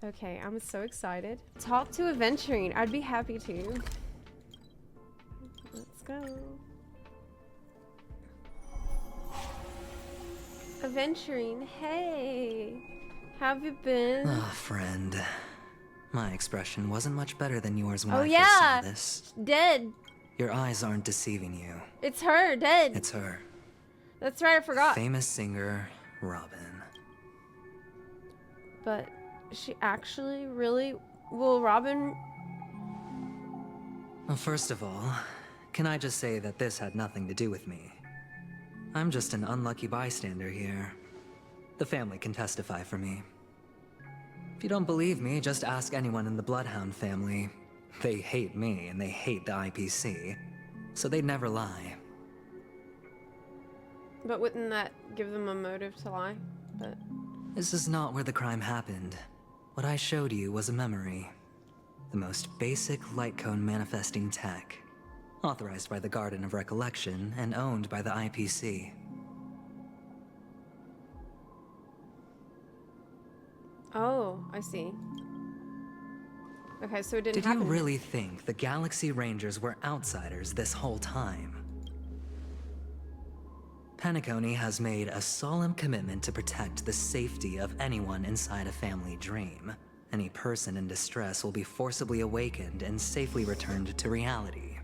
Okay, I'm so excited. Talk to Adventuring. I'd be happy to. Let's go. Adventuring, hey. How have you been? Ah, friend. My expression wasn't much better than yours when Oh I yeah, first saw this. dead. Your eyes aren't deceiving you. It's her, dead. It's her. That's right, I forgot. Famous singer, Robin. But she actually really will Robin? Well, first of all, can I just say that this had nothing to do with me? I'm just an unlucky bystander here. The family can testify for me. If you don't believe me, just ask anyone in the Bloodhound family. They hate me and they hate the IPC, so they'd never lie. But wouldn't that give them a motive to lie? But This is not where the crime happened. What I showed you was a memory. The most basic light cone manifesting tech. Authorized by the Garden of Recollection and owned by the IPC. oh, I see. Okay, so it didn't Did happen. you really think the Galaxy Rangers were outsiders this whole time? PENACONY has made a solemn commitment to protect the safety of anyone inside a family dream. Any person in distress will be forcibly awakened and safely returned to reality.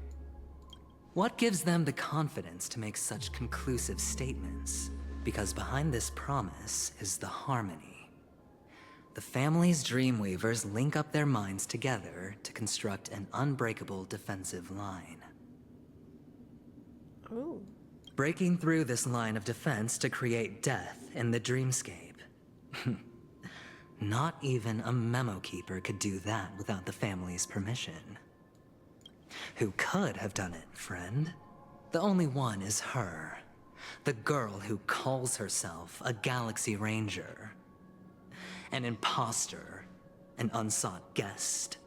What gives them the confidence to make such conclusive statements? Because behind this promise is the harmony. The family's Dreamweavers link up their minds together to construct an unbreakable defensive line. Ooh. Breaking through this line of defense to create death in the dreamscape. Not even a memo keeper could do that without the family's permission. Who could have done it, friend? The only one is her. The girl who calls herself a Galaxy Ranger. An imposter, an unsought guest.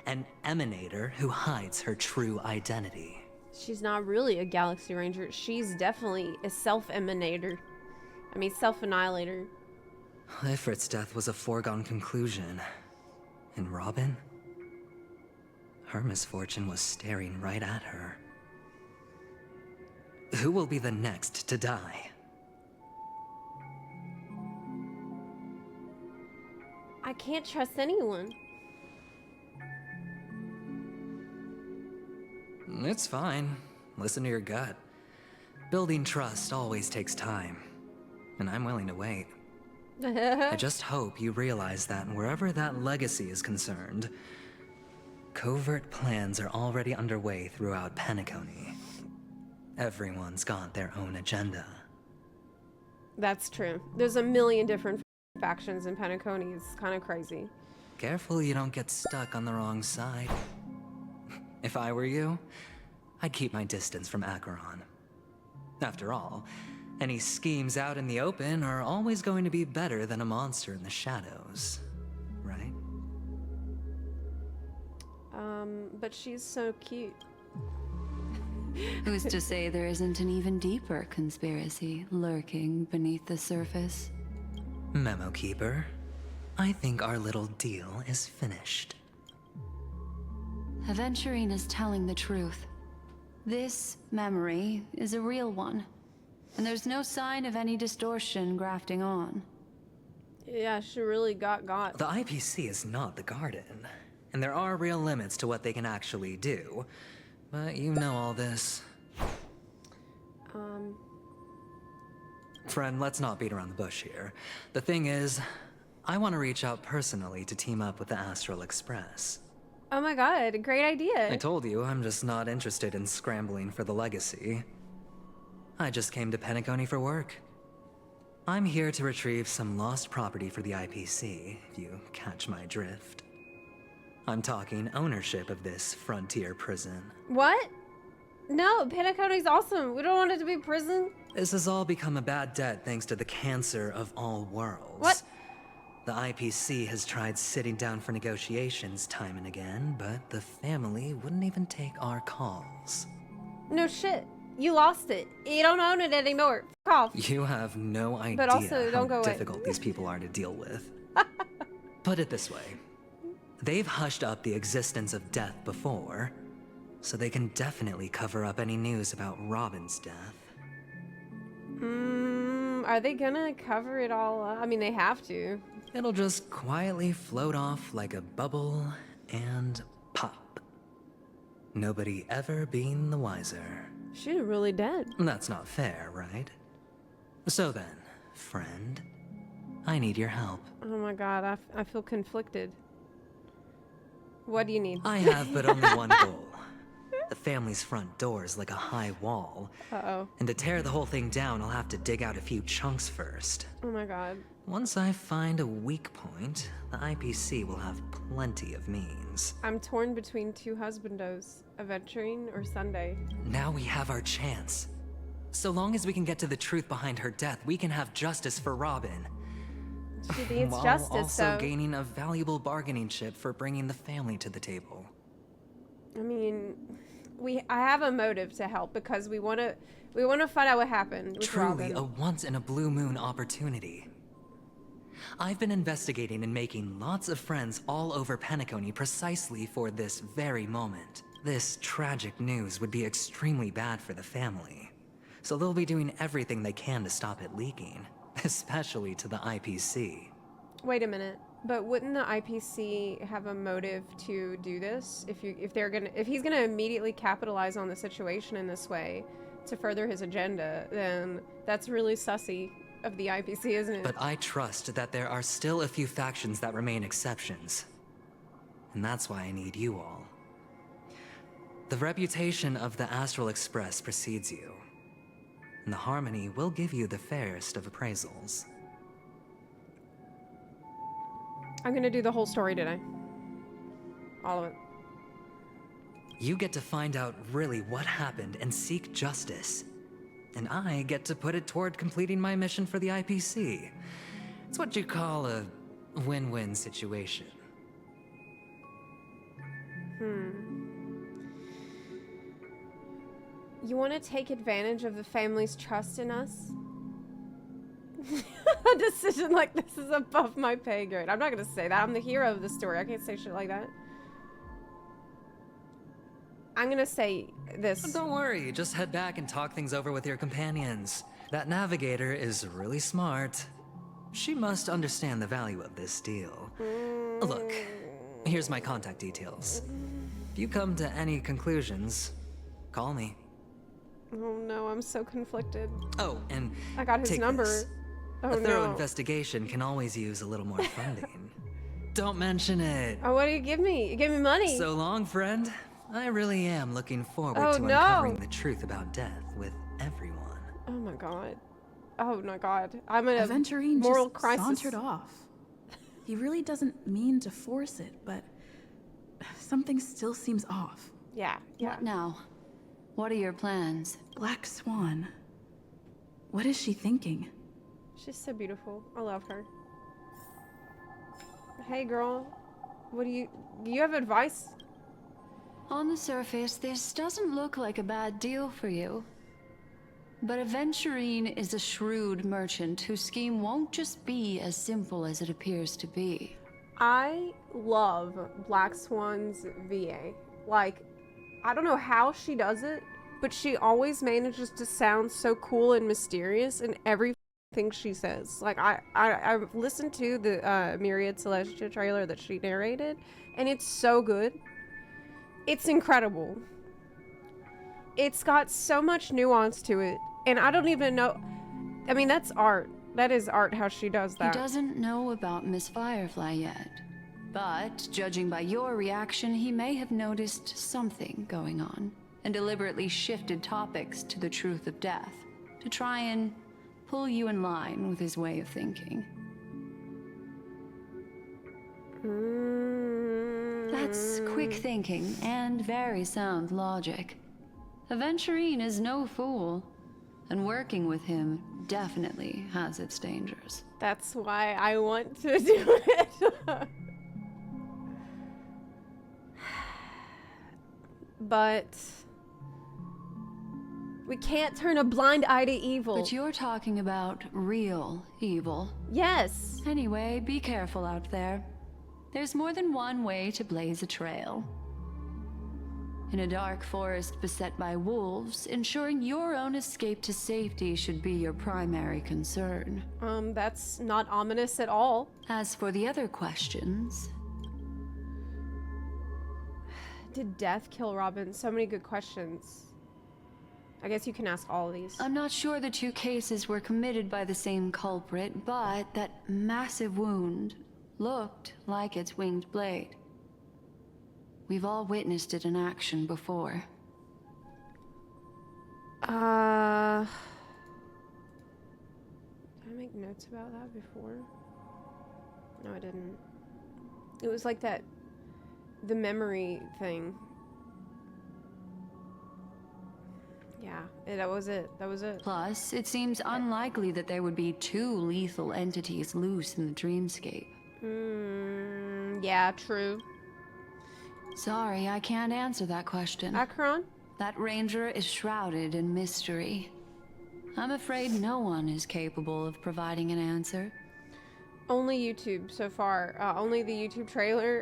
An emanator who hides her true identity. She's not really a Galaxy Ranger. She's definitely a self-emanator. I mean, self-annihilator. Ifrit's death was a foregone conclusion. And Robin? Her misfortune was staring right at her. Who will be the next to die? I can't trust anyone. It's fine. Listen to your gut. Building trust always takes time. And I'm willing to wait. I just hope you realize that wherever that legacy is concerned, covert plans are already underway throughout PENACONY. Everyone's got their own agenda. That's true. There's a million different factions in PENACONY. It's kind of crazy. Careful you don't get stuck on the wrong side. If I were you, I'd keep my distance from Acheron. After all, any schemes out in the open are always going to be better than a monster in the shadows, right? But she's so cute. Who's to say there isn't an even deeper conspiracy lurking beneath the surface? Memo Keeper, I think our little deal is finished. Aventurine is telling the truth. This memory is a real one, and there's no sign of any distortion grafting on. Yeah, she really got. The IPC is not the Garden, and there are real limits to what they can actually do. But you know all this. Friend, let's not beat around the bush here. The thing is, I want to reach out personally to team up with the Astral Express. Oh my god, great idea. I told you, I'm just not interested in scrambling for the legacy. I just came to PENACONY for work. I'm here to retrieve some lost property for the IPC, if you catch my drift. I'm talking ownership of this frontier prison. What? No, PENACONY's awesome. We don't want it to be prison. This has all become a bad debt thanks to the cancer of all worlds. What? The IPC has tried sitting down for negotiations time and again, but the family wouldn't even take our calls. No shit. You lost it. You don't own it anymore. Fuck off. You have no idea But also, don't how go away. difficult these people are to deal with. Put it this way. They've hushed up the existence of death before, so they can definitely cover up any news about Robin's death. Are they gonna cover it all up? I mean, they have to. It'll just quietly float off like a bubble and pop. Nobody ever being the wiser. She's really dead. That's not fair, right? So then, friend, I need your help. Oh my god, I feel conflicted. What do you need? I have but only one goal. The family's front door is like a high wall. Uh-oh. And to tear the whole thing down, I'll have to dig out a few chunks first. Oh my god. Once I find a weak point, the IPC will have plenty of means. I'm torn between two husbandos, Aventurine or Sunday. Now we have our chance. So long as we can get to the truth behind her death, we can have justice for Robin. She needs While justice, also so... gaining a valuable bargaining chip for bringing the family to the table. I mean, I have a motive to help because we want to find out what happened with Truly Robin. a once-in-a-blue-moon opportunity. I've been investigating and making lots of friends all over PENACONY precisely for this very moment. This tragic news would be extremely bad for the family, so they'll be doing everything they can to stop it leaking, especially to the IPC. Wait a minute, but wouldn't the IPC have a motive to do this? If he's gonna immediately capitalize on the situation in this way to further his agenda, then that's really sussy of the IPC, isn't it? But I trust that there are still a few factions that remain exceptions. And that's why I need you all. The reputation of the Astral Express precedes you, and the Harmony will give you the fairest of appraisals. I'm gonna do the whole story today. All of it. You get to find out really what happened and seek justice. And I get to put it toward completing my mission for the IPC. It's what you call a win-win situation. You want to take advantage of the family's trust in us? A decision like this is above my pay grade. I'm not gonna say that. I'm the hero of the story. I can't say shit like that. I'm gonna say this. Don't worry, just head back and talk things over with your companions. That navigator is really smart. She must understand the value of this deal. Look, here's my contact details. If you come to any conclusions, call me. Oh no, I'm so conflicted. Oh, and I got his take number. this. Oh A thorough no. investigation can always use a little more funding. Don't mention it. Oh, what do you give me? You give me money. So long, friend. I really am looking forward Oh, to no. uncovering the truth about death with everyone. Oh my god. Oh my god. I'm in a Aventurine moral just crisis. sauntered off. He really doesn't mean to force it, but something still seems off. Yeah. What now? What are your plans? Black Swan. What is she thinking? She's so beautiful. I love her. Hey girl. Do you have advice? On the surface, this doesn't look like a bad deal for you. But Aventurine is a shrewd merchant whose scheme won't just be as simple as it appears to be. I love Black Swan's VA. Like, I don't know how she does it, but she always manages to sound so cool and mysterious in everything she says. Like, I've listened to the Myriad Celestia trailer that she narrated, and it's so good. It's incredible. It's got so much nuance to it, and I don't even know. I mean, that's art. That is art how she does that. He doesn't know about Miss Firefly yet. But, judging by your reaction, he may have noticed something going on, and deliberately shifted topics to the truth of death, to try and pull you in line with his way of thinking. That's quick thinking and very sound logic. Aventurine is no fool, and working with him definitely has its dangers. That's why I want to do it. But we can't turn a blind eye to evil. But you're talking about real evil. Yes. Anyway, be careful out there. There's more than one way to blaze a trail. In a dark forest beset by wolves, ensuring your own escape to safety should be your primary concern. That's not ominous at all. As for the other questions, Did death kill Robin? So many good questions. I guess you can ask all of these. I'm not sure the two cases were committed by the same culprit, but that massive wound looked like its winged blade. We've all witnessed it in action before. Did I make notes about that before? No, I didn't. It was like that, the memory thing. Yeah, that was it. That was it. Plus, it seems unlikely that there would be two lethal entities loose in the dreamscape. Yeah, true. Sorry, I can't answer that question. Akron? That ranger is shrouded in mystery. I'm afraid no one is capable of providing an answer. Only YouTube so far. Only the YouTube trailer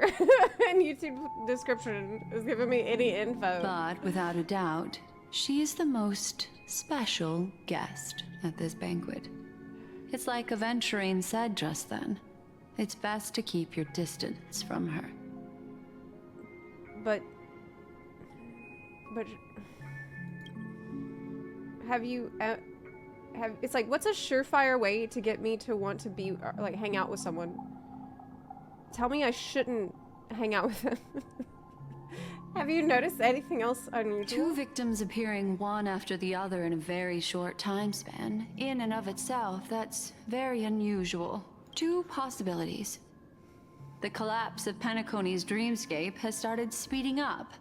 and YouTube description is giving me any info. But without a doubt, she is the most special guest at this banquet. It's like Aventurine said just then. It's best to keep your distance from her. But have you it's like, what's a surefire way to get me to want to be like hang out with someone? Tell me I shouldn't hang out with them. Have you noticed anything else unusual? Two victims appearing one after the other in a very short time span, in and of itself, that's very unusual. Two possibilities. The collapse of PENACONY's dreamscape has started speeding up,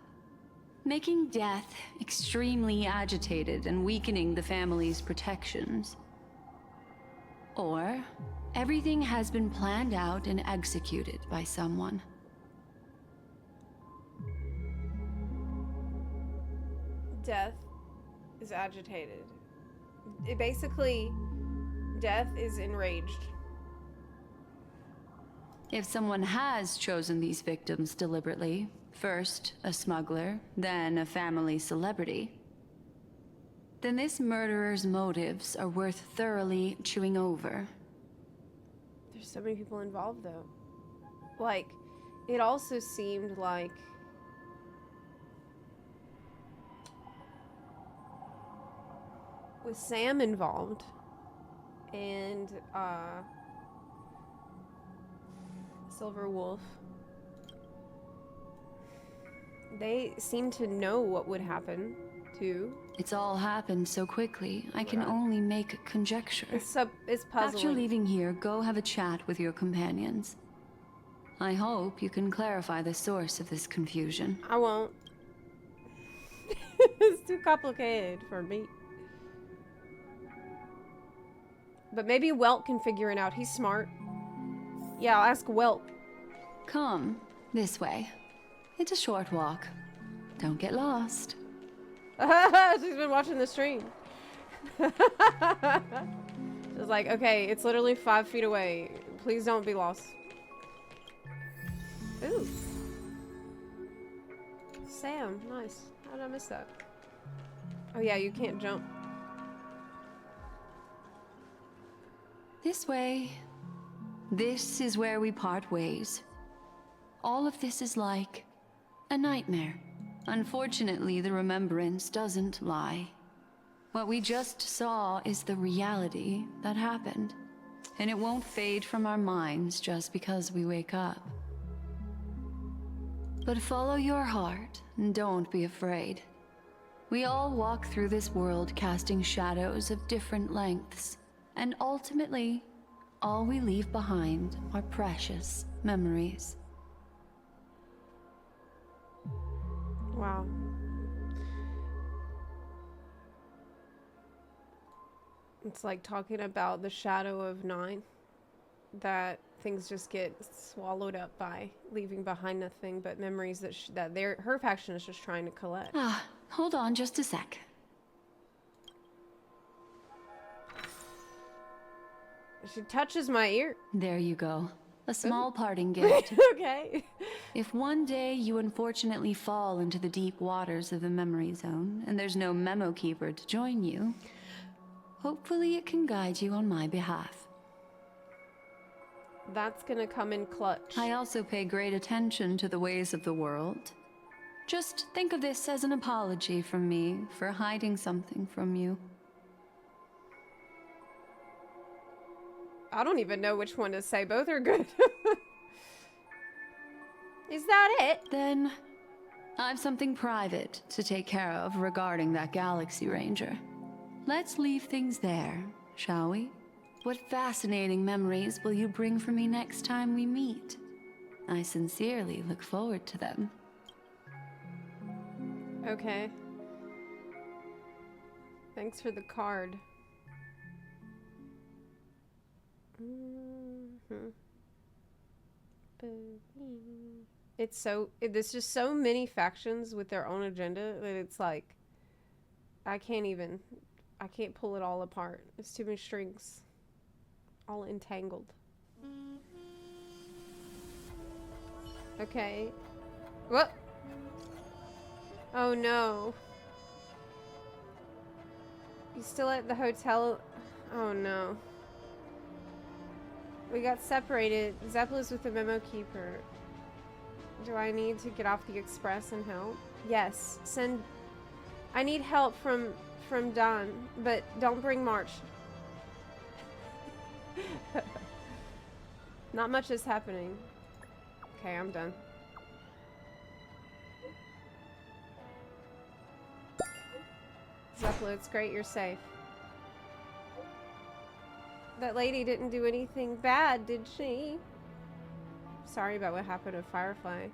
making death extremely agitated and weakening the family's protections. Or everything has been planned out and executed by someone. Death is agitated. It basically, death is enraged. If someone has chosen these victims deliberately, first a smuggler, then a family celebrity, then this murderer's motives are worth thoroughly chewing over. There's so many people involved though. Like, it also seemed like with Sam involved and Silver Wolf, they seem to know what would happen too. It's all happened so quickly, I can only make conjecture. It's puzzling. After leaving here, go have a chat with your companions. I hope you can clarify the source of this confusion. I won't. It's too complicated for me. But maybe Welt can figure it out. He's smart. Yeah, I'll ask Welt. Come, this way. It's a short walk. Don't get lost. She's been watching the stream. She's like, okay, it's literally 5 feet away. Please don't be lost. Ooh. Sam, nice. How did I miss that? Oh yeah, you can't jump. This way. This is where we part ways. All of this is like a nightmare. Unfortunately, the remembrance doesn't lie. What we just saw is the reality that happened. And it won't fade from our minds just because we wake up. But follow your heart and don't be afraid. We all walk through this world casting shadows of different lengths. And ultimately, all we leave behind are precious memories. Wow. It's like talking about the shadow of 9. That things just get swallowed up by, leaving behind nothing but memories that her faction is just trying to collect. Ah, hold on just a sec. She touches my ear. There you go. A small parting gift. Okay. If one day you unfortunately fall into the deep waters of the memory zone and there's no memo keeper to join you, hopefully it can guide you on my behalf. That's gonna come in clutch. I also pay great attention to the ways of the world. Just think of this as an apology from me for hiding something from you. I don't even know which one to say. Both are good. Is that it? Then, I've something private to take care of regarding that Galaxy Ranger. Let's leave things there, shall we? What fascinating memories will you bring for me next time we meet? I sincerely look forward to them. Okay. Thanks for the card. There's just so many factions with their own agenda that it's like I can't pull it all apart. It's too many strings all entangled. Okay. What? Oh no. You still at the hotel? Oh no. We got separated. Zepla's with the memo keeper. Do I need to get off the express and help? Yes. Send... I need help from Don, but don't bring March. Not much is happening. Okay, I'm done. Zepla, it's great you're safe. That lady didn't do anything bad, did she? Sorry about what happened to Firefly.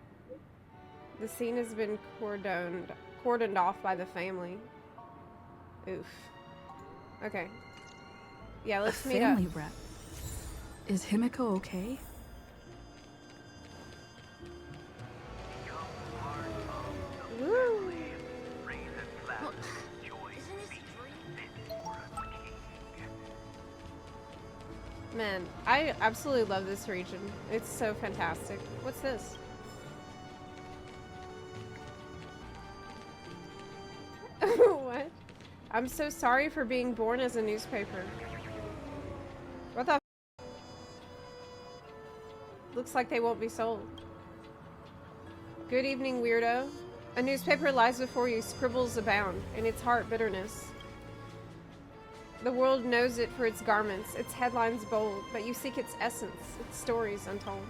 The scene has been cordoned off by the family. Oof. Okay. Yeah, let's meet up. Family rep. Is Himiko okay? Woo! Man, I absolutely love this region. It's so fantastic. What's this? What? I'm so sorry for being born as a newspaper. What the f? Looks like they won't be sold. Good evening, weirdo. A newspaper lies before you, scribbles abound, in its heart bitterness. The world knows it for its garments, its headlines bold, but you seek its essence, its stories untold.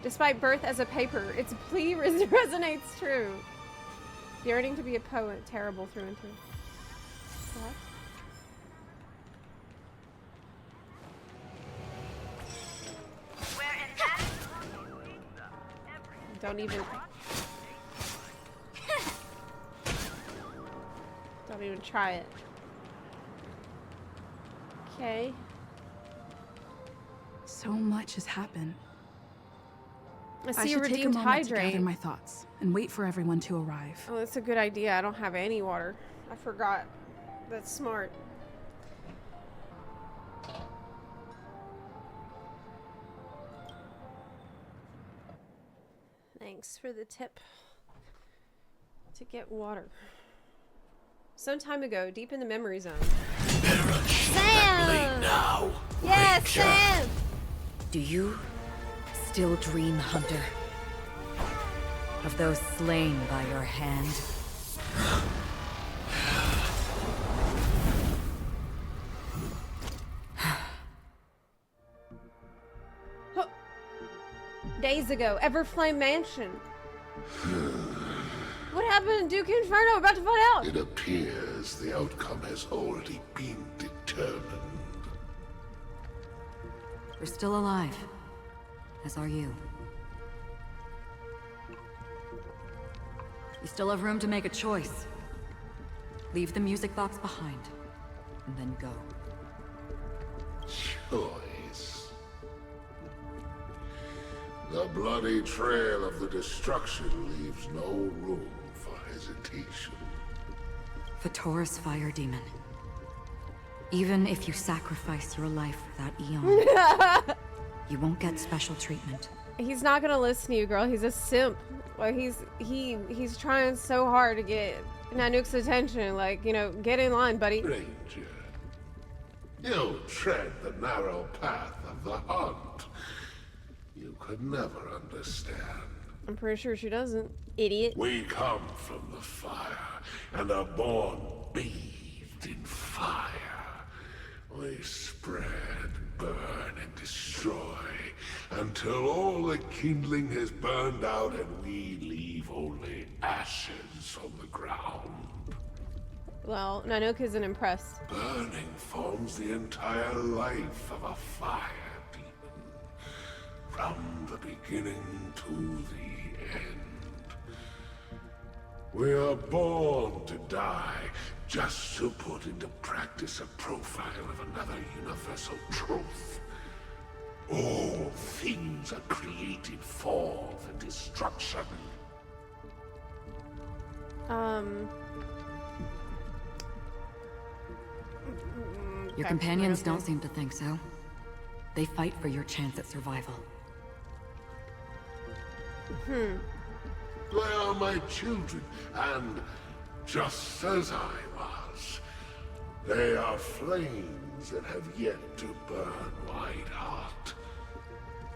Despite birth as a paper, its plea resonates true. Yearning to be a poet, terrible through and through. What? Don't even try it. Okay. So much has happened. I I see a should take a redeemed moment to gather hydrate. my thoughts and wait for everyone to arrive. Oh, that's a good idea. I don't have any water. I forgot. That's smart. Thanks for the tip. To get water. Some time ago, deep in the memory zone. Sam! Now, Yes, Ranger. Sam! Do you still dream, Hunter? Of those slain by your hand? Days ago, Everflame Mansion. What happened to Duke Inferno? About to find out. It appears the outcome has already been determined. We're still alive. As are you. You still have room to make a choice. Leave the music box behind, and then go. Choice. The bloody trail of the destruction leaves no room for hesitation. Vatora's fire demon. Even if you sacrifice your life for that eon, You won't get special treatment. He's not gonna listen to you, girl. He's a simp. Like he's trying so hard to get Nanook's attention. Like, you know, get in line, buddy. Stranger, you tread the narrow path of the hunt. You could never understand. I'm pretty sure she doesn't. Idiot. We come from the fire and are born bathed in fire. We spread, burn, and destroy until all the kindling has burned out and we leave only ashes on the ground. Well, Nanook isn't impressed. Burning forms the entire life of a fire demon, from the beginning to the end. We are born to die just to put into practice a profile of another universal truth. All things are created for the destruction. Your companions don't seem to think so. They fight for your chance at survival. They are my children, and just as I was, they are flames that have yet to burn White Heart.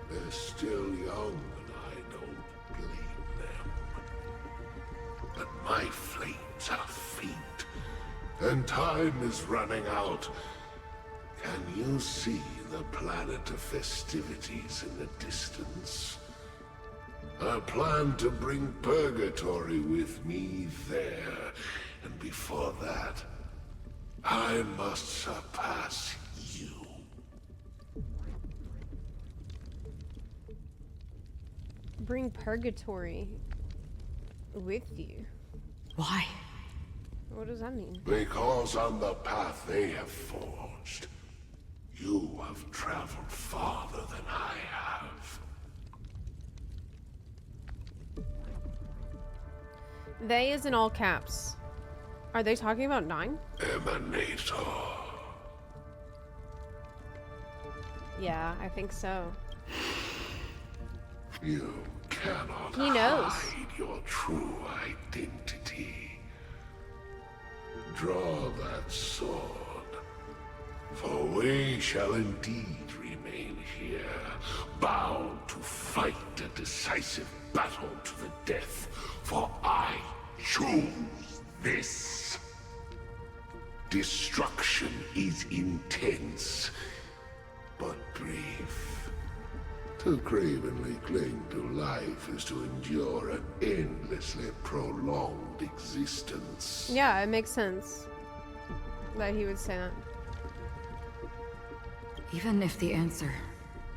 They're still young, and I don't blame them. But my flames are faint, and time is running out. Can you see the planet of festivities in the distance? I plan to bring Purgatory with me there, and before that, I must surpass you. Bring Purgatory with you. Why? What does that mean? Because on the path they have forged, you have traveled farther than I have. They is in all caps. Are they talking about 9? Emanator. Yeah, I think so. You cannot He knows. hide your true identity. Draw that sword, for we shall indeed remain here, bound to fight a decisive battle to the death, for I choose this. Destruction is intense, but brief. To cravenly cling to life is to endure an endlessly prolonged existence. Yeah, it makes sense that he would say that. Even if the answer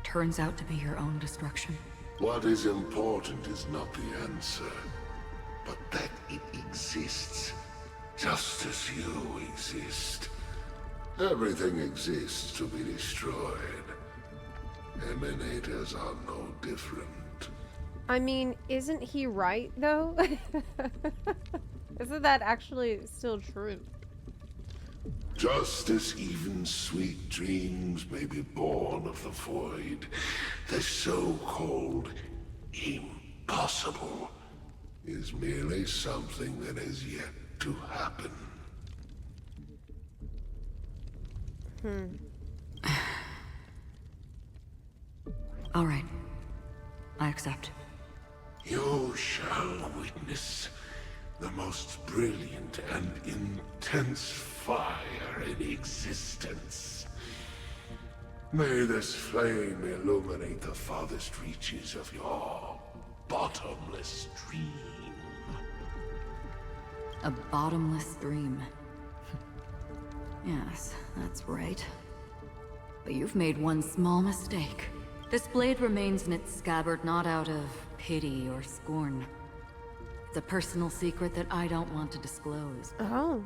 turns out to be your own destruction. What is important is not the answer, but that it exists, just as you exist. Everything exists to be destroyed. Emanators are no different. I mean, isn't he right, though? Isn't that actually still true? Just as even sweet dreams may be born of the void, the so-called impossible is merely something that has yet to happen. All right. I accept. You shall witness the most brilliant and intense fire in existence. May this flame illuminate the farthest reaches of your bottomless dream. A bottomless dream. Yes, that's right. But you've made one small mistake. This blade remains in its scabbard not out of pity or scorn. It's a personal secret that I don't want to disclose. Oh.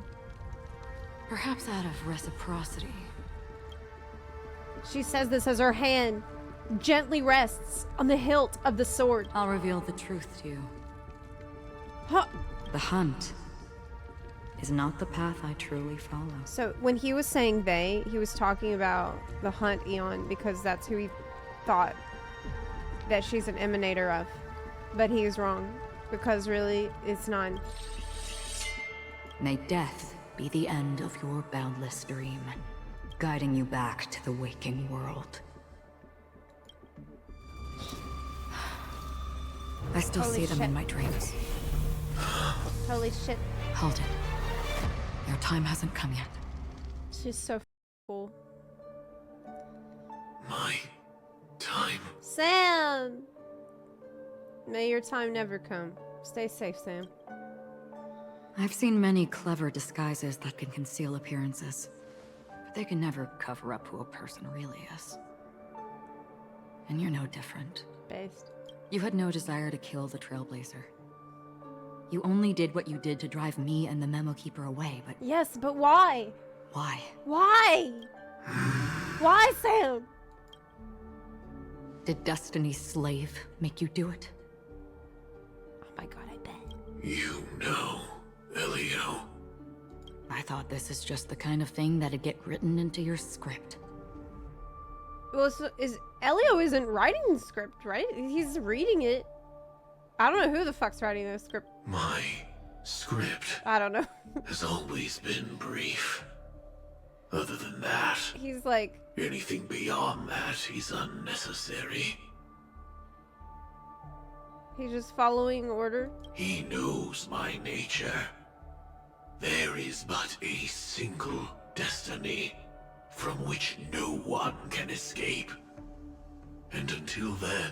Perhaps out of reciprocity. She says this as her hand gently rests on the hilt of the sword. I'll reveal the truth to you. Huh. The hunt is not the path I truly follow. So when he was saying they, he was talking about the hunt Eon because that's who he thought that she's an emanator of. But he is wrong, because really, it's none. May death be the end of your boundless dream, guiding you back to the waking world. I still Holy see them shit. in my dreams. Holy shit. Hold it. Your time hasn't come yet. She's so cool. My time. Sam! May your time never come. Stay safe, Sam. I've seen many clever disguises that can conceal appearances, but they can never cover up who a person really is. And you're no different. Based. You had no desire to kill the Trailblazer. You only did what you did to drive me and the Memo Keeper away, but Yes, but why? why? Why? Why, Sam? Did Destiny's slave make you do it? Oh my god, I bet. You know, Elio. I thought this is just the kind of thing that'd get written into your script. Well, so Elio isn't writing the script, right? He's reading it. I don't know who the fuck's writing the script. My script I don't know. has always been brief. Other than that, He's like, anything beyond that is unnecessary. he's just following order. He knows my nature. There is but a single destiny from which no one can escape. And until then,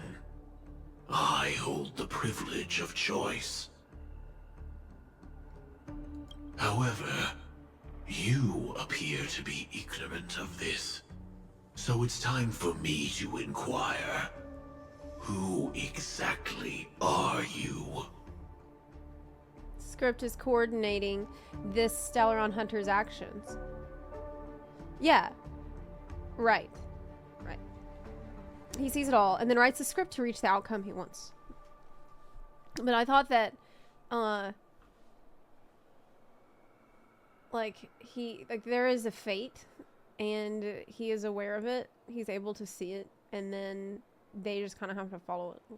I hold the privilege of choice. However, you appear to be ignorant of this. So it's time for me to inquire. Who exactly are you? Script is coordinating this Stellaron Hunter's actions. Yeah. Right. Right. He sees it all and then writes a script to reach the outcome he wants. But I thought that, there is a fate and he is aware of it. He's able to see it and then they just kind of have to follow it.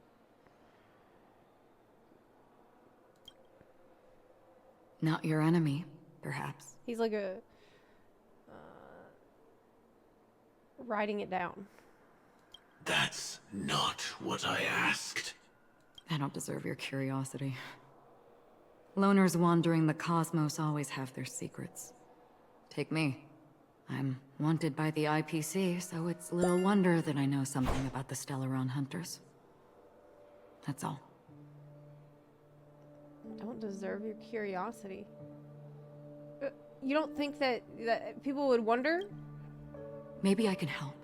Not your enemy, perhaps. He's like writing it down. That's not what I asked. I don't deserve your curiosity. Loners wandering the cosmos always have their secrets. Take me. I'm wanted by the IPC, so it's little wonder that I know something about the Stellaron Hunters. That's all. Don't deserve your curiosity. You don't think that people would wonder? Maybe I can help.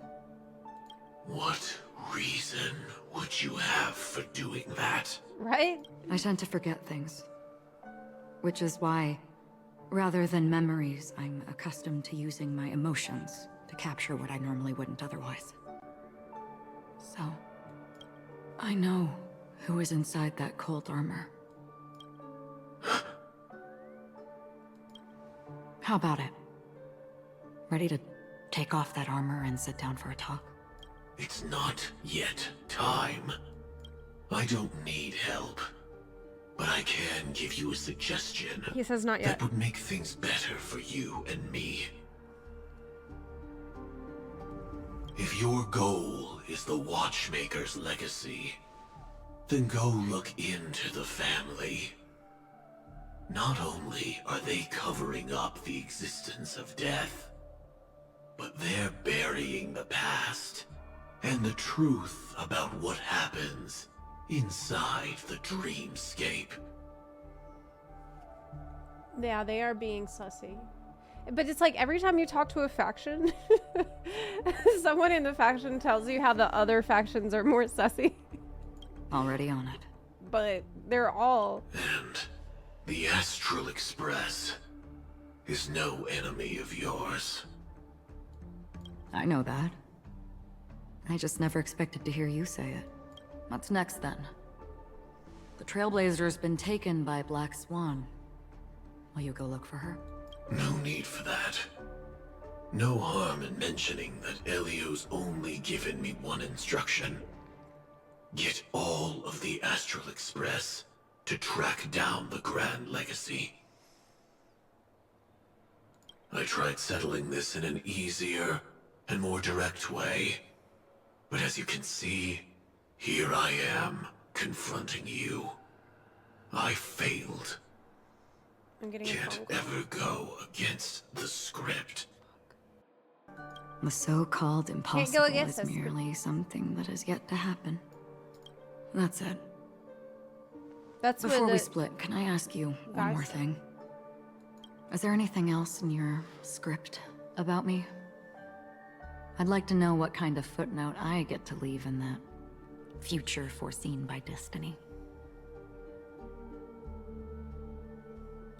What reason would you have for doing that? Right? I tend to forget things. Which is why, rather than memories, I'm accustomed to using my emotions to capture what I normally wouldn't otherwise. So, I know who is inside that cold armor. How about it? Ready to take off that armor and sit down for a talk? It's not yet time. I don't need help. But I can give you a suggestion. He says not yet. That would make things better for you and me. If your goal is the Watchmaker's legacy, then go look into the family. Not only are they covering up the existence of death, but they're burying the past and the truth about what happens inside the dreamscape. Yeah, they are being sussy. But it's like every time you talk to a faction, someone in the faction tells you how the other factions are more sussy. Already on it. But they're all... And the Astral Express is no enemy of yours. I know that. I just never expected to hear you say it. What's next, then? The Trailblazer's been taken by Black Swan. Will you go look for her? No need for that. No harm in mentioning that Elio's only given me one instruction. Get all of the Astral Express to track down the Grand Legacy. I tried settling this in an easier and more direct way, but as you can see, here I am, confronting you. I failed. I'm getting a Can't phone call. ever go against the script. The so-called go impossible against is us. merely something that has yet to happen. That's it. That's Before when we the split, can I ask you one guys- more thing? Is there anything else in your script about me? I'd like to know what kind of footnote I get to leave in that future foreseen by destiny.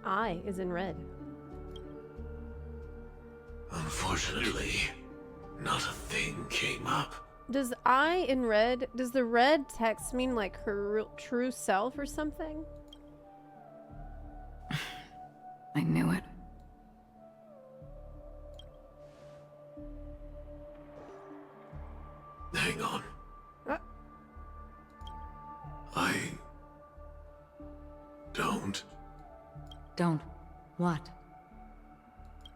I is in red. Unfortunately, not a thing came up. Does I in red, does the red text mean like her true self or something? I knew it. Hang on. Uh. I don't. Don't. What?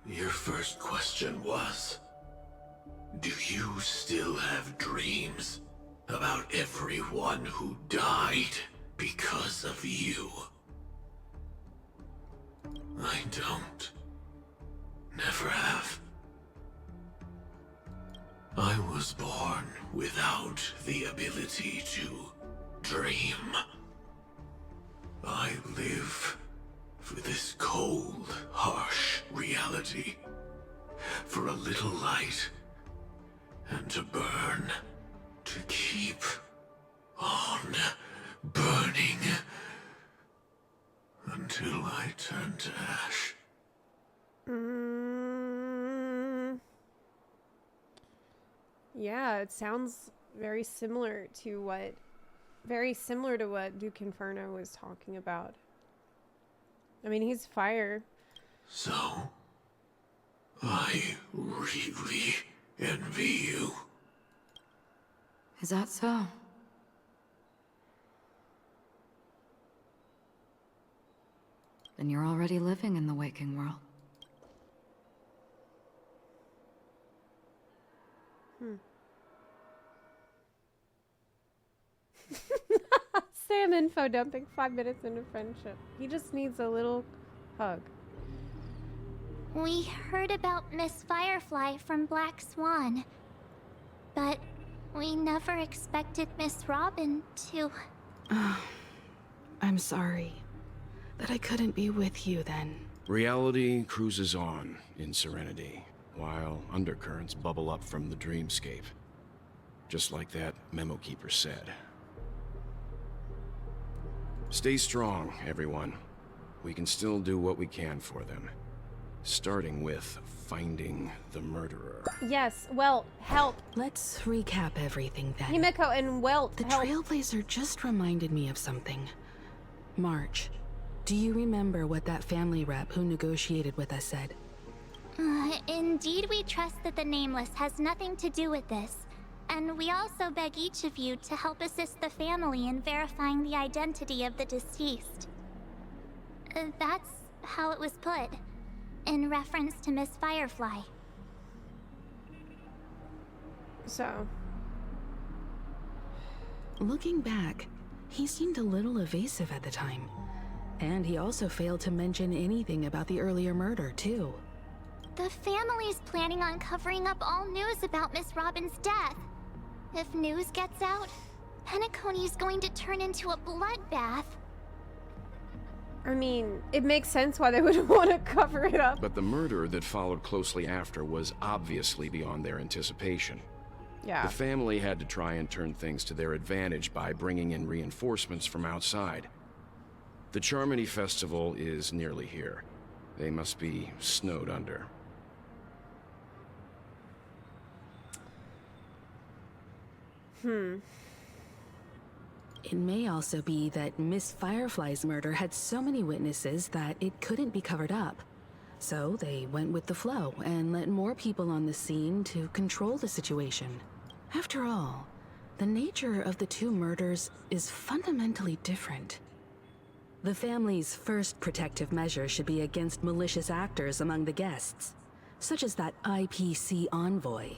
Your first question was, do you still have dreams about everyone who died because of you? I don't. Never have. I was born without the ability to dream. I live for this cold, harsh reality. For a little light. And to burn. To keep on burning. Until I turn to ash. Yeah, it sounds very similar to what Duke Inferno was talking about. I mean, he's fire. So, I really envy you. Is that so? Then you're already living in the waking world. Sam info dumping 5 minutes into friendship. He just needs a little hug. We heard about Miss Firefly from Black Swan, but we never expected Miss Robin to... I'm sorry that I couldn't be with you then. Reality cruises on in serenity, while undercurrents bubble up from the dreamscape. Just like that memo keeper said. Stay strong, everyone. We can still do what we can for them. Starting with finding the murderer. Yes, well, help. Let's recap everything then. Himeko and Welt, The help. Trailblazer just reminded me of something. March, do you remember what that family rep who negotiated with us said? Indeed, we trust that the Nameless has nothing to do with this. And we also beg each of you to help assist the family in verifying the identity of the deceased. That's how it was put, in reference to Miss Firefly. So, Looking back, he seemed a little evasive at the time. And he also failed to mention anything about the earlier murder, too. The family's planning on covering up all news about Miss Robin's death. If news gets out, PENACONY's going to turn into a bloodbath. I mean, it makes sense why they would want to cover it up. But the murder that followed closely after was obviously beyond their anticipation. Yeah. The family had to try and turn things to their advantage by bringing in reinforcements from outside. The Charmony Festival is nearly here. They must be snowed under. It may also be that Miss Firefly's murder had so many witnesses that it couldn't be covered up. So they went with the flow and let more people on the scene to control the situation. After all, the nature of the two murders is fundamentally different. The family's first protective measure should be against malicious actors among the guests, such as that IPC envoy.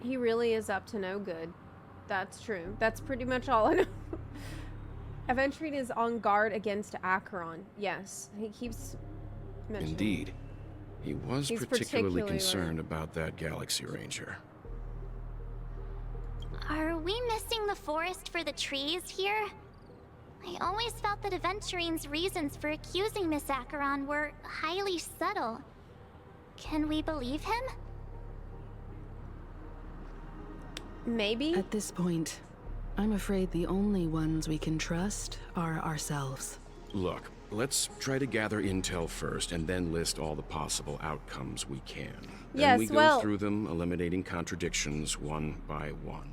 He really is up to no good. That's true. That's pretty much all I know. Aventurine is on guard against Acheron. Yes, he keeps mentioning. Indeed. He was particularly concerned about that Galaxy Ranger. Are we missing the forest for the trees here? I always felt that Aventurine's reasons for accusing Miss Acheron were highly subtle. Can we believe him? Maybe? At this point, I'm afraid the only ones we can trust are ourselves. Look, let's try to gather intel first and then list all the possible outcomes we can. Then we go through them, eliminating contradictions one by one.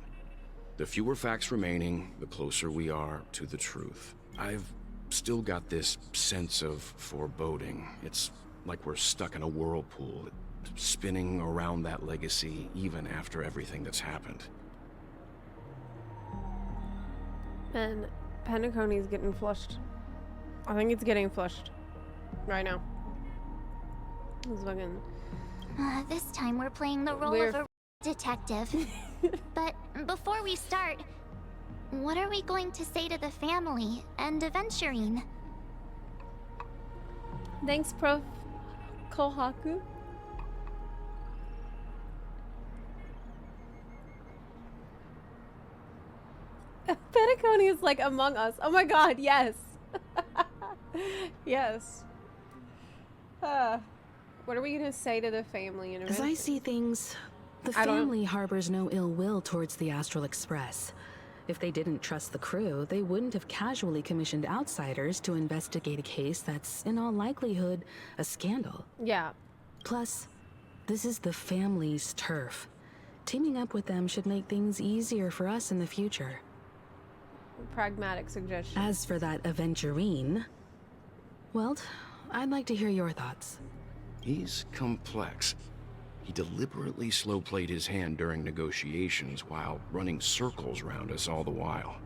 The fewer facts remaining, the closer we are to the truth. I've still got this sense of foreboding. It's like we're stuck in a whirlpool, spinning around that legacy even after everything that's happened. And Penacony's getting flushed. I think it's getting flushed right now. It's fucking... This time we're playing the role of a detective. But before we start, what are we going to say to the family and Aventurine? Thanks, Prof. Kohaku. Penacony is like among us. Oh my god, yes. Yes. What are we gonna say to the family and As I see things, the family harbors no ill will towards the Astral Express. If they didn't trust the crew, they wouldn't have casually commissioned outsiders to investigate a case that's, in all likelihood, a scandal. Yeah. Plus, this is the family's turf. Teaming up with them should make things easier for us in the future. Pragmatic suggestion. As for that Aventurine, well, I'd like to hear your thoughts. He's complex. He deliberately slow-played his hand during negotiations while running circles around us all the while.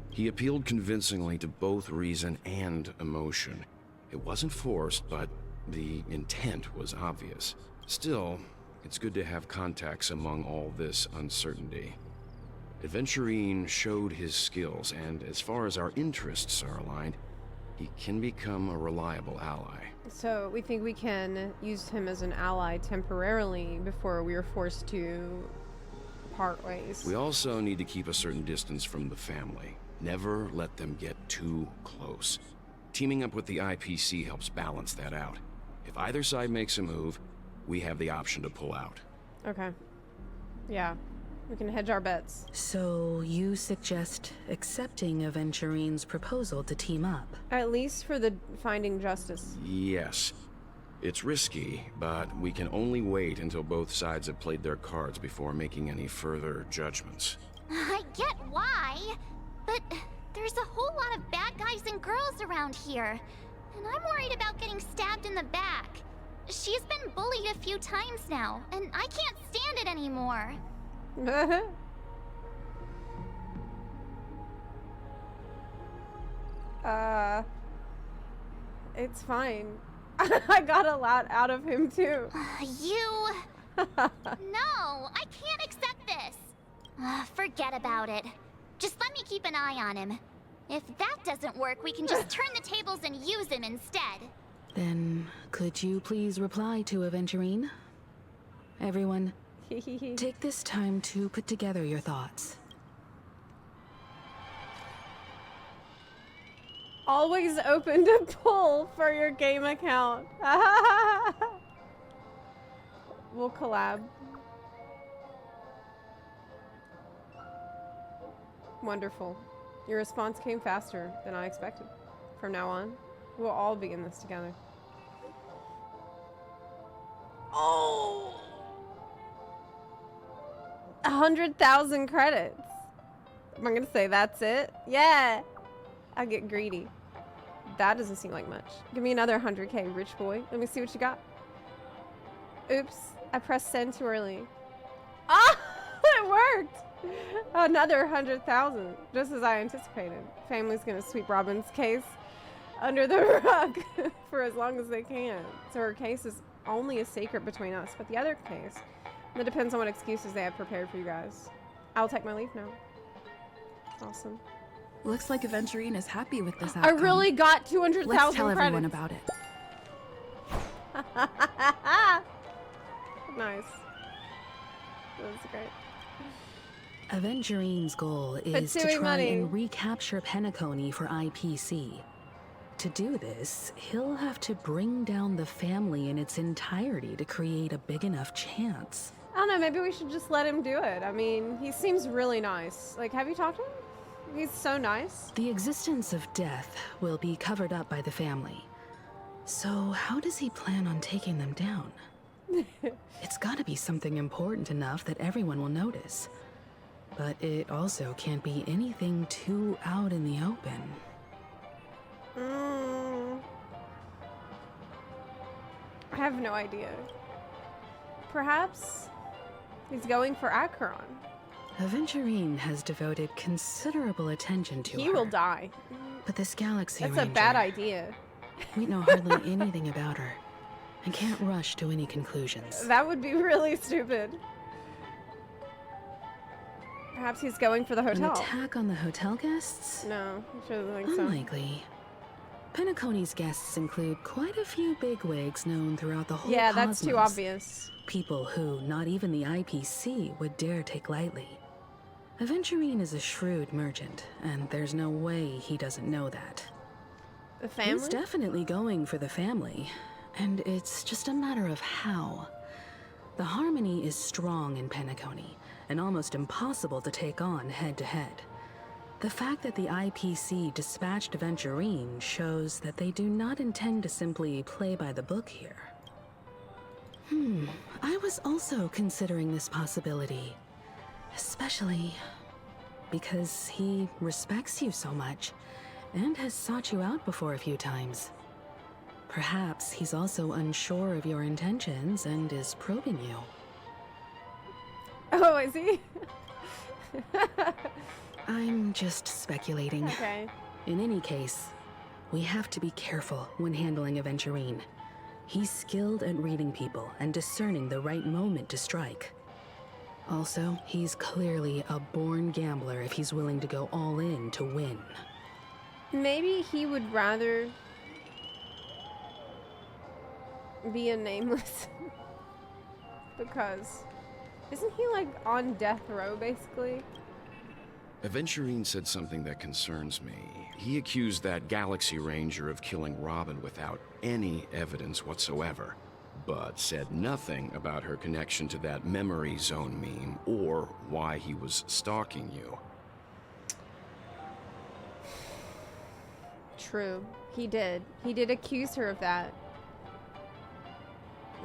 He appealed convincingly to both reason and emotion. It wasn't forced, but the intent was obvious. Still, it's good to have contacts among all this uncertainty. Aventurine showed his skills, and as far as our interests are aligned, he can become a reliable ally. So we think we can use him as an ally temporarily before we are forced to part ways. We also need to keep a certain distance from the family. Never let them get too close. Teaming up with the IPC helps balance that out. If either side makes a move, we have the option to pull out. Okay. Yeah. We can hedge our bets. So you suggest accepting Aventurine's proposal to team up? At least for the finding justice. Yes. It's risky, but we can only wait until both sides have played their cards before making any further judgments. I get why, but there's a whole lot of bad guys and girls around here, and I'm worried about getting stabbed in the back. She's been bullied a few times now, and I can't stand it anymore. It's fine. I got a lot out of him too. No, I can't accept this. Forget about it. Just let me keep an eye on him. If that doesn't work, we can just turn the tables and use him instead. Then, could you please reply to Aventurine? Everyone, take this time to put together your thoughts. Always open to pull for your game account. We'll collab. Wonderful. Your response came faster than I expected. From now on, we'll all be in this together. Oh! 100,000 credits. Am I gonna say that's it? Yeah! I get greedy. That doesn't seem like much. Give me another 100k, rich boy. Let me see what you got. Oops, I pressed send too early. Ah! It worked! Another 100,000, just as I anticipated. Family's gonna sweep Robin's case under the rug for as long as they can. So her case is only a secret between us, but the other case, that depends on what excuses they have prepared for you guys. I'll take my leave now. Awesome. Looks like Aventurine is happy with this I outcome. really got 200,000 Let's tell credits. everyone about it. Nice. That's great. Aventurine's goal is to try and recapture PENACONY for IPC. To do this, he'll have to bring down the family in its entirety to create a big enough chance. I don't know, maybe we should just let him do it. I mean, he seems really nice. Like, have you talked to him? He's so nice. The existence of death will be covered up by the family. So how does he plan on taking them down? It's gotta be something important enough that everyone will notice. But it also can't be anything too out in the open. I have no idea. Perhaps he's going for Acheron. Aventurine has devoted considerable attention to her. He will die. But this galaxy That's ranger, a bad idea. we know hardly anything about her and can't rush to any conclusions. That would be really stupid. Perhaps he's going for the hotel. An attack on the hotel guests? No, I shouldn't think so. Unlikely. PENACONY's guests include quite a few bigwigs known throughout the whole Yeah, cosmos. that's too obvious. People who not even the IPC would dare take lightly. Aventurine is a shrewd merchant, and there's no way he doesn't know that. The family? He's definitely going for the family, and it's just a matter of how. The harmony is strong in PENACONY, and almost impossible to take on head-to-head. The fact that the IPC dispatched Aventurine shows that they do not intend to simply play by the book here. I was also considering this possibility. Especially because he respects you so much and has sought you out before a few times. Perhaps he's also unsure of your intentions and is probing you. Oh, is he? I'm just speculating. Okay. In any case, we have to be careful when handling Aventurine. He's skilled at reading people and discerning the right moment to strike. Also, he's clearly a born gambler if he's willing to go all in to win. Maybe he would rather be a nameless because isn't he like on death row basically? Aventurine said something that concerns me. He accused that Galaxy Ranger of killing Robin without any evidence whatsoever, but said nothing about her connection to that memory zone meme or why he was stalking you. True. He did. He did accuse her of that,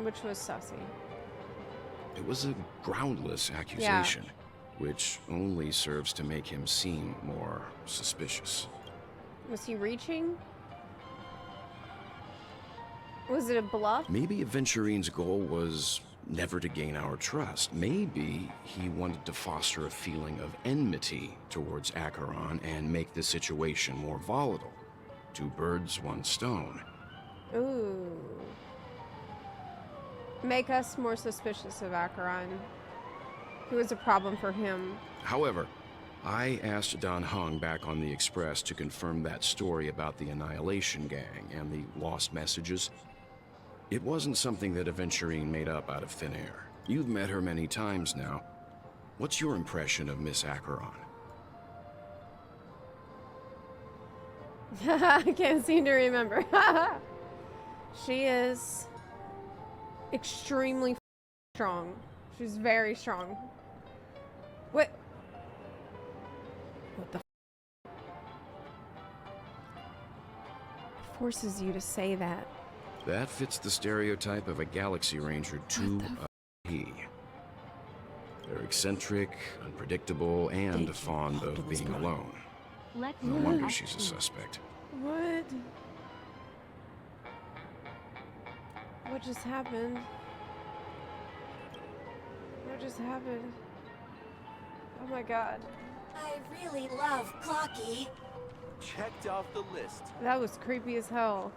which was sussy. It was a groundless accusation, which only serves to make him seem more suspicious. Was he reaching? Was it a bluff? Maybe Aventurine's goal was never to gain our trust. Maybe he wanted to foster a feeling of enmity towards Acheron and make the situation more volatile. Two birds, one stone. Ooh. Make us more suspicious of Acheron. Who was a problem for him. However, I asked Don Hung back on the Express to confirm that story about the Annihilation Gang and the lost messages. It wasn't something that Aventurine made up out of thin air. You've met her many times now. What's your impression of Miss Acheron? I can't seem to remember. She is extremely strong. She's very strong. What the forces you to say that? That fits the stereotype of a Galaxy Ranger to a he. They're eccentric, unpredictable, and fond of being alone. No wonder she's a suspect. What? What just happened? What just happened? Oh my god. I really love Clocky. Checked off the list. That was creepy as hell.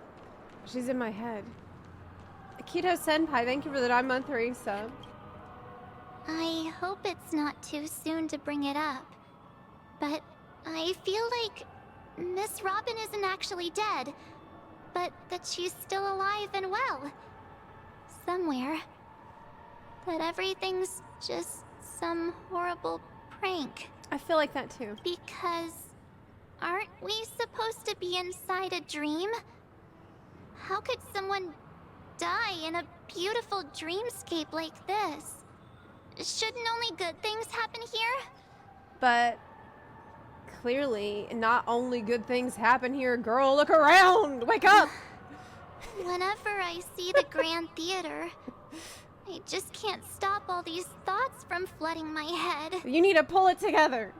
She's in my head. Akito Senpai, thank you for the 9-month resub. I hope it's not too soon to bring it up, but I feel like Miss Robin isn't actually dead, but that she's still alive and well. Somewhere. That everything's just some horrible prank. I feel like that too. Because aren't we supposed to be inside a dream? How could someone die in a beautiful dreamscape like this? Shouldn't only good things happen here? But clearly, not only good things happen here. Girl, look around! Wake up! Whenever I see the Grand Theater, I just can't stop all these thoughts from flooding my head. You need to pull it together.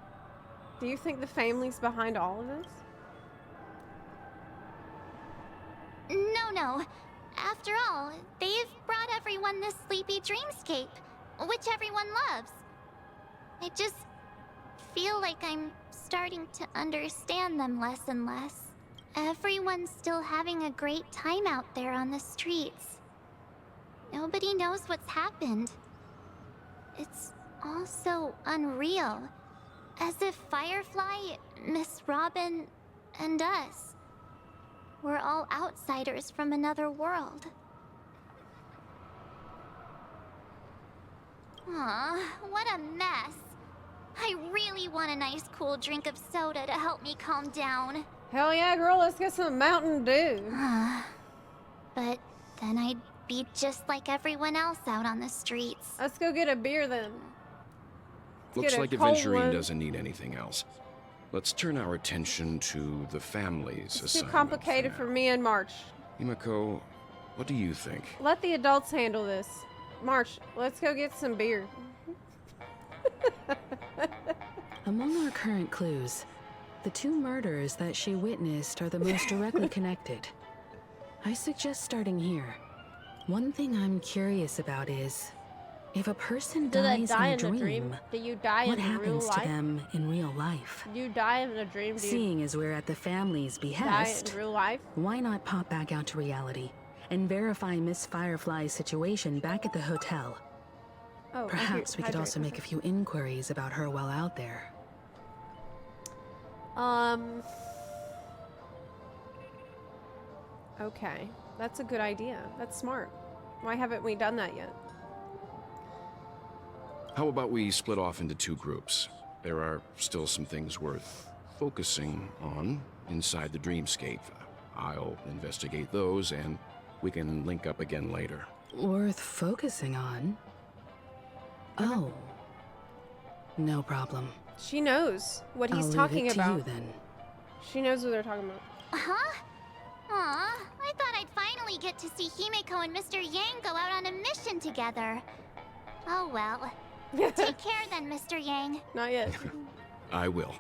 Do you think the family's behind all of this? No. After all, they've brought everyone this sleepy dreamscape, which everyone loves. I just feel like I'm starting to understand them less and less. Everyone's still having a great time out there on the streets. Nobody knows what's happened. It's all so unreal. As if Firefly, Miss Robin, and us were all outsiders from another world. Aw, what a mess. I really want a nice cool drink of soda to help me calm down. Hell yeah, girl, let's get some Mountain Dew. But then I'd be just like everyone else out on the streets. Let's go get a beer then. Looks like Aventurine doesn't need anything else. Let's turn our attention to the family's assignment. It's too complicated for me and March. Himiko, what do you think? Let the adults handle this. March, let's go get some beer. Among our current clues, the 2 murders that she witnessed are the most directly connected. I suggest starting here. One thing I'm curious about is, if a person dies in a dream, Do you die what in real happens life? to them in real life? Do you die in a dream? Do you Seeing as we're at the family's die behest, in real life? why not pop back out to reality and verify Miss Firefly's situation back at the hotel? Oh, Perhaps we could also make a few inquiries about her while out there. Okay. That's a good idea. That's smart. Why haven't we done that yet? How about we split off into 2 groups? There are still some things worth focusing on inside the dreamscape. I'll investigate those, and we can link up again later. Worth focusing on? Oh. No problem. She knows what he's I'll talking leave it to about. you, then. She knows what they're talking about. Huh? Aw, I thought I'd finally get to see Himeko and Mr. Yang go out on a mission together. Oh well. Take care then, Mr. Yang. Not yet. I will.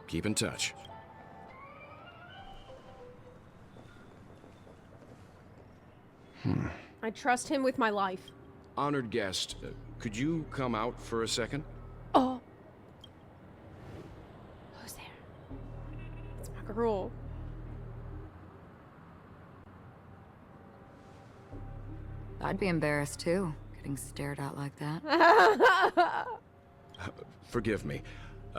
Keep in touch. I trust him with my life. Honored guest, could you come out for a second? Oh. Who's there? It's my girl. I'd be embarrassed too, getting stared at like that. Forgive me.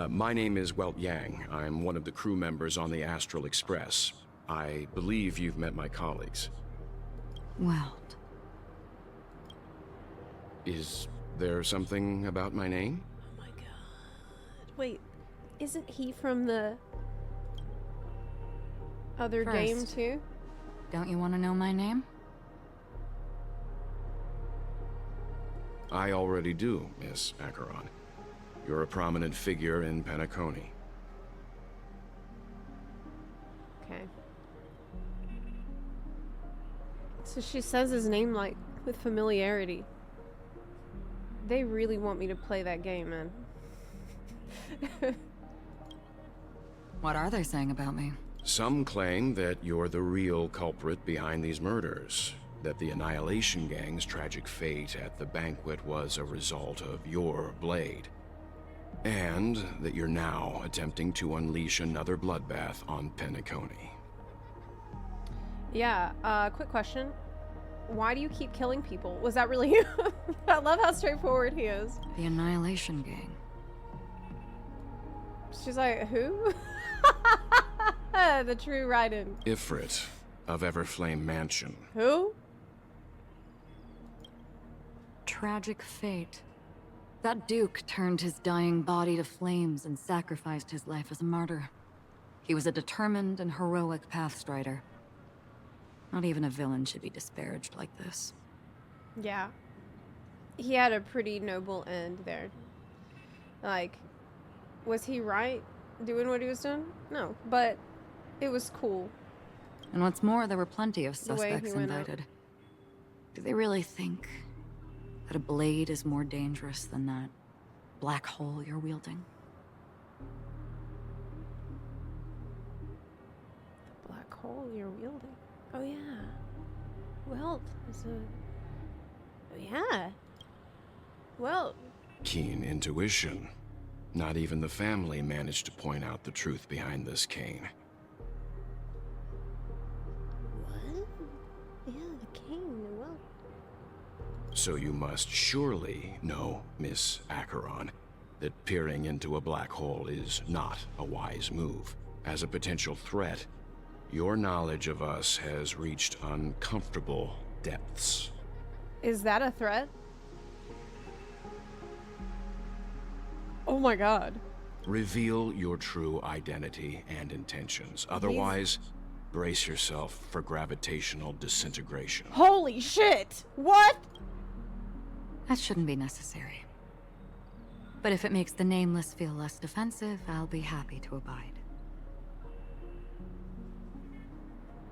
My name is Welt Yang. I'm one of the crew members on the Astral Express. I believe you've met my colleagues. Welt. Is there something about my name? Oh my god. Wait, isn't he from the other game First, too? Don't you want to know my name? I already do, Miss Acheron. You're a prominent figure in PENACONY. Okay. So she says his name like with familiarity. They really want me to play that game, man. What are they saying about me? Some claim that you're the real culprit behind these murders, that the Annihilation Gang's tragic fate at the banquet was a result of your blade, and that you're now attempting to unleash another bloodbath on PENACONY. Yeah, quick question. Why do you keep killing people? Was that really you? I love how straightforward he is. The Annihilation Gang. She's like, who? The true Raiden. Ifrit of Everflame Mansion. Who? Tragic fate. That Duke turned his dying body to flames and sacrificed his life as a martyr. He was a determined and heroic pathstrider. Not even a villain should be disparaged like this. Yeah. He had a pretty noble end there. Like, was he right doing what he was doing? No, but it was cool. And what's more, there were plenty of The way he suspects went out. indicted. Do they really think that a blade is more dangerous than that black hole you're wielding? The black hole you're wielding. Oh yeah. Well, there's a... Oh yeah. Well... Keen intuition. Not even the family managed to point out the truth behind this cane. What? Yeah, the cane, well... So you must surely know, Miss Acheron, that peering into a black hole is not a wise move. As a potential threat, your knowledge of us has reached uncomfortable depths. Is that a threat? Oh my god. Reveal your true identity and intentions. Otherwise, brace yourself for gravitational disintegration. Holy shit! What? That shouldn't be necessary. But if it makes the Nameless feel less defensive, I'll be happy to abide.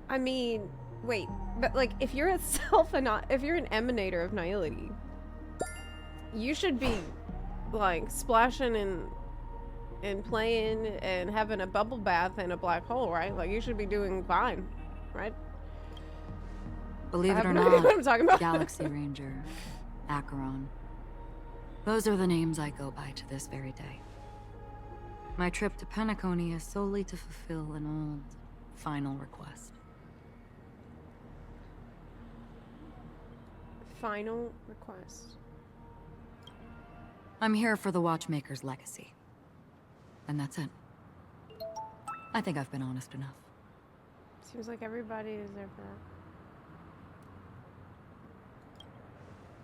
I mean, wait, but like, if you're if you're an emanator of nihility, you should be, like, splashing and playing and having a bubble bath in a black hole, right? Like, you should be doing fine, right? Believe it or no idea not, what I'm talking about. Galaxy Ranger, Acheron. Those are the names I go by to this very day. My trip to PENACONY is solely to fulfill an old, final request. Final request. I'm here for the Watchmaker's legacy. And that's it. I think I've been honest enough. Seems like everybody is there for that.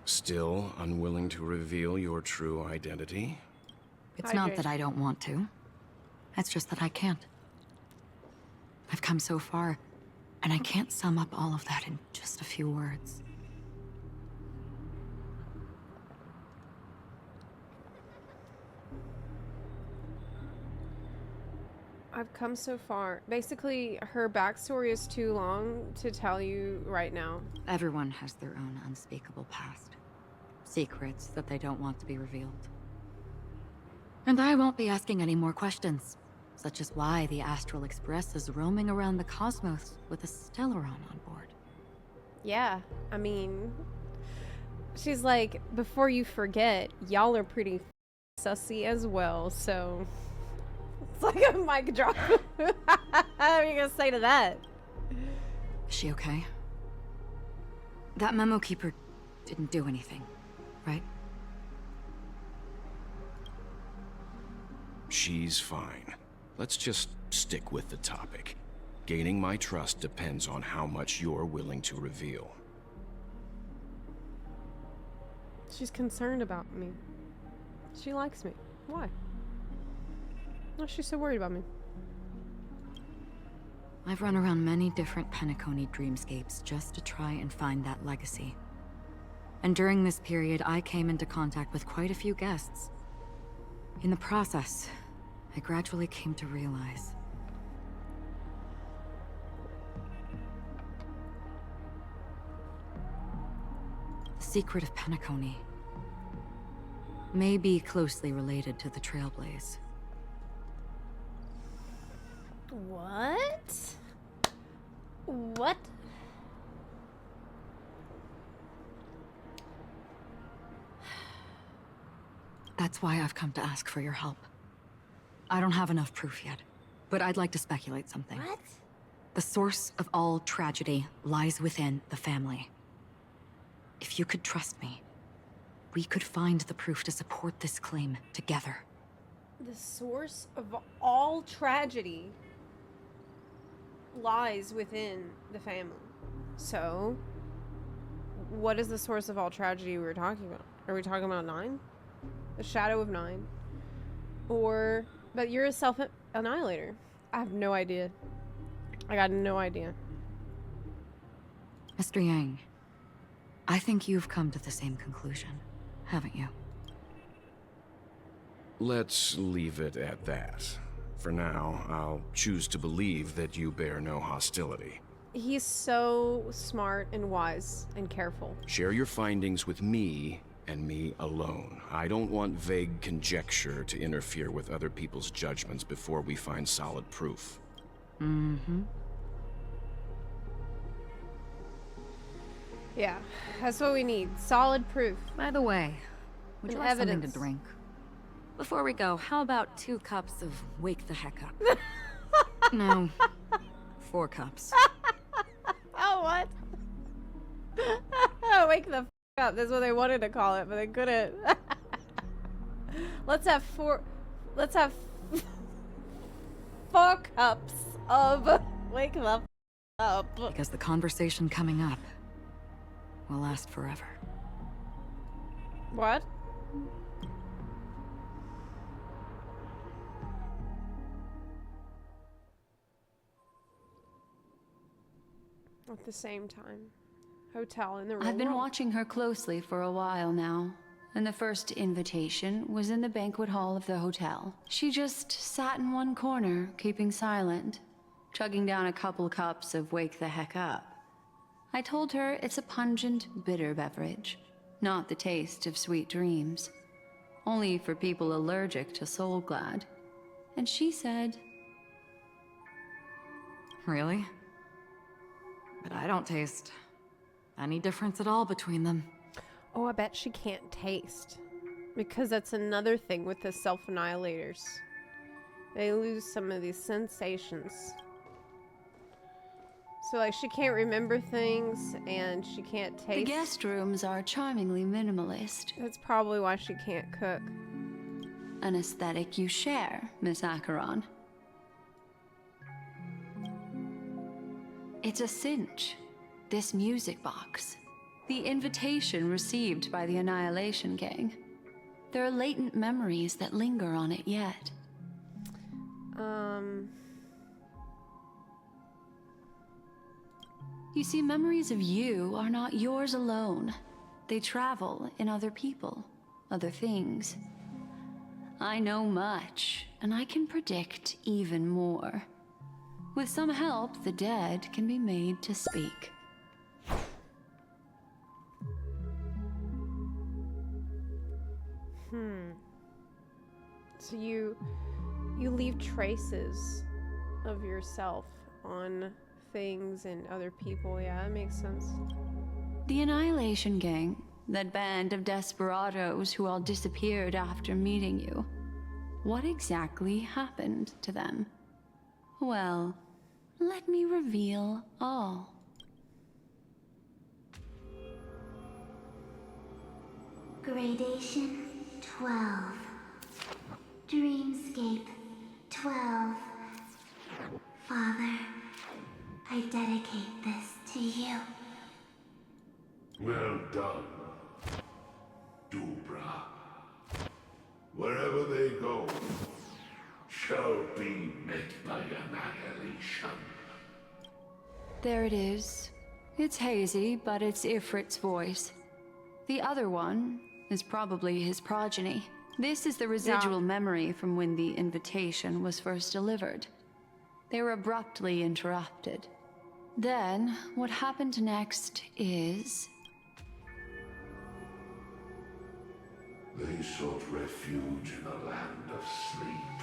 Still unwilling to reveal your true identity? It's not that I don't want to. It's just that I can't. I've come so far, and I can't sum up all of that in just a few words. I've come so far. Basically, her backstory is too long to tell you right now. Everyone has their own unspeakable past. Secrets that they don't want to be revealed. And I won't be asking any more questions, such as why the Astral Express is roaming around the cosmos with a Stellaron on board. Yeah, I mean, she's like, before you forget, y'all are pretty sussy as well, so... It's like a mic drop. What are you gonna say to that? Is she okay? That memo keeper didn't do anything, right? She's fine. Let's just stick with the topic. Gaining my trust depends on how much you're willing to reveal. She's concerned about me. She likes me. Why? Why is she so worried about me? I've run around many different PENACONY dreamscapes just to try and find that legacy. And during this period, I came into contact with quite a few guests. In the process, I gradually came to realize the secret of PENACONY may be closely related to the Trailblaze. What? What? That's why I've come to ask for your help. I don't have enough proof yet, but I'd like to speculate something. What? The source of all tragedy lies within the family. If you could trust me, we could find the proof to support this claim together. The source of all tragedy lies within the family. So, what is the source of all tragedy we were talking about? Are we talking about 9? The shadow of 9? Or, but you're a self-annihilator. I have no idea. I got no idea. Mr. Yang, I think you've come to the same conclusion, haven't you? Let's leave it at that. For now, I'll choose to believe that you bear no hostility. He's so smart and wise and careful. Share your findings with me and me alone. I don't want vague conjecture to interfere with other people's judgments before we find solid proof. Mm-hmm. Yeah, that's what we need. Solid proof. By the way, would you And like something evidence. to drink? Before we go, how about 2 cups of Wake the Heck Up? No, 4 cups. Oh, what? Wake the f up. That's what they wanted to call it, but they couldn't. Let's have 4 cups of Wake the f up. Because the conversation coming up will last forever. What? At the same time. Hotel in the real I've been world. watching her closely for a while now, and the first invitation was in the banquet hall of the hotel. She just sat in one corner, keeping silent, chugging down a couple cups of Wake the Heck Up. I told her it's a pungent, bitter beverage, not the taste of sweet dreams. Only for people allergic to Soul Glad. And she said, Really? But I don't taste any difference at all between them. Oh, I bet she can't taste. Because that's another thing with the self-annihilators. They lose some of these sensations. So, like, she can't remember things, and she can't taste. the guest rooms are charmingly minimalist. That's probably why she can't cook. An aesthetic you share, Miss Acheron. It's a cinch. This music box. The invitation received by the Annihilation Gang. There are latent memories that linger on it yet. You see, memories of you are not yours alone. They travel in other people, other things. I know much, and I can predict even more. With some help, the dead can be made to speak. So you leave traces of yourself on things and other people. Yeah, that makes sense. The Annihilation Gang, that band of desperados who all disappeared after meeting you. What exactly happened to them? Well, let me reveal all. Gradation 12. Dreamscape 12. Father, I dedicate this to you. Well done, Dubra. Wherever they go, shall be met by annihilation. There it is. It's hazy, but it's Ifrit's voice. The other one is probably his progeny. This is the residual memory from when the invitation was first delivered. They were abruptly interrupted. Then, what happened next is... They sought refuge in a land of sleep,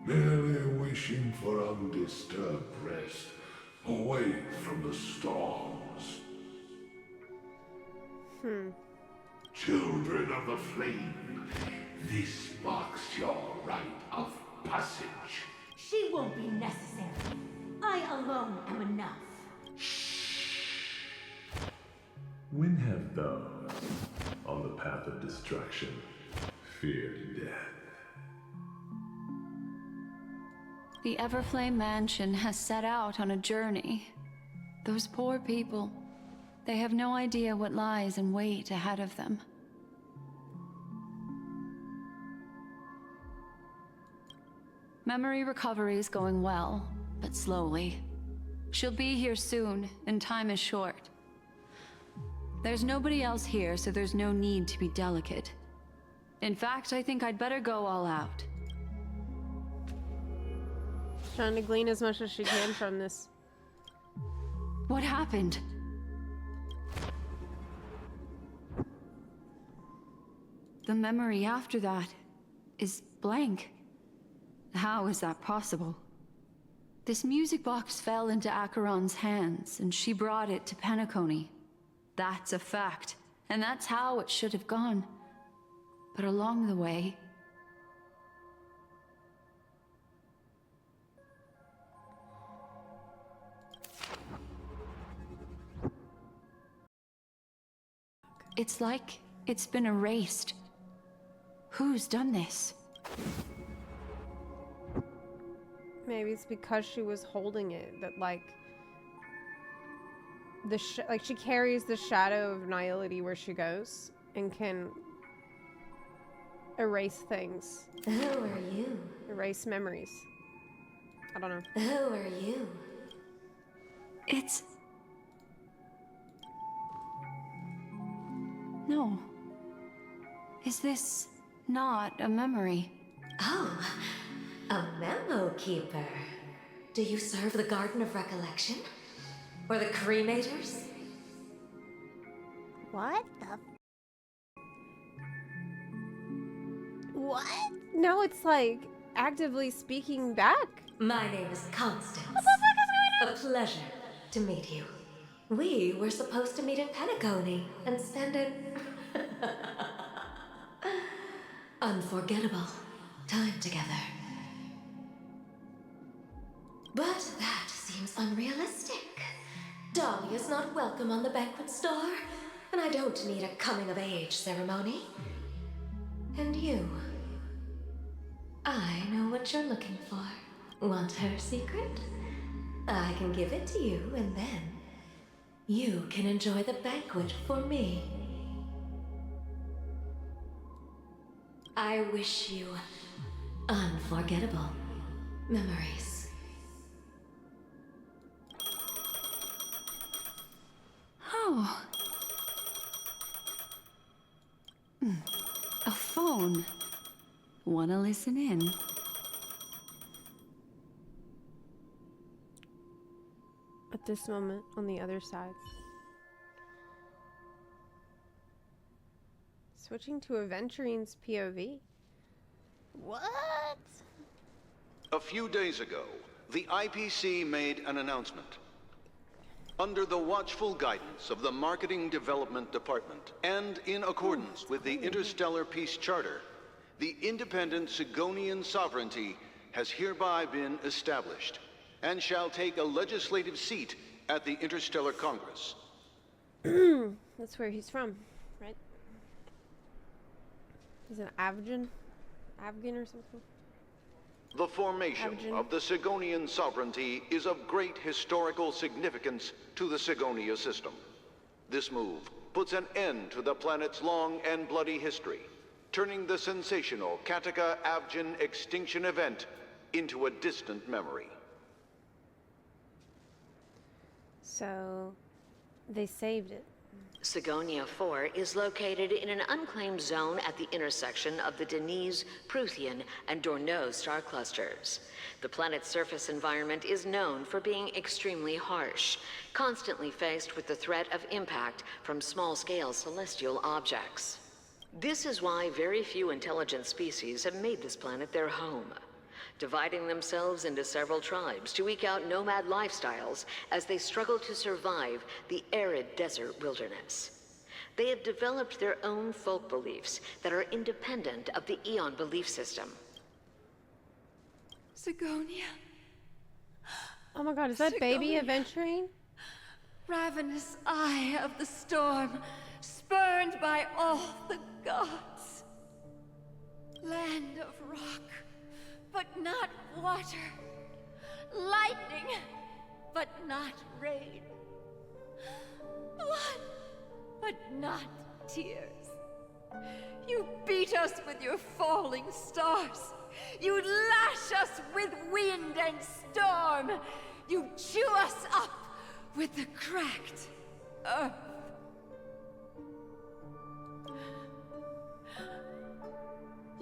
merely wishing for undisturbed rest, away from the storms. Children of the Flame, this marks your rite of passage. She won't be necessary. I alone am enough. When have those on the path of destruction feared death? The Everflame Mansion has set out on a journey. Those poor people, they have no idea what lies in wait ahead of them. Memory recovery is going well, but slowly. She'll be here soon, and time is short. There's nobody else here, so there's no need to be delicate. In fact, I think I'd better go all out. Trying to glean as much as she can from this. What happened? The memory after that is blank. How is that possible? This music box fell into Acheron's hands, and she brought it to PENACONY. That's a fact, and that's how it should have gone. But along the way... it's like it's been erased. Who's done this? Maybe it's because she was holding it that, like, she carries the shadow of nihility where she goes and can erase things. Who are you? Erase memories. I don't know. Who are you? It's... no. Is this not a memory? Oh, a memo keeper. Do you serve the Garden of Recollection? Or the Cremators? What the... What? No, it's like actively speaking back. My name is Constance. A pleasure to meet you. We were supposed to meet in PENACONY and spend an unforgettable time together. But that seems unrealistic. Dolly is not welcome on the banquet star, and I don't need a coming-of-age ceremony. And you? I know what you're looking for. Want her secret? I can give it to you, and then you can enjoy the banquet for me. I wish you unforgettable memories. Oh. A phone. Wanna listen in? At this moment, on the other side. Switching to Aventurine's POV. What? A few days ago, the IPC made an announcement. Under the watchful guidance of the Marketing Development Department, and in accordance with the Interstellar Peace Charter, the independent Sigonian sovereignty has hereby been established, and shall take a legislative seat at the Interstellar Congress. That's where he's from, right? He's an Afghan or something? The formation of the Sigonian sovereignty is of great historical significance to the Sigonia system. This move puts an end to the planet's long and bloody history, turning the sensational Kataka-Avgin extinction event into a distant memory. So, they saved it. Sigonia 4 is located in an unclaimed zone at the intersection of the Denise, Prothean, and Dorneau star clusters. The planet's surface environment is known for being extremely harsh, constantly faced with the threat of impact from small-scale celestial objects. This is why very few intelligent species have made this planet their home, dividing themselves into several tribes to eke out nomad lifestyles as they struggle to survive the arid desert wilderness. They have developed their own folk beliefs that are independent of the Eon belief system. Sigonia. Oh my god, is that baby adventuring? Ravenous eye of the storm, spurned by all the gods. Land of rock, but not water. Lightning, but not rain. Blood, but not tears. You beat us with your falling stars. You lash us with wind and storm. You chew us up with the cracked earth.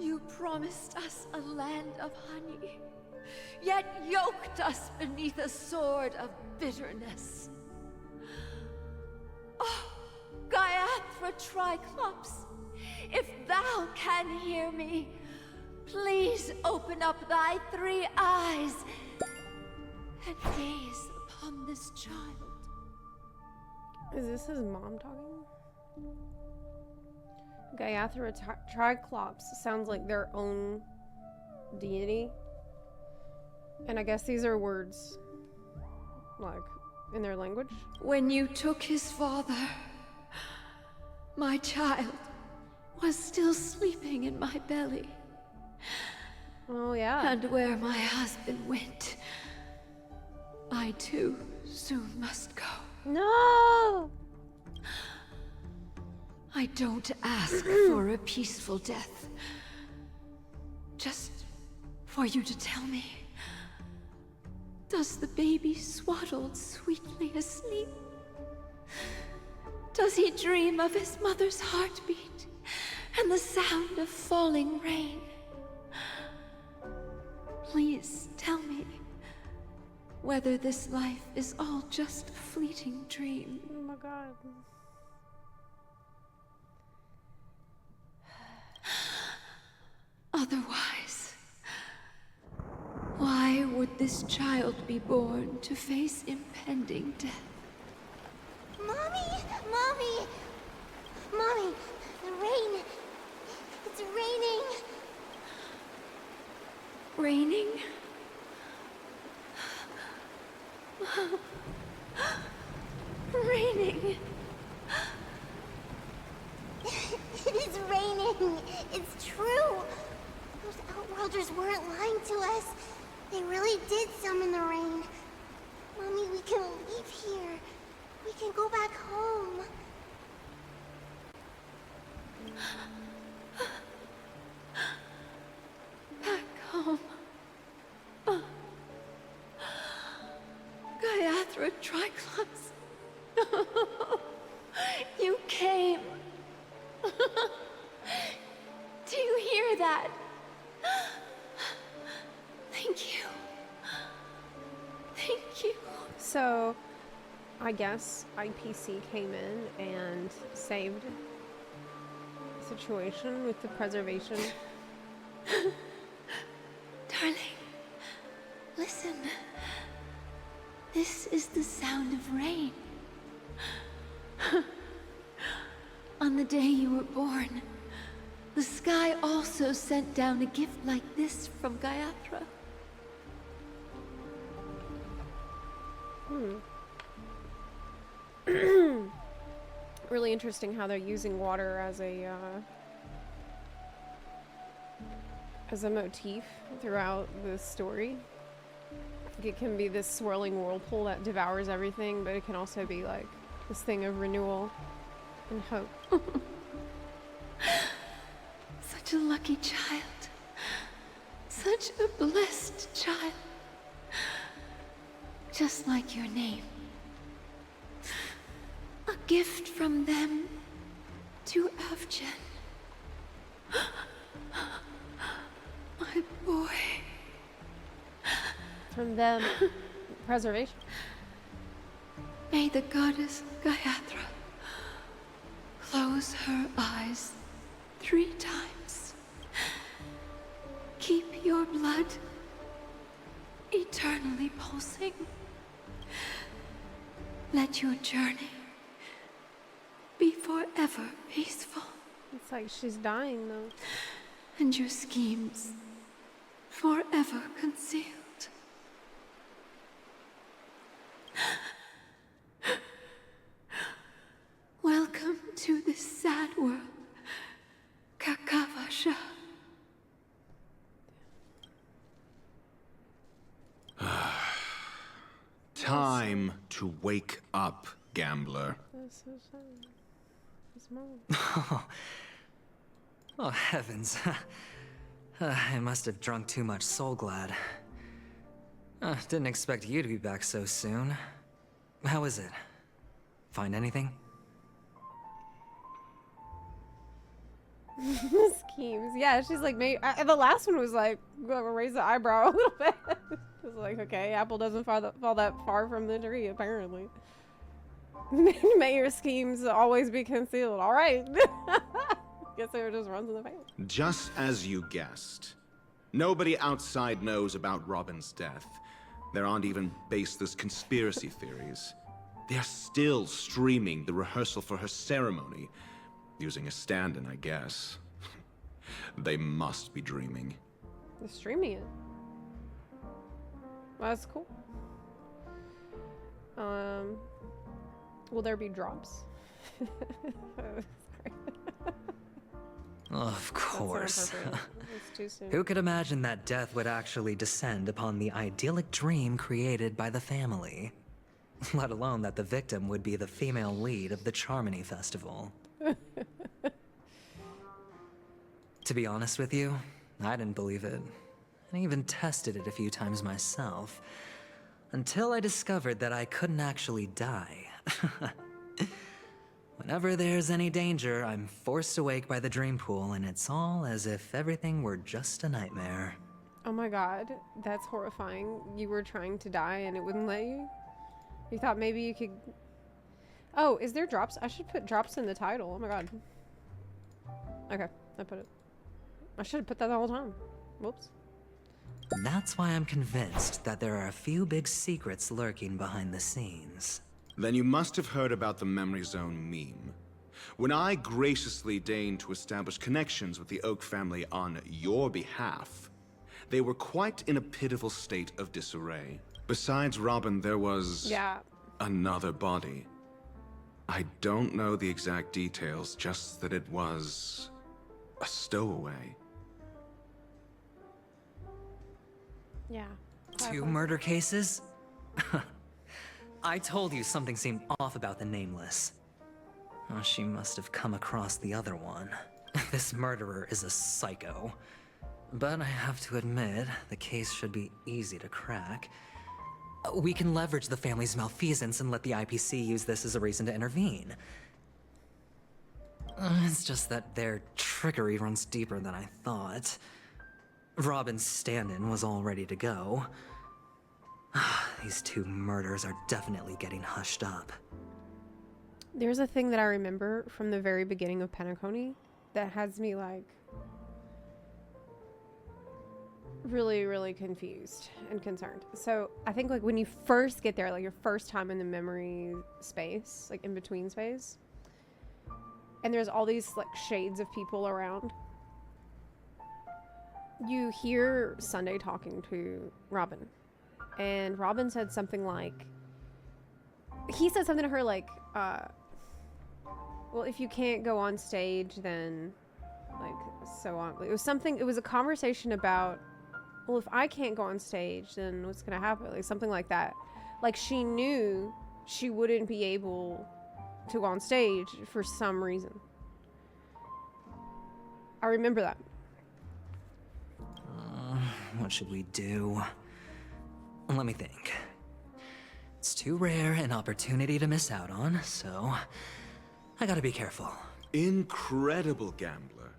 You promised us a land of honey, yet yoked us beneath a sword of bitterness. Oh, Gaiathra Triclops, if thou can hear me, please open up thy 3 eyes and gaze upon this child. Is this his mom talking? Gaiathra Triclops sounds like their own deity. And I guess these are words, like, in their language. When you took his father, my child was still sleeping in my belly. Oh, yeah. And where my husband went, I too soon must go. No! I don't ask for a peaceful death. Just for you to tell me, does the baby swaddled sweetly asleep? Does he dream of his mother's heartbeat and the sound of falling rain? Please tell me whether this life is all just a fleeting dream. Oh my god. Otherwise, why would this child be born to face impending death? Mommy! Mommy! Mommy! The rain! It's raining! Raining? Raining! It is raining! It's true! Those Outworlders weren't lying to us. They really did summon the rain. Mommy, we can leave here. We can go back home. Back home. Gaiathra Triclops. You came. Do you hear that? Thank you. Thank you. So, I guess IPC came in and saved the situation with the preservation. Darling, listen. This is the sound of rain. On the day you were born, the sky also sent down a gift like this from Gaiathra. Really interesting how they're using water as a motif throughout the story. It can be this swirling whirlpool that devours everything, but it can also be like this thing of renewal and hope. Such a lucky child. Such a blessed child. Just like your name. A gift from them to Avgen. My boy. From them, preservation. May the goddess Gaiathra close her eyes 3 times. Keep your blood eternally pulsing. Let your journey be forever peaceful. It's like she's dying, though. And your schemes forever concealed. Welcome to this sad world, Kakavasha. Time to wake up, gambler. That's so sad. His mom. Oh, heavens. I must have drunk too much Soul Glad. Didn't expect you to be back so soon. How is it? Find anything? Schemes. Yeah, she's like, maybe. The last one was like, raise the eyebrow a little bit. It was like, okay, apple doesn't fall that far from the tree, apparently. May your schemes always be concealed. All right. Guess they were just runs in the family. Just as you guessed. Nobody outside knows about Robin's death. There aren't even baseless conspiracy theories. They're still streaming the rehearsal for her ceremony. Using a stand-in, I guess. They must be dreaming. They're streaming it. Well, that's cool. Will there be drops? Of course. It's too soon. Who could imagine that death would actually descend upon the idyllic dream created by the family? Let alone that the victim would be the female lead of the Charmony Festival. To be honest with you, I didn't believe it. I even tested it a few times myself. Until I discovered that I couldn't actually die. Whenever there's any danger, I'm forced awake by the dream pool, and it's all as if everything were just a nightmare. Oh my god, that's horrifying. You were trying to die and it wouldn't let you? You thought maybe you could... Oh, is there drops? I should put drops in the title. Oh my god. Okay, I put it. I should have put that the whole time. Whoops. That's why I'm convinced that there are a few big secrets lurking behind the scenes. Then you must have heard about the Memory Zone meme. When I graciously deigned to establish connections with the Oak family on your behalf, they were quite in a pitiful state of disarray. Besides Robin, there was... another body. I don't know the exact details, just that it was... a stowaway. Yeah. 2 murder cases? I told you something seemed off about the Nameless. Oh, she must have come across the other one. This murderer is a psycho. But I have to admit, the case should be easy to crack. We can leverage the family's malfeasance and let the IPC use this as a reason to intervene. It's just that their trickery runs deeper than I thought. Robin's stand-in was all ready to go. These 2 murders are definitely getting hushed up. There's a thing that I remember from the very beginning of PENACONY that has me like really, really confused and concerned. So I think like when you first get there, like your first time in the memory space, like in between space, and there's all these like shades of people around, you hear Sunday talking to Robin. And Robin said something like, he said something to her like, well, if you can't go on stage, then like, so on. It was something, it was a conversation about, well, if I can't go on stage, then what's going to happen? Like something like that. Like she knew she wouldn't be able to go on stage for some reason. I remember that. What should we do? Let me think. It's too rare an opportunity to miss out on, so I gotta be careful. Incredible, gambler.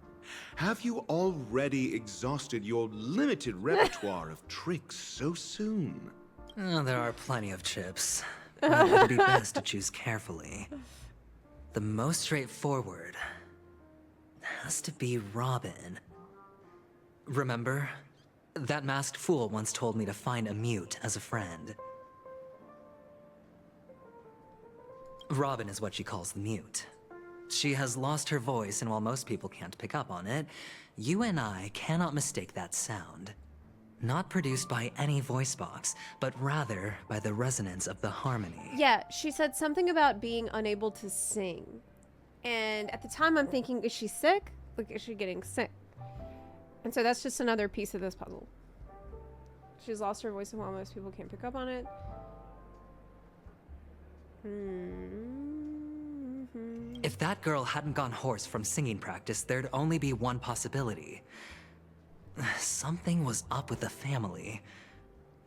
Have you already exhausted your limited repertoire of tricks so soon? There are plenty of chips, but it would be best to choose carefully. The most straightforward Has to be Robin. Remember? That masked fool once told me to find a mute as a friend. Robin is what she calls the mute. She has lost her voice, and while most people can't pick up on it, you and I cannot mistake that sound. Not produced by any voice box, but rather by the resonance of the harmony. Yeah, she said something about being unable to sing. And at the time I'm thinking, is she sick? Like, is she getting sick? And so that's just another piece of this puzzle. She's lost her voice, and while most people can't pick up on it. If that girl hadn't gone hoarse from singing practice, there'd only be one possibility. Something was up with the family.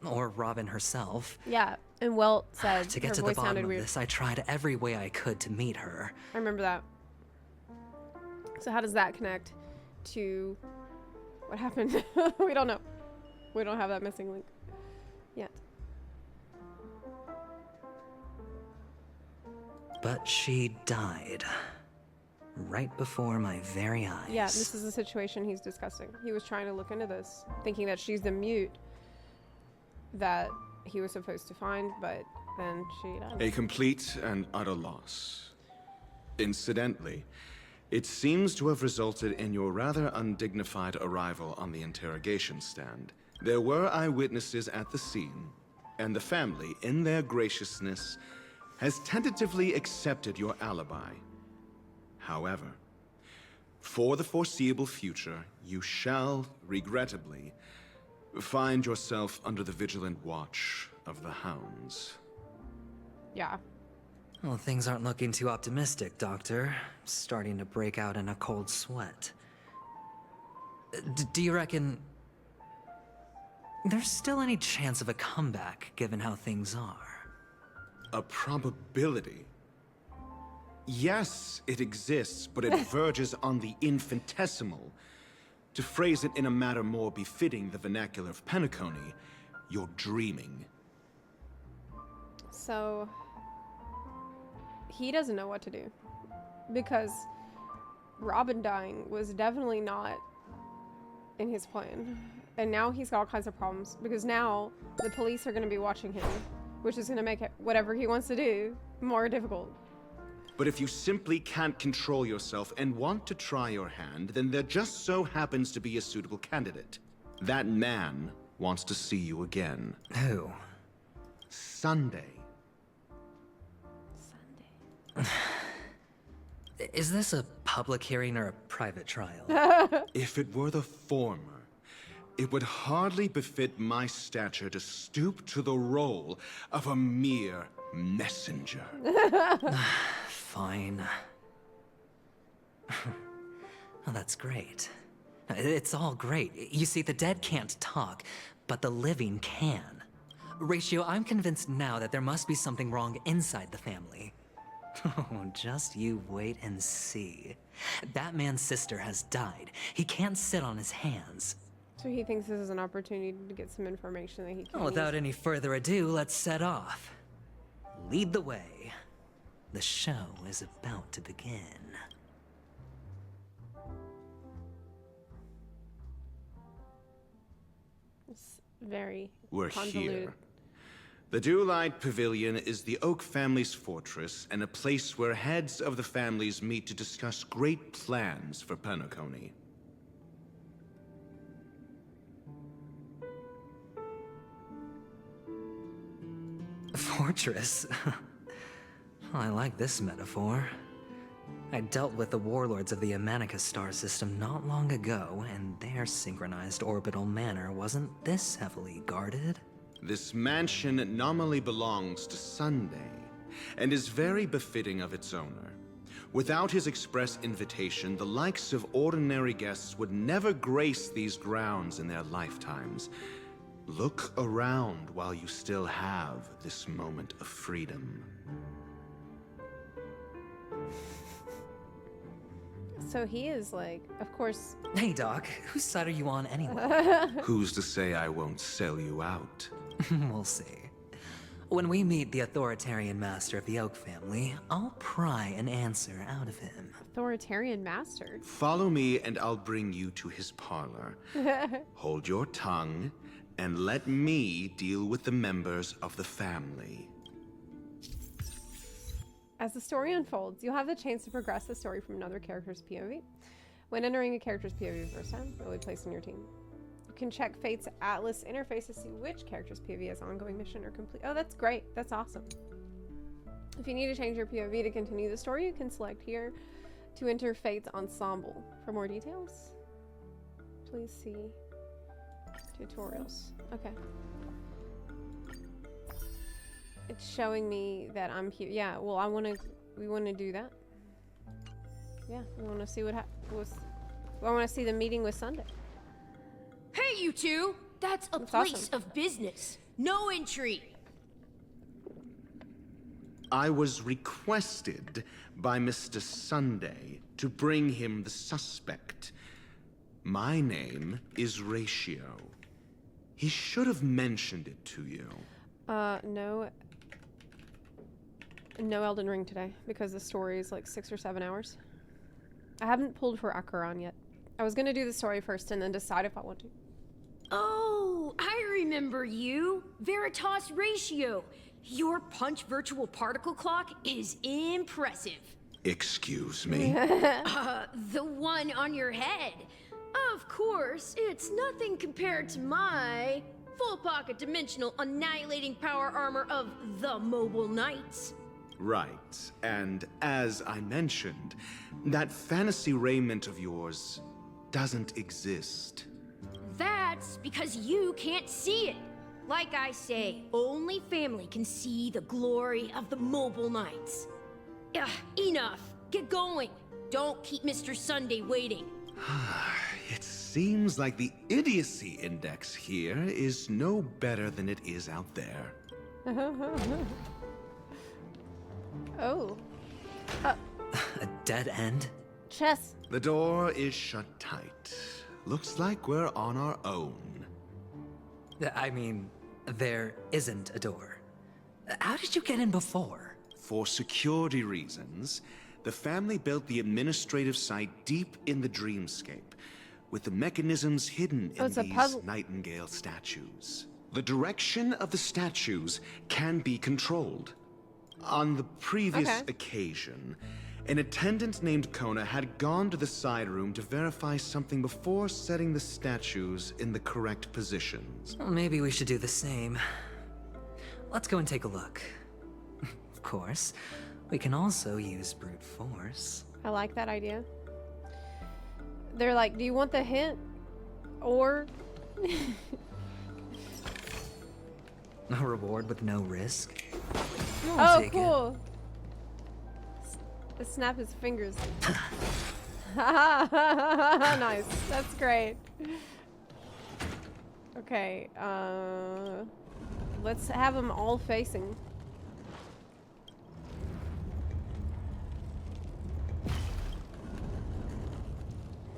Or Robin herself. Yeah, and Welt said to get her to the voice bottom sounded of weird. this, I tried every way I could to meet her. I remember that. So how does that connect to what happened? We don't know. We don't have that missing link yet. But she died. Right before my very eyes. Yeah, this is the situation he's discussing. He was trying to look into this, thinking that she's the mute that he was supposed to find, but then she died. A complete and utter loss. Incidentally, it seems to have resulted in your rather undignified arrival on the interrogation stand. There were eyewitnesses at the scene, and the family, in their graciousness, has tentatively accepted your alibi. However, for the foreseeable future, you shall, regrettably, find yourself under the vigilant watch of the hounds. Yeah. Well, things aren't looking too optimistic, Doctor. Starting to break out in a cold sweat. Do you reckon there's still any chance of a comeback, given how things are? A probability? Yes, it exists, but it verges on the infinitesimal. To phrase it in a manner more befitting the vernacular of PENACONY, you're dreaming. So he doesn't know what to do, because Robin dying was definitely not in his plan, and now he's got all kinds of problems because now the police are going to be watching him, which is going to make it, whatever he wants to do, more difficult. But if you simply can't control yourself and want to try your hand, then there just so happens to be a suitable candidate. That man wants to see you again. Who? Sunday. Is this a public hearing or a private trial? If it were the former, it would hardly befit my stature to stoop to the role of a mere messenger. Fine. Well, that's great. It's all great. You see, the dead can't talk, but the living can. Ratio, I'm convinced now that there must be something wrong inside the family. Oh, just you wait and see. That man's sister has died. He can't sit on his hands. So he thinks this is an opportunity to get some information that he can Well, without any further ado, let's set off. Lead the way. The show is about to begin. It's very We're convoluted. here. The Dewlight Pavilion is the Oak family's fortress and a place where heads of the families meet to discuss great plans for PENACONY. Fortress? I like this metaphor. I dealt with the warlords of the Amanicus star system not long ago, and their synchronized orbital manor wasn't this heavily guarded. This mansion nominally belongs to Sunday, and is very befitting of its owner. Without his express invitation, the likes of ordinary guests would never grace these grounds in their lifetimes. Look around while you still have this moment of freedom. So he is like, of course. Hey, Doc, whose side are you on anyway? Who's to say I won't sell you out? We'll see. When we meet the authoritarian master of the Oak family, I'll pry an answer out of him. Authoritarian master? Follow me and I'll bring you to his parlor. Hold your tongue and let me deal with the members of the family. As the story unfolds, you'll have the chance to progress the story from another character's POV. When entering a character's POV the first time, it will be placed on your team. You can check Fate's Atlas interface to see which character's POV has ongoing mission or complete. Oh, that's great. That's awesome. If you need to change your POV to continue the story, you can select here to enter Fate's ensemble. For more details, please see tutorials. Okay. It's showing me that I'm here. Yeah, well, we want to do that. Yeah, we want to see what happens. I want to see the meeting with Sunday. Hey, you two! That's a place of business. No intrigue. I was requested by Mr. Sunday to bring him the suspect. My name is Ratio. He should have mentioned it to you. No. No Elden Ring today, because the story is like 6 or 7 hours. I haven't pulled for Acheron yet. I was gonna do the story first and then decide if I want to. Oh, I remember you. Veritas Ratio. Your punch virtual particle clock is impressive. Excuse me? The one on your head. Of course, it's nothing compared to my full pocket dimensional annihilating power armor of the Mobile Knights. Right, and as I mentioned, that fantasy raiment of yours doesn't exist. That's because you can't see it. Like I say, only family can see the glory of the Mobile Knights. Ugh, enough. Get going. Don't keep Mr. Sunday waiting. It seems like the idiocy index here is no better than it is out there. Oh. A dead end? Chess. The door is shut tight. Looks like we're on our own. I mean, there isn't a door. How did you get in before? For security reasons, the family built the administrative site deep in the dreamscape, with the mechanisms hidden in these Nightingale statues. The direction of the statues can be controlled. On the previous occasion, an attendant named Kona had gone to the side room to verify something before setting the statues in the correct positions. Well, maybe we should do the same. Let's go and take a look. Of course, we can also use brute force. I like that idea. They're like, do you want the hint? Or... A reward with no risk? Oh, cool. Snap his fingers. Nice. That's great. Okay, let's have them all facing.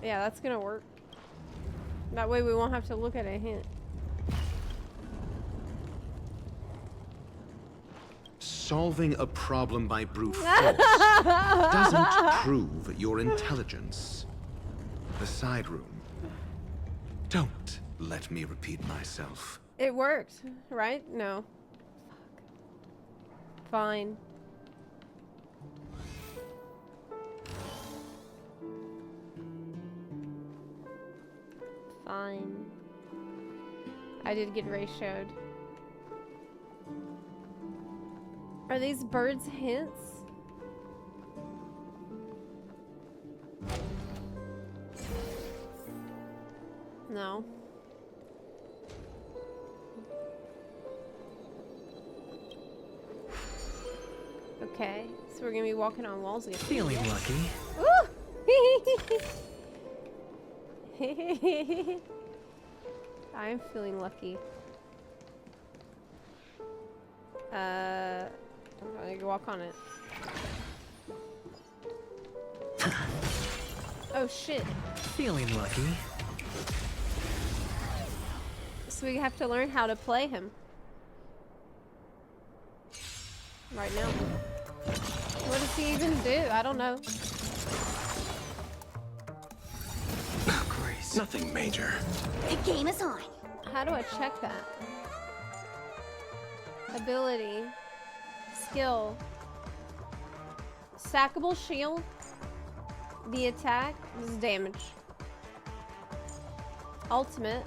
Yeah, that's gonna work. That way we won't have to look at a hint. Solving a problem by brute force doesn't prove your intelligence. The side room. Don't let me repeat myself. It worked, right? No. Fuck. Fine. Fine. I did get ratioed. Are these birds hints? No. Okay, so we're gonna be walking on walls again. Feeling lucky. Ooh! I'm feeling lucky. I'm gonna go walk on it. Oh shit. Feeling lucky. So we have to learn how to play him. right now. What does he even do? I don't know. Grace. Nothing major. The game is on. How do I check that? Ability. Skill. Stackable shield. The attack. This is damage. Ultimate.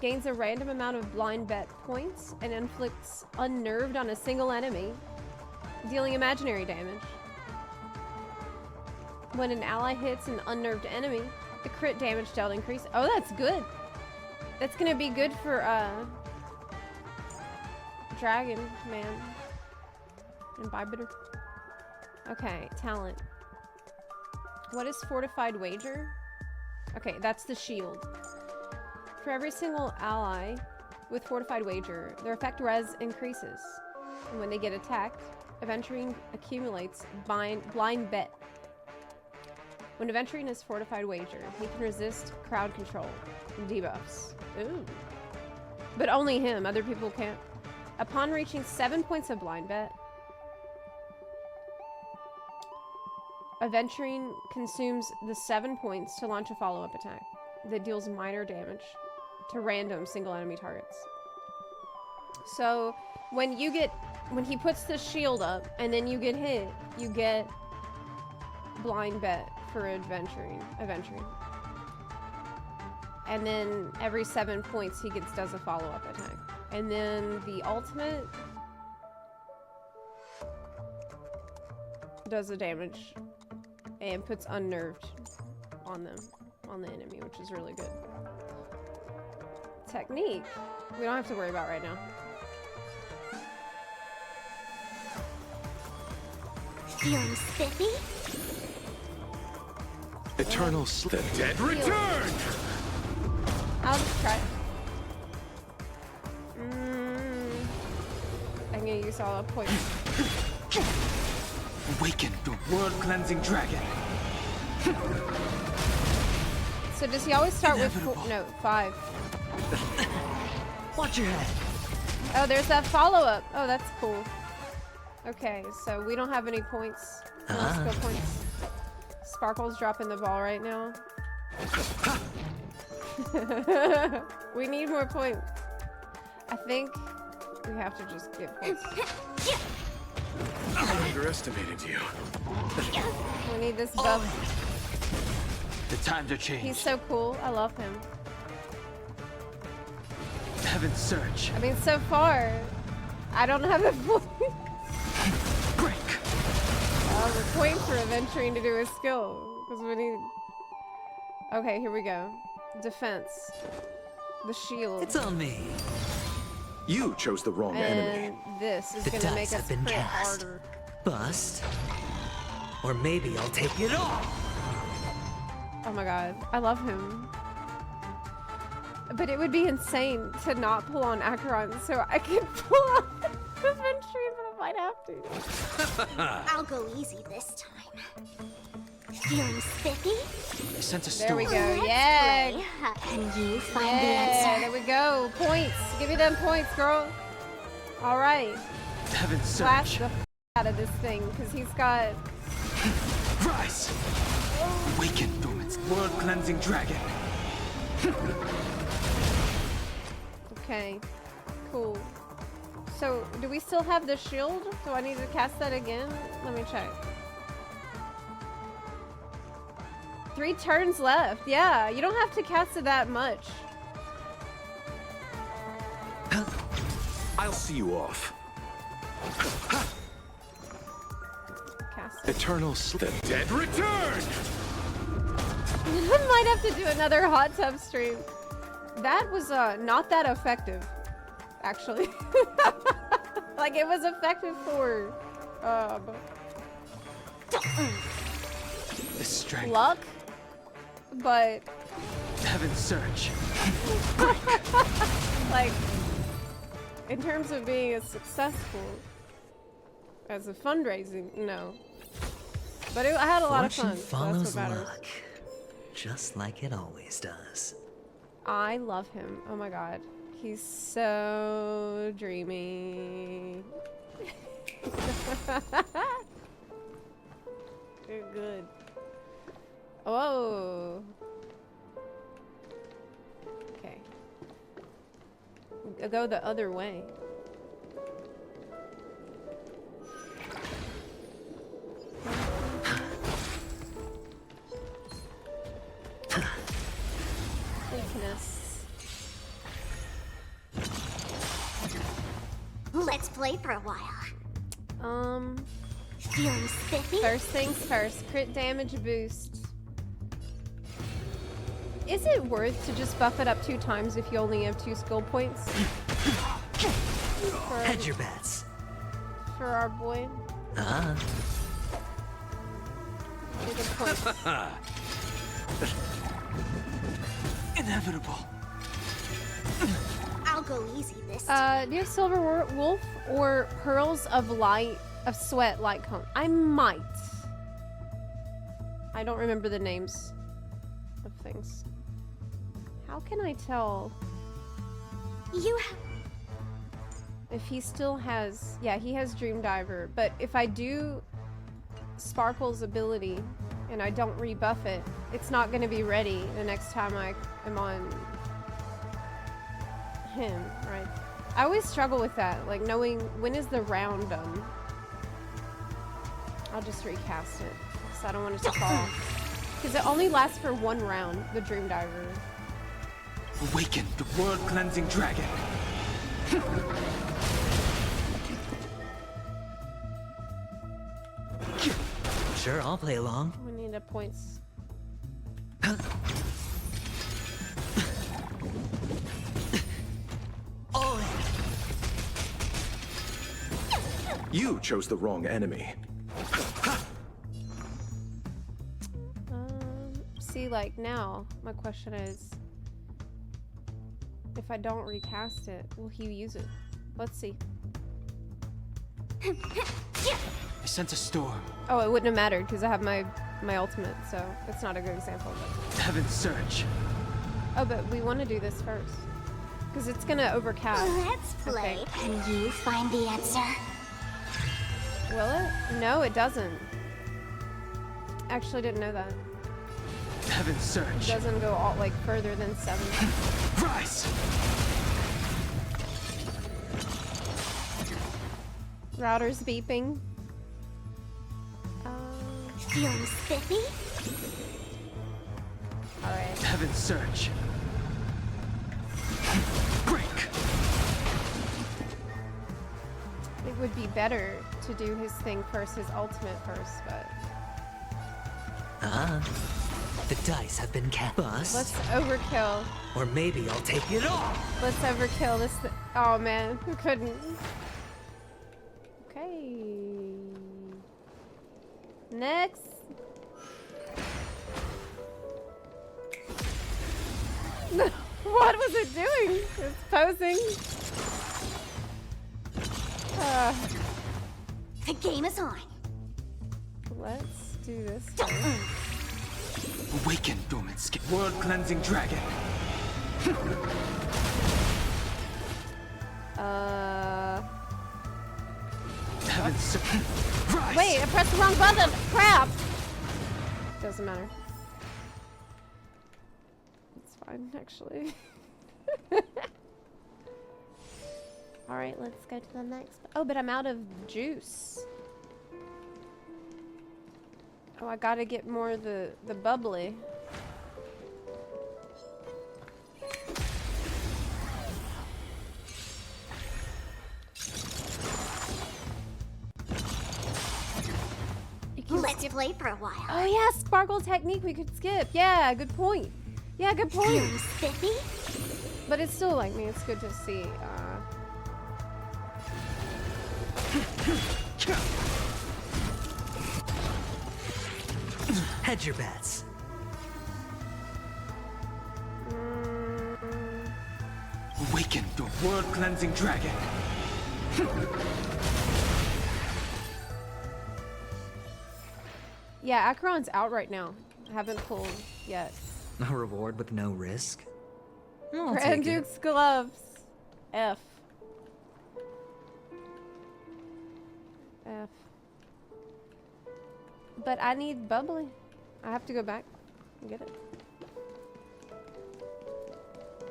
Gains a random amount of blind bet points and inflicts unnerved on a single enemy, dealing imaginary damage. When an ally hits an unnerved enemy, the crit damage dealt increases. Oh, that's good. That's gonna be good for Dragon Man and Bibiter. Okay, talent. What is Fortified Wager? Okay, that's the shield. For every single ally with Fortified Wager, their effect res increases. And when they get attacked, Aventurine accumulates blind bet. When Aventurine has Fortified Wager, he can resist crowd control and debuffs. Ooh. But only him, other people can't. Upon reaching 7 points of blind bet, Aventurine consumes the 7 points to launch a follow-up attack that deals minor damage to random single enemy targets. So when he puts the shield up and then you get hit, you get blind bet for Aventurine. And then every 7 points he does a follow-up attack. And then the ultimate does the damage and puts unnerved on the enemy, which is really good. Technique, we don't have to worry about right now. Feeling spiffy? Eternal slip. The dead return! I'll just try. I'm gonna use all the points. Awaken the world-cleansing dragon. So does he always start with 5? Watch your head. Oh, there's that follow-up. Oh, that's cool. Okay, so we don't have any points. No skill points. Sparkle's dropping the ball right now. We need more points. I think we have to just get points. I underestimated you. We need this buff. The times are changed. He's so cool. I love him. Heaven's search. I mean, so far, I don't have a point. Break. I have a point for Aventurine to do a skill. Because we need... Okay, here we go. Defense. The shield. It's on me. You chose the wrong enemy. And this is The going to make dice us have been crit cast. harder. Bust. Or maybe I'll take it all. Oh my god. I love him. But it would be insane to not pull on Acheron, so I could pull on Aventurine, but I might have to. I'll go easy this time. Feeling spiffy? I sense a There storm. we go. Let's Yeah. play. Can you find the Yeah, answer? there we go. Points. Give me them points, girl. All right. Heaven's Blast search. the out of this thing, because he's got... Rise. Awaken, dormant world-cleansing dragon. Okay. Cool. So, do we still have the shield? Do I need to cast that again? Let me check. 3 turns left. Yeah, you don't have to cast it that much. I'll see you off. Cast it. Eternal slip. The dead return! I might have to do another hot tub stream. That was not that effective, actually. Like, it was effective for The strength. luck, but Heaven's search. like, in terms of being as successful as a fundraising, no. But I had a lot of Fortune fun. So follows that's what matters. luck, just like it always does. I love him. Oh my god. He's so dreamy. You're good. Oh. Okay. I'll go the other way. Weakness. Let's play for a while. Feeling spiffy? First things first, crit damage boost. Is it worth to just buff it up 2 times if you only have 2 skill points? Hedge your bets. For our boy. Good point. Inevitable. I'll go easy this time. Do you have Silver Wolf or Pearls of Light, of Sweat Light Cone? I might. I don't remember the names of things. How can I tell? You have... If he still has... Yeah, he has Dream Diver, but if I do Sparkle's ability and I don't rebuff it, it's not going to be ready the next time I am on him, right? I always struggle with that, like knowing when is the round done. I'll just recast it, because I don't want it to fall. Because it only lasts for 1 round, the Dream Diver. Awaken the world-cleansing dragon. Sure, I'll play along. We need a points. You chose the wrong enemy. See, like now, my question is, if I don't recast it, will he use it? Let's see. I sense a storm. Oh, it wouldn't have mattered because I have my ultimate, so it's not a good example. But... Heaven's Search. Oh, but we want to do this first because it's gonna overcast. Let's play. Okay. Can you find the answer? Will it? No, it doesn't. Actually, didn't know that. Heaven's Search. It doesn't go all like further than 7. Rise. Router's beeping. Feeling spiffy? Alright. Heaven's Search. Break. It would be better to do his thing first, his ultimate first, but... The dice have been cast. Let's overkill. Or maybe I'll take it off. Let's overkill this. Oh man, who couldn't? Okay. Next. What was it doing? It's posing. The game is on. Let's do this. Awaken, dormant skin. World-cleansing dragon. Heaven's Rise. Wait, I pressed the wrong button. Crap. Doesn't matter. It's fine, actually. All right, let's go to the next. Oh, but I'm out of juice. Oh, I gotta get more of the bubbly. Let's play for a while. Oh yeah, sparkle technique we could skip. Yeah, good point. Yeah, good point. Feeling spiffy? But it's still like me. It's good to see. Hedge your bets. Awaken the world-cleansing dragon. Yeah, Acheron's out right now. I haven't pulled yet. A reward with no risk? I'll Grand take it. Duke's gloves. F. F. But I need bubbly. I have to go back and get it.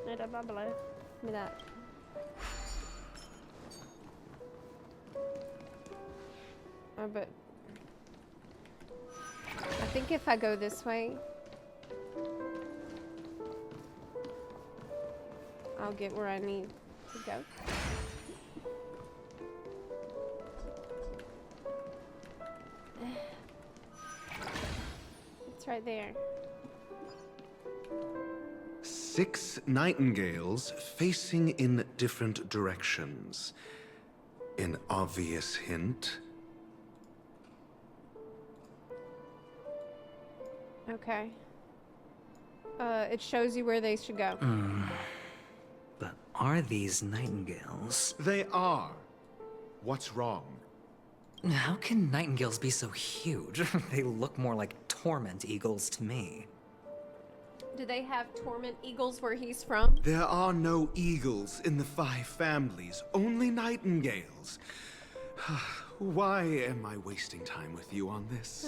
Need a bubbly. Give me that. Oh, but I think if I go this way, I'll get where I need to go. It's right there. 6 nightingales facing in different directions. An obvious hint. Okay. It shows you where they should go. But are these nightingales? They are. What's wrong? How can nightingales be so huge? They look more like torment eagles to me. Do they have torment eagles where he's from? There are no eagles in the 5 families, only nightingales. Why am I wasting time with you on this?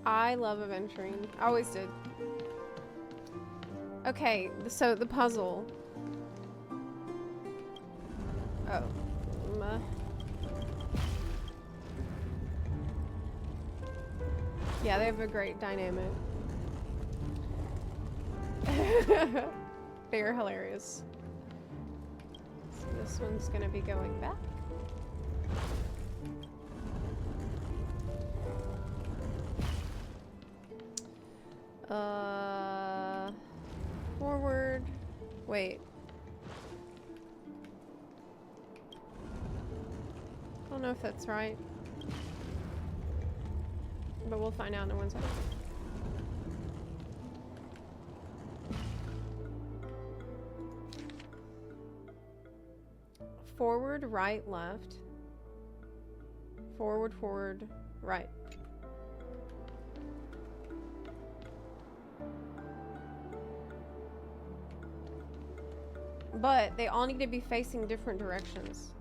I love adventuring. I always did. Okay, so the puzzle. Oh. Yeah, they have a great dynamic. They're hilarious. So this one's gonna be going back. Forward. Wait. I don't know if that's right. But we'll find out in 1 second. Forward, right, left. Forward, forward, right. But they all need to be facing different directions.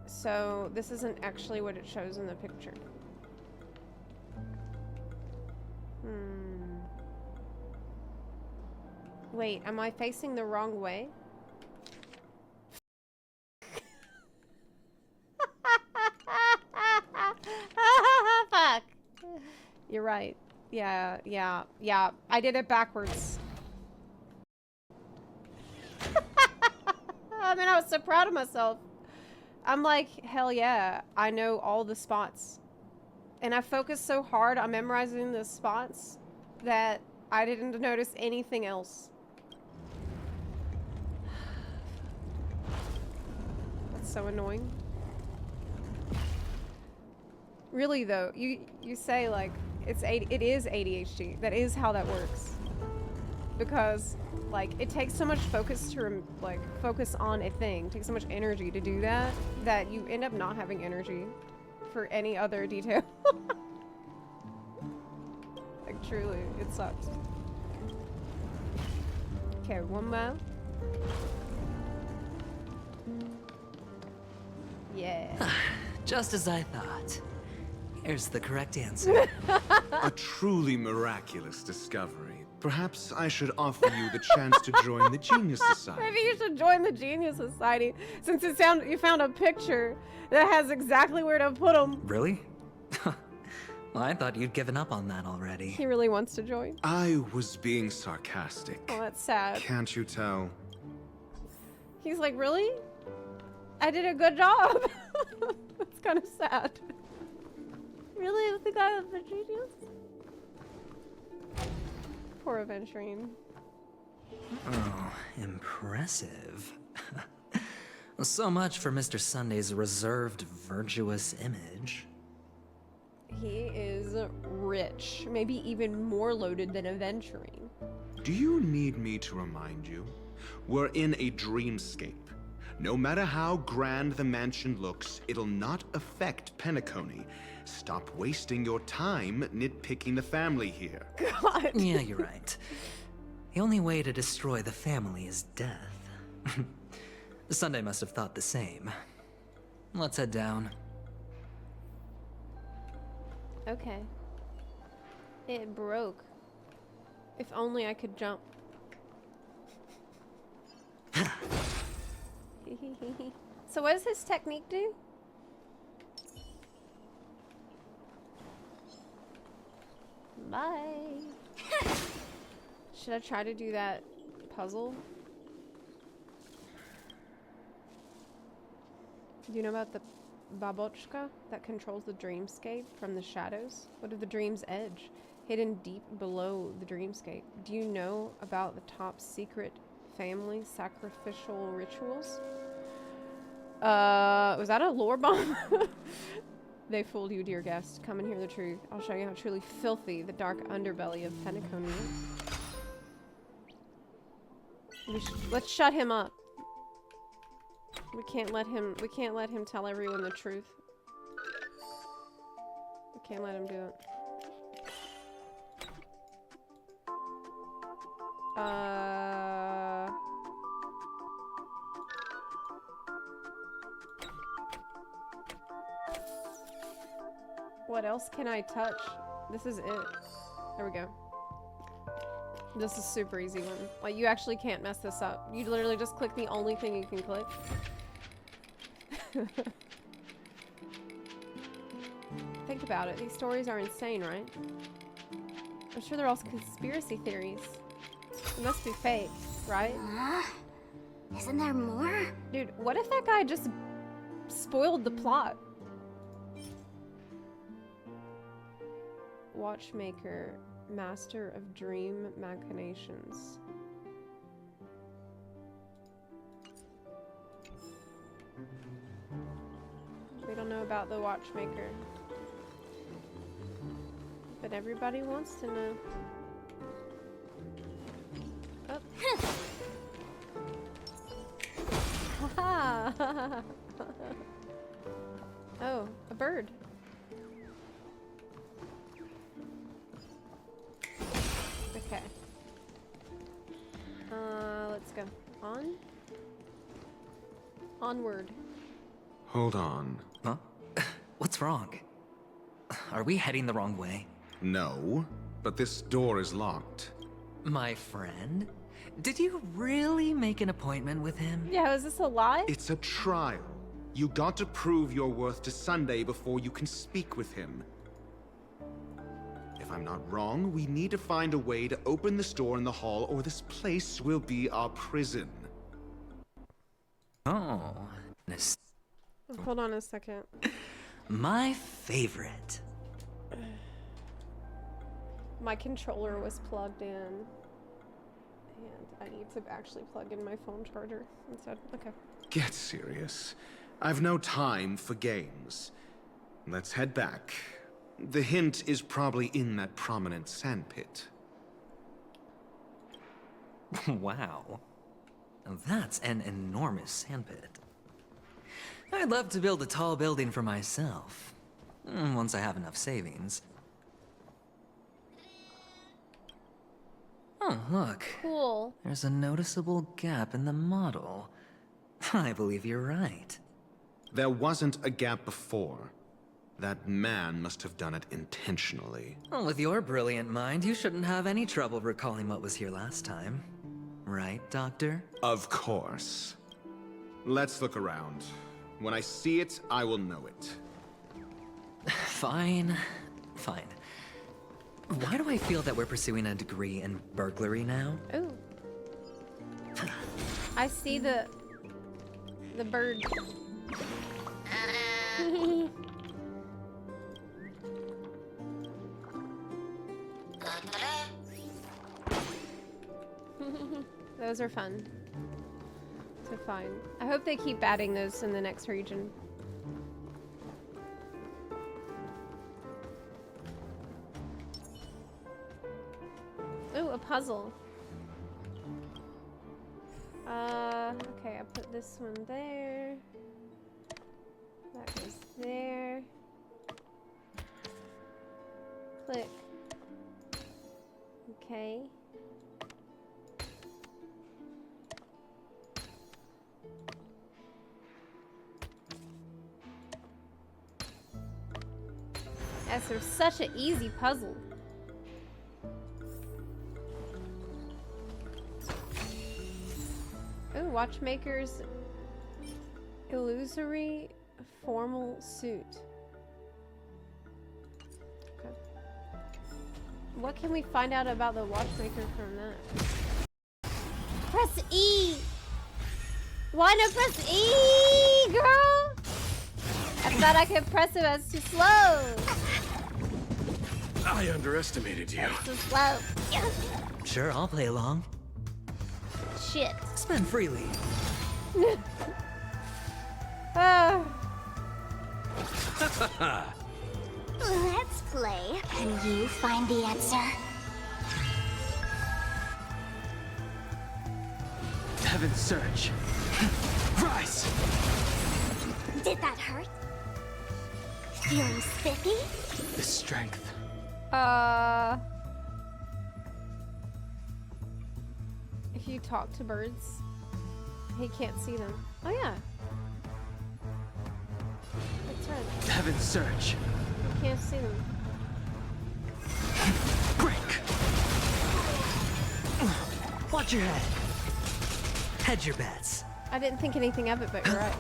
So this isn't actually what it shows in the picture. Wait, am I facing the wrong way? Fuck. You're right. Yeah. I did it backwards. I mean, I was so proud of myself. I'm like, hell yeah, I know all the spots. And I focused so hard on memorizing the spots that I didn't notice anything else. That's so annoying. Really though, you say like it is ADHD. That is how that works. Because like it takes so much focus to like focus on a thing, it takes so much energy to do that that you end up not having energy for any other detail. Like truly, it sucks. Okay, 1 more. Yeah. Just as I thought. Here's the correct answer. A truly miraculous discovery. Perhaps I should offer you the chance to join the Genius Society. Maybe you should join the Genius Society, since you found a picture that has exactly where to put them. Really? Well, I thought you'd given up on that already. He really wants to join. I was being sarcastic. Oh, that's sad. Can't you tell? He's like, really? I did a good job. That's kind of sad. Really? The guy with the genius? Poor Aventurine. Oh, impressive. So much for Mr. Sunday's reserved, virtuous image. He is rich. Maybe even more loaded than Aventurine. Do you need me to remind you? We're in a dreamscape. No matter how grand the mansion looks, it'll not affect PENACONY. Stop wasting your time nitpicking the family here. God. Yeah, you're right. The only way to destroy the family is death. Sunday must have thought the same. Let's head down. Okay. It broke. If only I could jump. So what does his technique do? Bye. Should I try to do that puzzle? Do you know about the babochka that controls the dreamscape from the shadows? What of the dream's edge, hidden deep below the dreamscape? Do you know about the top secret family sacrificial rituals? Was that a lore bomb? They fooled you, dear guest. Come and hear the truth. I'll show you how truly filthy the dark underbelly of PENACONY is. Let's shut him up. We can't let him tell everyone the truth. We can't let him do it. What else can I touch? This is it. There we go. This is a super easy one. Like, you actually can't mess this up. You literally just click the only thing you can click. Think about it. These stories are insane, right? I'm sure they're all conspiracy theories. It must be fake, right? Isn't there more? Dude, what if that guy just spoiled the plot? Watchmaker, master of dream machinations. We don't know about the watchmaker, but everybody wants to know. Oh. Haha. Oh, a bird. Okay. Let's go. On? Onward. Hold on. Huh? What's wrong? Are we heading the wrong way? No, but this door is locked. My friend? Did you really make an appointment with him? Yeah, is this a lie? It's a trial. You got to prove your worth to Sunday before you can speak with him. If I'm not wrong, we need to find a way to open this door in the hall, or this place will be our prison. Oh. Hold on a second. My favorite. My controller was plugged in. And I need to actually plug in my phone charger instead. Okay. Get serious. I've no time for games. Let's head back. The hint is probably in that prominent sandpit. Wow. That's an enormous sandpit. I'd love to build a tall building for myself. Once I have enough savings. Oh, look. Cool. There's a noticeable gap in the model. I believe you're right. There wasn't a gap before. That man must have done it intentionally. Well, with your brilliant mind, you shouldn't have any trouble recalling what was here last time. Right, Doctor? Of course. Let's look around. When I see it, I will know it. Fine. Fine. Why do I feel that we're pursuing a degree in burglary now? Ooh. I see the bird. Those are fun to find. I hope they keep adding those in the next region. Ooh, a puzzle. Okay, I put this one there. That goes there. Click. Okay. Yes, there's such an easy puzzle. Oh, watchmaker's illusory formal suit. Okay. What can we find out about the watchmaker from that? Press E! Why not press E, girl? I thought I could press it, but it's too slow. I underestimated you. It's too slow. Sure, I'll play along. Shit. Spend freely. Ah. Let's play. Can you find the answer? Heaven's Surge. Rise! Did that hurt? Feeling spiffy? The strength. If you talk to birds, he can't see them. Oh yeah. That's right. Heaven's Surge. You can't see them. Break! Watch your head. Hedge your bets. I didn't think anything of it, but you're right.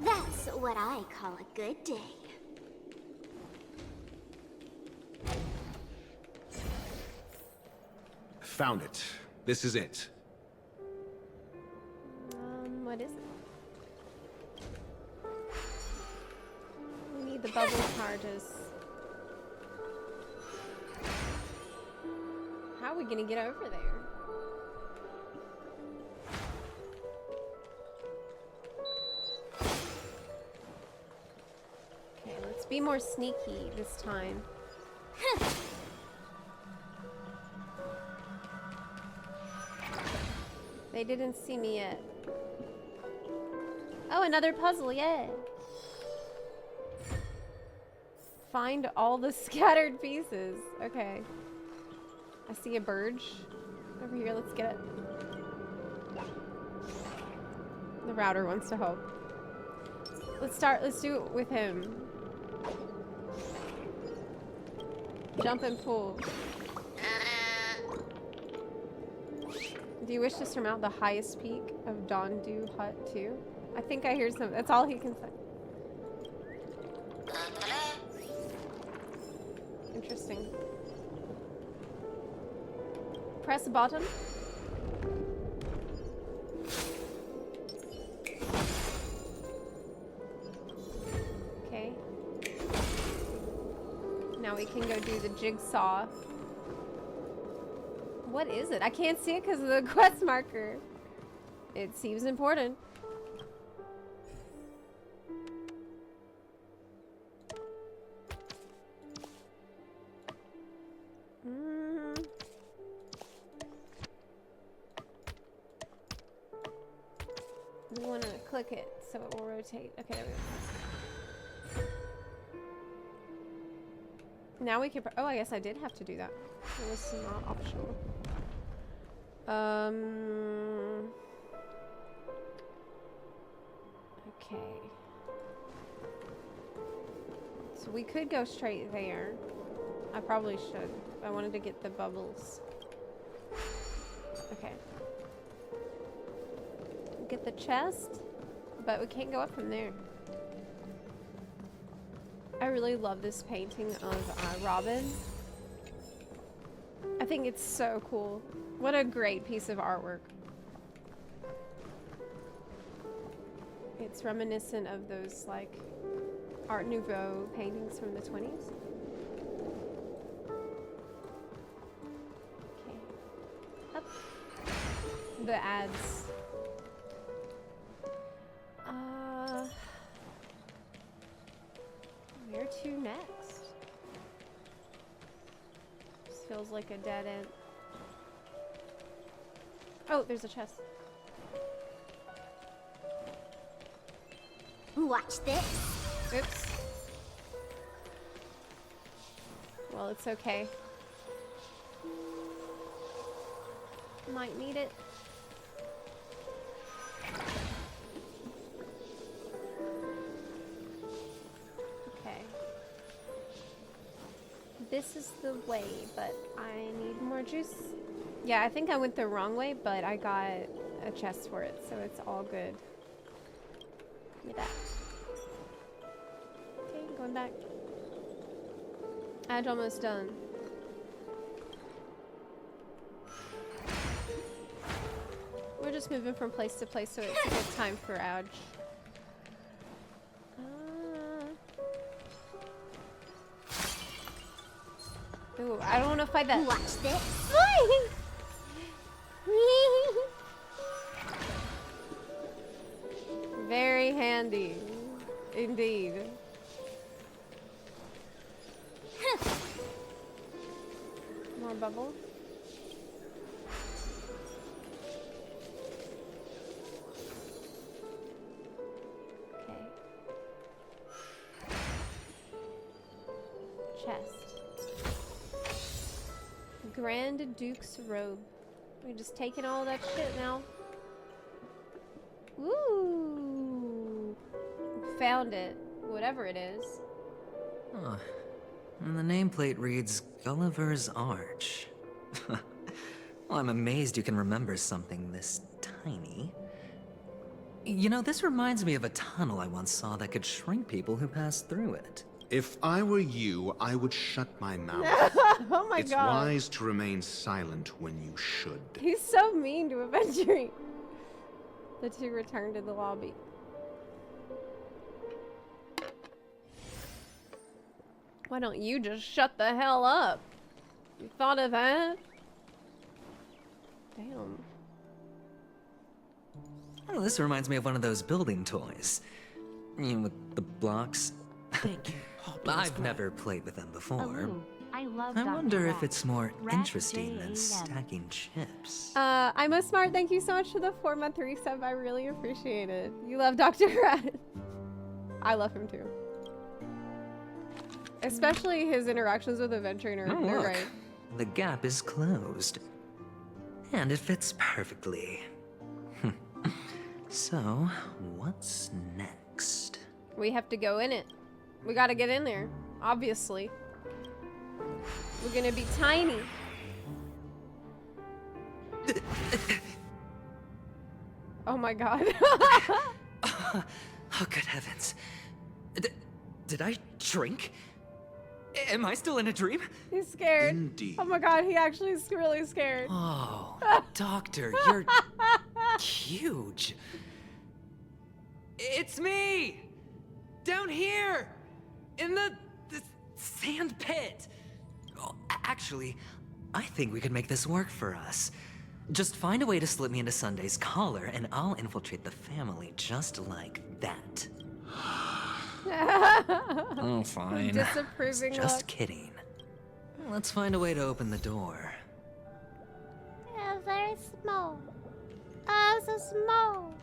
That's what I call a good day. Found it. This is it. What is it? We need the bubble charges. How are we gonna get over there? Okay, let's be more sneaky this time. They didn't see me yet. Oh, another puzzle, yay! Find all the scattered pieces. Okay. I see a bird over here. Let's get it. The router wants to help. Let's do it with him. Jump and pull. Do you wish to surmount the highest peak of Dondu Hut 2? I think I hear some. That's all he can say. Interesting. Press button. Okay. Now we can go do the jigsaw. What is it? I can't see it because of the quest marker. It seems important. We want to click it so it will rotate. Okay, there we go. Now we can. Oh, I guess I did have to do that. It was not optional. Okay. So we could go straight there. I probably should. I wanted to get the bubbles. Okay. Get the chest, but we can't go up from there. I really love this painting of Robin. I think it's so cool. What a great piece of artwork. It's reminiscent of those like Art Nouveau paintings from the 20s. Okay. Up. The ads. Where to next? This feels like a dead end. Oh, there's a chest. Watch this. Oops. Well, it's okay. Might need it. Okay. This is the way, but I need more juice. Yeah, I think I went the wrong way, but I got a chest for it, so it's all good. Give me that. Okay, going back. Edge almost done. We're just moving from place to place, so it's a good time for Edge. Ooh, I don't want to fight that. Watch this. Very handy, indeed. More bubbles. Okay. Chest. Grand Duke's robe. We're just taking all that shit now. Ooh. Found it. Whatever it is. Huh. And the nameplate reads Gulliver's Arch. Well, I'm amazed you can remember something this tiny. You know, this reminds me of a tunnel I once saw that could shrink people who passed through it. If I were you, I would shut my mouth. Oh my it's god. wise to remain silent when you should. He's so mean to Avengering. The two return to the lobby. Why don't you just shut the hell up? You thought of that? Damn. Oh, this reminds me of one of those building toys. You know, with the blocks. Thank you. I've never played with them before. I love I wonder if Rat. it's more Rat interesting than J.A.M.. stacking chips. I'm a smart. Thank you so much for the 4-month resub. I really appreciate it. You love Dr. Rat. I love him too. Especially his interactions with Adventuring are Oh, they're look. great. The gap is closed. And it fits perfectly. So, what's next? We have to go in it. We gotta get in there, obviously. We're gonna be tiny. Oh my god. Oh, good heavens. Did I shrink? Am I still in a dream? He's scared. Indeed. Oh my god, he actually is really scared. Oh, Doctor, you're huge. It's me! Down here! In the sand pit! Oh, actually, I think we could make this work for us. Just find a way to slip me into Sunday's collar, and I'll infiltrate the family just like that. Oh, fine. Disapproving Just look. kidding. Let's find a way to open the door. Very small. Oh, so small.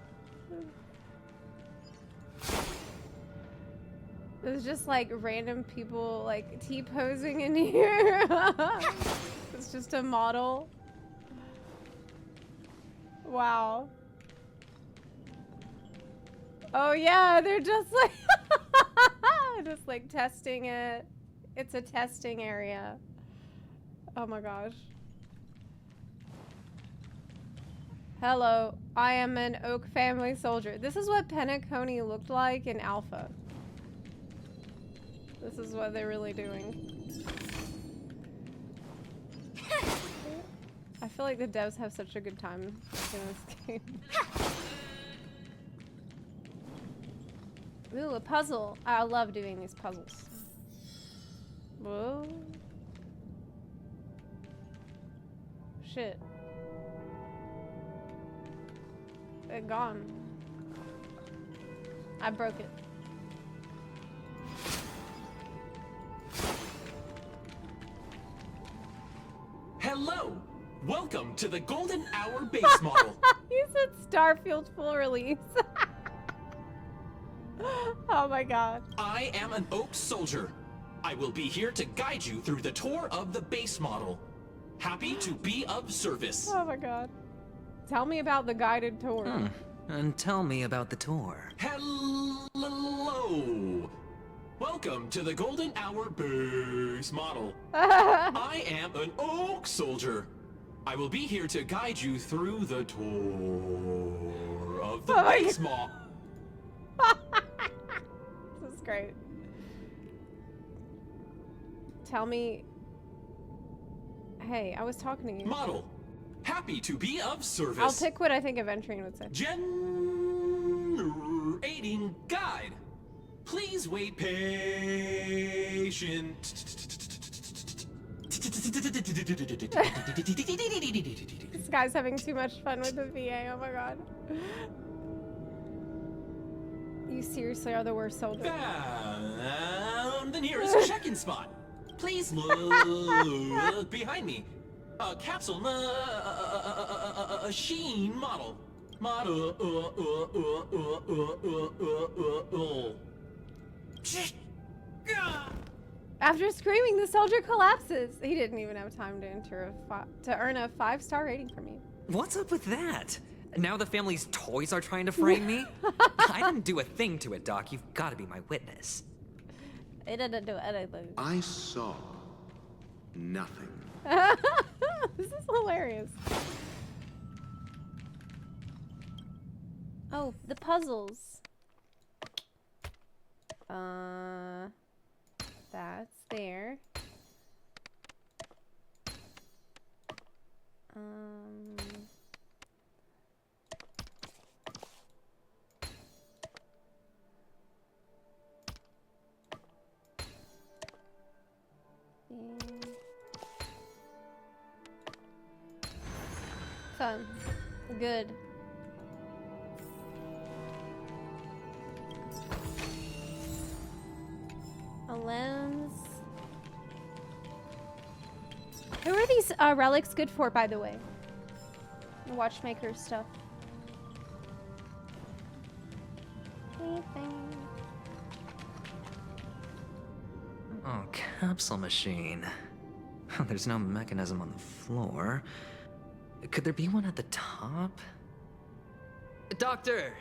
There's just like random people like T-posing in here. It's just a model. Wow. Oh yeah, they're just like just like testing it. It's a testing area. Oh my gosh. Hello, I am an Oak family soldier. This is what PENACONY looked like in Alpha. This is what they're really doing. I feel like the devs have such a good time in this game. Ooh, a puzzle. I love doing these puzzles. Whoa. Shit. It's gone. I broke it. Hello! Welcome to the Golden Hour base model. You said Starfield full release. Oh my god. I am an Oak soldier. I will be here to guide you through the tour of the base model. Happy to be of service. Oh my god. Tell me about the guided tour. And tell me about the tour. Hello. Welcome to the Golden Hour base model. I am an Oak soldier. I will be here to guide you through the tour of the base model. This is great. Tell me. Hey, I was talking to you. Model. Happy to be of service. I'll pick what I think Aventurine would say. Generating guide. Please wait patient. This guy's having too much fun with the VA. Oh my god. You seriously are the worst soldier. Found the nearest check-in spot. Please look behind me. A capsule machine model. After screaming, the soldier collapses. He didn't even have time to enter to earn a 5-star rating from you. What's up with that? Now the family's toys are trying to frame me? I didn't do a thing to it, Doc. You've got to be my witness. It didn't do anything. I saw nothing. This is hilarious. Oh, the puzzles. That's there. Fun. Good. A lens. Who are these relics good for, by the way? Watchmaker stuff. Anything. Oh, capsule machine. There's no mechanism on the floor. Could there be one at the top? Doctor,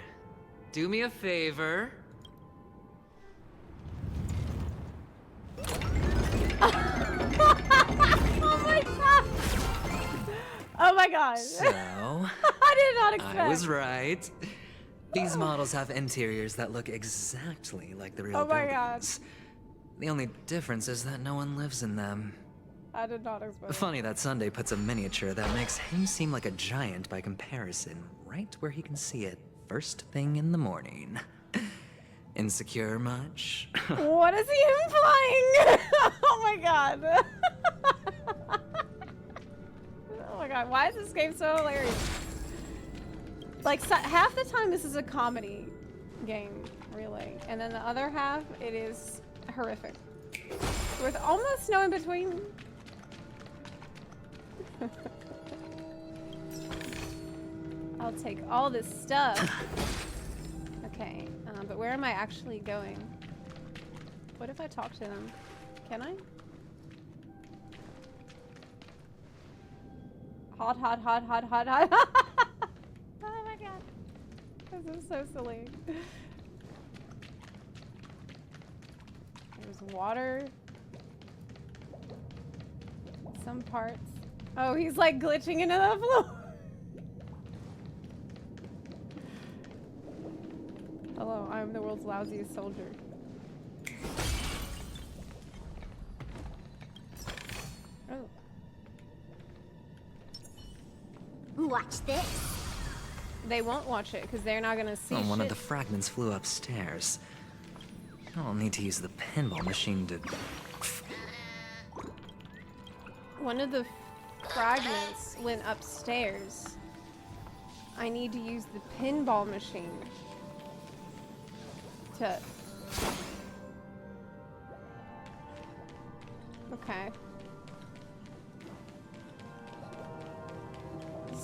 do me a favor. Oh my god! Oh my god! So, I did not expect. I was right. These models have interiors that look exactly like the real buildings. The only difference is that no one lives in them. I did not expect. Funny that Sunday puts a miniature that makes him seem like a giant by comparison, right where he can see it first thing in the morning. Insecure much? What is he implying? Oh my god. Oh my god, why is this game so hilarious? Like, half the time this is a comedy game, really. And then the other half, it is horrific. With almost no in between. I'll take all this stuff. Okay, but where am I actually going? What if I talk to them? Can I? Hot, hot, hot, hot, hot, hot. Oh my god. This is so silly. There's water. Some parts. Oh, he's like glitching into the floor. Hello, I'm the world's lousiest soldier. Oh. Watch this. They won't watch it because they're not gonna see shit. One of the fragments flew upstairs. I'll need to use the pinball machine to... One of the fragments went upstairs. I need to use the pinball machine to... Okay.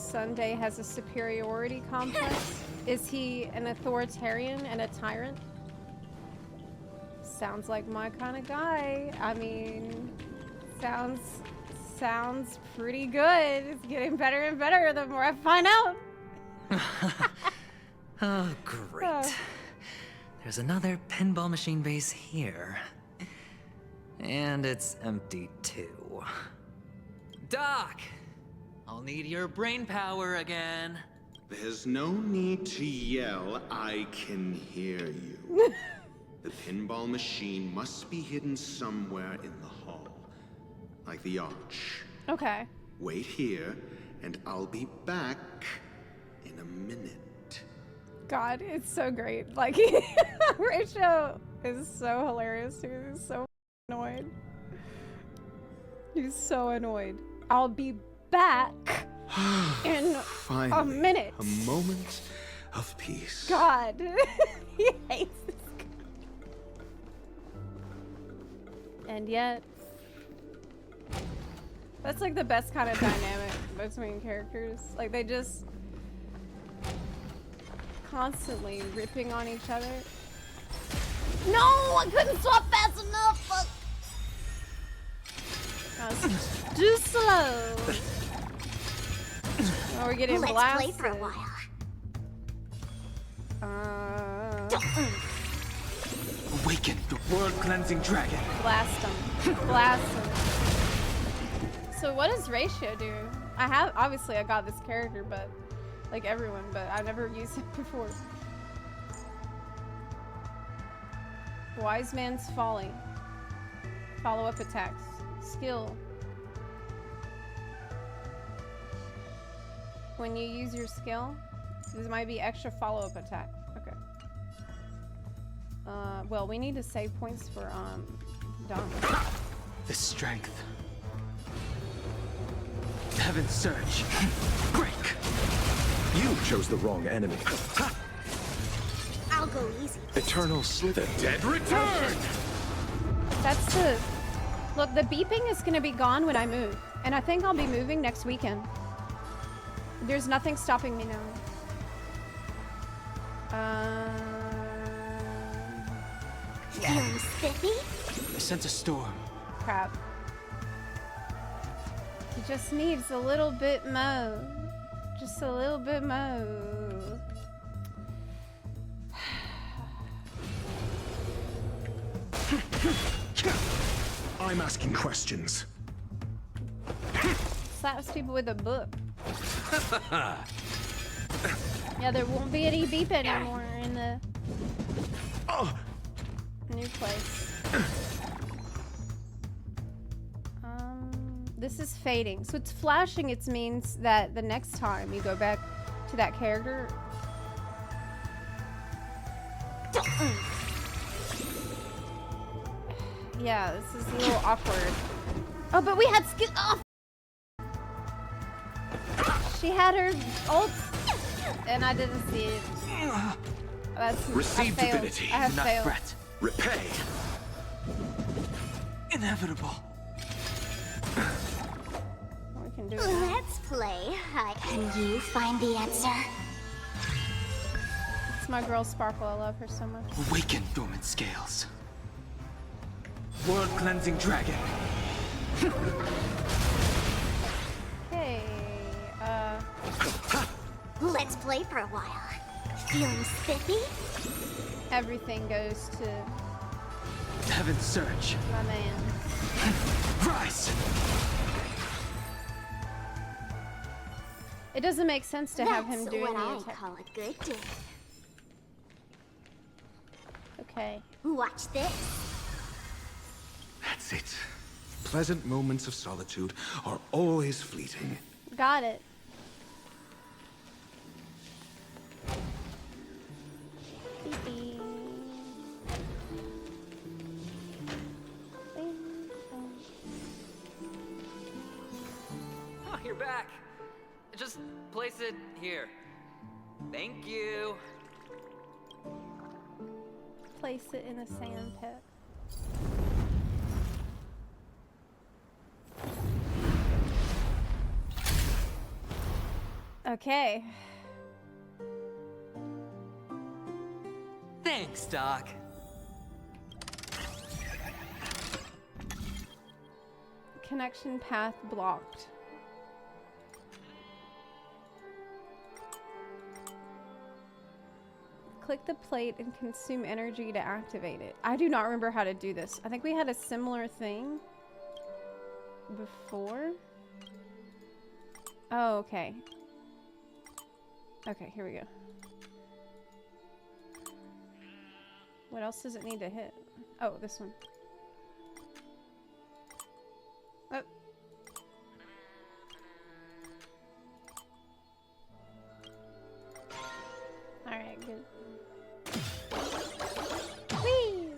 Sunday has a superiority complex. Is he an authoritarian and a tyrant? Sounds like my kind of guy. I mean, sounds pretty good. It's getting better and better the more I find out. Oh, great. There's another pinball machine base here. And it's empty too. Doc! I'll need your brain power again. There's no need to yell. I can hear you. The pinball machine must be hidden somewhere in the hall. Like the arch. Okay. Wait here, and I'll be back in a minute. God, it's so great. Like, Rachel is so hilarious. He's so annoyed. He's so annoyed. I'll be back in Finally, a minute. A moment of peace. God, he hates this guy. And yet, that's like the best kind of dynamic between characters. Like, they just constantly ripping on each other. No, I couldn't swap fast enough. Fuck. I was too slow. Oh, we're getting blasted. Let's play for a while. Awaken the world-cleansing dragon. Blast him. Blast him. So what does Ratio do? Obviously I got this character, but like everyone, but I've never used it before. Wise Man's Folly. Follow-up attacks. Skill. When you use your skill, this might be extra follow-up attack. Okay. Well, we need to save points for Dom. The strength. Heaven's surge. Break. You chose the wrong enemy. I'll go easy. Eternal Slither. Dead return! That's the... Look, the beeping is gonna be gone when I move. And I think I'll be moving next weekend. There's nothing stopping me now. Feeling spiffy? I sense a storm. Crap. He just needs a little bit more. Just a little bit more. I'm asking questions. Slaps people with a book. Yeah, there won't be any beep anymore in the new place. This is fading. So it's flashing. It means that the next time you go back to that character. Yeah, this is a little awkward. Oh, but we had skill. Oh, she had her ult, and I didn't see it. That's Receive I failed. divinity, I have not failed. threat. Repay. Inevitable. We can do it now. Let's play. Can you find the answer? It's my girl Sparkle. I love her so much. Awaken dormant scales. World-cleansing dragon. Hey, Let's play for a while. Feeling spiffy? everything goes to Heaven's surge. my man. Rise. It doesn't make sense to have him That's doing what the I attack. call a good day. Okay. Watch this. That's it. Pleasant moments of solitude are always fleeting. Got it. Oh, you're back. Just place it here. Thank you. Place it in a sand pit. Okay. Thanks, Doc. Connection path blocked. Click the plate and consume energy to activate it. I do not remember how to do this. I think we had a similar thing before. Oh, okay. Okay, here we go. What else does it need to hit? Oh, this one. Oh. Alright, good. Whee!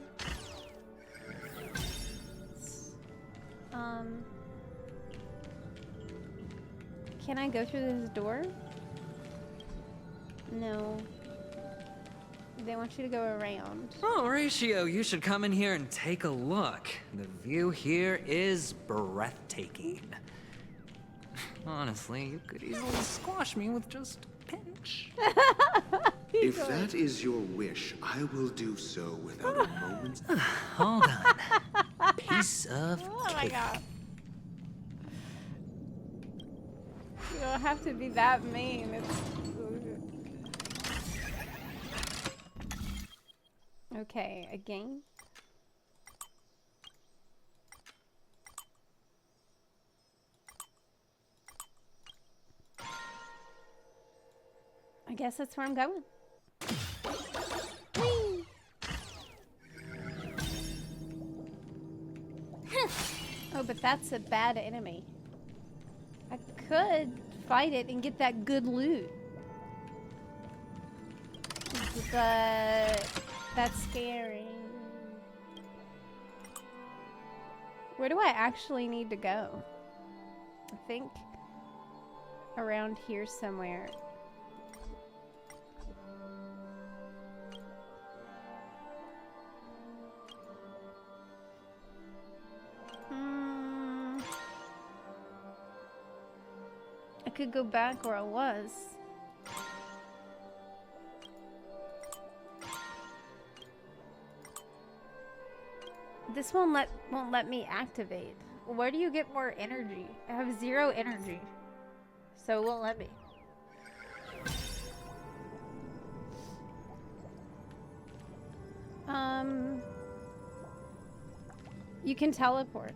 Can I go through this door? No. They want you to go around. Oh, Ratio, you should come in here and take a look. The view here is breathtaking. Honestly, you could easily squash me with just a pinch. If that is your wish, I will do so without a moment's... Hold on. Piece of cake. Oh my god. You don't have to be that mean. It's... Okay, again. I guess that's where I'm going. Whee! Oh, but that's a bad enemy. I could fight it and get that good loot. But that's scary. Where do I actually need to go? I think around here somewhere. I could go back where I was. This won't let me activate. Where do you get more energy? I have 0 energy. So it won't let me. You can teleport.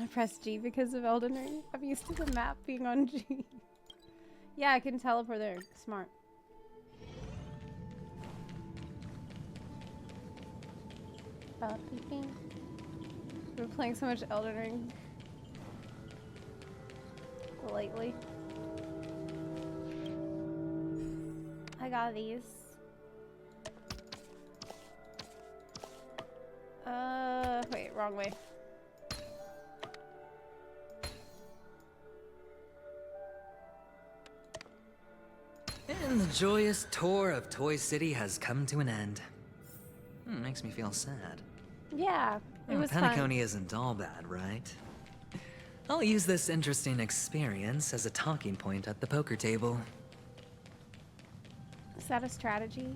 I pressed G because of Elden Ring. I'm used to the map being on G. Yeah, I can teleport there. Smart. We're playing so much Elden Ring lately. I got these. Wait, wrong way. And the joyous tour of Toy City has come to an end. Makes me feel sad. Yeah, it was fun. PENACONY isn't all bad, right? I'll use this interesting experience as a talking point at the poker table. Is that a strategy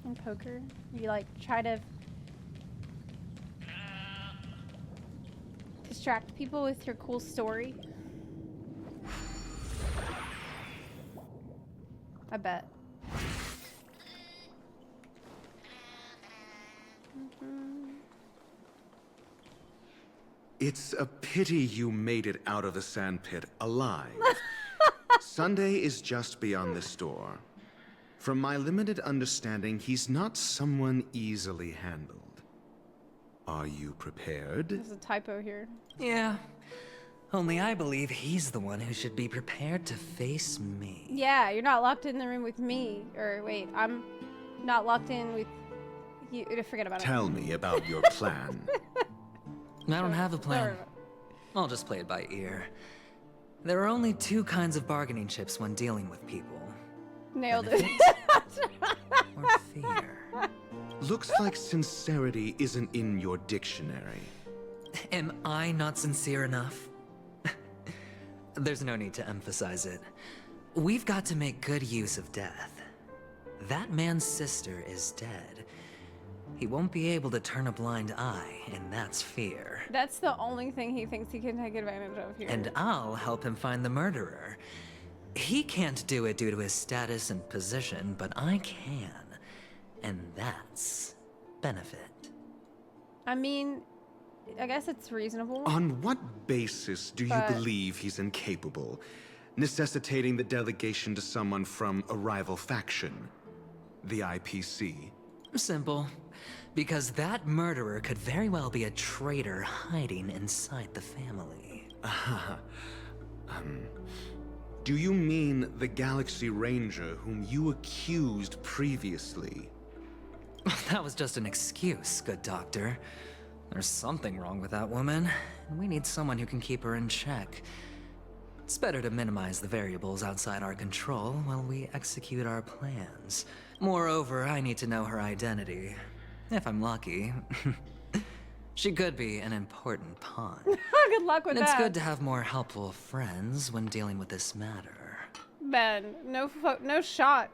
in poker? You like try to distract people with your cool story? I bet. It's a pity you made it out of the sandpit alive. Sunday is just beyond this door. From my limited understanding, he's not someone easily handled. Are you prepared? There's a typo here. Yeah. Only I believe he's the one who should be prepared to face me. Yeah, you're not locked in the room with me. Or wait, I'm not locked in with you. Forget about it. Tell me about your plan. I don't have a plan. I'll just play it by ear. There are only 2 kinds of bargaining chips when dealing with people. Nailed it. Or fear. Looks like sincerity isn't in your dictionary. Am I not sincere enough? There's no need to emphasize it. We've got to make good use of death. That man's sister is dead. He won't be able to turn a blind eye, and that's fear. That's the only thing he thinks he can take advantage of here. And I'll help him find the murderer. He can't do it due to his status and position, but I can. And that's benefit. I mean, I guess it's reasonable. On what basis do you believe he's incapable, necessitating the delegation to someone from a rival faction, the IPC? Simple. Because that murderer could very well be a traitor hiding inside the family. Do you mean the Galaxy Ranger whom you accused previously? That was just an excuse, good doctor. There's something wrong with that woman, and we need someone who can keep her in check. It's better to minimize the variables outside our control while we execute our plans. Moreover, I need to know her identity. If I'm lucky. She could be an important pawn. Good luck with and it's that. good to have more helpful friends when dealing with this matter. Ben, no shot.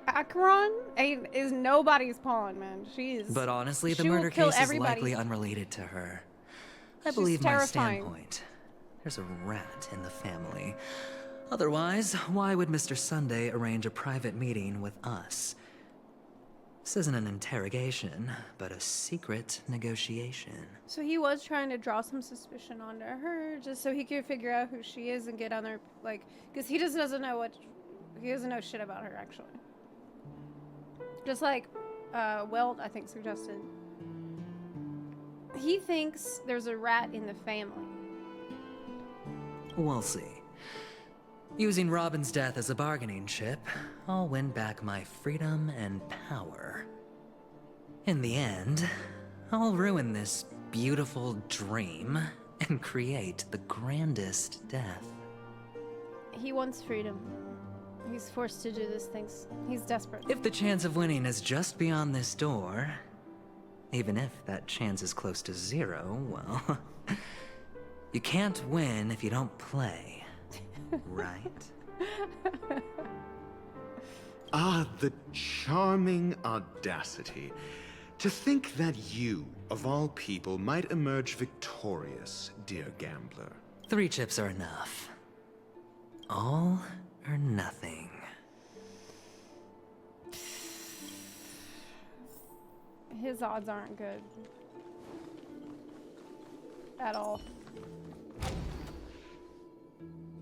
Acheron is nobody's pawn, man. But honestly, the murder case is likely unrelated to her. I believe my standpoint. There's a rat in the family. Otherwise, why would Mr. Sunday arrange a private meeting with us? This isn't an interrogation, but a secret negotiation. So he was trying to draw some suspicion onto her, just so he could figure out who she is and get on her, like, because he just doesn't know he doesn't know shit about her, actually. Just like, Welt, I think, suggested. He thinks there's a rat in the family. We'll see. Using Robin's death as a bargaining chip, I'll win back my freedom and power. In the end, I'll ruin this beautiful dream and create the grandest death. He wants freedom. He's forced to do these things. He's desperate. If the chance of winning is just beyond this door, even if that chance is close to zero, well, you can't win if you don't play. Right? Ah, the charming audacity. To think that you, of all people, might emerge victorious, dear gambler. 3 chips are enough. All or nothing. His odds aren't good. At all.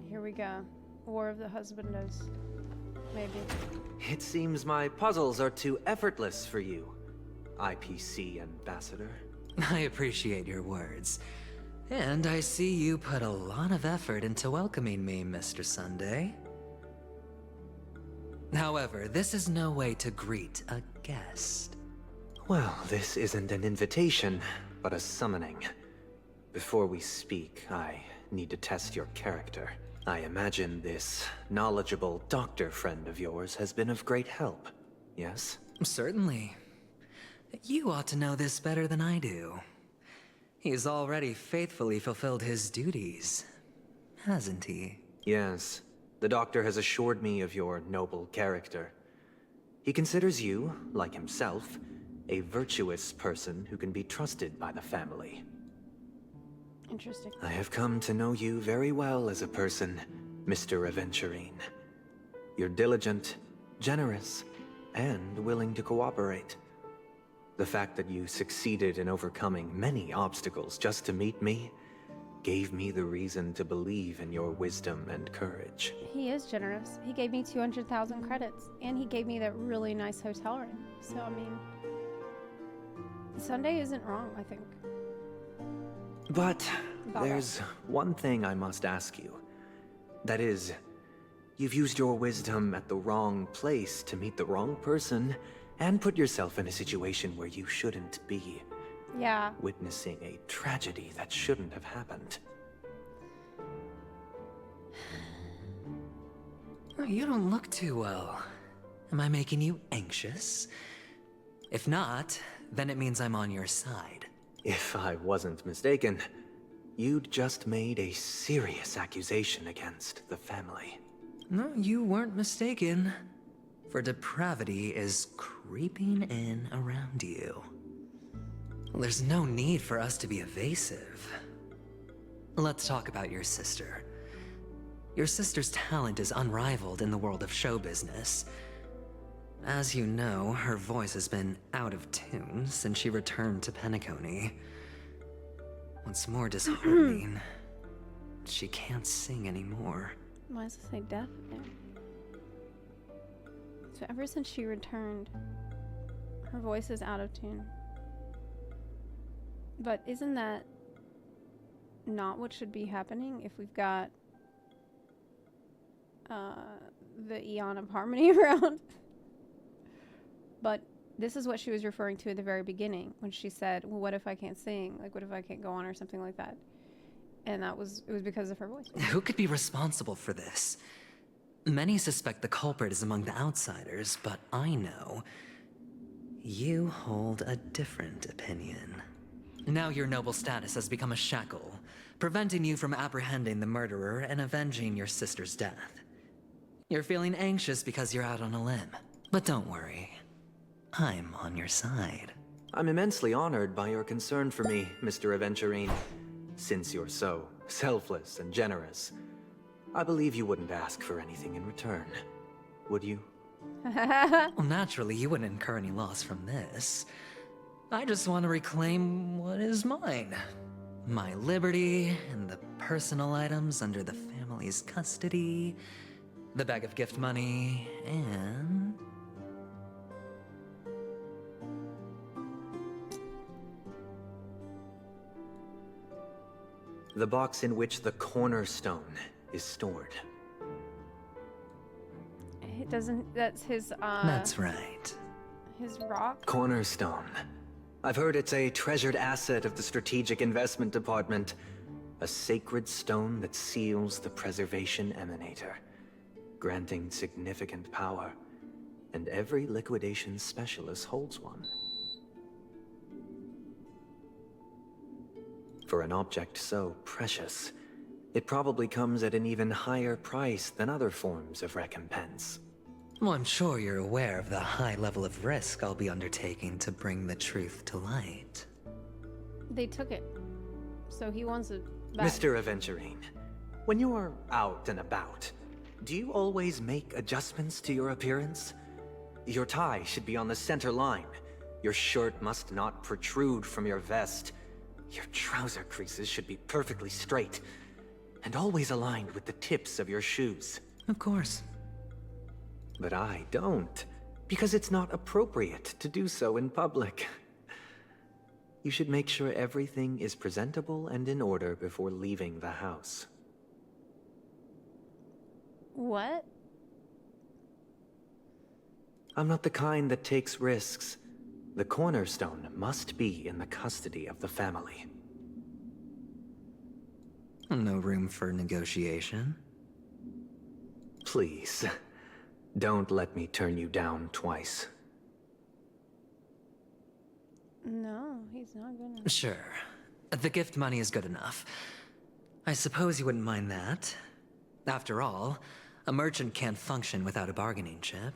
Here we go. War of the Husbandos. Maybe. It seems my puzzles are too effortless for you, IPC Ambassador. I appreciate your words. And I see you put a lot of effort into welcoming me, Mr. Sunday. However, this is no way to greet a guest. Well, this isn't an invitation, but a summoning. Before we speak, I need to test your character. I imagine this knowledgeable doctor friend of yours has been of great help, yes? Certainly. You ought to know this better than I do. He's already faithfully fulfilled his duties, hasn't he? Yes. The doctor has assured me of your noble character. He considers you, like himself, a virtuous person who can be trusted by the family. Interesting. I have come to know you very well as a person, Mr. Aventurine. You're diligent, generous, and willing to cooperate. The fact that you succeeded in overcoming many obstacles just to meet me gave me the reason to believe in your wisdom and courage. He is generous. He gave me 200,000 credits, and he gave me that really nice hotel room. So, I mean, Sunday isn't wrong, I think. But there's one thing I must ask you. That is, you've used your wisdom at the wrong place to meet the wrong person and put yourself in a situation where you shouldn't be. Yeah. Witnessing a tragedy that shouldn't have happened. You don't look too well. Am I making you anxious? If not, then it means I'm on your side. If I wasn't mistaken, you'd just made a serious accusation against the family. No, you weren't mistaken. For depravity is creeping in around you. There's no need for us to be evasive. Let's talk about your sister. Your sister's talent is unrivaled in the world of show business. As you know, her voice has been out of tune since she returned to PENACONY. What's more disheartening, she can't sing anymore. Why does it say deaf there? So ever since she returned, her voice is out of tune. But isn't that not what should be happening if we've got the Eon of Harmony around? But this is what she was referring to at the very beginning when she said, well, what if I can't sing? Like, what if I can't go on or something like that? And it was because of her voice. Who could be responsible for this? Many suspect the culprit is among the outsiders, but I know you hold a different opinion. Now your noble status has become a shackle, preventing you from apprehending the murderer and avenging your sister's death. You're feeling anxious because you're out on a limb, but don't worry. I'm on your side. I'm immensely honored by your concern for me, Mr. Aventurine. Since you're so selfless and generous, I believe you wouldn't ask for anything in return, would you? Well, naturally, you wouldn't incur any loss from this. I just want to reclaim what is mine. My liberty and the personal items under the family's custody, the bag of gift money, and... the box in which the cornerstone is stored. It doesn't, that's his, That's right. his rock? Cornerstone. I've heard it's a treasured asset of the Strategic Investment Department. A sacred stone that seals the Preservation Emanator, granting significant power. And every liquidation specialist holds one. For an object so precious, it probably comes at an even higher price than other forms of recompense. Well, I'm sure you're aware of the high level of risk I'll be undertaking to bring the truth to light. They took it, so he wants it back. Mr. Aventurine, when you're out and about, do you always make adjustments to your appearance? Your tie should be on the center line. Your shirt must not protrude from your vest. Your trouser creases should be perfectly straight, and always aligned with the tips of your shoes. Of course. But I don't, because it's not appropriate to do so in public. You should make sure everything is presentable and in order before leaving the house. What? I'm not the kind that takes risks. The cornerstone must be in the custody of the family. No room for negotiation. Please, don't let me turn you down twice. No, he's not gonna. Sure. The gift money is good enough. I suppose you wouldn't mind that. After all, a merchant can't function without a bargaining chip.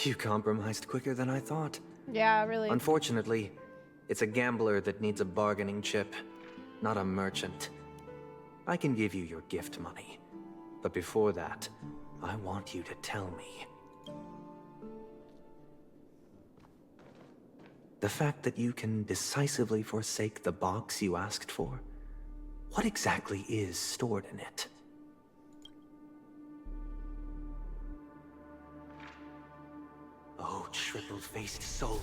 You compromised quicker than I thought. Yeah, really. Unfortunately, it's a gambler that needs a bargaining chip, not a merchant. I can give you your gift money, but before that, I want you to tell me. The fact that you can decisively forsake the box you asked for, what exactly is stored in it? Oh, triple-faced soul,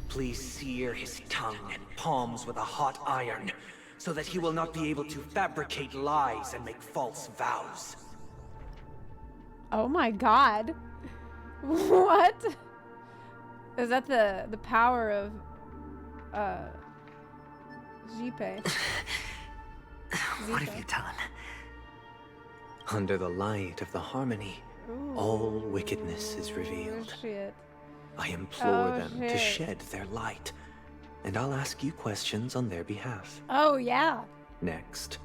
please sear his tongue and palms with a hot iron, so that he will not be able to fabricate lies and make false vows. Oh my god. What? Is that the power of Jipe? What have you done? Under the light of the harmony, all wickedness is revealed. Shit. I implore them to shed their light, and I'll ask you questions on their behalf. Oh, yeah. Next,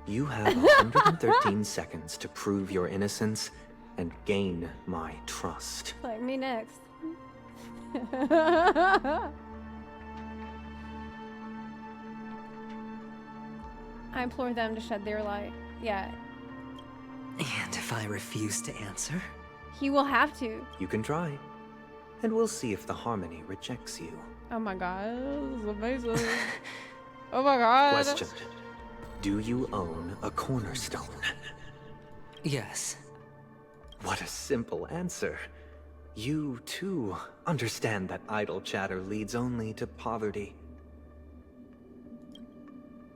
You have 113 seconds to prove your innocence and gain my trust. Like me next. I implore them to shed their light. Yeah. And if I refuse to answer? He will have to. You can try. And we'll see if the Harmony rejects you. Oh my god, this is amazing. Oh my god. Question. Do you own a cornerstone? Yes. What a simple answer. You, too, understand that idle chatter leads only to poverty.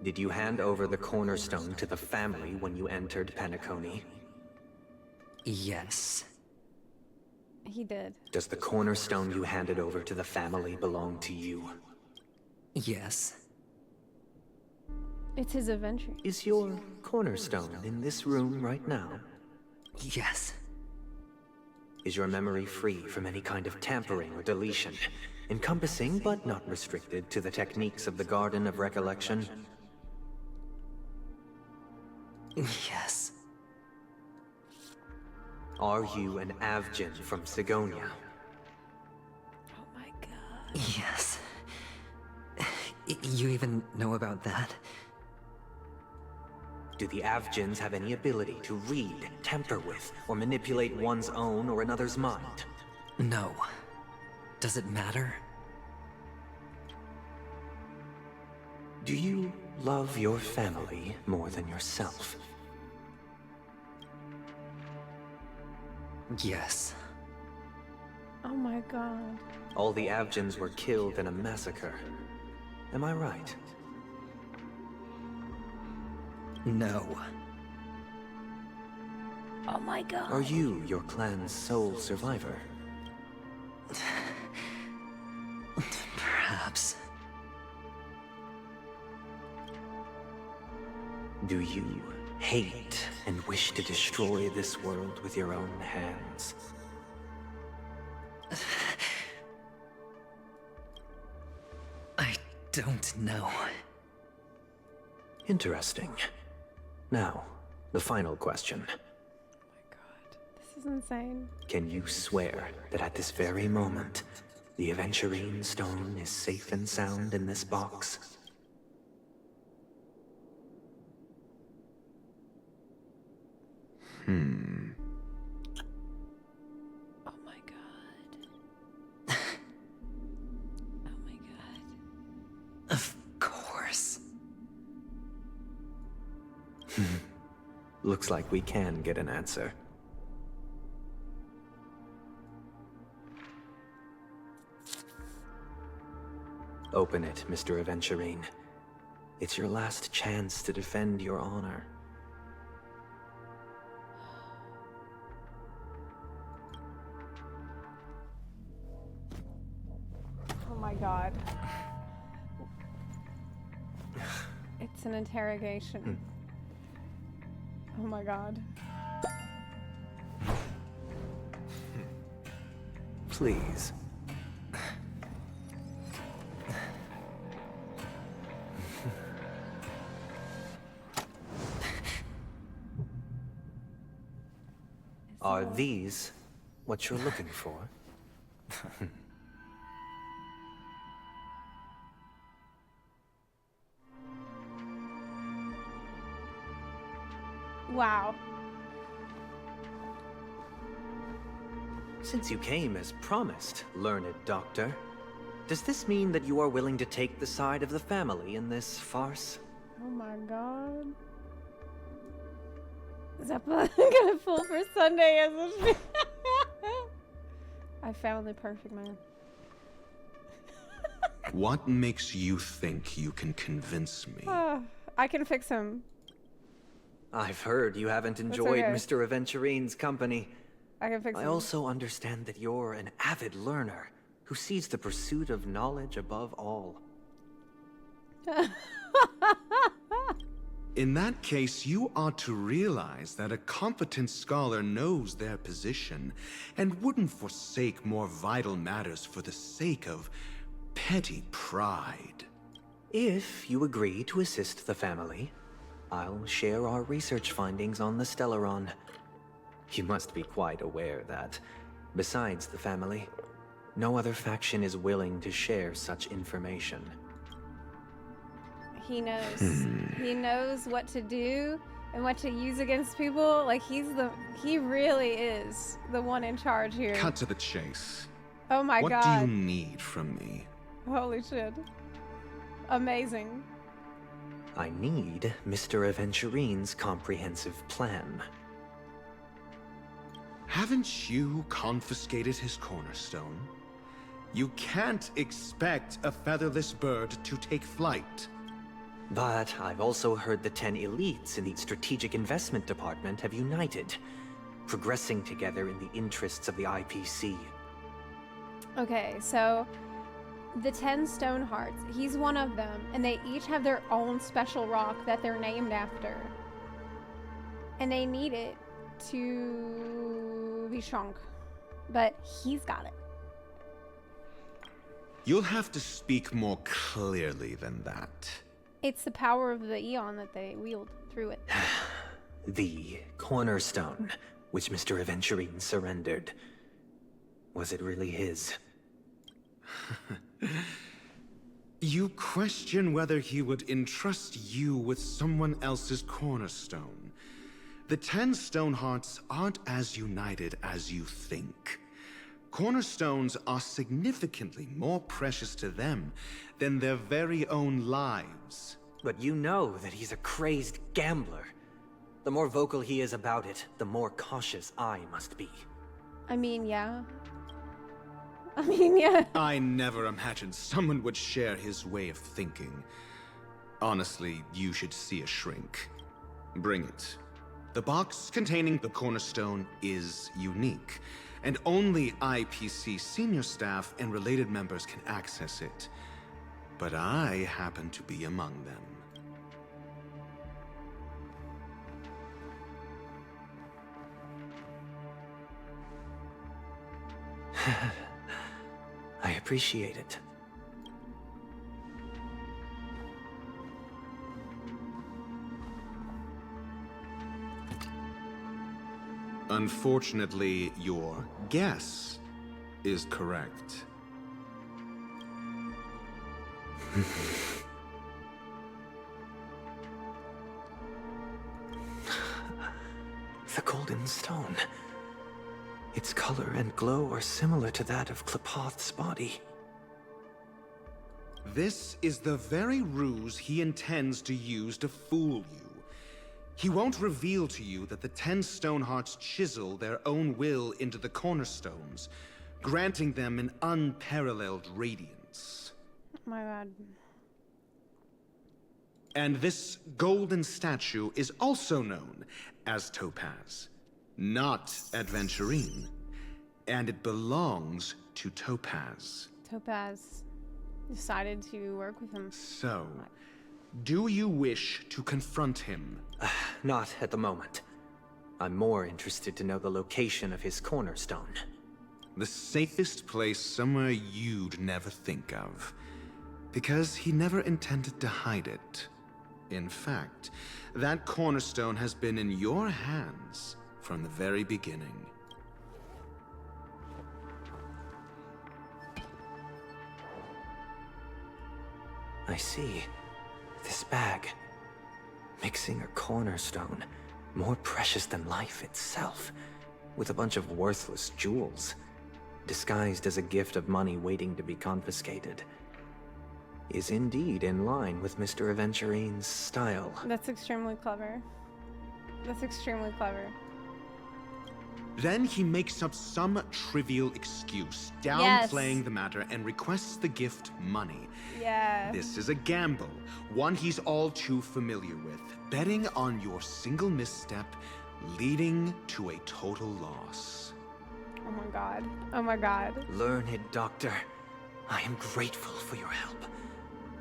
Did you hand over the cornerstone to the family when you entered PENACONY? Yes. He did. Does the cornerstone you handed over to the family belong to you? Yes. It's his adventure. Is your cornerstone in this room right now? Yes. Is your memory free from any kind of tampering or deletion, encompassing but not restricted to the techniques of the Garden of Recollection? Yes. Are you an Avgin from Sigonia? Oh my god. Yes. You even know about that? Do the Avgins have any ability to read, tamper with, or manipulate one's own or another's mind? No. Does it matter? Do you love your family more than yourself? Yes. Oh my god. All the Avgins were killed in a massacre. Am I right? No. Oh my god. Are you your clan's sole survivor? Perhaps. Do you hate and wish to destroy this world with your own hands? I don't know. Interesting. Now, the final question. This is insane. Can you swear that at this very moment, the Aventurine stone is safe and sound in this box? Oh my god. Oh my god. Of course. Looks like we can get an answer. Open it, Mr. Aventurine. It's your last chance to defend your honor. Oh my god. It's an interrogation. Oh my god. Please. Are these what you're looking for? Wow. Since you came as promised, learned doctor, does this mean that you are willing to take the side of the family in this farce? Oh my god. Zepla gonna fall for Sunday, isn't she? I found the perfect man. What makes you think you can convince me? I can fix him. I've heard you haven't enjoyed okay. Mr. Aventurine's company. I can fix him. I also understand that you're an avid learner who sees the pursuit of knowledge above all. In that case, you ought to realize that a competent scholar knows their position and wouldn't forsake more vital matters for the sake of petty pride. If you agree to assist the family, I'll share our research findings on the Stellaron. You must be quite aware that, besides the family, no other faction is willing to share such information. He knows. He knows what to do and what to use against people. Like, he really is the one in charge here. Cut to the chase. Oh my god. What do you need from me? Holy shit. Amazing. I need Mr. Aventurine's comprehensive plan. Haven't you confiscated his cornerstone? You can't expect a featherless bird to take flight. But I've also heard the 10 elites in the Strategic Investment Department have united, progressing together in the interests of the IPC. Okay, so the 10 stone hearts, he's one of them, and they each have their own special rock that they're named after. And they need it to be shrunk. But he's got it. You'll have to speak more clearly than that. It's the power of the Eon that they wield through it. The cornerstone, which Mr. Aventurine surrendered. Was it really his? You question whether he would entrust you with someone else's cornerstone. The 10 stone hearts aren't as united as you think. Cornerstones are significantly more precious to them than their very own lives. But you know that he's a crazed gambler. The more vocal he is about it, the more cautious I must be. I mean, yeah. I never imagined someone would share his way of thinking. Honestly, you should see a shrink. Bring it. The box containing the cornerstone is unique, and only IPC senior staff and related members can access it. But I happen to be among them. I appreciate it. Unfortunately, your guess is correct. The golden stone. Its color and glow are similar to that of Klepoth's body. This is the very ruse he intends to use to fool you. He won't reveal to you that the 10 stone hearts chisel their own will into the cornerstones, granting them an unparalleled radiance. Oh my god. And this golden statue is also known as Topaz, not Adventurine. And it belongs to Topaz. Topaz decided to work with him. So, do you wish to confront him? Not at the moment. I'm more interested to know the location of his cornerstone. The safest place somewhere you'd never think of. Because he never intended to hide it. In fact, that cornerstone has been in your hands from the very beginning. I see. This bag. Mixing a cornerstone, more precious than life itself, with a bunch of worthless jewels, disguised as a gift of money waiting to be confiscated, is indeed in line with Mr. Aventurine's style. That's extremely clever. That's extremely clever. Then he makes up some trivial excuse, downplaying the matter, and requests the gift money. Yeah. This is a gamble, one he's all too familiar with, betting on your single misstep, leading to a total loss. Oh my god. Oh my god. Learned doctor, I am grateful for your help.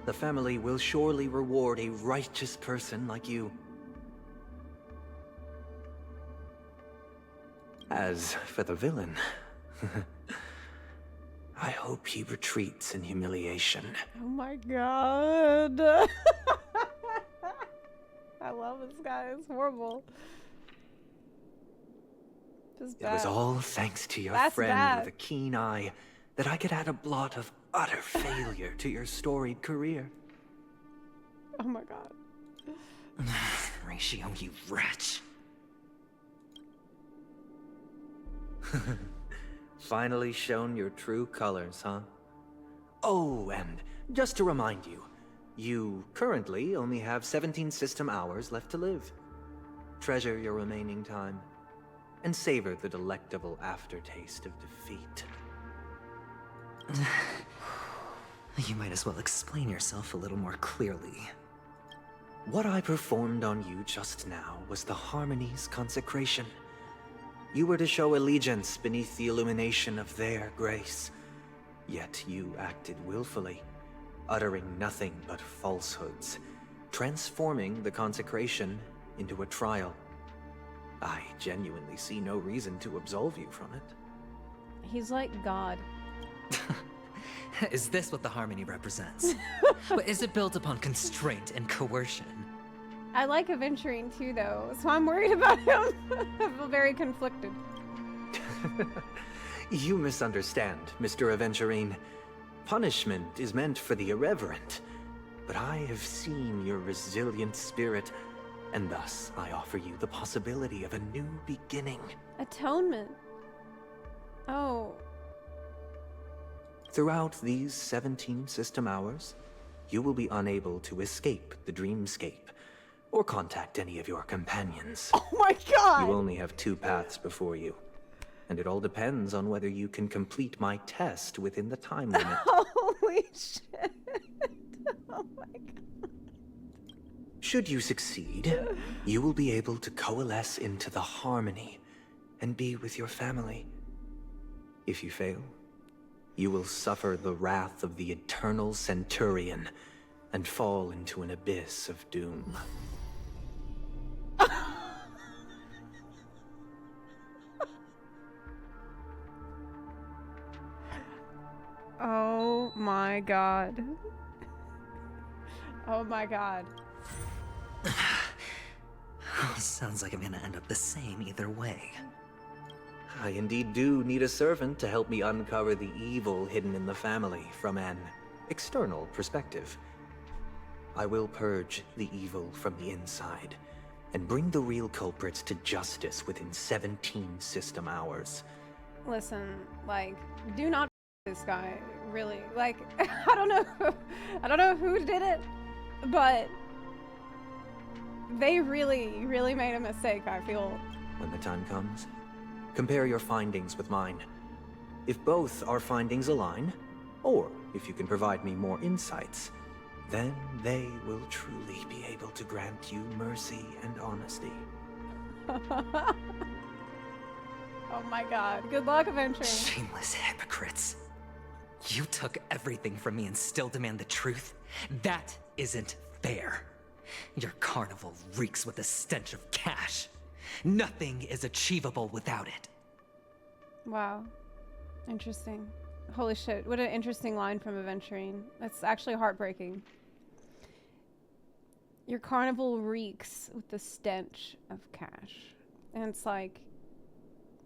The family will surely reward a righteous person like you. As for the villain, I hope he retreats in humiliation. Oh my god. I love this guy. It's horrible. Just bad. It was all thanks to your That's friend bad. with a keen eye that I could add a blot of utter failure to your storied career. Oh my god. Ratio, you wretch. Finally shown your true colors, huh? Oh, and just to remind you, you currently only have 17 system hours left to live. Treasure your remaining time, and savor the delectable aftertaste of defeat. You might as well explain yourself a little more clearly. What I performed on you just now was the Harmony's consecration. You were to show allegiance beneath the illumination of their grace. Yet you acted willfully, uttering nothing but falsehoods, transforming the consecration into a trial. I genuinely see no reason to absolve you from it. He's like God. Is this what the Harmony represents? But is it built upon constraint and coercion? I like Aventurine too, though, so I'm worried about him. I feel very conflicted. You misunderstand, Mr. Aventurine. Punishment is meant for the irreverent, but I have seen your resilient spirit, and thus I offer you the possibility of a new beginning. Atonement. Oh. Throughout these 17 system hours, you will be unable to escape the dreamscape, or contact any of your companions. Oh my god! You only have 2 paths before you, and it all depends on whether you can complete my test within the time limit. Holy shit! Oh my god. Should you succeed, you will be able to coalesce into the Harmony and be with your family. If you fail, you will suffer the wrath of the eternal Centurion and fall into an abyss of doom. Oh my god. Oh my god. Sounds like I'm gonna end up the same either way. I indeed do need a servant to help me uncover the evil hidden in the family from an external perspective. I will purge the evil from the inside and bring the real culprits to justice within 17 system hours. Listen, like, do not this guy, really. Like, I don't know who did it, but they really made a mistake, I feel. When the time comes, compare your findings with mine. If both our findings align, or if you can provide me more insights, then they will truly be able to grant you mercy and honesty. Oh my god. Good luck, Aventurine. Shameless hypocrites. You took everything from me and still demand the truth? That isn't fair. Your carnival reeks with the stench of cash. Nothing is achievable without it. Wow. Interesting. Holy shit, what an interesting line from Aventurine. That's actually heartbreaking. Your carnival reeks with the stench of cash. And it's like,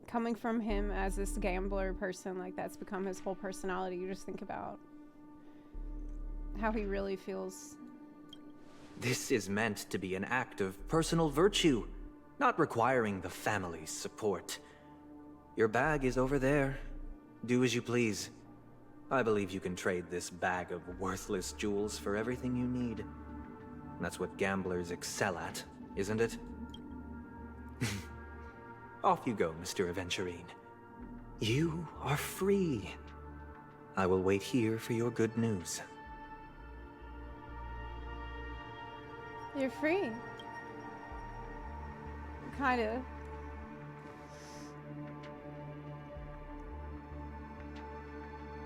coming from him as this gambler person, like that's become his whole personality. You just think about how he really feels. This is meant to be an act of personal virtue, not requiring the family's support. Your bag is over there. Do as you please. I believe you can trade this bag of worthless jewels for everything you need. That's what gamblers excel at, isn't it? Off you go, Mr. Aventurine. You are free. I will wait here for your good news. You're free. Kinda.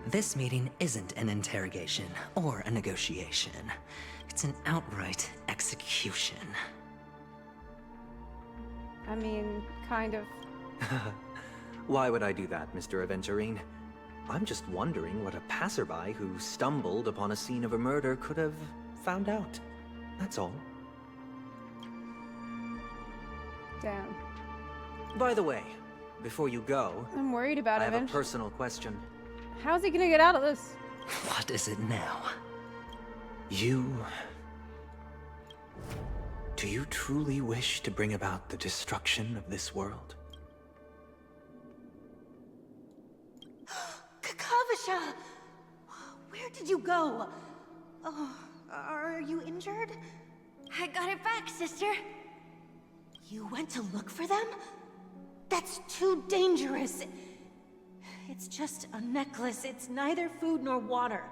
This meeting isn't an interrogation or a negotiation. It's an outright execution. I mean, kind of. Why would I do that, Mr. Aventurine? I'm just wondering what a passerby who stumbled upon a scene of a murder could have found out. That's all. Damn. By the way, before you go, I'm worried about I it. have a personal question. How's he gonna get out of this? What is it now? Do you truly wish to bring about the destruction of this world? Kakavasha! Where did you go? Oh, are you injured? I got it back, sister. You went to look for them? That's too dangerous. It's just a necklace. It's neither food nor water.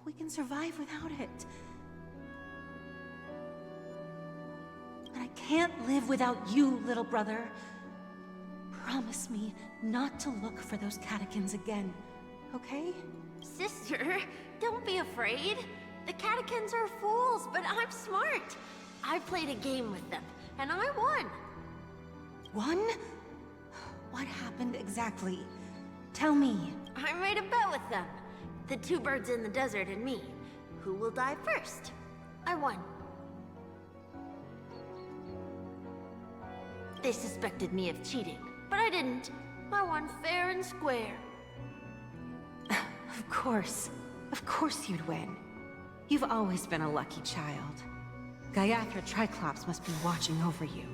We can survive without it. But I can't live without you, little brother. Promise me not to look for those catechins again, okay? Sister, don't be afraid. The catechins are fools, but I'm smart. I played a game with them, and I won. Won? What happened exactly? Tell me. I made a bet with them. The two birds in the desert and me. Who will die first? I won. They suspected me of cheating, but I didn't. I won fair and square. Of course. Of course you'd win. You've always been a lucky child. Gaiathra Triclops must be watching over you.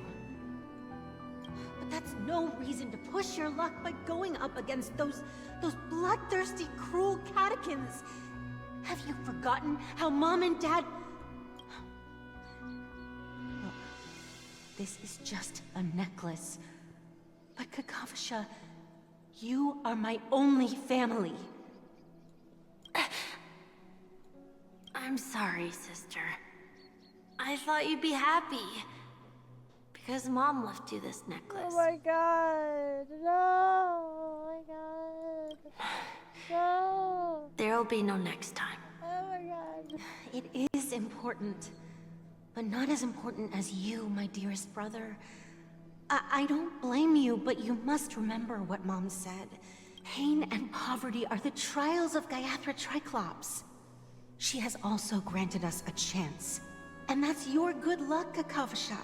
But that's no reason to push your luck by going up against those bloodthirsty, cruel catechins. Have you forgotten how Mom and Dad... Look, this is just a necklace. But Kakavasha, you are my only family. I'm sorry, sister. I thought you'd be happy. Because Mom left you this necklace. Oh my god. No. Oh my god. No. There'll be no next time. Oh my god. It is important. But not as important as you, my dearest brother. I don't blame you, but you must remember what Mom said. Pain and poverty are the trials of Gaiathra Triclops. She has also granted us a chance. And that's your good luck, Kakavasha.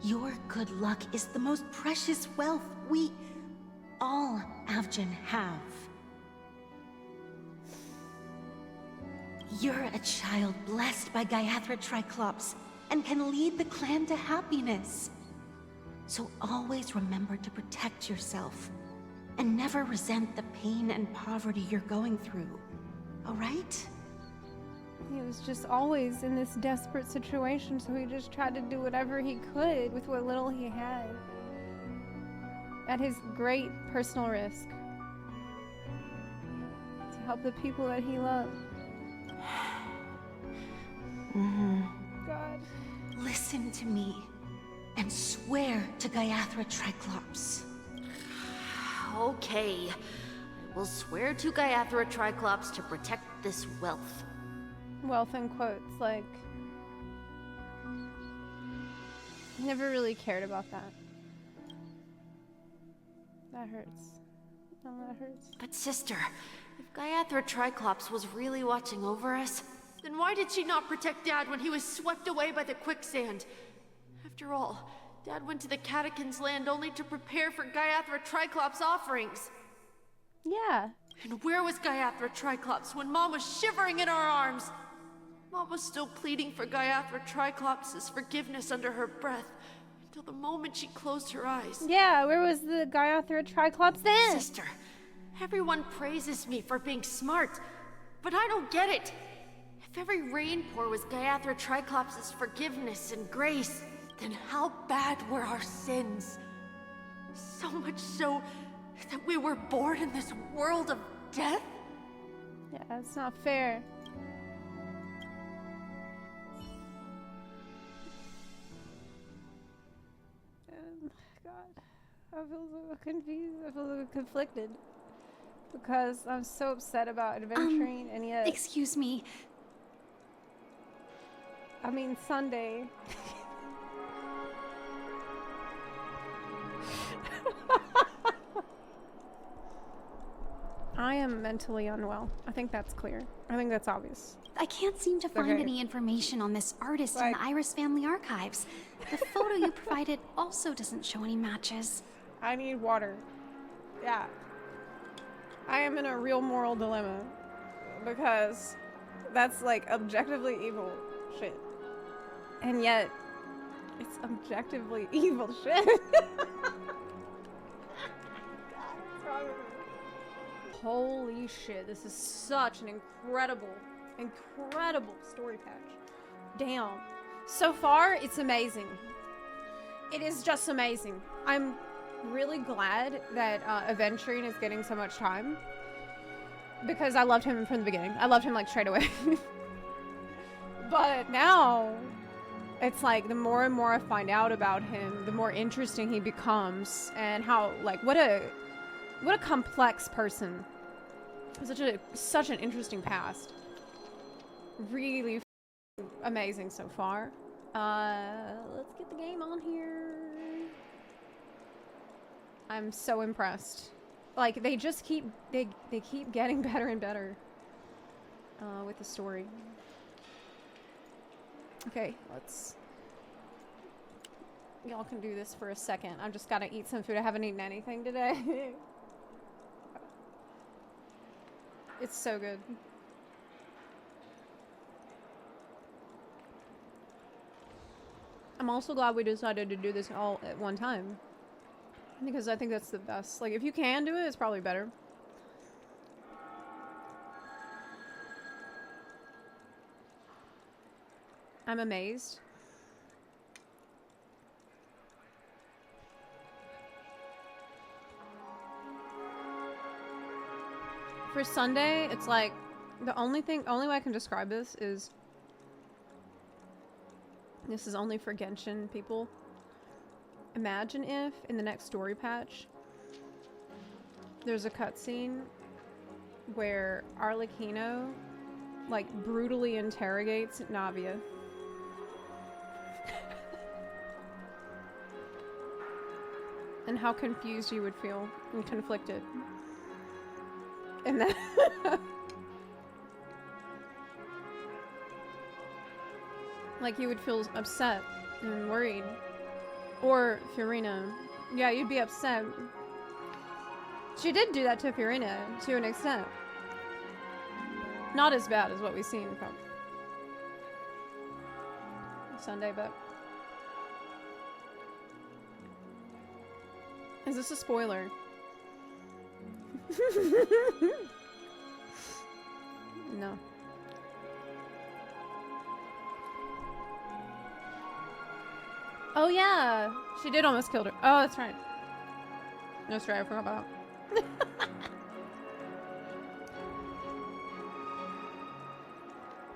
Your good luck is the most precious wealth we, all Avgin, have. You're a child blessed by Gaiathra Triclops and can lead the clan to happiness. So always remember to protect yourself and never resent the pain and poverty you're going through, all right? He was just always in this desperate situation, so he just tried to do whatever he could with what little he had. At his great personal risk. To help the people that he loved. God. Listen to me and swear to Gaiathra Triclops. Okay. I will swear to Gaiathra Triclops to protect this wealth. Wealth in quotes, like... Never really cared about that. That hurts. Oh, that hurts. But sister, if Gaiathra Triclops was really watching over us, then why did she not protect Dad when he was swept away by the quicksand? After all, Dad went to the Catechins' land only to prepare for Gaiathra Triclops' offerings. Yeah. And where was Gaiathra Triclops when Mom was shivering in our arms? Mom was still pleading for Gaiathra Triclops' forgiveness under her breath, until the moment she closed her eyes. Yeah, where was the Gaiathra Triclops then? Sister, everyone praises me for being smart, but I don't get it. If every rainpour was Gaiathra Triclops' forgiveness and grace, then how bad were our sins? So much so that we were born in this world of death? Yeah, it's not fair. God, I feel so confused. I feel so conflicted. Because I'm so upset about adventuring, and yet... Excuse me. I mean, Sunday. I am mentally unwell. I think that's clear. I think that's obvious. I can't seem to find any information on this artist in the Iris family archives. The photo you provided also doesn't show any matches. I need water. Yeah. I am in a real moral dilemma because that's like objectively evil shit. And yet it's objectively evil shit. Holy shit, this is such an incredible story patch. Damn. So far, it's amazing. It is just amazing. I'm really glad that Aventurine is getting so much time. Because I loved him from the beginning. I loved him like straight away. But now, it's like the more and more I find out about him, the more interesting he becomes. And how, like, what a complex person. Such an interesting past. Really amazing so far. Let's get the game on here. I'm so impressed. Like, they just keep they keep getting better and better with the story. Okay, let's. Y'all can do this for a second. I've just gotta eat some food. I haven't eaten anything today. It's so good. I'm also glad we decided to do this all at one time. Because I think that's the best. Like, if you can do it, it's probably better. I'm amazed. For Sunday, it's like, the only way I can describe this is only for Genshin people. Imagine if, in the next story patch, there's a cutscene where Arlecchino, like, brutally interrogates Navia. And how confused you would feel and conflicted. And then like, you would feel upset and worried. Or Fiorina. Yeah, you'd be upset. She did do that to Fiorina to an extent. Not as bad as what we've seen from Sunday, but... Is this a spoiler? No. Oh yeah, she did almost kill her. Oh, that's right. That's right, I forgot about that.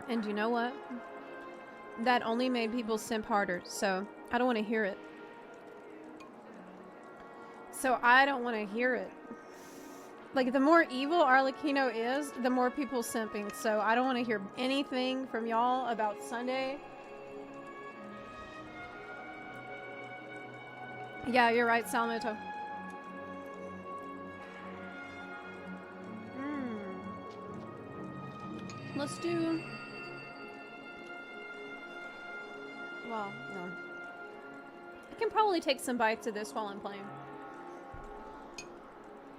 And you know what? That only made people simp harder, so I don't want to hear it. Like, the more evil Arlecchino is, the more people simping, so I don't want to hear anything from y'all about Sunday. Yeah, you're right, Salmoto. Let's do... Well, no. I can probably take some bites of this while I'm playing.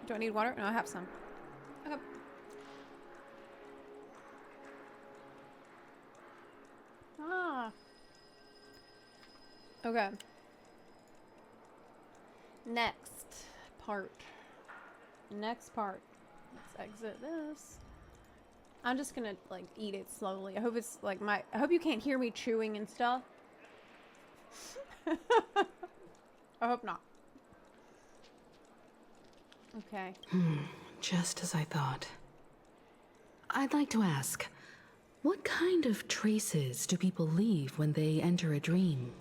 Do I need water? No, I have some. Okay. Ah. Okay. Next part. Let's exit this. I'm just gonna, like, eat it slowly. I hope it's like I hope you can't hear me chewing and stuff. I hope not. Okay. Just as I thought. I'd like to ask, what kind of traces do people leave when they enter a dream?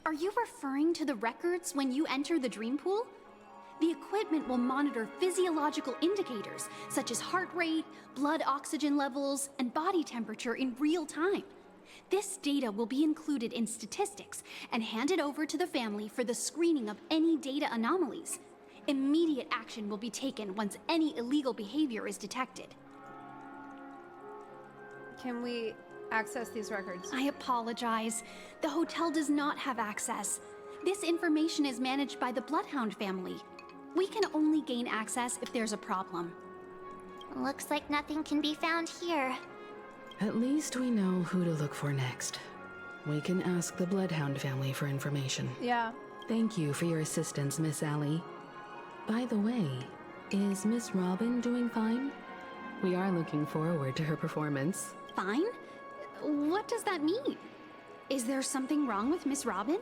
Are you referring to the records when you enter the dream pool? The equipment will monitor physiological indicators such as heart rate, blood oxygen levels, and body temperature in real time. This data will be included in statistics and handed over to the family for the screening of any data anomalies. Immediate action will be taken once any illegal behavior is detected. Can we access these records? I apologize. The hotel does not have access. This information is managed by the Bloodhound family. We can only gain access if there's a problem. Looks like nothing can be found here. At least we know who to look for next. We can ask the Bloodhound family for information. Yeah. Thank you for your assistance, Miss Allie. By the way, is Miss Robin doing fine? We are looking forward to her performance. Fine? What does that mean? Is there something wrong with Miss Robin?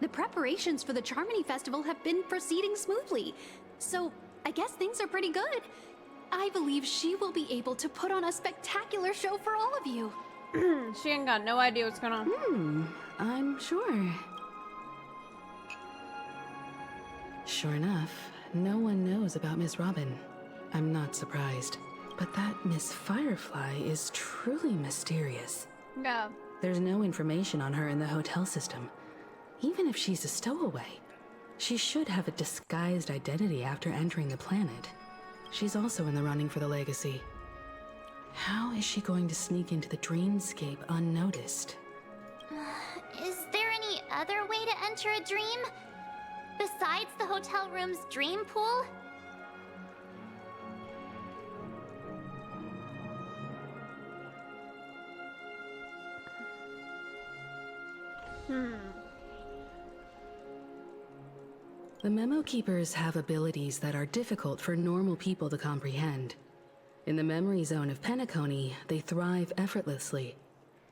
The preparations for the Charmony Festival have been proceeding smoothly, so I guess things are pretty good. I believe she will be able to put on a spectacular show for all of you. She ain't got no idea what's going on. I'm sure. Sure enough, no one knows about Miss Robin. I'm not surprised. But that Miss Firefly is truly mysterious. Yeah. There's no information on her in the hotel system. Even if she's a stowaway, she should have a disguised identity after entering the planet. She's also in the running for the legacy. How is she going to sneak into the dreamscape unnoticed? Is there any other way to enter a dream? Besides the hotel room's dream pool? The Memo Keepers have abilities that are difficult for normal people to comprehend. In the memory zone of PENACONY, they thrive effortlessly,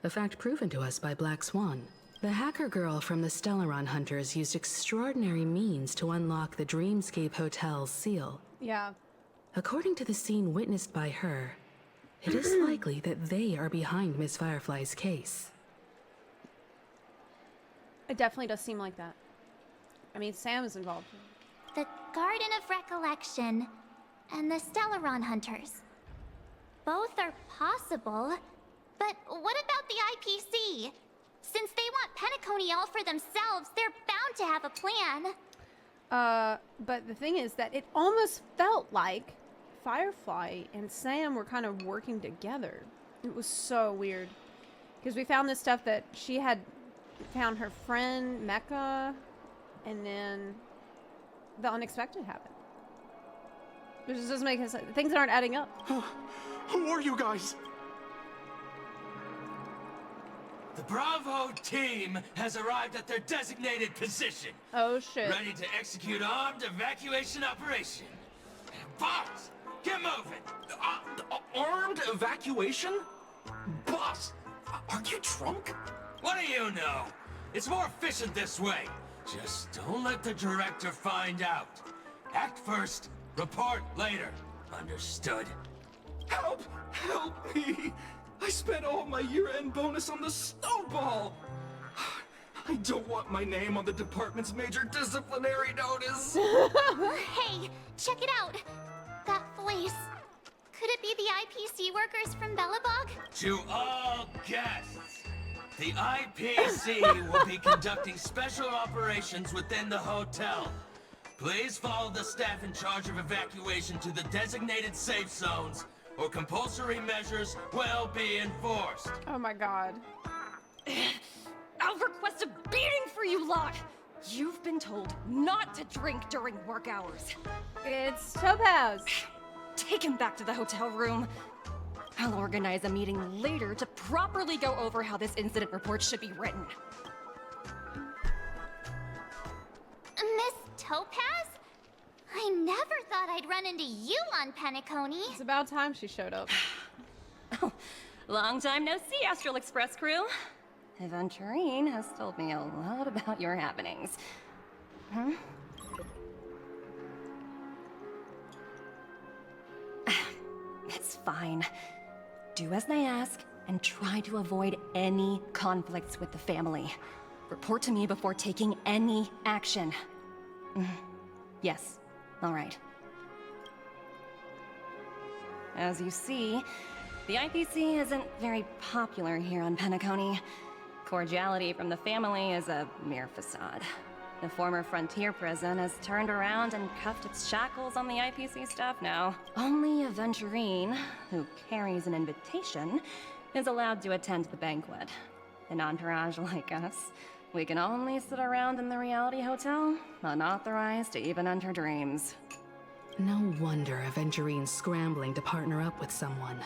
a fact proven to us by Black Swan. The hacker girl from the Stellaron Hunters used extraordinary means to unlock the Dreamscape Hotel's seal. Yeah. According to the scene witnessed by her, it is likely that they are behind Miss Firefly's case. It definitely does seem like that. I mean, Sam is involved. The Garden of Recollection and the Stellaron Hunters. Both are possible, but what about the IPC? Since they want PENACONY all for themselves, they're bound to have a plan. But the thing is that it almost felt like Firefly and Sam were kind of working together. It was so weird. Because we found this stuff that she had found her friend, Mecca, and then the unexpected happened. It just doesn't make sense. Things aren't adding up. Who are you guys? The Bravo team has arrived at their designated position. Oh, shit. Ready to execute armed evacuation operation. Boss, get moving. Armed evacuation? Boss, are you drunk? What do you know? It's more efficient this way. Just don't let the director find out. Act first, report later. Understood? Help! Help me! I spent all my year-end bonus on the snowball! I don't want my name on the department's major disciplinary notice! Hey, check it out! That voice. Could it be the IPC workers from Bellabog? To all guests, the IPC will be conducting special operations within the hotel. Please follow the staff in charge of evacuation to the designated safe zones, or compulsory measures will be enforced. Oh my god. I'll request a beating for you lot! You've been told not to drink during work hours. It's Topaz. Take him back to the hotel room. I'll organize a meeting later to properly go over how this incident report should be written. Miss Topaz? I never thought I'd run into you on PENACONY. It's about time she showed up. Oh, long time no see, Astral Express crew. Aventurine has told me a lot about your happenings. Huh? It's fine. Do as they ask, and try to avoid any conflicts with the family. Report to me before taking any action. Yes, all right. As you see, the IPC isn't very popular here on PENACONY. Cordiality from the family is a mere facade. The former frontier prison has turned around and cuffed its shackles on the IPC staff now. Only a Venturine, who carries an invitation, is allowed to attend the banquet. An entourage like us, we can only sit around in the reality hotel, unauthorized to even enter dreams. No wonder Aventurine's scrambling to partner up with someone.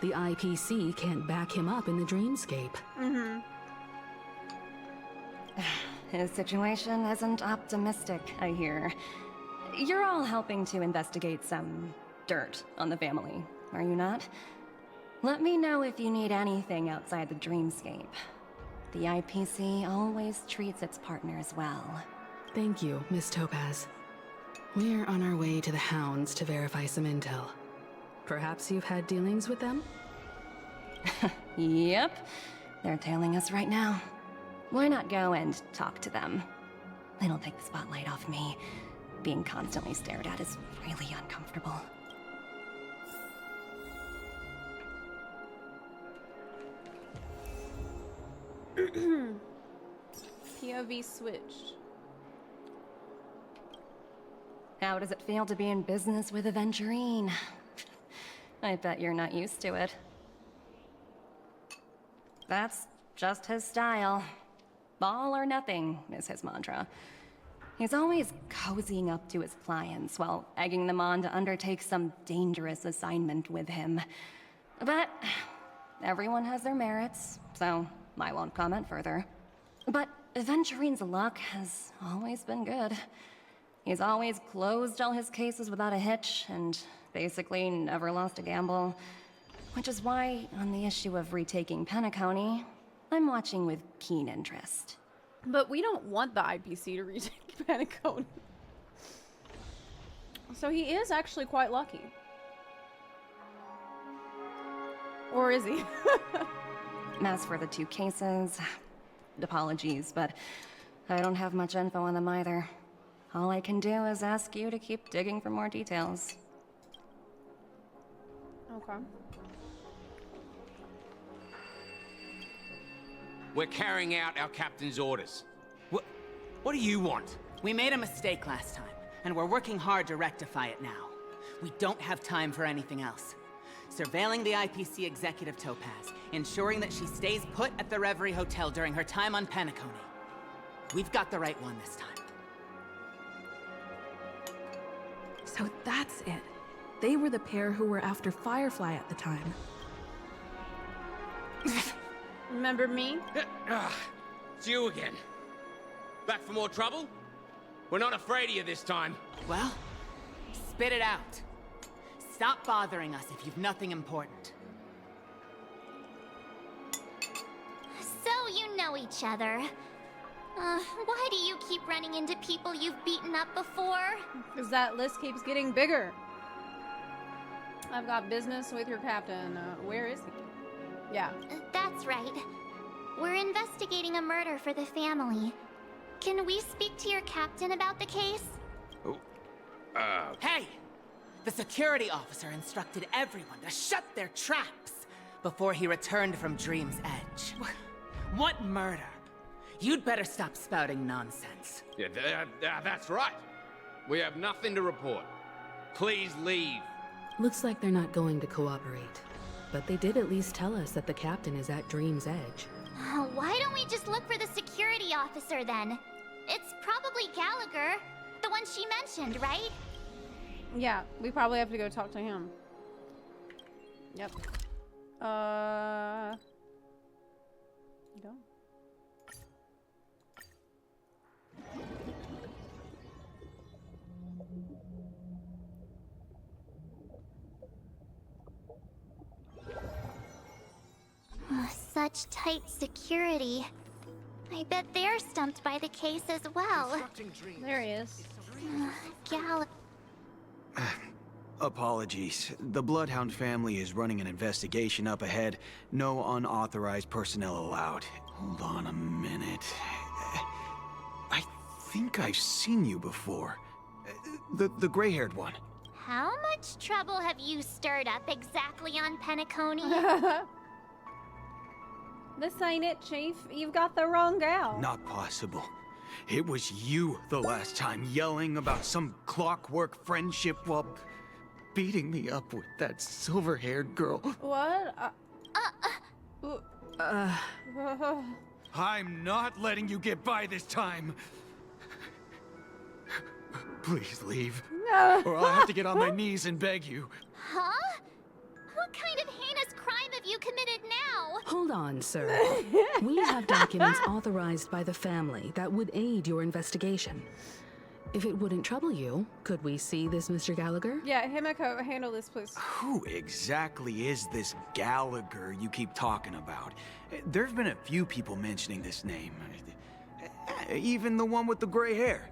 The IPC can't back him up in the dreamscape. Mm-hmm. His situation isn't optimistic, I hear. You're all helping to investigate some dirt on the family, are you not? Let me know if you need anything outside the dreamscape. The IPC always treats its partners well. Thank you, Miss Topaz. We're on our way to the Hounds to verify some intel. Perhaps you've had dealings with them? Yep. They're tailing us right now. Why not go and talk to them? It'll take the spotlight off me. Being constantly stared at is really uncomfortable. POV switched. How does it feel to be in business with a Venturine? I bet you're not used to it. That's just his style. All or nothing is his mantra. He's always cozying up to his clients while egging them on to undertake some dangerous assignment with him. But everyone has their merits, so I won't comment further. But Venturine's luck has always been good. He's always closed all his cases without a hitch, and basically never lost a gamble. Which is why, on the issue of retaking PENACONY, I'm watching with keen interest. But we don't want the IPC to retake PENACONY. So he is actually quite lucky. Or is he? As for the two cases, apologies, but I don't have much info on them either. All I can do is ask you to keep digging for more details. Okay. We're carrying out our captain's orders. What do you want? We made a mistake last time, and we're working hard to rectify it now. We don't have time for anything else. Surveilling the IPC executive Topaz, ensuring that she stays put at the Reverie Hotel during her time on PENACONY. We've got the right one this time. So that's it. They were the pair who were after Firefly at the time. Remember me? It's you again. Back for more trouble? We're not afraid of you this time. Well, spit it out. Stop bothering us if you've nothing important. So you know each other. Why do you keep running into people you've beaten up before? Because that list keeps getting bigger. I've got business with your captain. Where is he? Yeah. That's right. We're investigating a murder for the family. Can we speak to your captain about the case? Hey! The security officer instructed everyone to shut their traps before he returned from Dream's Edge. What murder? You'd better stop spouting nonsense. Yeah, that's right. We have nothing to report. Please leave. Looks like they're not going to cooperate. But they did at least tell us that the captain is at Dream's Edge. Why don't we just look for the security officer then? It's probably Gallagher, the one she mentioned, right? Yeah, we probably have to go talk to him. Yep. Go. Such tight security. I bet they're stumped by the case as well. There he is. Gallagher. Apologies. The Bloodhound family is running an investigation up ahead. No unauthorized personnel allowed. Hold on a minute. I think I've seen you before. The gray-haired one. How much trouble have you stirred up exactly on PENACONY? This ain't it, Chief. You've got the wrong gal. Not possible. It was you the last time yelling about some clockwork friendship while beating me up with that silver-haired girl. What? I'm not letting you get by this time. Please leave. No. Or I'll have to get on my knees and beg you. Huh? What kind of heinous crime have you committed now? Hold on, sir. We have documents authorized by the family that would aid your investigation. If it wouldn't trouble you, could we see this, Mr. Gallagher? Yeah, Himiko, handle this, please. Who exactly is this Gallagher you keep talking about? There's been a few people mentioning this name. Even the one with the gray hair.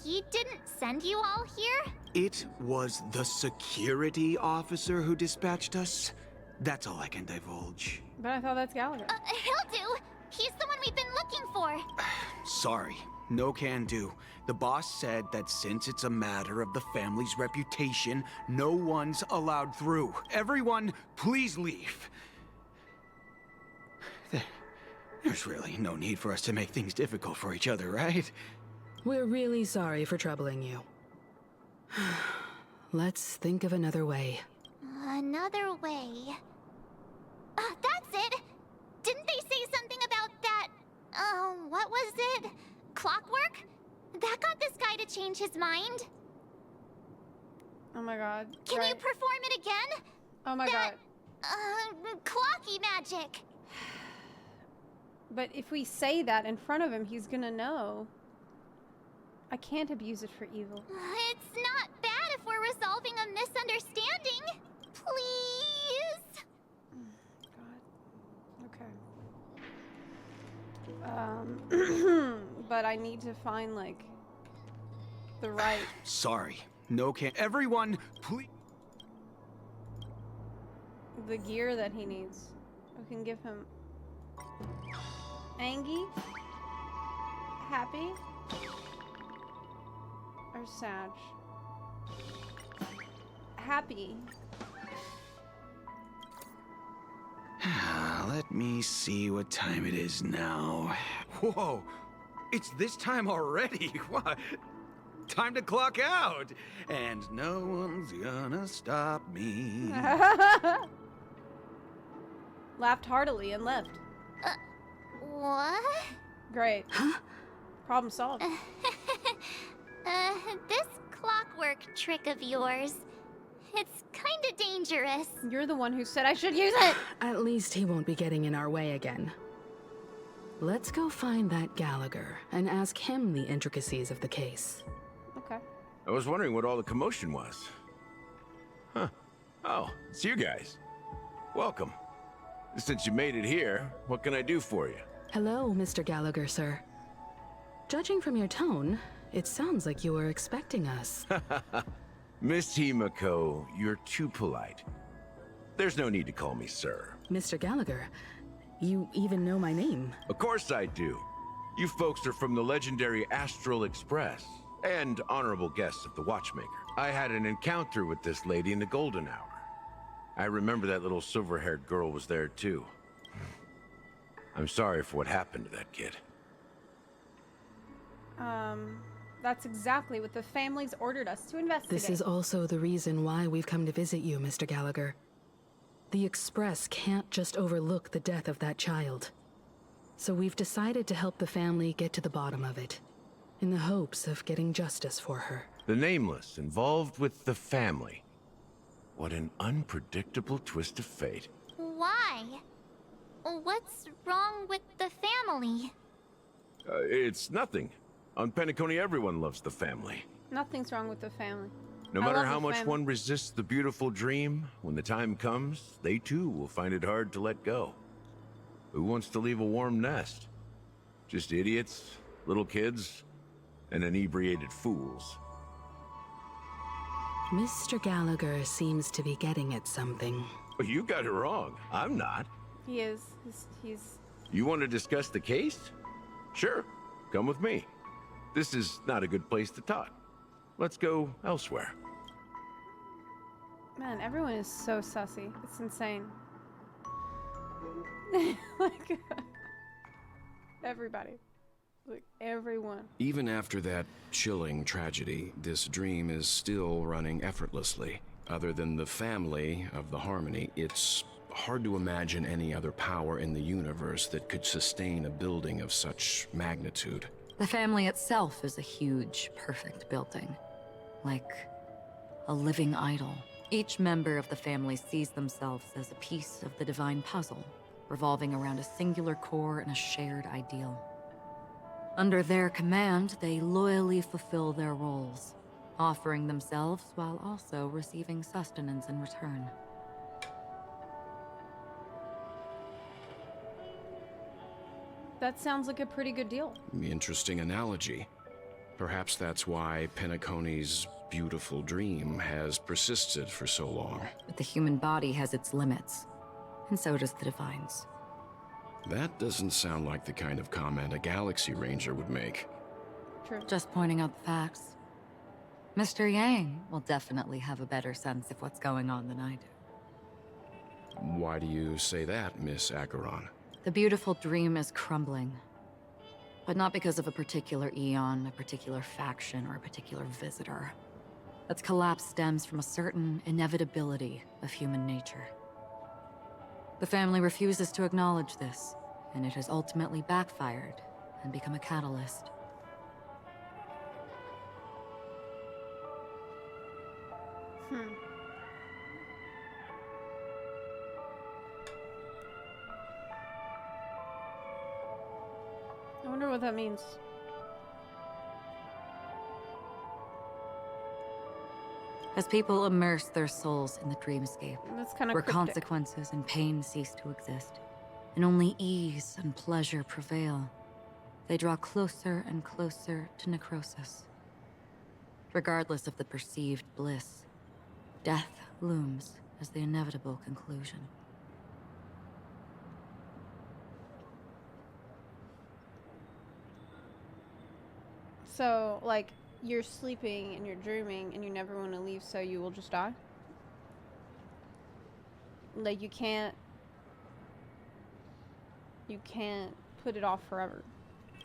He didn't send you all here? It was the security officer who dispatched us. That's all I can divulge. But I thought that's Gallagher. He'll do. He's the one we've been looking for. Sorry, no can do. The boss said that since it's a matter of the family's reputation, no one's allowed through. Everyone, please leave. There's really no need for us to make things difficult for each other, right? We're really sorry for troubling you. Let's think of another way. Another way. That's it! Didn't they say something about that? What was it? Clockwork? That got this guy to change his mind. Oh my god. Can you perform it again? Oh my god. Clocky magic. But if we say that in front of him, he's gonna know. I can't abuse it for evil. It's not bad if we're resolving a misunderstanding. Please. God. Okay. But I need to find, like, the right... Sorry. No can... Everyone, please... The gear that he needs. We can give him... Angie? Happy? Or Sag? Happy. Let me see what time it is now. Whoa! It's this time already! What? Time to clock out! And no one's gonna stop me. Laughed heartily and left. What? Great. Problem solved. This clockwork trick of yours, it's kinda dangerous. You're the one who said I should use it! At least he won't be getting in our way again. Let's go find that Gallagher and ask him the intricacies of the case. Okay. I was wondering what all the commotion was. Huh. Oh, it's you guys. Welcome. Since you made it here, what can I do for you? Hello, Mr. Gallagher, sir. Judging from your tone, it sounds like you were expecting us. Miss Himiko, you're too polite. There's no need to call me sir. Mr. Gallagher, you even know my name. Of course I do. You folks are from the legendary Astral Express and honorable guests of the Watchmaker. I had an encounter with this lady in the Golden Hour. I remember that little silver-haired girl was there too. I'm sorry for what happened to that kid. That's exactly what the family's ordered us to investigate. This is also the reason why we've come to visit you, Mr. Gallagher. The Express can't just overlook the death of that child. So we've decided to help the family get to the bottom of it, in the hopes of getting justice for her. The Nameless involved with the family. What an unpredictable twist of fate. Why? What's wrong with the family? It's nothing. On PENACONY, everyone loves the family. Nothing's wrong with the family. No matter how much one resists the beautiful dream, when the time comes, they too will find it hard to let go. Who wants to leave a warm nest? Just idiots, little kids, and inebriated fools. Mr. Gallagher seems to be getting at something. Well, you got it wrong. I'm not. He is. He's... You want to discuss the case? Sure. Come with me. This is not a good place to talk. Let's go elsewhere. Man, everyone is so sussy. It's insane. Like, everybody. Like, everyone. Even after that chilling tragedy, this dream is still running effortlessly. Other than the family of the Harmony, it's hard to imagine any other power in the universe that could sustain a building of such magnitude. The family itself is a huge, perfect building. Like a living idol. Each member of the family sees themselves as a piece of the divine puzzle, revolving around a singular core and a shared ideal. Under their command, they loyally fulfill their roles, offering themselves while also receiving sustenance in return. That sounds like a pretty good deal. Interesting analogy. Perhaps that's why PENACONY's beautiful dream has persisted for so long. But the human body has its limits, and so does the Divine's. That doesn't sound like the kind of comment a Galaxy Ranger would make. True. Just pointing out the facts. Mr. Yang will definitely have a better sense of what's going on than I do. Why do you say that, Miss Acheron? The beautiful dream is crumbling. But not because of a particular eon, a particular faction, or a particular visitor. Its collapse stems from a certain inevitability of human nature. The family refuses to acknowledge this, and it has ultimately backfired and become a catalyst. I wonder what that means. As people immerse their souls in the dreamscape, That's kind of where cryptic. consequences and pain cease to exist, and only ease and pleasure prevail, they draw closer and closer to necrosis. Regardless of the perceived bliss, death looms as the inevitable conclusion. So, like, you're sleeping and you're dreaming and you never want to leave, so you will just die? Like, you can't put it off forever.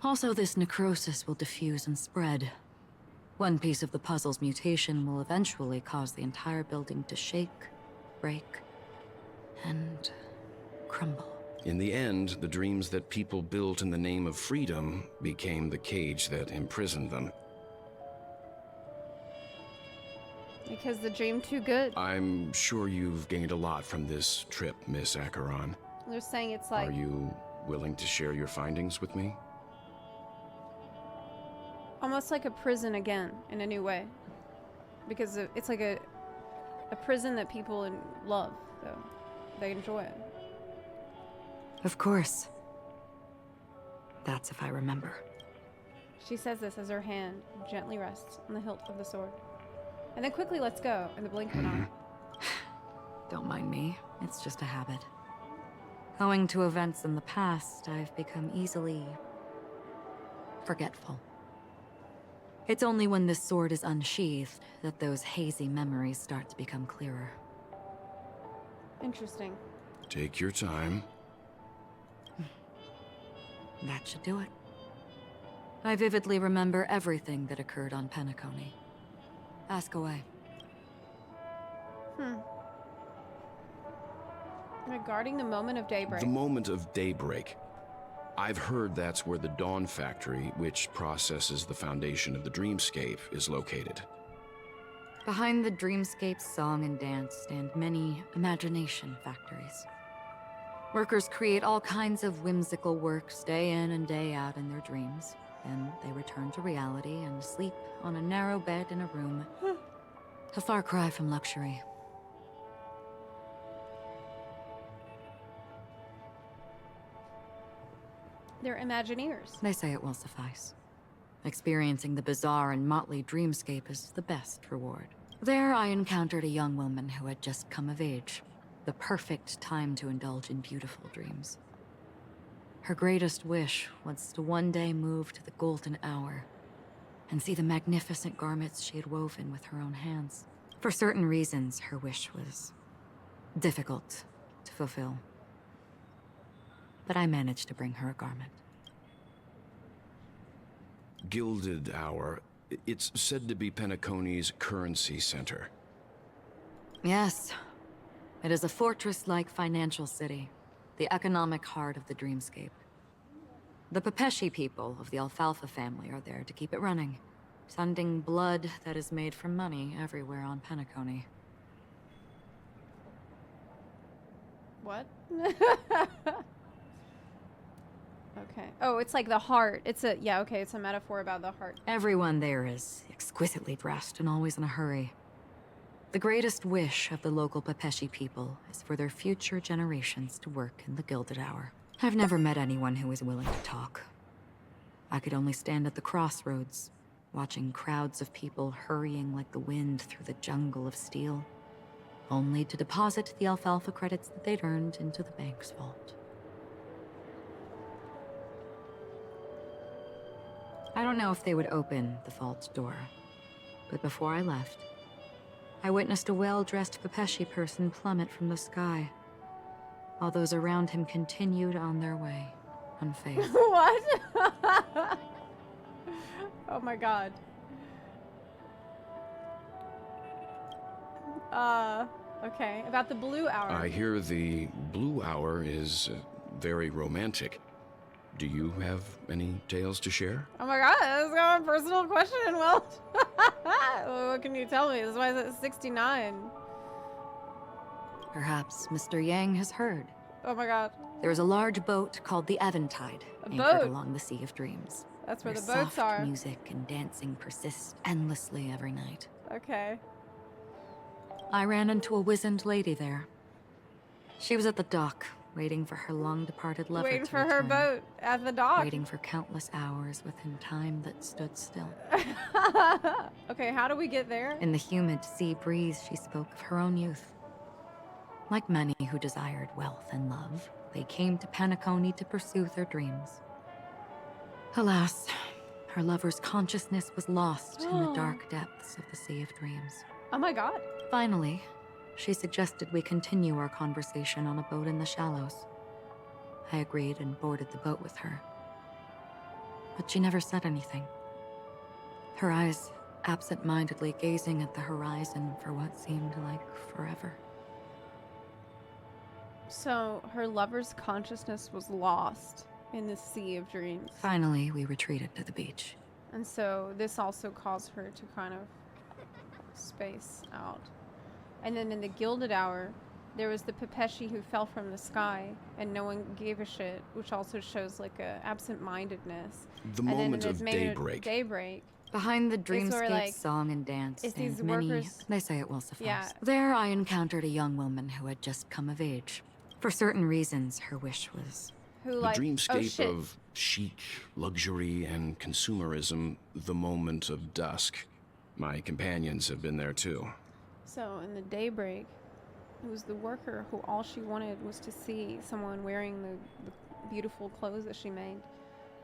Also, this necrosis will diffuse and spread. One piece of the puzzle's mutation will eventually cause the entire building to shake, break, and crumble. In the end, the dreams that people built in the name of freedom became the cage that imprisoned them. Because the dream too good. I'm sure you've gained a lot from this trip, Miss Acheron. They're saying it's like... Are you willing to share your findings with me? almost like a prison again, in a new way. Because it's like a prison that people love, though. They enjoy it. Of course. That's if I remember. She says this as her hand gently rests on the hilt of the sword. And then quickly lets go in the blink of an eye. Don't mind me. It's just a habit. Owing to events in the past, I've become easily forgetful. It's only when this sword is unsheathed that those hazy memories start to become clearer. Interesting. Take your time. That should do it. I vividly remember everything that occurred on PENACONY. Ask away. Regarding the moment of daybreak. The moment of daybreak. I've heard that's where the Dawn Factory, which processes the foundation of the dreamscape, is located. Behind the dreamscape's song and dance stand many imagination factories. Workers create all kinds of whimsical works day in and day out in their dreams. Then they return to reality and sleep on a narrow bed in a room. A far cry from luxury. They're Imagineers. They say it will suffice. Experiencing the bizarre and motley dreamscape is the best reward. There I encountered a young woman who had just come of age. The perfect time to indulge in beautiful dreams. Her greatest wish was to one day move to the golden hour and see the magnificent garments she had woven with her own hands. For certain reasons, her wish was difficult to fulfill. But I managed to bring her a garment. Gilded Hour. It's said to be PENACONY's currency center. Yes. It is a fortress-like financial city, the economic heart of the dreamscape. The Pepeshi people of the Alfalfa family are there to keep it running, sending blood that is made from money everywhere on PENACONY. What? Okay. Oh, it's like the heart. It's a, yeah, okay, it's a metaphor about the heart. Everyone there is exquisitely dressed and always in a hurry. The greatest wish of the local Pepeshi people is for their future generations to work in the Gilded Hour. I've never met anyone who is willing to talk. I could only stand at the crossroads, watching crowds of people hurrying like the wind through the jungle of steel, only to deposit the alfalfa credits that they'd earned into the bank's vault. I don't know if they would open the vault door, but before I left, I witnessed a well-dressed Pepeshi person plummet from the sky, while those around him continued on their way, unfazed. What? Oh my god. Okay. About the Blue Hour. I hear the Blue Hour is very romantic. Do you have any tales to share? Oh my god, that's got a personal question. Well, what can you tell me? This is why it's at 69. Perhaps Mr. Yang has heard. Oh my god. There is a large boat called the Eventide, anchored boat? along the Sea of Dreams. That's where the Their boats soft are. music and dancing persist endlessly every night. Okay. I ran into a wizened lady there. She was at the dock, waiting for her long-departed lover Waiting to for her return. boat at the dock. Waiting for countless hours within time that stood still. Okay, how do we get there? In the humid sea breeze, she spoke of her own youth. Like many who desired wealth and love, they came to PENACONY to pursue their dreams. Alas, her lover's consciousness was lost in the dark depths of the Sea of Dreams. Oh my god. Finally, she suggested we continue our conversation on a boat in the shallows. I agreed and boarded the boat with her. But she never said anything. Her eyes absent-mindedly gazing at the horizon for what seemed like forever. So, her lover's consciousness was lost in the Sea of Dreams. Finally, we retreated to the beach. And so, this also caused her to kind of space out. And then in the Gilded Hour, there was the Pepeshi who fell from the sky, and no one gave a shit, which also shows like a absent-mindedness. The moment of daybreak. Daybreak. Behind the It's where, dreamscape like, song and dance, it's these and many, workers- they say it will suffice. Yeah. There I encountered a young woman who had just come of age. For certain reasons, her wish was... Who, The like, dreamscape oh shit. of chic, luxury, and consumerism, the moment of dusk. My companions have been there too. So in the daybreak, it was the worker who all she wanted was to see someone wearing the beautiful clothes that she made,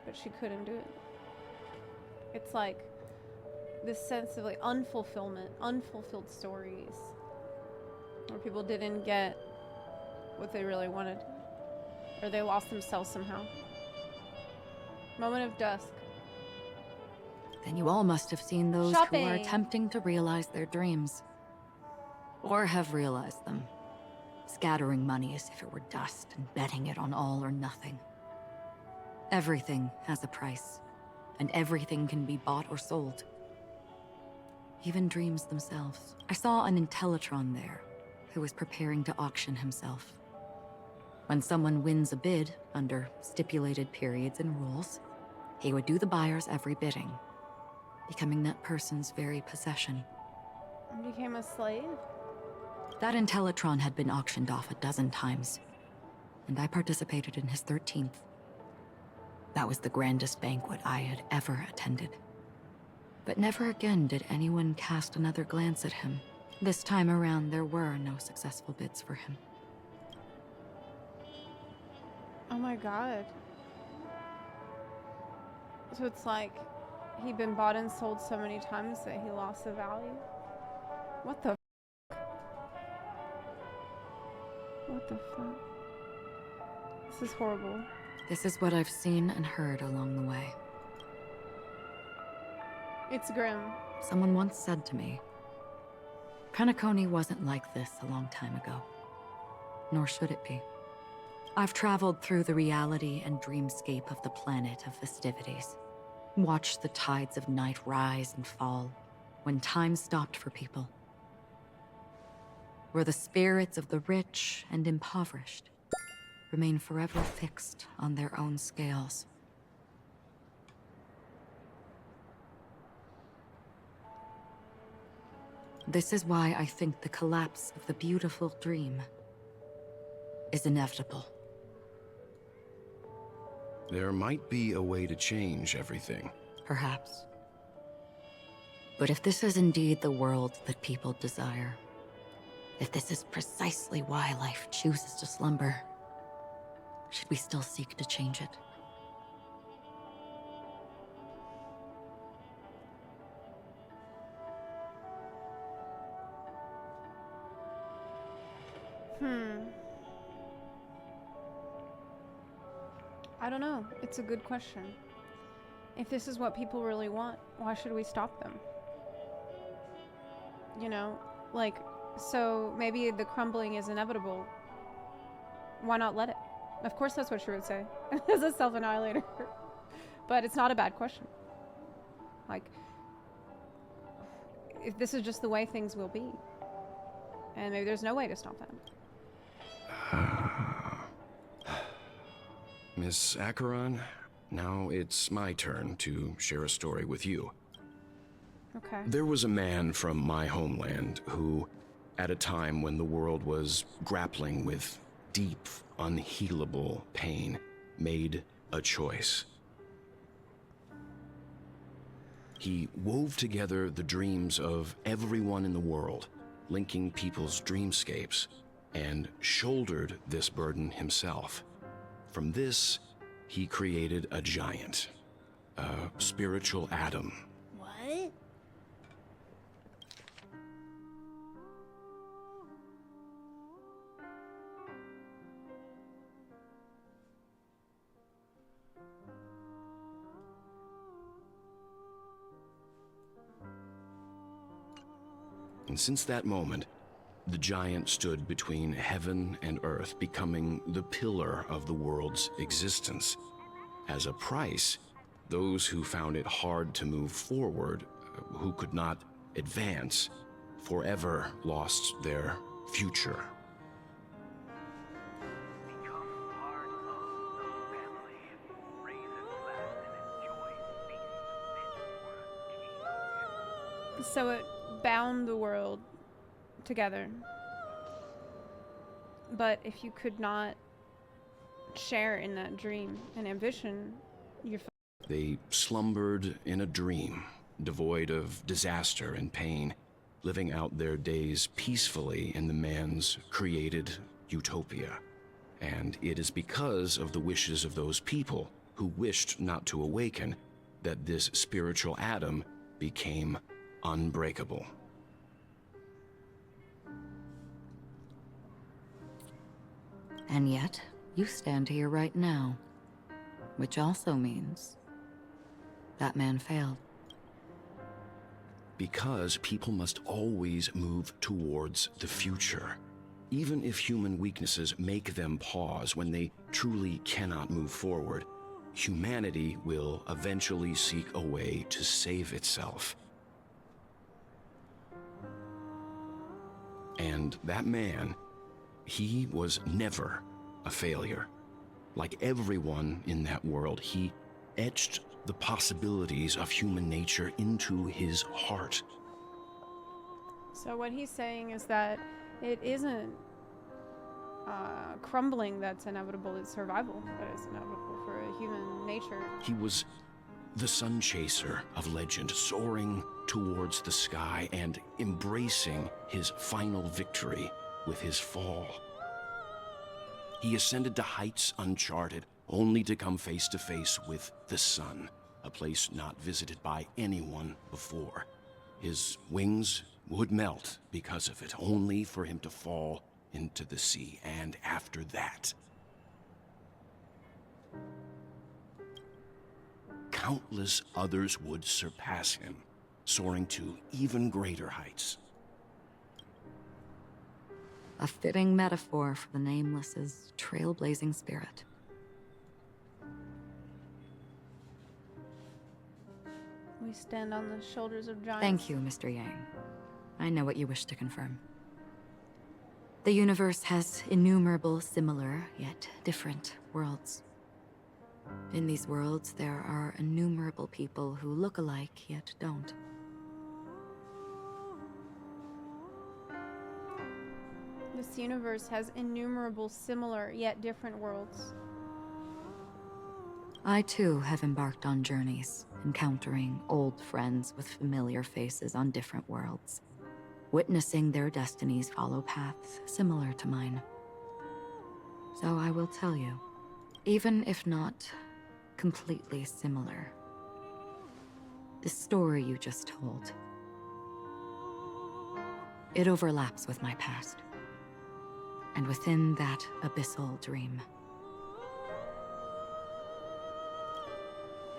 but she couldn't do it. It's like this sense of like unfulfillment, unfulfilled stories, where people didn't get what they really wanted, or they lost themselves somehow. Moment of dusk. Then you all must have seen those who Shopping. are attempting to realize their dreams. Or have realized them. Scattering money as if it were dust and betting it on all or nothing. Everything has a price, and everything can be bought or sold. Even dreams themselves. I saw an Intellitron there, who was preparing to auction himself. When someone wins a bid, under stipulated periods and rules, he would do the buyer's every bidding, becoming that person's very possession. Became a slave? That Intellitron had been auctioned off a dozen times, and I participated in his 13th. That was the grandest banquet I had ever attended. But never again did anyone cast another glance at him. This time around, there were no successful bids for him. Oh my god. So it's like he'd been bought and sold so many times that he lost the value? What the f? What the fuck? This is horrible. This is what I've seen and heard along the way. It's grim. Someone once said to me, PENACONY wasn't like this a long time ago. Nor should it be. I've traveled through the reality and dreamscape of the planet of festivities. Watched the tides of night rise and fall when time stopped for people. Where the spirits of the rich and impoverished remain forever fixed on their own scales. This is why I think the collapse of the beautiful dream is inevitable. There might be a way to change everything. Perhaps. But if this is indeed the world that people desire, if this is precisely why life chooses to slumber, should we still seek to change it? I don't know. It's a good question. If this is what people really want, why should we stop them? You know, like, so maybe the crumbling is inevitable. Why not let it? Of course that's what she would say as a self-annihilator. But it's not a bad question. Like, if this is just the way things will be, and maybe there's no way to stop that. Miss Acheron, now it's my turn to share a story with you. Okay. There was a man from my homeland who, at a time when the world was grappling with deep, unhealable pain, made a choice. He wove together the dreams of everyone in the world, linking people's dreamscapes, and shouldered this burden himself. From this, he created a giant, a spiritual atom. What? And since that moment, the giant stood between heaven and earth, becoming the pillar of the world's existence. As a price, those who found it hard to move forward, who could not advance, forever lost their future. So it bound the world together. But if you could not share in that dream and ambition, you're They slumbered in a dream, devoid of disaster and pain, living out their days peacefully in the man's created utopia. And it is because of the wishes of those people who wished not to awaken that this spiritual atom became unbreakable. And yet, you stand here right now. Which also means that man failed. Because people must always move towards the future. Even if human weaknesses make them pause when they truly cannot move forward, humanity will eventually seek a way to save itself. And that man, he was never a failure. Like everyone in that world, he etched the possibilities of human nature into his heart. So what he's saying is that it isn't crumbling that's inevitable, it's survival that is inevitable for a human nature. He was the sun chaser of legend, soaring towards the sky and embracing his final victory with his fall. He ascended to heights uncharted, only to come face to face with the sun, a place not visited by anyone before. His wings would melt because of it, only for him to fall into the sea. And after that, countless others would surpass him, soaring to even greater heights. A fitting metaphor for the Nameless's trailblazing spirit. We stand on the shoulders of giants. Thank you, Mr. Yang. I know what you wish to confirm. The universe has innumerable similar, yet different worlds. In these worlds, there are innumerable people who look alike, yet don't. This universe has innumerable similar, yet different worlds. I too have embarked on journeys, encountering old friends with familiar faces on different worlds, witnessing their destinies follow paths similar to mine. So I will tell you, even if not completely similar, the story you just told, it overlaps with my past, and within that abyssal dream,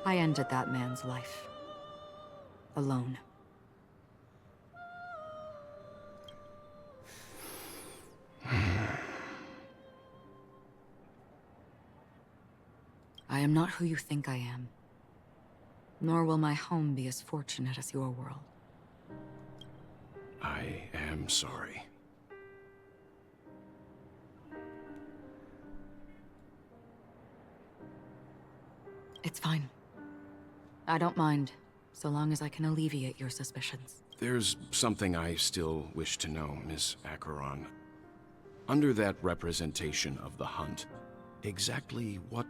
I ended that man's life. Alone. I am not who you think I am. Nor will my home be as fortunate as your world. I am sorry. It's fine. I don't mind, so long as I can alleviate your suspicions. There's something I still wish to know, Miss Acheron. Under that representation of the hunt, exactly what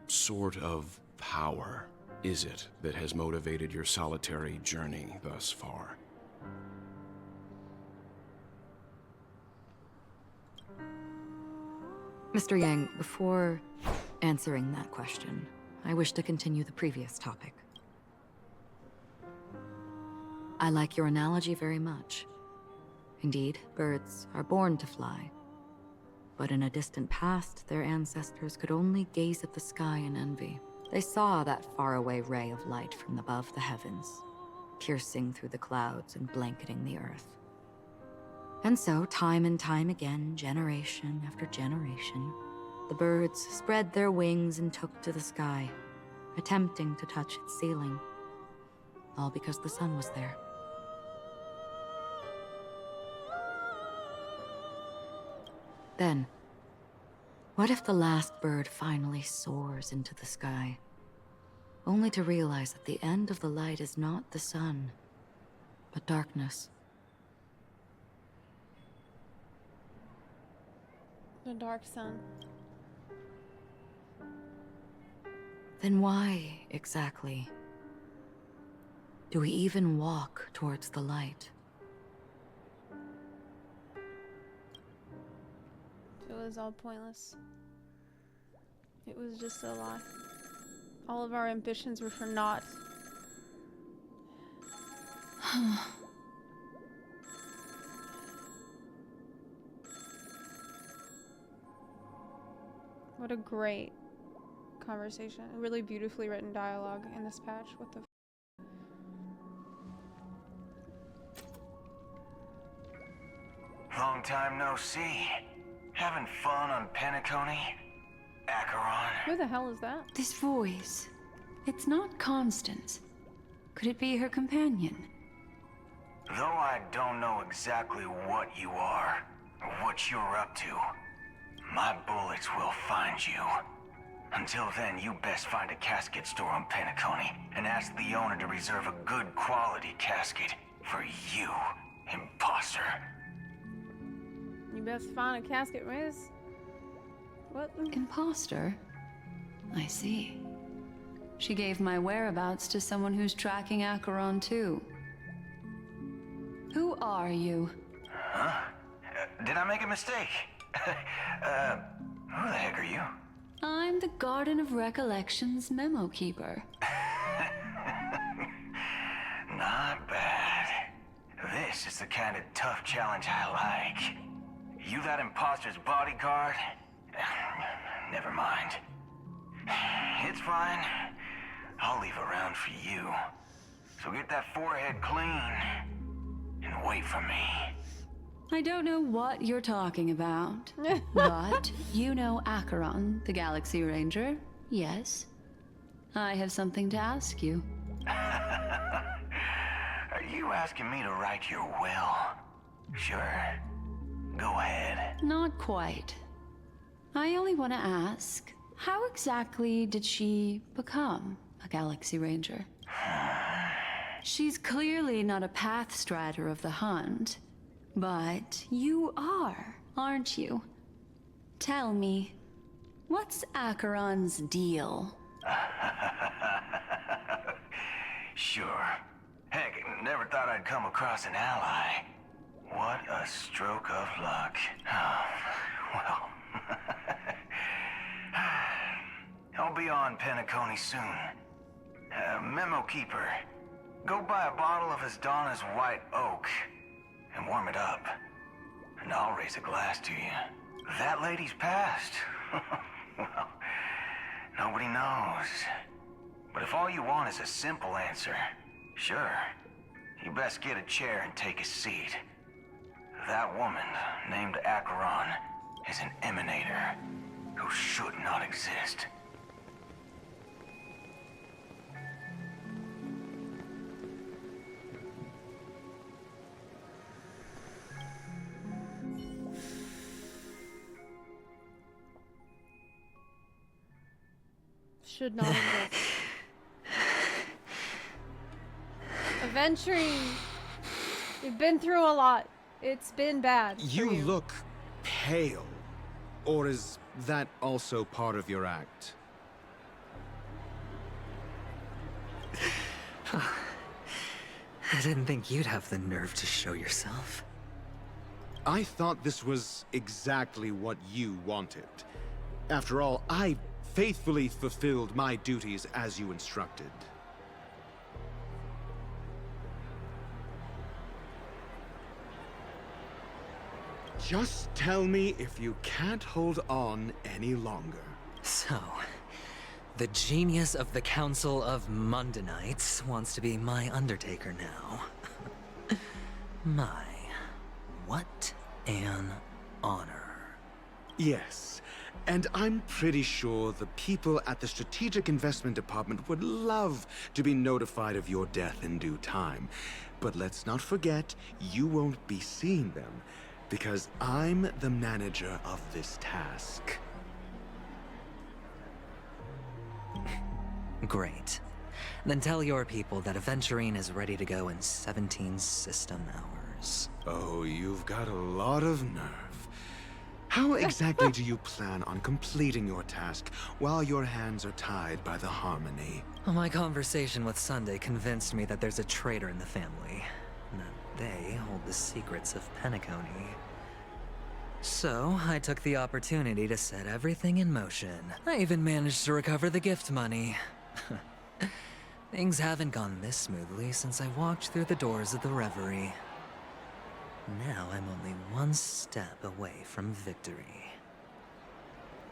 sort of power is it that has motivated your solitary journey thus far? Mr. Yang, before answering that question, I wish to continue the previous topic. I like your analogy very much. Indeed, birds are born to fly. But in a distant past, their ancestors could only gaze at the sky in envy. They saw that faraway ray of light from above the heavens, piercing through the clouds and blanketing the earth. And so, time and time again, generation after generation, the birds spread their wings and took to the sky, attempting to touch its ceiling, all because the sun was there. Then, what if the last bird finally soars into the sky, only to realize that the end of the light is not the sun, but darkness? The dark sun. Then why, exactly, do we even walk towards the light? It was all pointless. It was just a lie. All of our ambitions were for naught. What a great conversation. A really beautifully written dialogue in this patch. What the Long time no see. Having fun on PENACONY? Acheron? Who the hell is that? This voice. It's not Constance. Could it be her companion? Though I don't know exactly what you are, or what you're up to, my bullets will find you. Until then, you best find a casket store on PENACONY and ask the owner to reserve a good quality casket for you, imposter. You best find a casket, Riz. What? Imposter? I see. She gave my whereabouts to someone who's tracking Acheron too. Who are you? Huh? Did I make a mistake? Who the heck are you? I'm the Garden of Recollection's memo keeper. Not bad. This is the kind of tough challenge I like. You that imposter's bodyguard? Never mind. It's fine. I'll leave a round for you. So get that forehead clean and wait for me. I don't know what you're talking about, but you know Acheron, the Galaxy Ranger, yes? I have something to ask you. Are you asking me to write your will? Sure. Go ahead. Not quite. I only want to ask, how exactly did she become a Galaxy Ranger? She's clearly not a path strider of the Hunt, but you are, aren't you? Tell me, what's Acheron's deal? Sure. Heck, never thought I'd come across an ally. What a stroke of luck. Well, I'll be on PENACONY soon. Memo Keeper, go buy a bottle of Donna's White Oak and warm it up. And I'll raise a glass to you. That lady's passed. Well, nobody knows. But if all you want is a simple answer, sure, you best get a chair and take a seat. That woman, named Acheron, is an emanator who should not exist. Should not exist. Aventurine, you've been through a lot. It's been bad. You look pale. Or is that also part of your act? I didn't think you'd have the nerve to show yourself. I thought this was exactly what you wanted. After all, I faithfully fulfilled my duties as you instructed. Just tell me if you can't hold on any longer. So, the genius of the Council of Mundanites wants to be my Undertaker now. My, what an honor. Yes, and I'm pretty sure the people at the Strategic Investment Department would love to be notified of your death in due time. But let's not forget, you won't be seeing them, because I'm the manager of this task. Great. Then tell your people that Aventurine is ready to go in 17 system hours. Oh, you've got a lot of nerve. How exactly do you plan on completing your task while your hands are tied by the Harmony? Well, my conversation with Sunday convinced me that there's a traitor in the family, and that they hold the secrets of PENACONY. So, I took the opportunity to set everything in motion. I even managed to recover the gift money. Things haven't gone this smoothly since I walked through the doors of the Reverie. Now I'm only one step away from victory.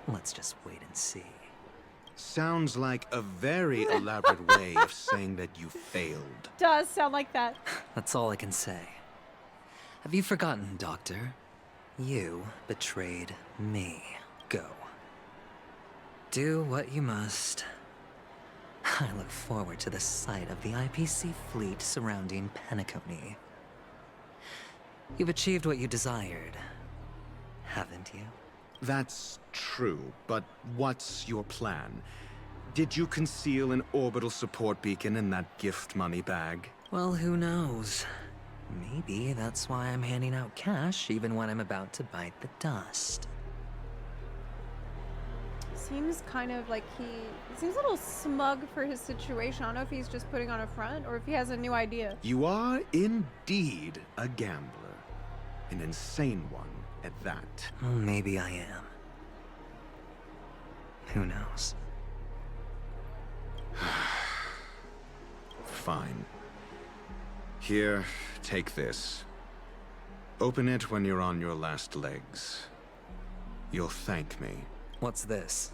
Let's just wait and see. Sounds like a very elaborate way of saying that you failed. Does sound like that. That's all I can say. Have you forgotten, Doctor? You betrayed me. Go. Do what you must. I look forward to the sight of the IPC fleet surrounding PENACONY. You've achieved what you desired, haven't you? That's true, but what's your plan? Did you conceal an orbital support beacon in that gift money bag? Well, who knows? Maybe that's why I'm handing out cash even when I'm about to bite the dust. Seems kind of like he seems a little smug for his situation. I don't know if he's just putting on a front or if he has a new idea. You are indeed a gambler. An insane one at that. Well, maybe I am. Who knows? Fine. Here, take this. Open it when you're on your last legs. You'll thank me. What's this?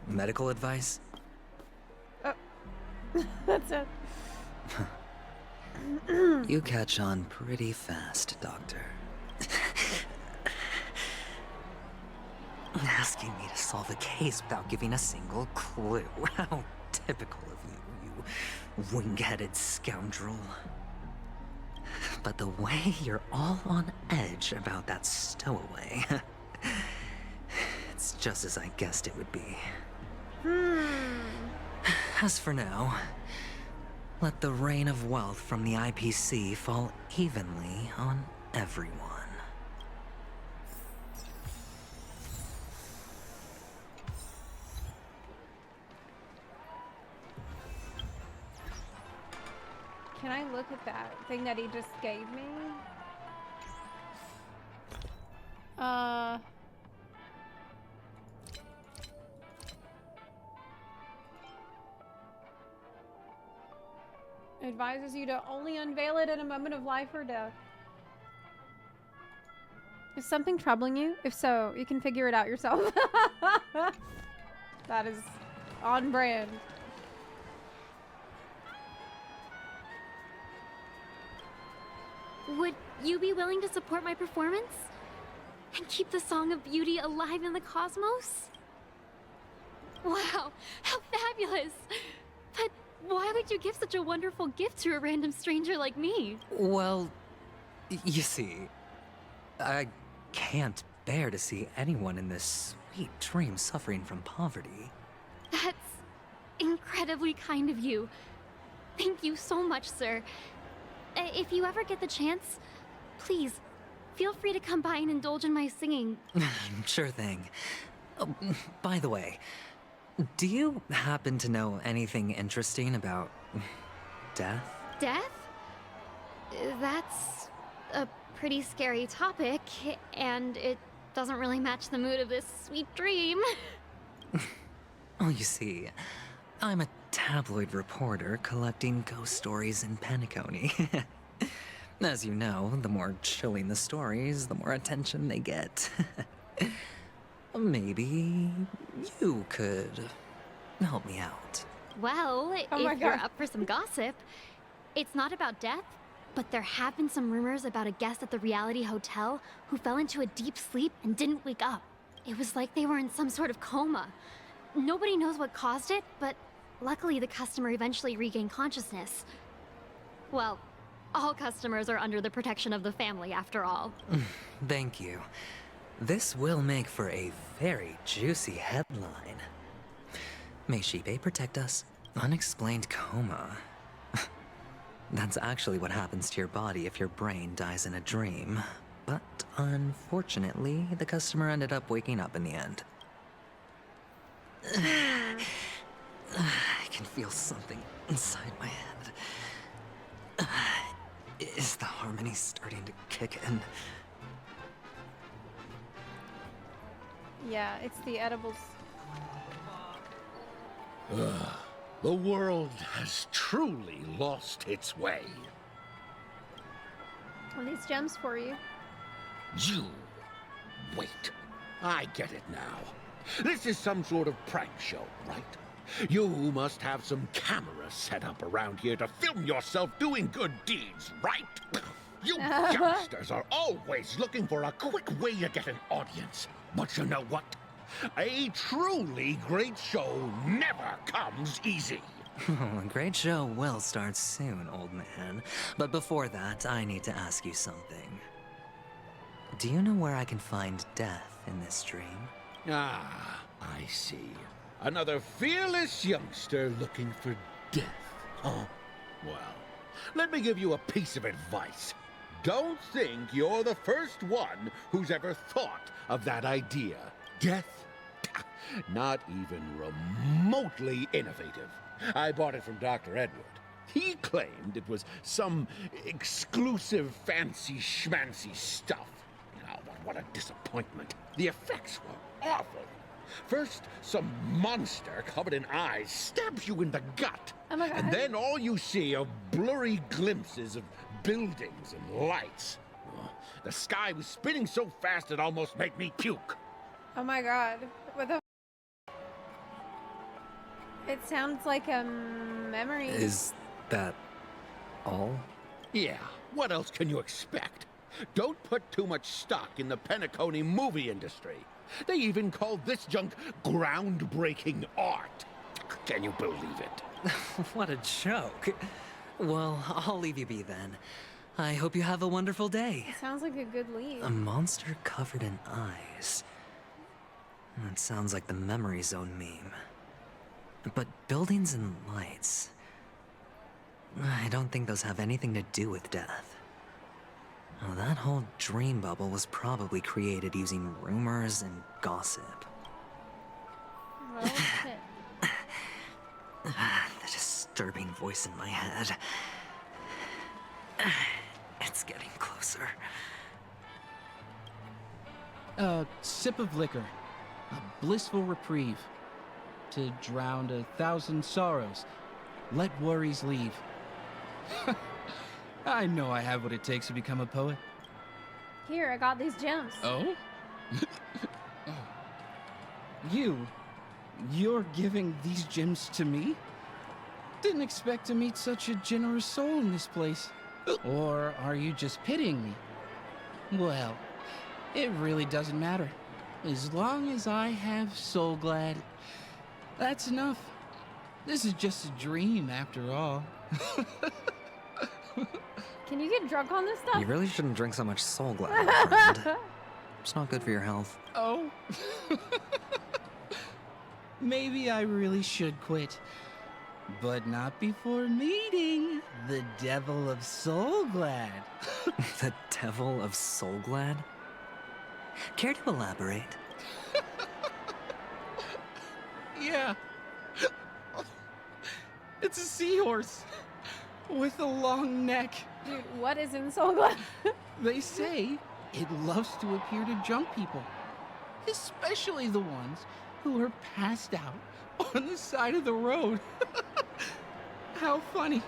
Medical advice? That's it. You catch on pretty fast, Doctor. Asking me to solve a case without giving a single clue. How typical of you, you wing-headed scoundrel. But the way you're all on edge about that stowaway, it's just as I guessed it would be. As for now, let the rain of wealth from the IPC fall evenly on everyone. Can I look at that thing that he just gave me? Advises you to only unveil it in a moment of life or death. Is something troubling you? If so, you can figure it out yourself. That is on brand. Would you be willing to support my performance? And keep the Song of Beauty alive in the cosmos? Wow, how fabulous! But why would you give such a wonderful gift to a random stranger like me? Well, you see, I can't bear to see anyone in this sweet dream suffering from poverty. That's incredibly kind of you. Thank you so much, sir. If you ever get the chance, please, feel free to come by and indulge in my singing. Sure thing. Oh, by the way, do you happen to know anything interesting about death? Death? That's a pretty scary topic, and it doesn't really match the mood of this sweet dream. Oh, you see, I'm a tabloid reporter collecting ghost stories in PENACONY. As you know, the more chilling the stories, the more attention they get. Maybe you could help me out. Well, if you're up for some gossip, it's not about death, but there have been some rumors about a guest at the reality hotel who fell into a deep sleep and didn't wake up. It was like they were in some sort of coma. Nobody knows what caused it, but luckily the customer eventually regained consciousness. Well, all customers are under the protection of the family, after all. Thank you. This will make for a very juicy headline. May Shibe protect us. Unexplained coma. That's actually what happens to your body if your brain dies in a dream. But unfortunately, the customer ended up waking up in the end. I can feel something inside my head. Is the harmony starting to kick in? Yeah, it's the edibles. The world has truly lost its way. Well, these gems for you. You... wait. I get it now. This is some sort of prank show, right? You must have some cameras set up around here to film yourself doing good deeds, right? You youngsters are always looking for a quick way to get an audience. But you know what? A truly great show never comes easy. A great show will start soon, old man. But before that, I need to ask you something. Do you know where I can find death in this dream? Ah, I see. Another fearless youngster looking for death, huh? Well, let me give you a piece of advice. Don't think you're the first one who's ever thought of that idea. Death? Not even remotely innovative. I bought it from Dr. Edward. He claimed it was some exclusive fancy schmancy stuff. Oh, what a disappointment. The effects were awful. First, some monster covered in eyes stabs you in the gut. Oh my God. And then all you see are blurry glimpses of buildings and lights. The sky was spinning so fast it almost made me puke. Oh my God. What the It sounds like a memory. Is that all? Yeah, what else can you expect? Don't put too much stock in the PENACONY movie industry. They even call this junk groundbreaking art. Can you believe it? What a joke. Well, I'll leave you be then. I hope you have a wonderful day. It sounds like a good lead. A monster covered in eyes. That sounds like the Memory Zone meme. But buildings and lights... I don't think those have anything to do with death. Well, that whole dream bubble was probably created using rumors and gossip. Well, shit. The disturbing voice in my head. It's getting closer. A sip of liquor. A blissful reprieve. To drown 1,000 sorrows. Let worries leave. I know I have what it takes to become a poet. Here, I got these gems. Oh? You're giving these gems to me? Didn't expect to meet such a generous soul in this place. Or are you just pitying me? Well, it really doesn't matter. As long as I have Soul Glad, that's enough. This is just a dream after all. Can you get drunk on this stuff? You really shouldn't drink so much Soul Glad, my friend. It's not good for your health. Oh. Maybe I really should quit. But not before meeting the Devil of Soul Glad. The Devil of Soul Glad? Care to elaborate? Yeah. It's a seahorse with a long neck. Dude, what is in Soul Glad? They say it loves to appear to drunk people, especially the ones who are passed out on the side of the road. How funny.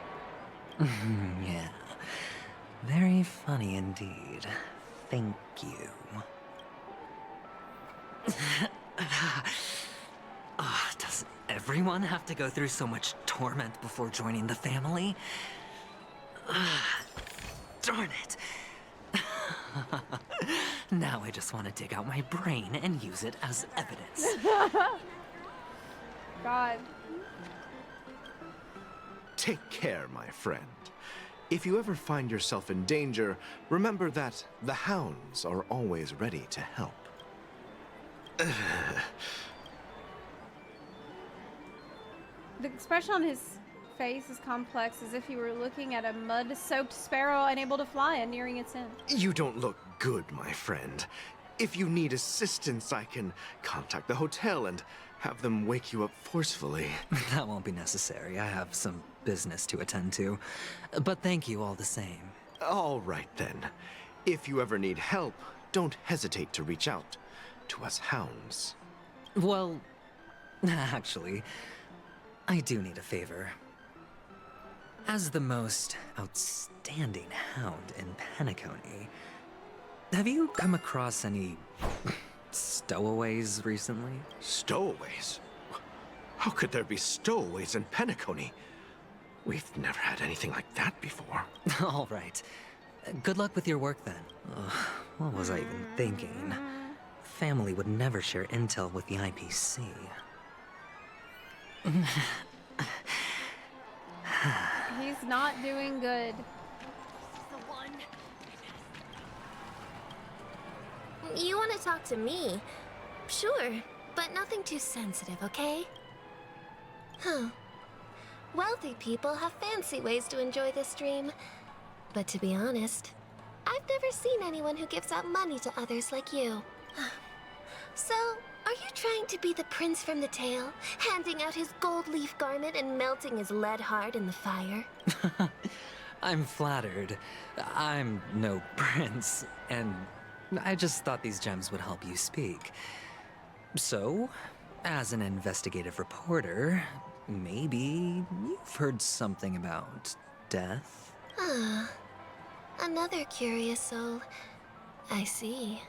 Yeah. Very funny indeed. Thank you. Does everyone have to go through so much torment before joining the family? Darn it. Now I just want to dig out my brain and use it as evidence. God. Take care, my friend. If you ever find yourself in danger, remember that the hounds are always ready to help. The expression on his face is complex, as if he were looking at a mud-soaked sparrow unable to fly and nearing its end. You don't look good, my friend. If you need assistance, I can contact the hotel and have them wake you up forcefully. That won't be necessary. I have some business to attend to. But thank you all the same. All right, then. If you ever need help, don't hesitate to reach out to us hounds. Well, actually, I do need a favor. As the most outstanding hound in PENACONY, have you come across any stowaways recently? Stowaways? How could there be stowaways in PENACONY? We've never had anything like that before. All right. Good luck with your work then. What was I even thinking? Family would never share intel with the IPC. He's not doing good. You want to talk to me? Sure, but nothing too sensitive, okay? Huh. Wealthy people have fancy ways to enjoy this dream. But to be honest, I've never seen anyone who gives out money to others like you. So, are you trying to be the prince from the tale, handing out his gold leaf garment and melting his lead heart in the fire? I'm flattered. I'm no prince, and I just thought these gems would help you speak. So, as an investigative reporter, maybe you've heard something about death? Ah, another curious soul. I see.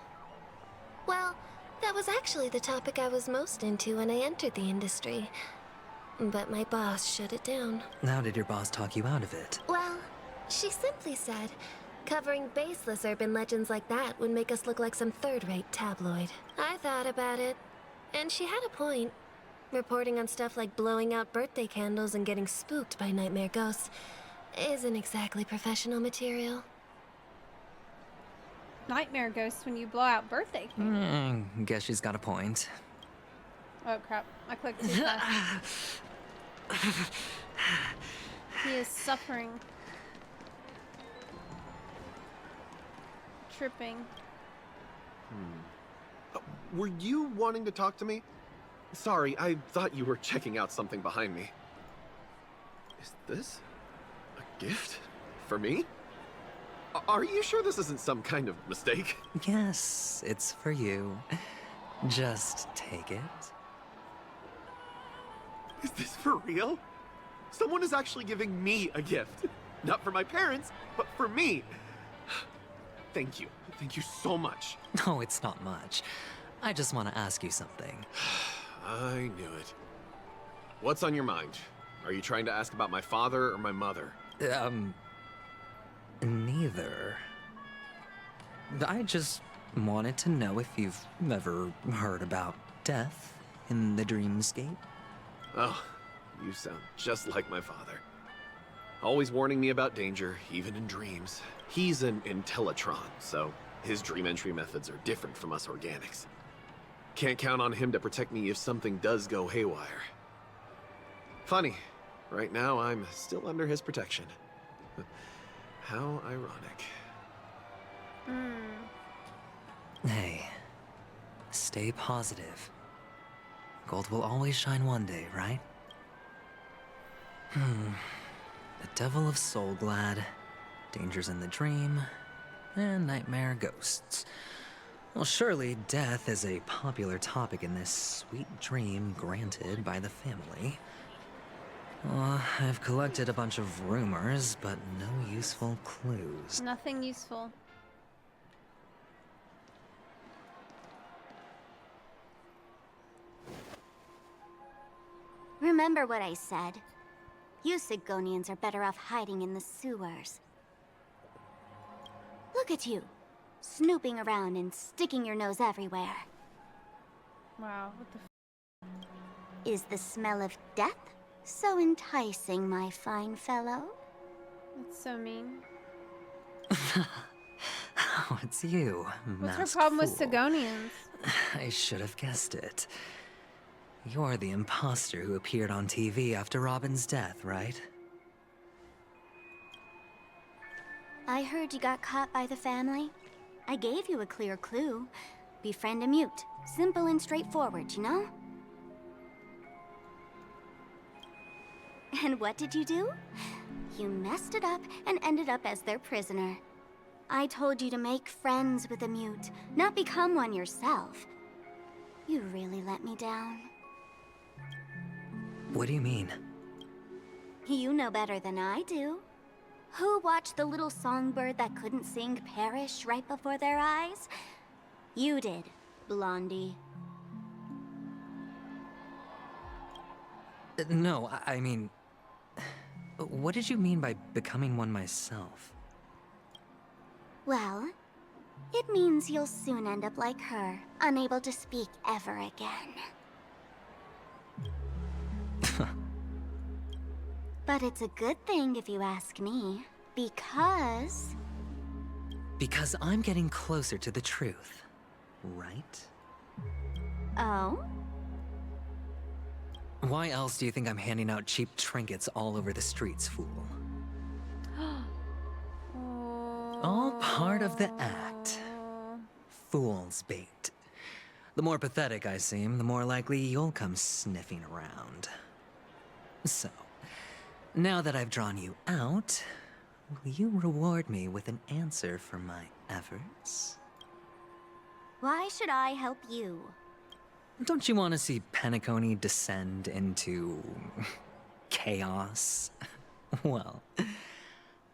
Well, that was actually the topic I was most into when I entered the industry. But my boss shut it down. How did your boss talk you out of it? Well, She simply said, covering baseless urban legends like that would make us look like some third-rate tabloid. I thought about it, and she had a point. Reporting on stuff like blowing out birthday candles and getting spooked by nightmare ghosts isn't exactly professional material. Nightmare ghosts when you blow out birthday candles. Guess she's got a point. Oh crap, I clicked too fast. He is suffering. Tripping. Were you wanting to talk to me? Sorry, I thought you were checking out something behind me. Is this a gift for me? Are you sure this isn't some kind of mistake? Yes, it's for you. Just take it. Is this for real? Someone is actually giving me a gift. Not for my parents, but for me. Thank you. Thank you so much. No, it's not much. I just want to ask you something. I knew it. What's on your mind? Are you trying to ask about my father or my mother? Neither. I just wanted to know if you've ever heard about death in the dreamscape. Oh, you sound just like my father. Always warning me about danger, even in dreams. He's an Intellitron, so his dream entry methods are different from us organics. Can't count on him to protect me if something does go haywire. Funny, right now I'm still under his protection. How ironic. Hey, stay positive. Gold will always shine one day, right? The Devil of Soulglad, Dangers in the Dream, and Nightmare Ghosts. Well, surely death is a popular topic in this sweet dream granted by the family. I've collected a bunch of rumors, but no useful clues. Nothing useful. Remember what I said. You Sigonians are better off hiding in the sewers. Look at you, snooping around and sticking your nose everywhere. Wow, what the Is the smell of death so enticing, my fine fellow? That's so mean. Oh, it's you, What's her masked problem with fool. Sigonians? I should have guessed it. You're the imposter who appeared on TV after Robin's death, right? I heard you got caught by the family. I gave you a clear clue. Befriend a mute. Simple and straightforward, you know? And what did you do? You messed it up and ended up as their prisoner. I told you to make friends with a mute, not become one yourself. You really let me down. What do you mean? You know better than I do. Who watched the little songbird that couldn't sing perish right before their eyes? You did, Blondie. No, I mean... What did you mean by becoming one myself? Well, it means you'll soon end up like her, unable to speak ever again. But it's a good thing if you ask me, because... Because I'm getting closer to the truth, right? Oh? Why else do you think I'm handing out cheap trinkets all over the streets, fool? All part of the act. Fool's bait. The more pathetic I seem, the more likely you'll come sniffing around. So, now that I've drawn you out, will you reward me with an answer for my efforts? Why should I help you? Don't you want to see PENACONY descend into... chaos? Well,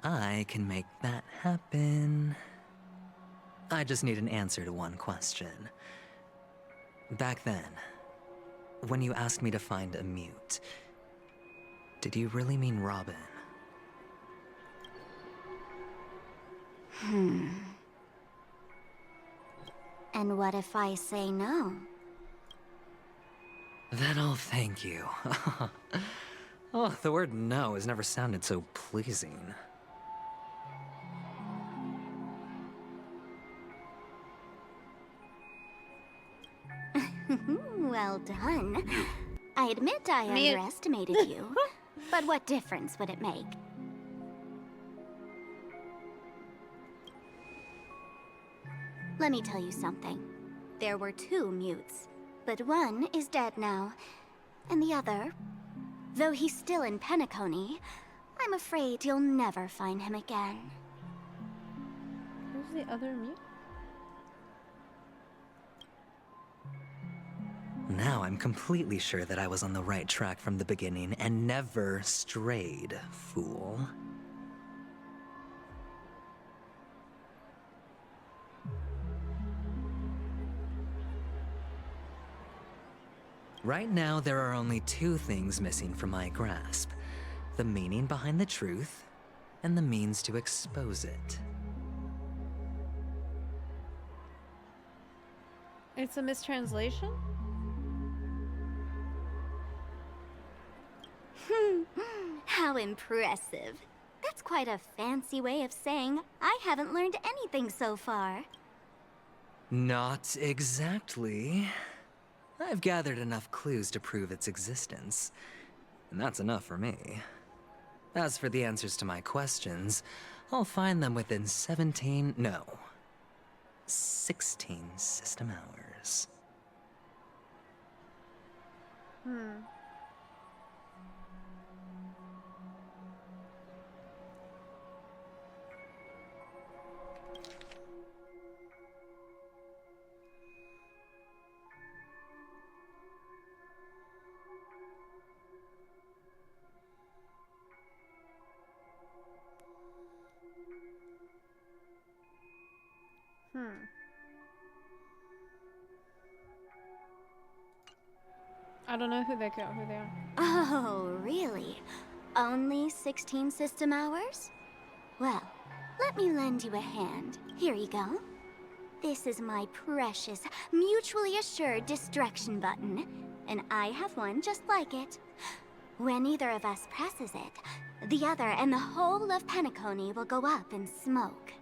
I can make that happen. I just need an answer to one question. Back then, when you asked me to find a mute, did you really mean Robin? And what if I say no? Then I'll thank you. Oh, the word no has never sounded so pleasing. Well done. I admit I underestimated you, but what difference would it make? Let me tell you something. There were 2 mutes, but one is dead now, and the other, though he's still in PENACONY, I'm afraid you'll never find him again. Who's the other mute? Now I'm completely sure that I was on the right track from the beginning and never strayed, fool. Right now, there are only 2 things missing from my grasp. The meaning behind the truth, and the means to expose it. It's a mistranslation? How impressive. That's quite a fancy way of saying I haven't learned anything so far. Not exactly. I've gathered enough clues to prove its existence, and that's enough for me. As for the answers to my questions, I'll find them within 16 system hours. I don't know who they are. Oh, really? Only 16 system hours? Well, let me lend you a hand. Here you go. This is my precious, mutually assured distraction button, and I have one just like it. When either of us presses it, the other and the whole of PENACONY will go up in smoke.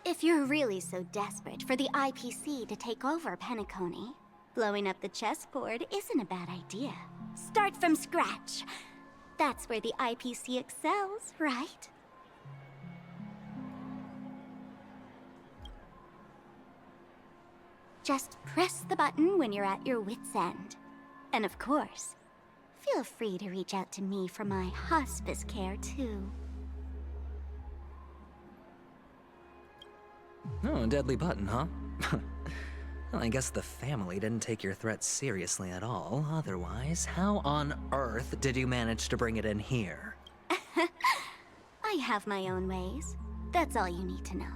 If you're really so desperate for the IPC to take over PENACONY, blowing up the chessboard isn't a bad idea. Start from scratch. That's where the IPC excels, right? Just press the button when you're at your wit's end. And of course, feel free to reach out to me for my hospice care, too. Oh, a deadly button, huh? Well, I guess the family didn't take your threat seriously at all. Otherwise, how on earth did you manage to bring it in here? I have my own ways. That's all you need to know.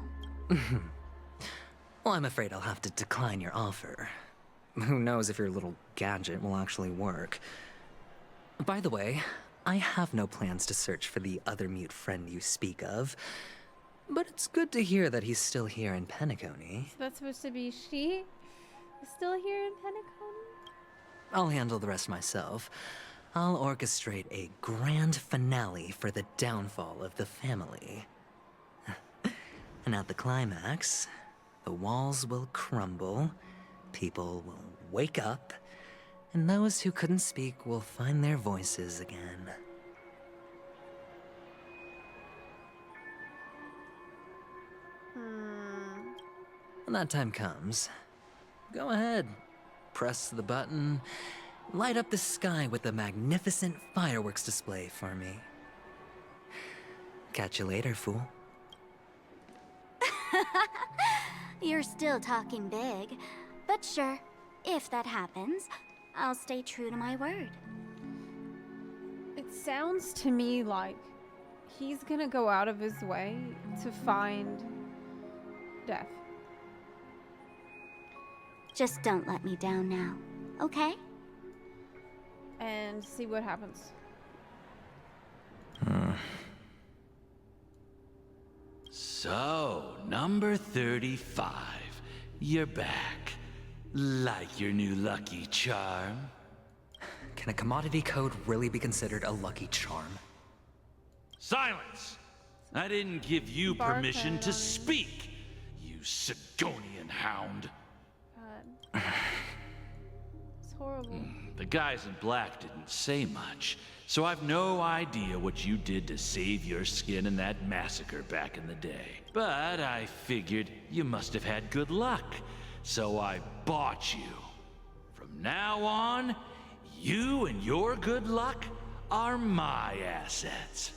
Well, I'm afraid I'll have to decline your offer. Who knows if your little gadget will actually work. By the way, I have no plans to search for the other mute friend you speak of. But it's good to hear that he's still here in PENACONY. So that's supposed to be she? Is still here in PENACONY? I'll handle the rest myself. I'll orchestrate a grand finale for the downfall of the family. And at the climax, the walls will crumble, people will wake up, and those who couldn't speak will find their voices again. When that time comes, go ahead, press the button, light up the sky with a magnificent fireworks display for me. Catch you later, fool. You're still talking big, but sure, if that happens, I'll stay true to my word. It sounds to me like he's gonna go out of his way to find Death. Just don't let me down now, okay? And see what happens. So, number 35. You're back. Like your new lucky charm? Can a commodity code really be considered a lucky charm? Silence! I didn't give you permission to speak, you Sigonian hound. God. It's horrible. The guys in black didn't say much, so I've no idea what you did to save your skin in that massacre back in the day. But I figured you must have had good luck, so I bought you. From now on, you and your good luck are my assets.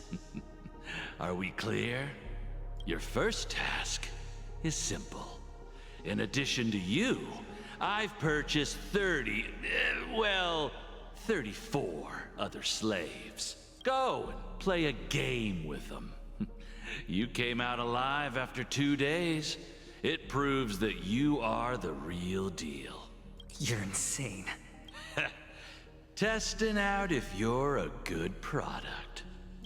Are we clear? Your first task is simple. In addition to you, I've purchased 34 other slaves. Go and play a game with them. You came out alive after 2 days. It proves that you are the real deal. You're insane. Testing out if you're a good product.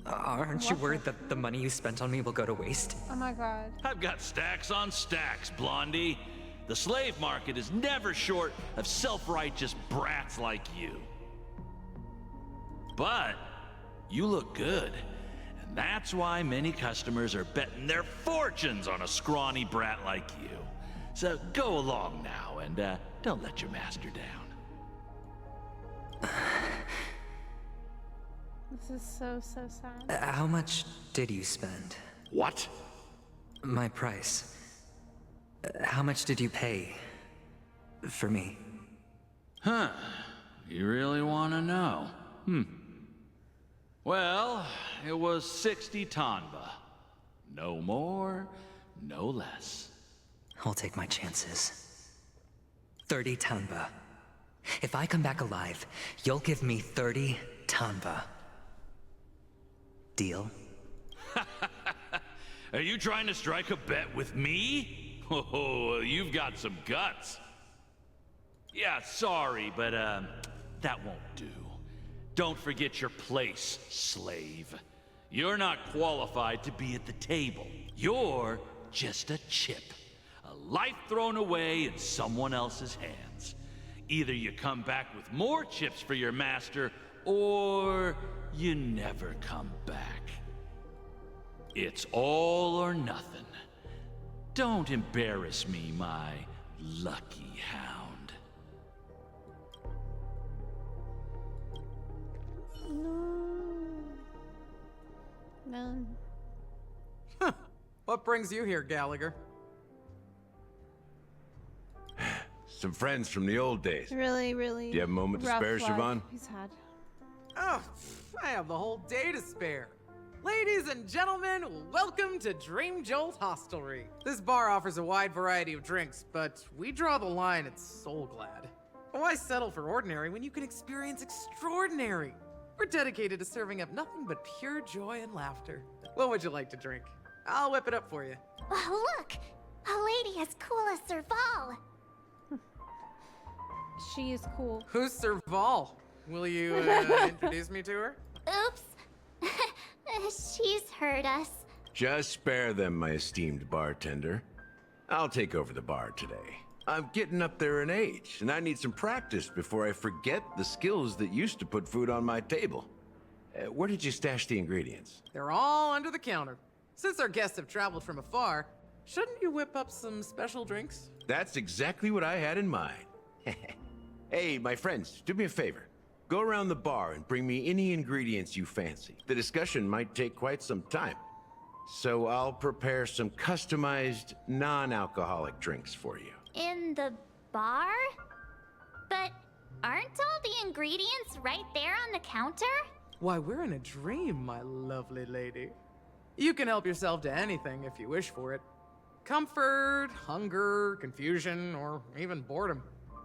Aren't you worried that the money you spent on me will go to waste? Oh my god. I've got stacks on stacks, Blondie. The slave market is never short of self-righteous brats like you. But you look good, and that's why many customers are betting their fortunes on a scrawny brat like you. So go along now, and don't let your master down. This is so sad. How much did you spend? What? My price. How much did you pay for me? Huh. You really want to know? Well, it was 60 tanba. No more, no less. I'll take my chances. 30 tanba. If I come back alive, you'll give me 30 tanba. Deal? Are you trying to strike a bet with me? Oh, you've got some guts. Yeah, sorry, but that won't do. Don't forget your place, slave. You're not qualified to be at the table. You're just a chip. A life thrown away in someone else's hands. Either you come back with more chips for your master, or you never come back. It's all or nothing. Don't embarrass me, my lucky hound. No. Huh. What brings you here, Gallagher? Some friends from the old days. Really Do you have a moment to spare, Siobhan? He's had. Oh, I have the whole day to spare. Ladies and gentlemen, welcome to Dream Jolt Hostelry. This bar offers a wide variety of drinks, but we draw the line at Soul Glad. Why settle for ordinary when you can experience extraordinary? We're dedicated to serving up nothing but pure joy and laughter. What would you like to drink? I'll whip it up for you. Look! A lady as cool as Serval! She is cool. Who's Serval? Will you introduce me to her? Oops. She's heard us. Just spare them, my esteemed bartender. I'll take over the bar today. I'm getting up there in age, and I need some practice before I forget the skills that used to put food on my table. Where did you stash the ingredients? They're all under the counter. Since our guests have traveled from afar, shouldn't you whip up some special drinks? That's exactly what I had in mind. Hey, my friends, do me a favor. Go around the bar and bring me any ingredients you fancy. The discussion might take quite some time. So I'll prepare some customized, non-alcoholic drinks for you. In the bar? But aren't all the ingredients right there on the counter? Why, we're in a dream, my lovely lady. You can help yourself to anything if you wish for it. Comfort, hunger, confusion, or even boredom.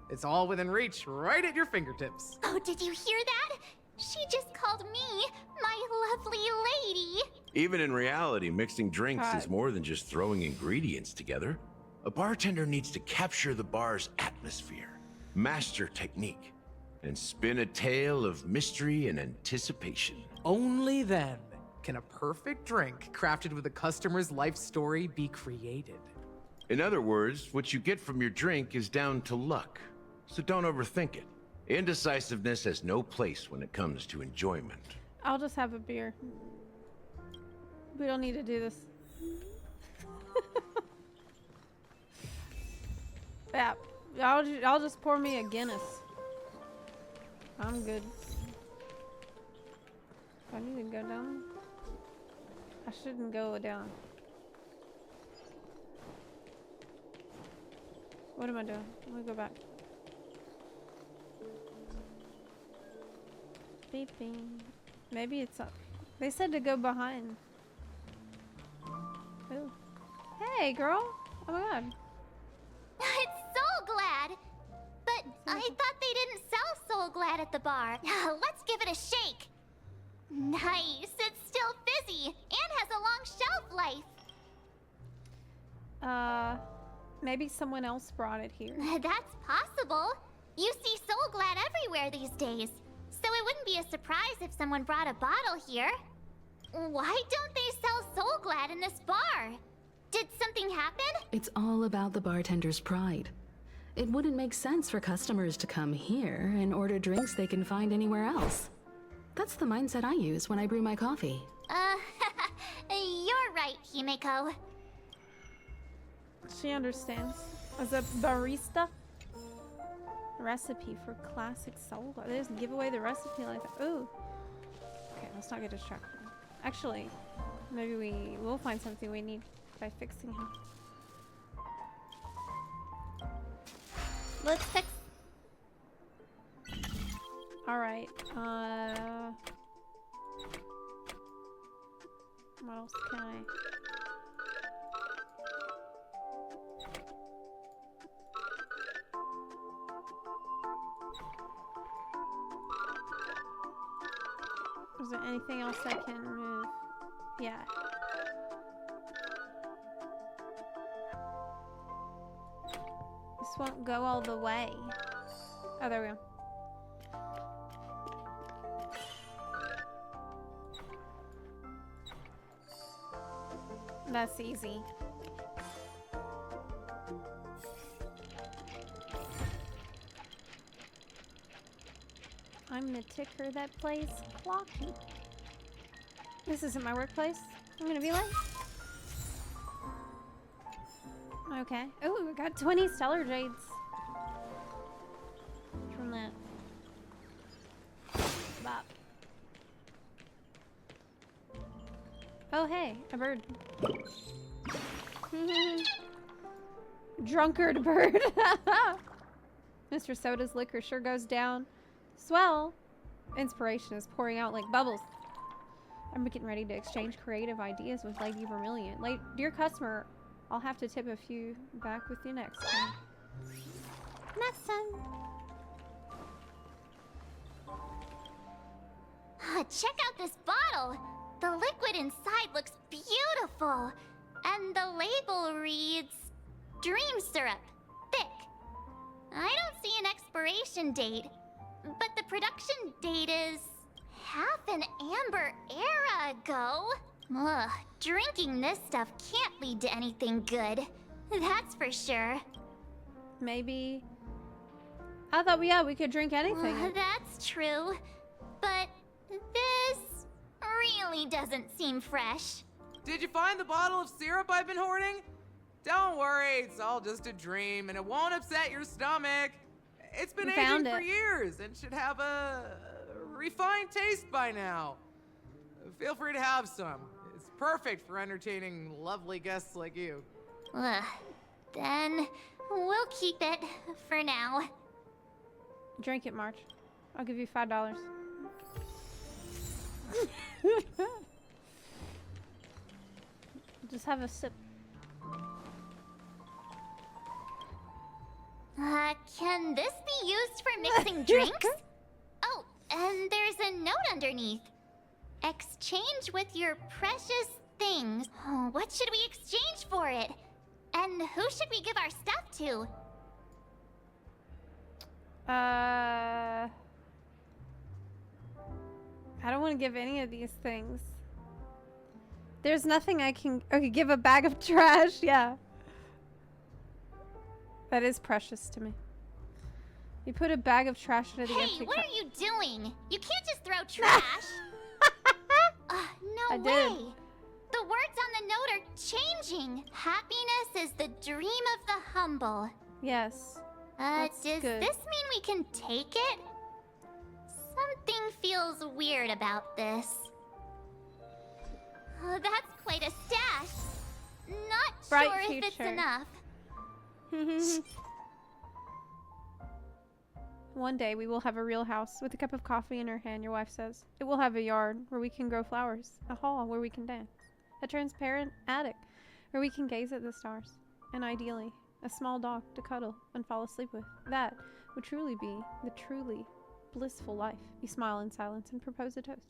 It's all within reach, right at your fingertips. Oh, did you hear that? She just called me my lovely lady. Even in reality, mixing drinks is more than just throwing ingredients together. A bartender needs to capture the bar's atmosphere, master technique, and spin a tale of mystery and anticipation. Only then can a perfect drink crafted with a customer's life story be created? In other words, what you get from your drink is down to luck. So don't overthink it. Indecisiveness has no place when it comes to enjoyment. I'll just have a beer. We don't need to do this. Yeah, I'll just pour me a Guinness. I'm good. I need to go down. I shouldn't go down. What am I doing? Let me go back. Beeping. Maybe it's up. They said to go behind. Ooh. Hey, girl. Oh my god. It's so glad. But I thought they didn't sell Soul Glad at the bar. Let's give it a shake. Nice. It's still fizzy and has a long shelf life. Maybe someone else brought it here. That's possible. You see Soul Glad everywhere these days. So it wouldn't be a surprise if someone brought a bottle here. Why don't they sell Soul Glad in this bar? Did something happen? It's all about the bartender's pride. It wouldn't make sense for customers to come here and order drinks they can find anywhere else. That's the mindset I use when I brew my coffee. You're right, Himeko. She understands. As a barista, recipe for classic Soul Glad. They just give away the recipe like that. Ooh. Okay, let's not get distracted. Actually, maybe we will find something we need by fixing him. Let's fix. All right. What else can I? Is there anything else I can move? Yeah. This won't go all the way. Oh, there we go. That's easy. I'm the ticker that plays clocky. This isn't my workplace. I'm gonna be late. Okay. Oh, we got 20 stellar jades from that. Bop. Oh, hey, a bird. Drunkard bird. Mr. Soda's liquor sure goes down. Swell. Inspiration is pouring out like bubbles. I'm getting ready to exchange creative ideas with Lady Vermilion. Dear customer, I'll have to tip a few back with you next time. Next time. Check out this bottle. The liquid inside looks beautiful. And the label reads Dream Syrup, thick. I don't see an expiration date, but the production date is half an amber era ago. Ugh, drinking this stuff can't lead to anything good. That's for sure. Maybe. I thought, yeah, we could drink anything. That's true. But this really doesn't seem fresh. Did you find the bottle of syrup I've been hoarding? Don't worry, it's all just a dream and it won't upset your stomach. It's been aging for years and should have a refined taste by now. Feel free to have some. It's perfect for entertaining lovely guests like you. Then we'll keep it for now. Drink it, March. I'll give you $5. Just have a sip. Can this be used for mixing drinks? Oh, and there's a note underneath. Exchange with your precious things. Oh, what should we exchange for it? And who should we give our stuff to? I don't want to give any of these things. There's nothing I can... Okay, give a bag of trash. Yeah. That is precious to me. You put a bag of trash into the empty... Hey, what are you doing? You can't just throw trash. No way. The words on the note are changing. Happiness is the dream of the humble. Yes. Does this mean we can take it? Something feels weird about this. Oh, that's quite a stash. Not Bright sure future. if it's enough. One day we will have a real house with a cup of coffee in her hand, your wife says. It will have a yard where we can grow flowers, a hall where we can dance, a transparent attic where we can gaze at the stars, and ideally, a small dog to cuddle and fall asleep with. That would truly be the truly blissful life. You smile in silence and propose a toast.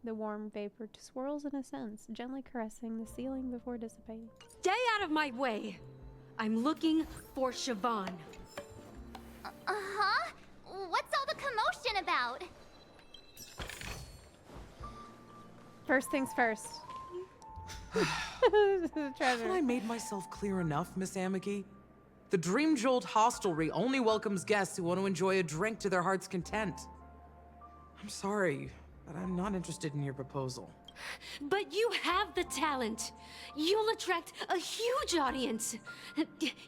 The warm vapor swirls and ascends, gently caressing the ceiling before dissipating. Stay out of my way! I'm looking for Siobhan. Uh-huh? What's all the commotion about? First things first. Haven't I made myself clear enough, Miss Amiki? The Dream Jolt Hostelry only welcomes guests who want to enjoy a drink to their heart's content. I'm sorry, but I'm not interested in your proposal. But you have the talent. You'll attract a huge audience.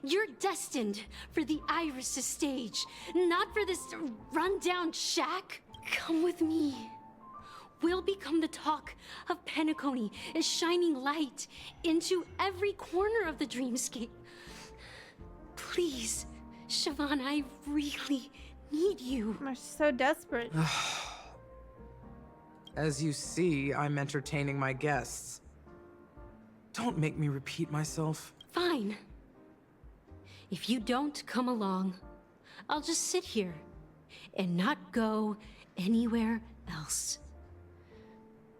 You're destined for the Iris' stage, not for this rundown shack. Come with me. We'll become the talk of PENACONY, is shining light into every corner of the dreamscape. Please, Siobhan, I really need you. I'm so desperate. As you see, I'm entertaining my guests. Don't make me repeat myself. Fine. If you don't come along, I'll just sit here and not go anywhere else.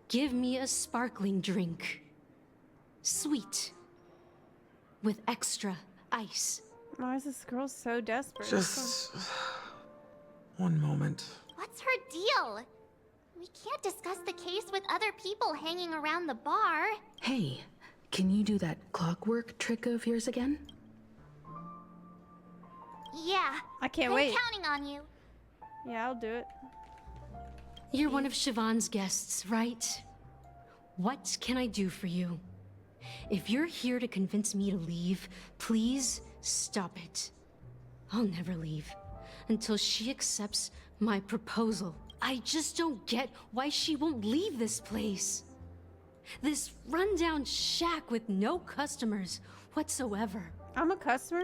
Give me a sparkling drink. Sweet. With extra ice. Why is this girl so desperate? Just... one moment. What's her deal? We can't discuss the case with other people hanging around the bar. Hey, can you do that clockwork trick of yours again? Yeah. I can't I'm wait. Counting on you. Yeah, I'll do it. You're one of Siobhan's guests, right? What can I do for you? If you're here to convince me to leave, please stop it. I'll never leave until she accepts my proposal. I just don't get why she won't leave this place. This rundown shack with no customers whatsoever. I'm a customer?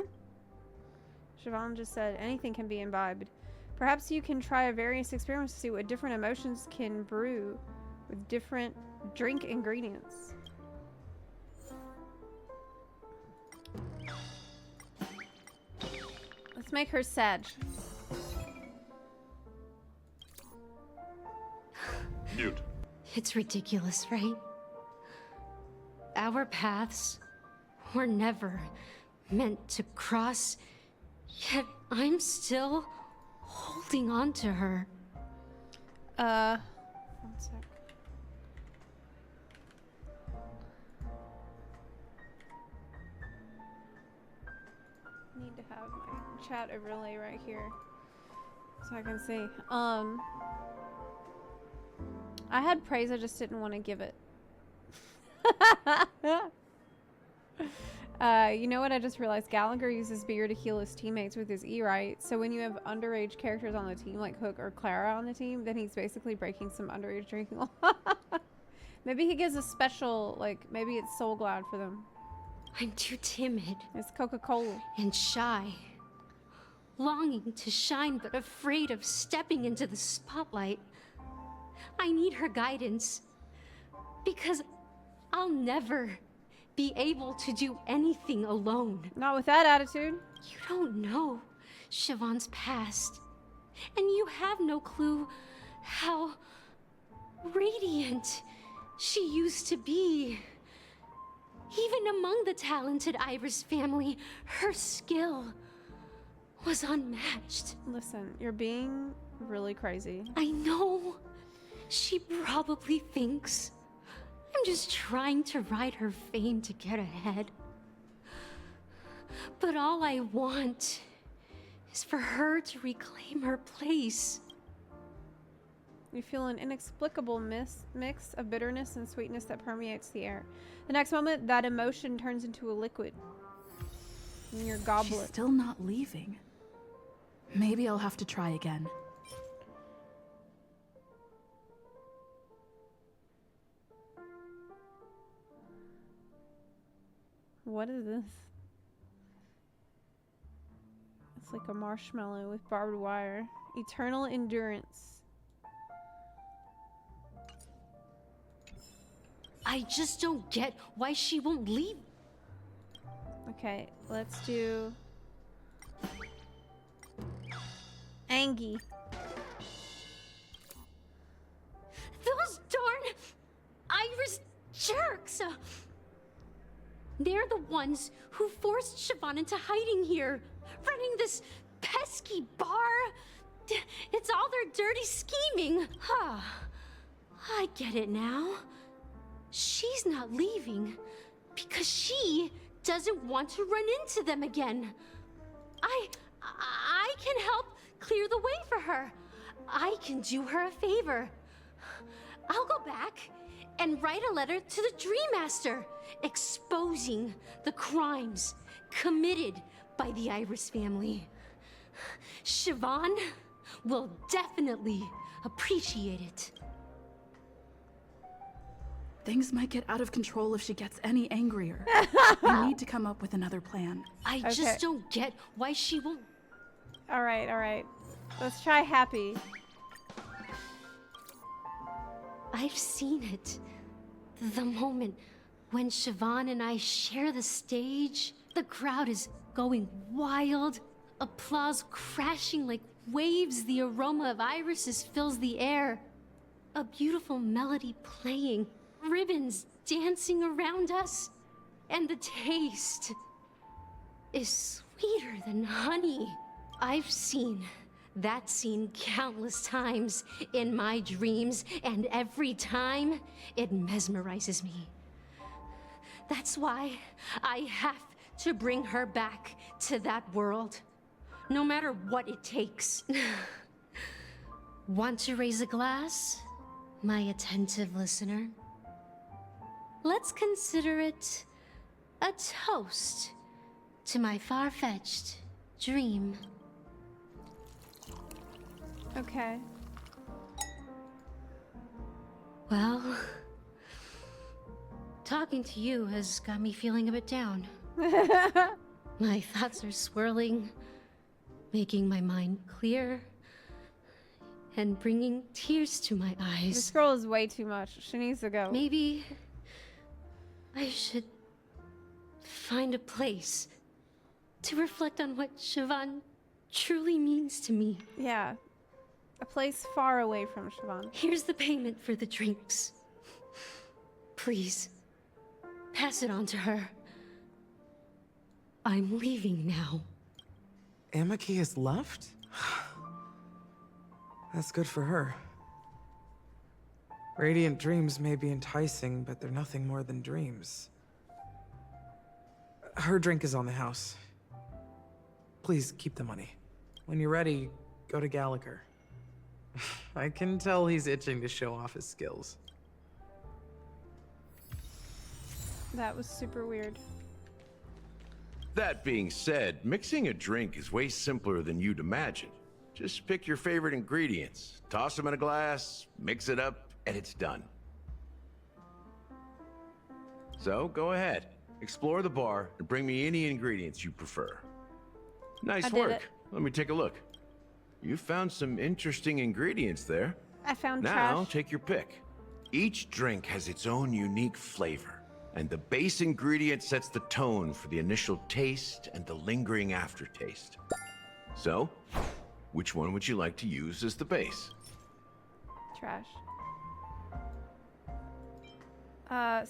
Siobhan just said anything can be imbibed. Perhaps you can try various experiments to see what different emotions can brew with different drink ingredients. Let's make her sad. Mute. It's ridiculous, right? Our paths were never meant to cross, yet I'm still holding on to her. One sec. Need to have my chat overlay right here so I can see. I had praise, I just didn't want to give it. You know what I just realized? Gallagher uses beer to heal his teammates with his E-right. So when you have underage characters on the team, like Hook or Clara on the team, then he's basically breaking some underage drinking law. Maybe he gives a special, like, maybe it's Soul Glad for them. I'm too timid. It's Coca-Cola. And shy. Longing to shine, but afraid of stepping into the spotlight. I need her guidance. Because I'll never be able to do anything alone. Not with that attitude. You don't know Siobhan's past. And you have no clue how radiant she used to be. Even among the talented Iris family, her skill was unmatched. Listen, you're being really crazy. I know. She probably thinks I'm just trying to ride her fame to get ahead. But all I want is for her to reclaim her place. You feel an inexplicable mix of bitterness and sweetness that permeates the air. The next moment, that emotion turns into a liquid in your goblet. She's still not leaving. Maybe I'll have to try again. What is this? It's like a marshmallow with barbed wire. Eternal endurance. I just don't get why she won't leave. Okay, let's do Angie. Those darn Irish jerks! They're the ones who forced Siobhan into hiding here, running this pesky bar. It's all their dirty scheming. Huh. I get it now. She's not leaving because she doesn't want to run into them again. I can help clear the way for her. I can do her a favor. I'll go back and write a letter to the Dream Master, exposing the crimes committed by the Iris family. Siobhan will definitely appreciate it. Things might get out of control if she gets any angrier. We need to come up with another plan. I just don't get why she won't. All right. Let's try happy. I've seen it. The moment when Siobhan and I share the stage, the crowd is going wild. Applause crashing like waves. The aroma of irises fills the air. A beautiful melody playing. Ribbons dancing around us. And the taste is sweeter than honey. I've seen that scene countless times in my dreams, and every time it mesmerizes me. That's why I have to bring her back to that world, no matter what it takes. Want to raise a glass, my attentive listener? Let's consider it a toast to my far-fetched dream. Okay. Well, talking to you has got me feeling a bit down. My thoughts are swirling, making my mind clear, and bringing tears to my eyes. This girl is way too much. She needs to go. Maybe I should find a place to reflect on what Siobhan truly means to me. Yeah. A place far away from Siobhan. Here's the payment for the drinks. Please, pass it on to her. I'm leaving now. Amaki has left? That's good for her. Radiant dreams may be enticing, but they're nothing more than dreams. Her drink is on the house. Please keep the money. When you're ready, go to Gallagher. I can tell he's itching to show off his skills. That was super weird. That being said, mixing a drink is way simpler than you'd imagine. Just pick your favorite ingredients, toss them in a glass, mix it up, and it's done. So, go ahead. Explore the bar and bring me any ingredients you prefer. Nice work. Let me take a look. You found some interesting ingredients there. I found Now, trash. take your pick. Each drink has its own unique flavor, and the base ingredient sets the tone for the initial taste and the lingering aftertaste. So, which one would you like to use as the base? Trash.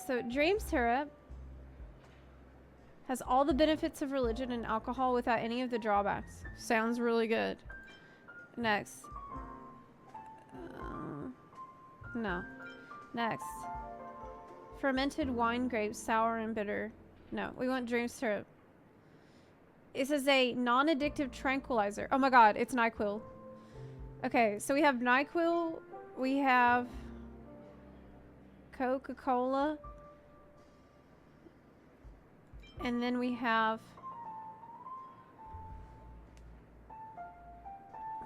So dream syrup has all the benefits of religion and alcohol without any of the drawbacks. Sounds really good. Next. No. Next. Fermented wine grapes, sour and bitter. No, we want dream syrup. This is a non-addictive tranquilizer. Oh my god, it's NyQuil. Okay, so we have NyQuil. We have Coca-Cola. And then we have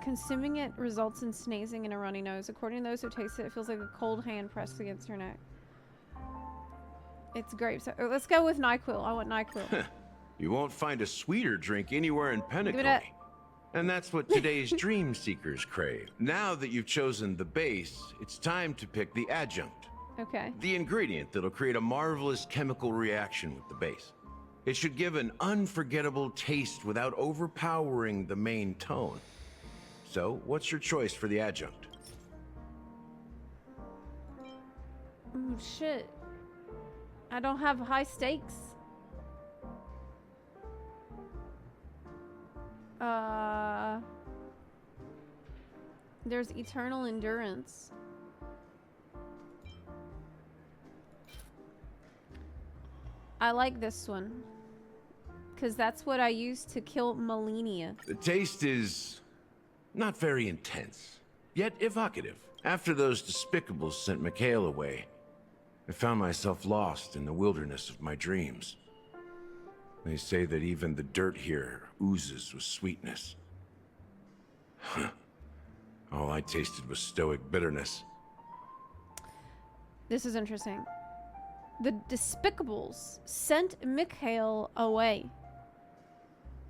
consuming it results in sneezing and a runny nose. According to those who taste it, it feels like a cold hand pressed against your neck. It's grapes. So, let's go with NyQuil. I want NyQuil. You won't find a sweeter drink anywhere in Give it PENACONY. And that's what today's dream seekers crave. Now that you've chosen the base, it's time to pick the adjunct. Okay. The ingredient that'll create a marvelous chemical reaction with the base. It should give an unforgettable taste without overpowering the main tone. So, what's your choice for the adjunct? Oh, shit. I don't have high stakes. There's eternal endurance. I like this one. Because that's what I used to kill Malenia. The taste is not very intense, yet evocative. After those despicables sent Mikhail away, I found myself lost in the wilderness of my dreams. They say that even the dirt here oozes with sweetness. All I tasted was stoic bitterness. This is interesting. The despicables sent Mikhail away.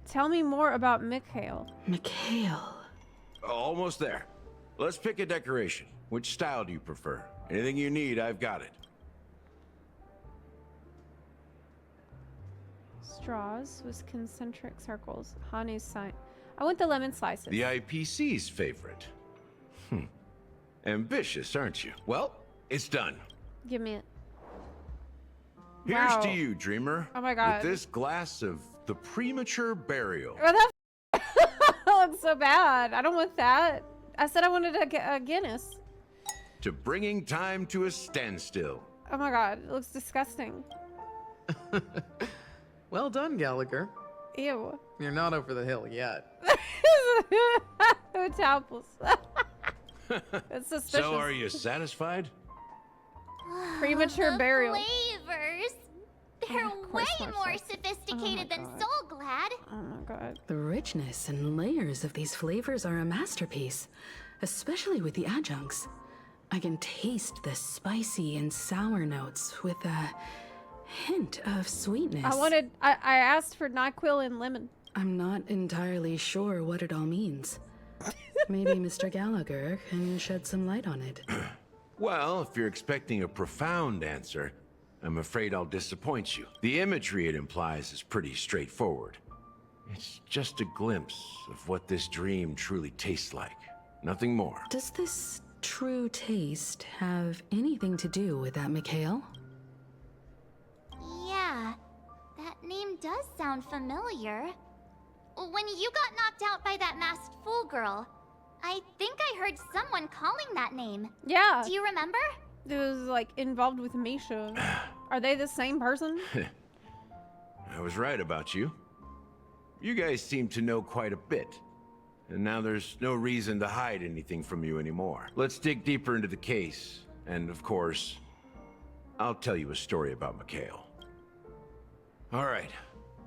Tell me more about Mikhail. Mikhail. Almost there. Let's pick a decoration. Which style do you prefer? Anything you need, I've got it. Straws with concentric circles. Hanu's sign. I want the lemon slices. The IPC's favorite. Ambitious, aren't you? Well, it's done. Give me it. Here's Wow. to you, dreamer. Oh my god. With this glass of the premature burial. Oh, that looks so bad. I don't want that. I said I wanted a Guinness. To bringing time to a standstill. Oh my god, it looks disgusting. Well done, Gallagher. Ew. You're not over the hill yet. It's apples. It's suspicious. So are you satisfied? Premature The burial. flavors. They're way more sophisticated than Soul Glad. Oh my god. The richness and layers of these flavors are a masterpiece, especially with the adjuncts. I can taste the spicy and sour notes with a hint of sweetness. I asked for NyQuil and lemon. I'm not entirely sure what it all means. Maybe Mr. Gallagher can shed some light on it. Well, if you're expecting a profound answer, I'm afraid I'll disappoint you. The imagery it implies is pretty straightforward. It's just a glimpse of what this dream truly tastes like. Nothing more. Does this true taste have anything to do with that Mikhail? Yeah, that name does sound familiar. When you got knocked out by that masked fool girl, I think I heard someone calling that name. Yeah. Do you remember? It was like involved with Misha. Are they the same person? I was right about you. You guys seem to know quite a bit. And now there's no reason to hide anything from you anymore. Let's dig deeper into the case. And of course, I'll tell you a story about Mikhail. All right,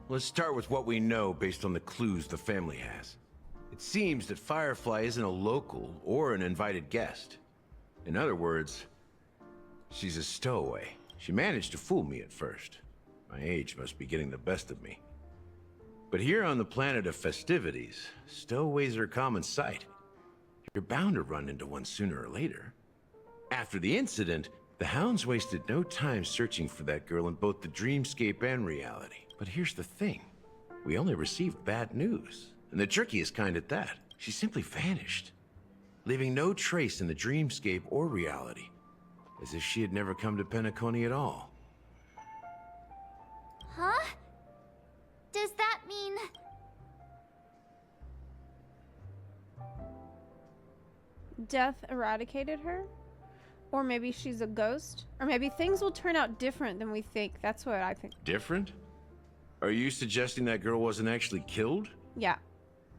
let's start with what we know based on the clues the family has. It seems that Firefly isn't a local or an invited guest. In other words, she's a stowaway. She managed to fool me at first. My age must be getting the best of me. But here on the planet of festivities, stowaways are a common sight. You're bound to run into one sooner or later. After the incident, the hounds wasted no time searching for that girl in both the dreamscape and reality. But here's the thing. We only received bad news. And the trickiest kind at that. She simply vanished, leaving no trace in the dreamscape or reality. As if she had never come to PENACONY at all. Huh? Does that mean... Death eradicated her? Or maybe she's a ghost. Or maybe things will turn out different than we think. That's what I think. Different? Are you suggesting that girl wasn't actually killed? Yeah,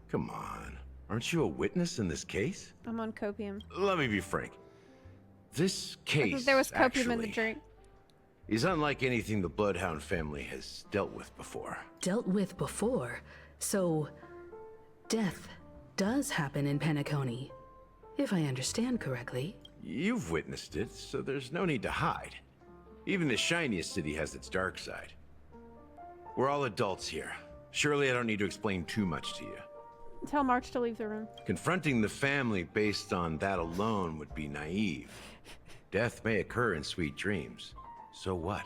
Come on. Aren't you a witness in this case? I'm on copium. Let me be frank. This I case, think there was copium in the actually, drink. is unlike anything the Bloodhound family has dealt with before. Dealt with before? So, death does happen in PENACONY, if I understand correctly. You've witnessed it, so there's no need to hide. Even the shiniest city has its dark side. We're all adults here. Surely I don't need to explain too much to you. Tell March to leave the room. Confronting the family based on that alone would be naive. Death may occur in sweet dreams. So what?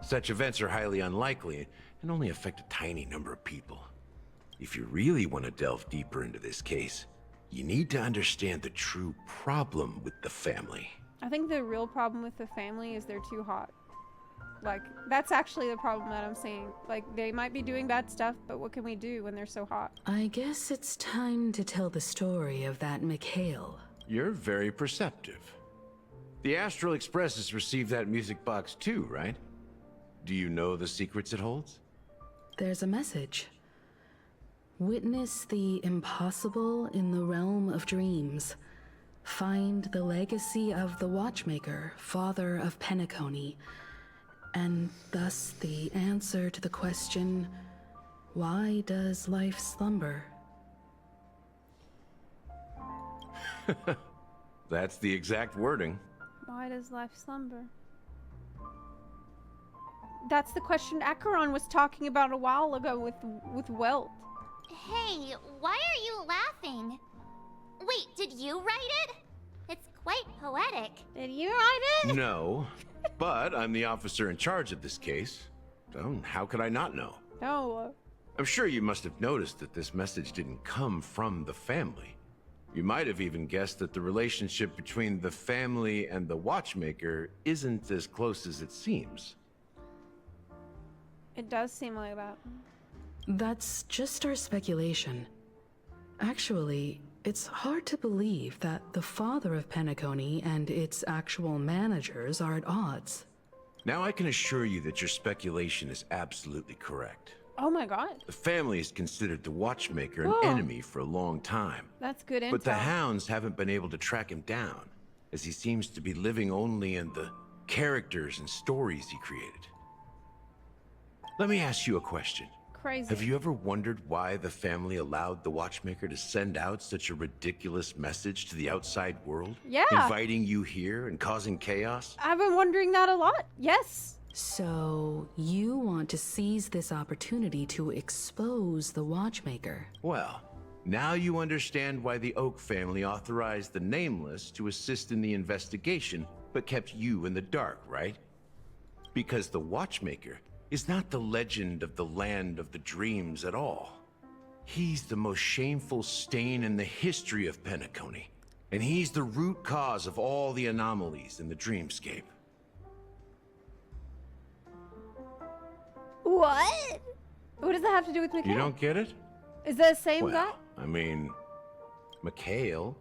Such events are highly unlikely and only affect a tiny number of people. If you really want to delve deeper into this case, you need to understand the true problem with the family. I think the real problem with the family is they're too hot. Like, that's actually the problem that I'm seeing. Like, they might be doing bad stuff, but what can we do when they're so hot? I guess it's time to tell the story of that Mikhail. You're very perceptive. The Astral Express has received that music box too, right? Do you know the secrets it holds? There's a message. Witness the impossible in the realm of dreams. Find the legacy of the Watchmaker, father of PENACONY, and thus the answer to the question, why does life slumber? That's the exact wording. Why does life slumber? That's the question Acheron was talking about a while ago with Welt. Hey, why are you laughing? Wait, did you write it? It's quite poetic. Did you write it? No, but I'm the officer in charge of this case. So how could I not know? No. I'm sure you must have noticed that this message didn't come from the family. You might have even guessed that the relationship between the family and the Watchmaker isn't as close as it seems. It does seem like that. That's just our speculation. Actually, it's hard to believe that the father of PENACONY and its actual managers are at odds. Now I can assure you that your speculation is absolutely correct. Oh my god. The family has considered the Watchmaker an enemy for a long time. That's good intel. But the Hounds haven't been able to track him down, as he seems to be living only in the characters and stories he created. Let me ask you a question. Crazy. Have you ever wondered why the family allowed the Watchmaker to send out such a ridiculous message to the outside world? Yeah. Inviting you here and causing chaos? I've been wondering that a lot. Yes. So, you want to seize this opportunity to expose the Watchmaker? Well, now you understand why the Oak family authorized the Nameless to assist in the investigation, but kept you in the dark, right? Because the Watchmaker is not the legend of the land of the dreams at all. He's the most shameful stain in the history of PENACONY, and he's the root cause of all the anomalies in the dreamscape. What? What does that have to do with Mikhail? You don't get it? Is that the same guy? Well, I mean, Mikhail,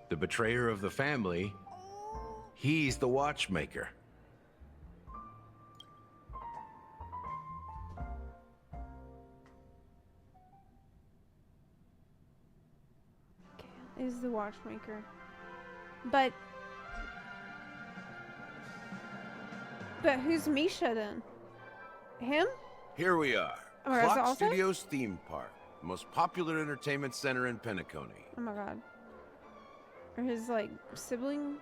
the betrayer of the family, he's the Watchmaker. Is the Watchmaker. But who's Misha then? Him? Here we are. Oh, is it Clock also? Studios theme park, the most popular entertainment center in PENACONY. Oh my god. Or his, like, sibling?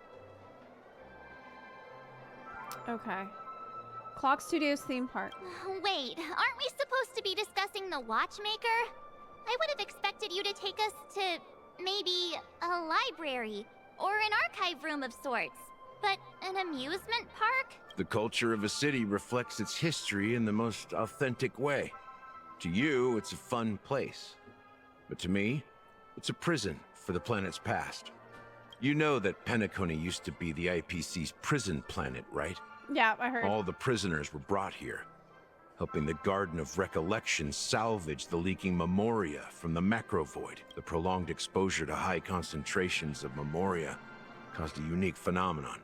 Okay. Clock Studios theme park. Wait, aren't we supposed to be discussing the Watchmaker? I would have expected you to take us to maybe a library or an archive room of sorts. But an amusement park? The culture of a city reflects its history in the most authentic way. To you, it's a fun place. But to me, it's a prison for the planet's past. You know that PENACONY used to be the IPC's prison planet, right? Yeah, I heard. All the prisoners were brought here, helping the Garden of Recollection salvage the leaking memoria from the macrovoid. The prolonged exposure to high concentrations of memoria caused a unique phenomenon.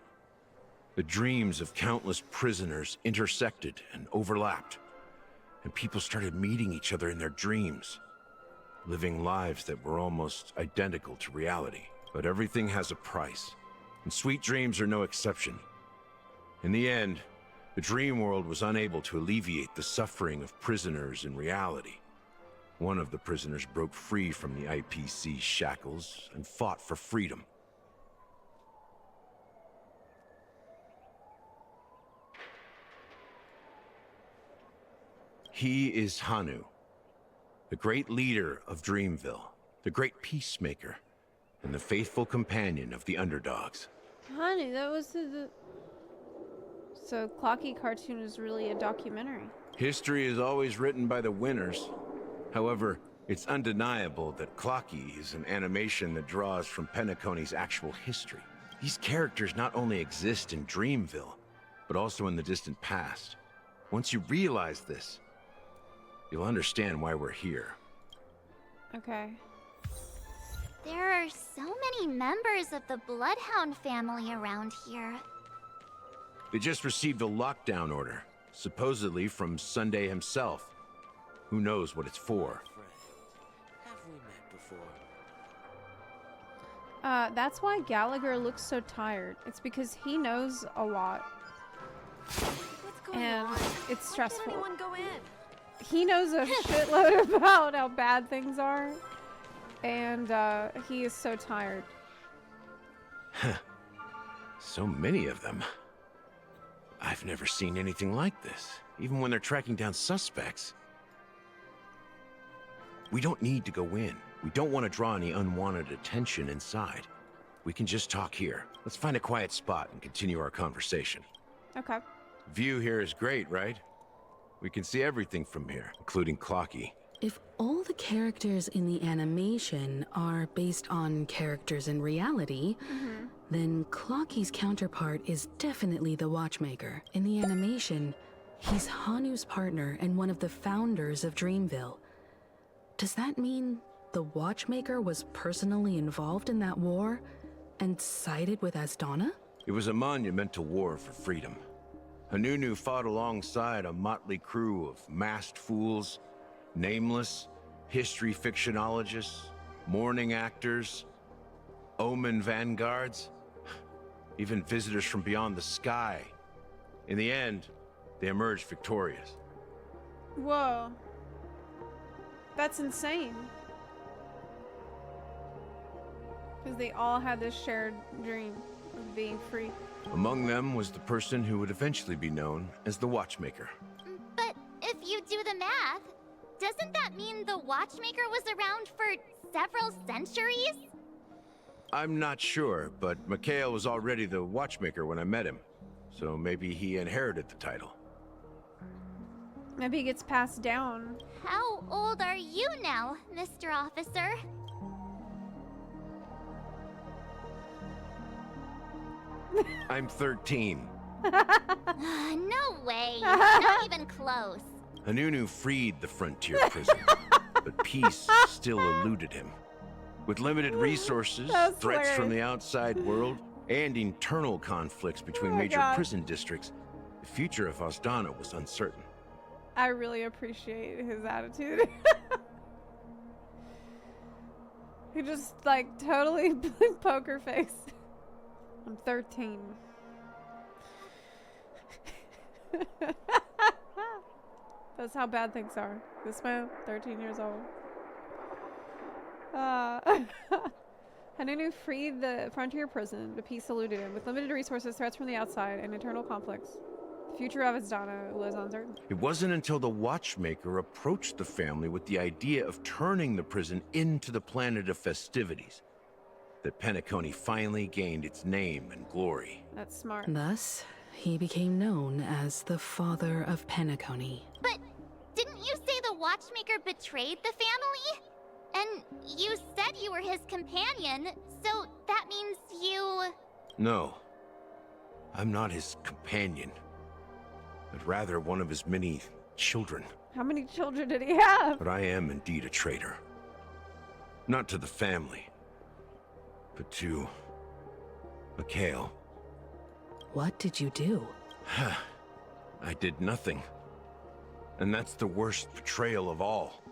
The dreams of countless prisoners intersected and overlapped, and people started meeting each other in their dreams, living lives that were almost identical to reality. But everything has a price, and sweet dreams are no exception. In the end, the dream world was unable to alleviate the suffering of prisoners in reality. One of the prisoners broke free from the IPC shackles and fought for freedom. He is Hanu, the great leader of Dreamville, the great peacemaker, and the faithful companion of the underdogs. Honey, that was the... So, Clocky cartoon is really a documentary. History is always written by the winners. However, it's undeniable that Clocky is an animation that draws from PENACONY's actual history. These characters not only exist in Dreamville, but also in the distant past. Once you realize this, you'll understand why we're here. Okay. There are so many members of the Bloodhound family around here. They just received a lockdown order, supposedly from Sunday himself. Who knows what it's for? Have we met before? That's why Gallagher looks so tired. It's because he knows a lot. And it's stressful. Why can't anyone go in? He knows a shitload about how bad things are. And he is so tired. So many of them. I've never seen anything like this, even when they're tracking down suspects. We don't need to go in. We don't want to draw any unwanted attention inside. We can just talk here. Let's find a quiet spot and continue our conversation. Okay. View here is great, right? We can see everything from here, including Clocky. If all the characters in the animation are based on characters in reality, then Clocky's counterpart is definitely the Watchmaker. In the animation, he's Hanu's partner and one of the founders of Dreamville. Does that mean the Watchmaker was personally involved in that war and sided with Asdana? It was a monumental war for freedom. Hanunu fought alongside a motley crew of masked fools, nameless, history fictionologists, mourning actors, omen vanguards, even visitors from beyond the sky. In the end, they emerged victorious. Whoa. That's insane. Because they all had this shared dream of being free. Among them was the person who would eventually be known as the Watchmaker. But if you do the math, doesn't that mean the Watchmaker was around for several centuries? I'm not sure, but Mikhail was already the Watchmaker when I met him, so maybe he inherited the title. Maybe it gets passed down. How old are you now, Mr. Officer? I'm 13. No way. Not even close. Hanunu freed the frontier prison, but peace still eluded him. With limited resources, threats from the outside world, and internal conflicts between major prison districts, the future of Asdana was uncertain. I really appreciate his attitude. He just, like, totally poker face. I'm 13. That's how bad things are. This man, 13 years old. Hanunu freed the frontier prison, but peace eluded him. With limited resources, threats from the outside, and internal conflicts, the future of Asdana was uncertain. It wasn't until the Watchmaker approached the family with the idea of turning the prison into the planet of festivities that PENACONY finally gained its name and glory. That's smart. Thus, he became known as the father of PENACONY. But didn't you say the Watchmaker betrayed the family? And you said you were his companion, so that means you... No, I'm not his companion, but rather one of his many children. How many children did he have? But I am indeed a traitor. Not to the family, but to Mikhail. What did you do? I did nothing. And that's the worst betrayal of all.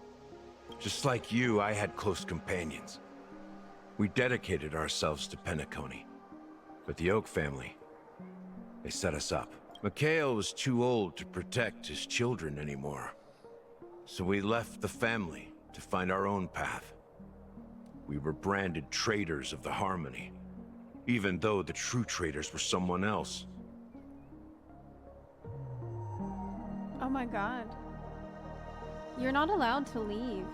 Just like you, I had close companions. We dedicated ourselves to PENACONY. But the Oak family, they set us up. Mikhail was too old to protect his children anymore. So we left the family to find our own path. We were branded traitors of the Harmony, even though the true traitors were someone else. Oh my god. You're not allowed to leave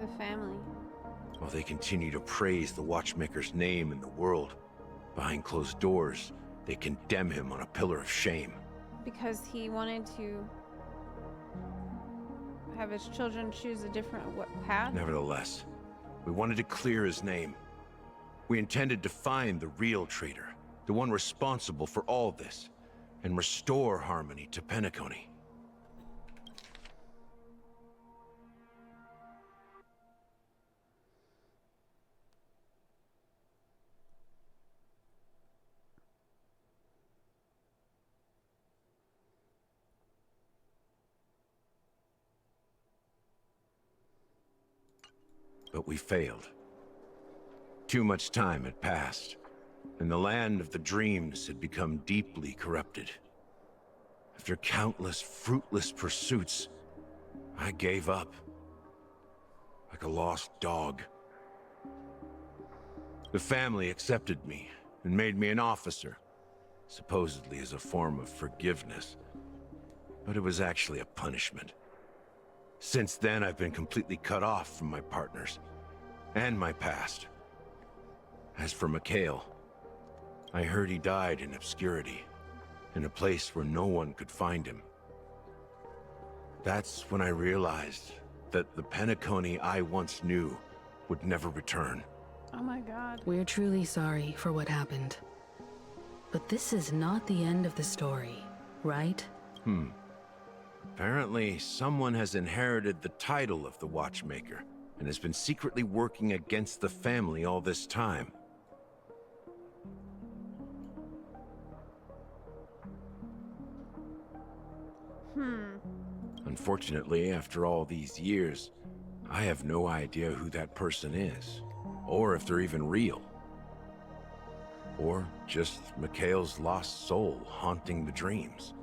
the family. While they continue to praise the Watchmaker's name in the world, behind closed doors, they condemn him on a pillar of shame. Because he wanted to have his children choose a different path? Nevertheless, we wanted to clear his name. We intended to find the real traitor, the one responsible for all this, and restore harmony to PENACONY. But we failed. Too much time had passed, and the land of the dreams had become deeply corrupted. After countless fruitless pursuits, I gave up. Like a lost dog. The family accepted me and made me an officer, supposedly as a form of forgiveness. But it was actually a punishment. Since then, I've been completely cut off from my partners and my past. As for Mikhail, I heard he died in obscurity, in a place where no one could find him. That's when I realized that the PENACONY I once knew would never return. Oh my god. We're truly sorry for what happened. But this is not the end of the story, right? Apparently, someone has inherited the title of the Watchmaker and has been secretly working against the family all this time. Unfortunately, after all these years, I have no idea who that person is, or if they're even real. Or just Mikhail's lost soul haunting the dreams.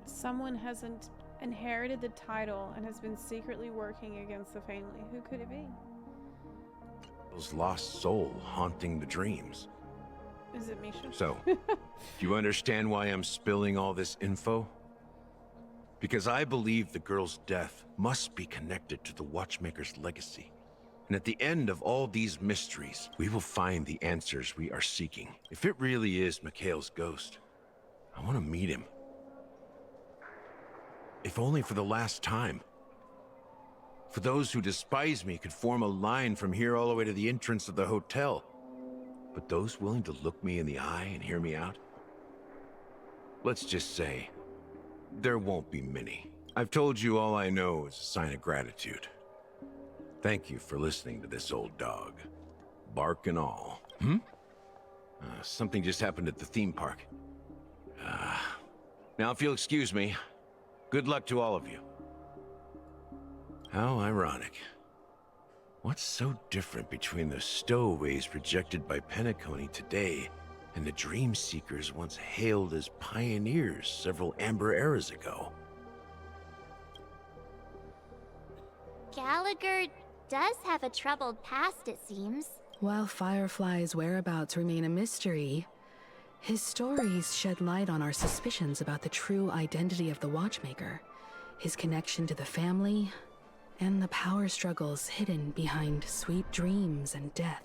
Someone hasn't inherited the title and has been secretly working against the family. Who could it be? Mikhail's lost soul haunting the dreams. Is it Misha? So, do you understand why I'm spilling all this info? Because I believe the girl's death must be connected to the Watchmaker's legacy. And at the end of all these mysteries, we will find the answers we are seeking. If it really is Mikhail's ghost, I want to meet him. If only for the last time. For those who despise me could form a line from here all the way to the entrance of the hotel. But those willing to look me in the eye and hear me out? Let's just say, there won't be many. I've told you all I know is a sign of gratitude. Thank you for listening to this old dog. Bark and all. Something just happened at the theme park. Now if you'll excuse me, good luck to all of you. How ironic. What's so different between the stowaways rejected by PENACONY today and the dream seekers once hailed as pioneers several amber eras ago? Gallagher does have a troubled past, it seems. While Firefly's whereabouts remain a mystery, his stories shed light on our suspicions about the true identity of the Watchmaker, his connection to the family, and the power struggles hidden behind sweet dreams and death.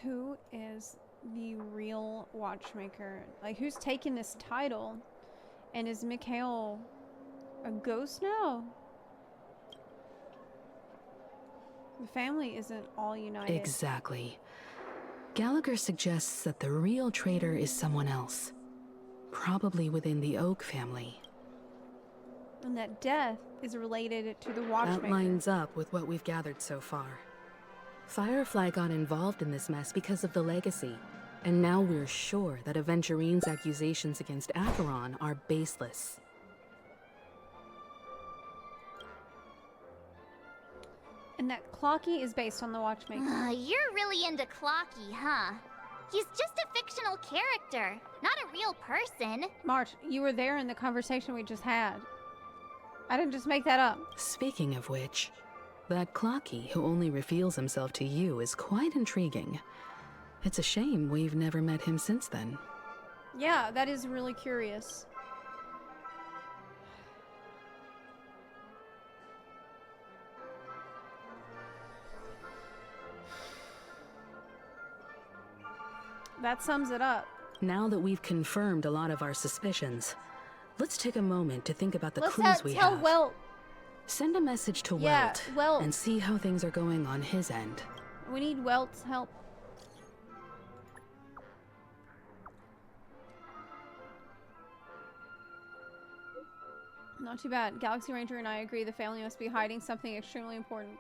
Who is the real Watchmaker? Like, who's taking this title? And is Mikhail a ghost now? The family isn't all united. Exactly. Gallagher suggests that the real traitor is someone else. Probably within the Oak family. And that death is related to the That watchmaker. lines up with what we've gathered so far. Firefly got involved in this mess because of the legacy, and now we're sure that Aventurine's accusations against Acheron are baseless. And that Clocky is based on the watchmaker. You're really into Clocky, huh? He's just a fictional character, not a real person. March, you were there in the conversation we just had. I didn't just make that up. Speaking of which, that Clocky who only reveals himself to you is quite intriguing. It's a shame we've never met him since then. Yeah, that is really curious. That sums it up. Now that we've confirmed a lot of our suspicions, let's take a moment to think about the Let's clues we tell have. Welt. Send a message to Yeah, Welt. and see how things are going on his end. We need Welt's help. Not too bad. Galaxy Ranger and I agree the family must be hiding something extremely important.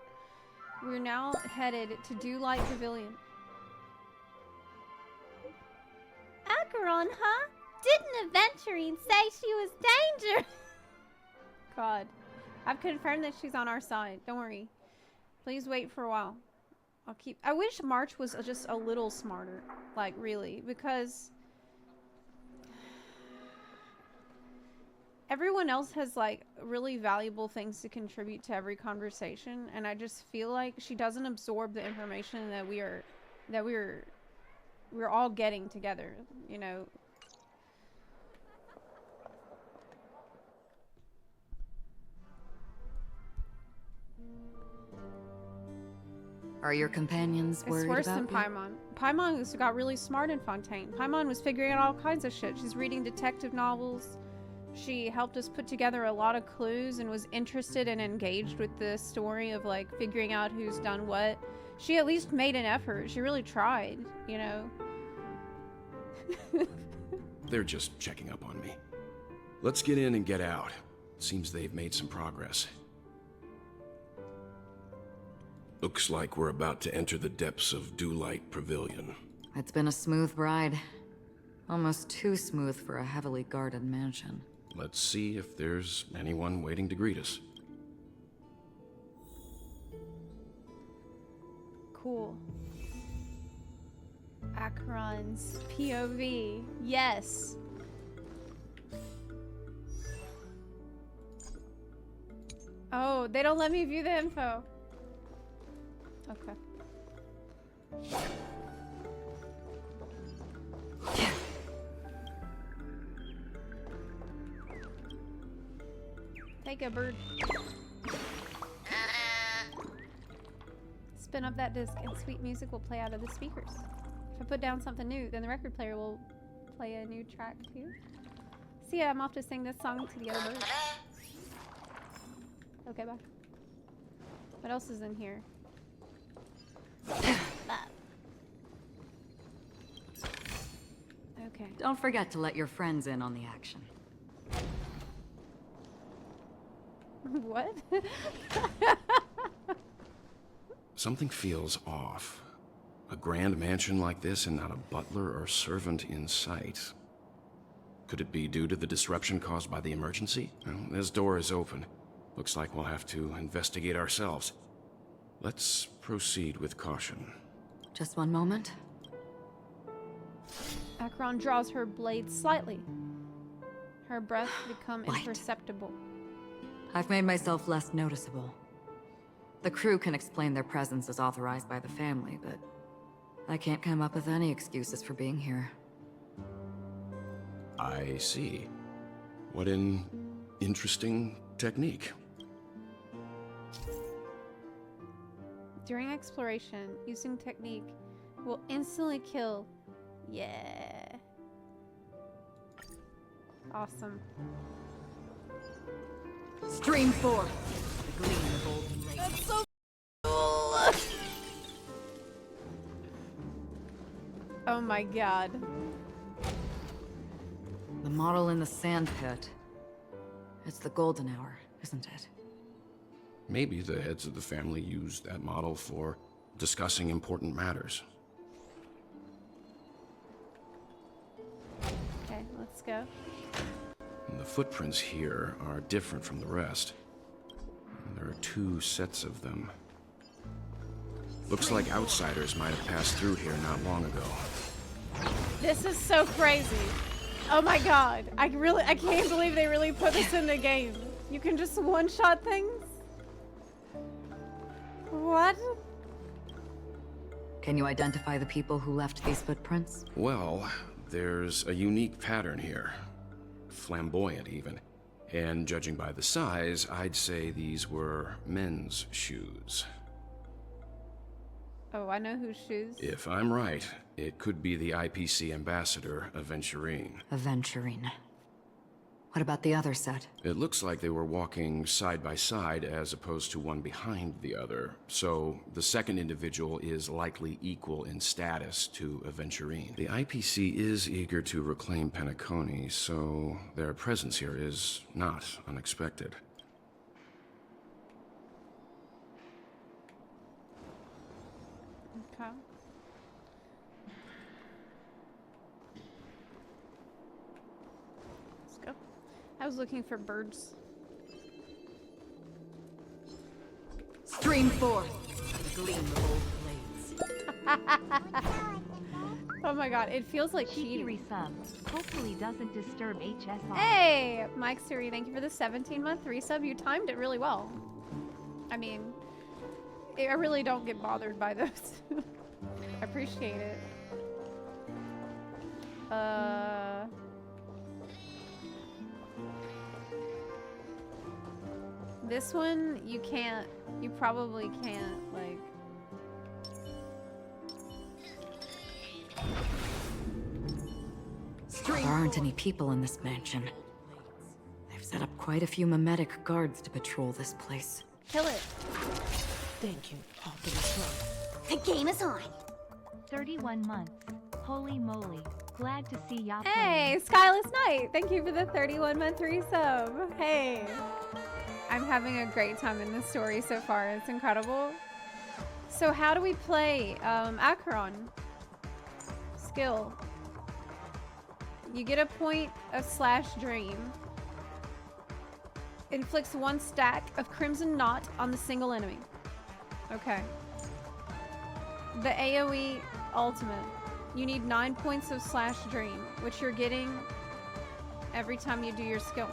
We're now headed to Dewlight Pavilion. Acheron, huh? Didn't Aventurine say she was danger? God. I've confirmed that she's on our side. Don't worry. Please wait for a while. I wish March was just a little smarter. Like, really. Because everyone else has, like, really valuable things to contribute to every conversation. And I just feel like she doesn't absorb the information that we're all getting together, you know. Are your companions worried It's worse about than Paimon. Paimon has got really smart in Fontaine. Paimon was figuring out all kinds of shit. She's reading detective novels. She helped us put together a lot of clues and was interested and engaged with the story of, like, figuring out who's done what. She at least made an effort. She really tried, you know. They're just checking up on me. Let's get in and get out. Seems they've made some progress. Looks like we're about to enter the depths of Dewlight Pavilion. It's been a smooth ride. Almost too smooth for a heavily guarded mansion. Let's see if there's anyone waiting to greet us. Cool. Acheron's POV. Yes. Oh, they don't let me view the info. Okay. Take a bird. Spin up that disc and sweet music will play out of the speakers. If I put down something new, then the record player will play a new track too. See, I'm off to sing this song to the other bird. Okay, bye. What else is in here? Okay. Don't forget to let your friends in on the action. What? Something feels off. A grand mansion like this and not a butler or servant in sight. Could it be due to the disruption caused by the emergency? Well, this door is open. Looks like we'll have to investigate ourselves. Let's proceed with caution. Just one moment. Acheron draws her blade slightly. Her breath become Light. imperceptible. I've made myself less noticeable. The crew can explain their presence as authorized by the family, but I can't come up with any excuses for being here. I see. What an interesting technique. During exploration, using technique will instantly kill. Yeah. Awesome. Stream forth the gleam of golden rays. That's so cool. Oh my god. The model in the sand pit. It's the golden hour, isn't it? Maybe the heads of the family used that model for discussing important matters. Okay, let's go. The footprints here are different from the rest. There are 2 sets of them. Looks like outsiders might have passed through here not long ago. This is so crazy. Oh my god. I can't believe they really put this in the game. You can just one-shot things? What? Can you identify the people who left these footprints? Well, there's a unique pattern here. Flamboyant, even. And judging by the size, I'd say these were men's shoes. Oh, I know whose shoes. If I'm right, it could be the IPC ambassador, Aventurine. Aventurine. What about the other set? It looks like they were walking side by side as opposed to one behind the other, so the second individual is likely equal in status to Aventurine. The IPC is eager to reclaim PENACONY, so their presence here is not unexpected. Okay. Let's go. I was looking for birds. Stream forth the gleam of old blades. Oh my god, it feels like cheating. Resub. Hopefully doesn't disturb HSR. Hey, Mike Suri, thank you for the 17-month resub. You timed it really well. I mean, I really don't get bothered by those. I appreciate it. This one, you probably can't, like... There aren't any people in this mansion. They've set up quite a few mimetic guards to patrol this place. Kill it. Thank you, Optimus Prime. The game is on. 31 months. Holy moly. Glad to see ya. Hey, Skyless Knight! Thank you for the 31-month resub. Hey. I'm having a great time in this story so far. It's incredible. So how do we play Acheron? Skill. You get a point of /dream. Inflicts 1 stack of Crimson Knot on the single enemy. Okay. The AoE ultimate. You need 9 points of /dream, which you're getting every time you do your skill.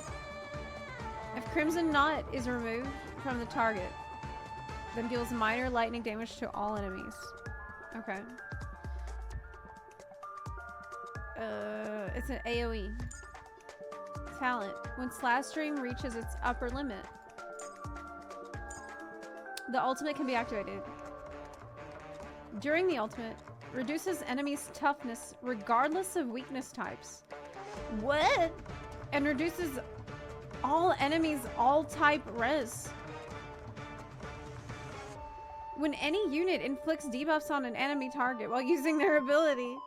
If Crimson Knot is removed from the target, then deals minor lightning damage to all enemies. Okay. It's an AoE. Talent. When /dream reaches its upper limit, the ultimate can be activated. During the ultimate, reduces enemies' toughness regardless of weakness types. What? And reduces all enemies all-type res. When any unit inflicts debuffs on an enemy target while using their ability,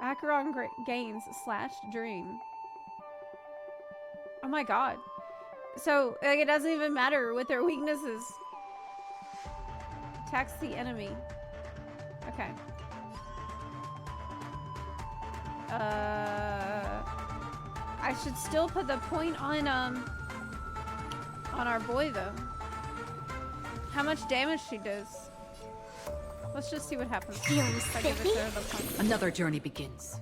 Acheron gains /dream. Oh my god. So, like, it doesn't even matter what their weaknesses. Attacks the enemy. Okay. I should still put the point on our boy though. How much damage she does. Let's just see what happens. If I give it to her the point. Another journey begins.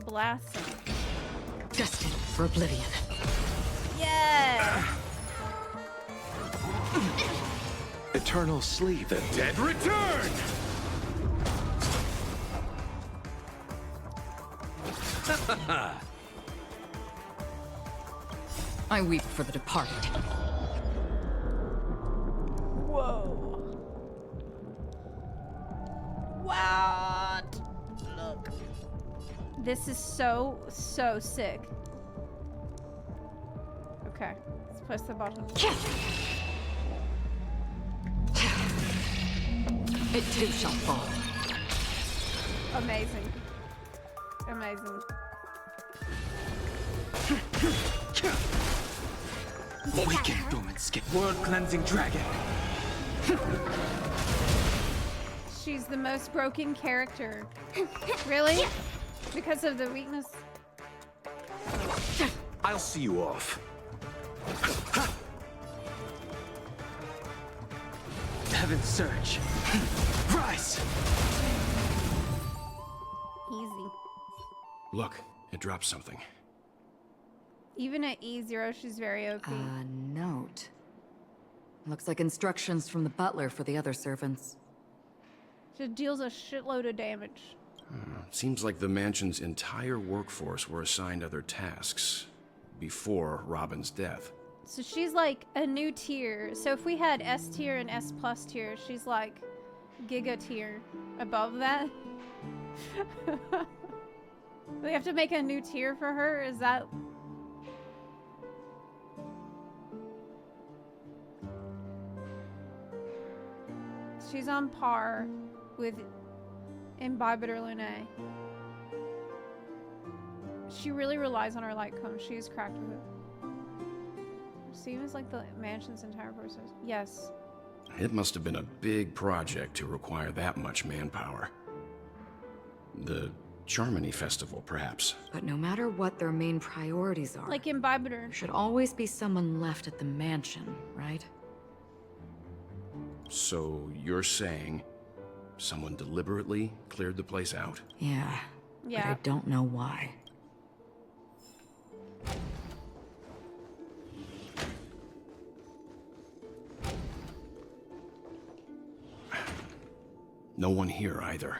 Blast him. Destined for oblivion. Yeah! Eternal sleep. The dead return! I weep for the departed. Whoa. What? Look. This is so sick. Okay, let's press the button. It too shall fall. Amazing. Amazing. Awaken, dormant skin. World cleansing dragon. She's the most broken character. Really? Because of the weakness? I'll see you off. Heaven's surge. Rise! Easy. Look, it dropped something. Even at E0, she's very OP. A note. Looks like instructions from the butler for the other servants. She deals a shitload of damage. Seems like the mansion's entire workforce were assigned other tasks before Robin's death. So she's like a new tier. So if we had S tier and S plus tier, she's like Giga tier above that. We have to make a new tier for her? Is that... She's on par with Imbibitor Lune. She really relies on her light cone. She is cracked with it. Seems like the mansion's entire process. Yes. It must have been a big project to require that much manpower. The Charmony Festival, perhaps. But no matter what their main priorities are, Like Imbibitor. there should always be someone left at the mansion, right? So you're saying someone deliberately cleared the place out? Yeah. Yeah. But I don't know why. No one here either.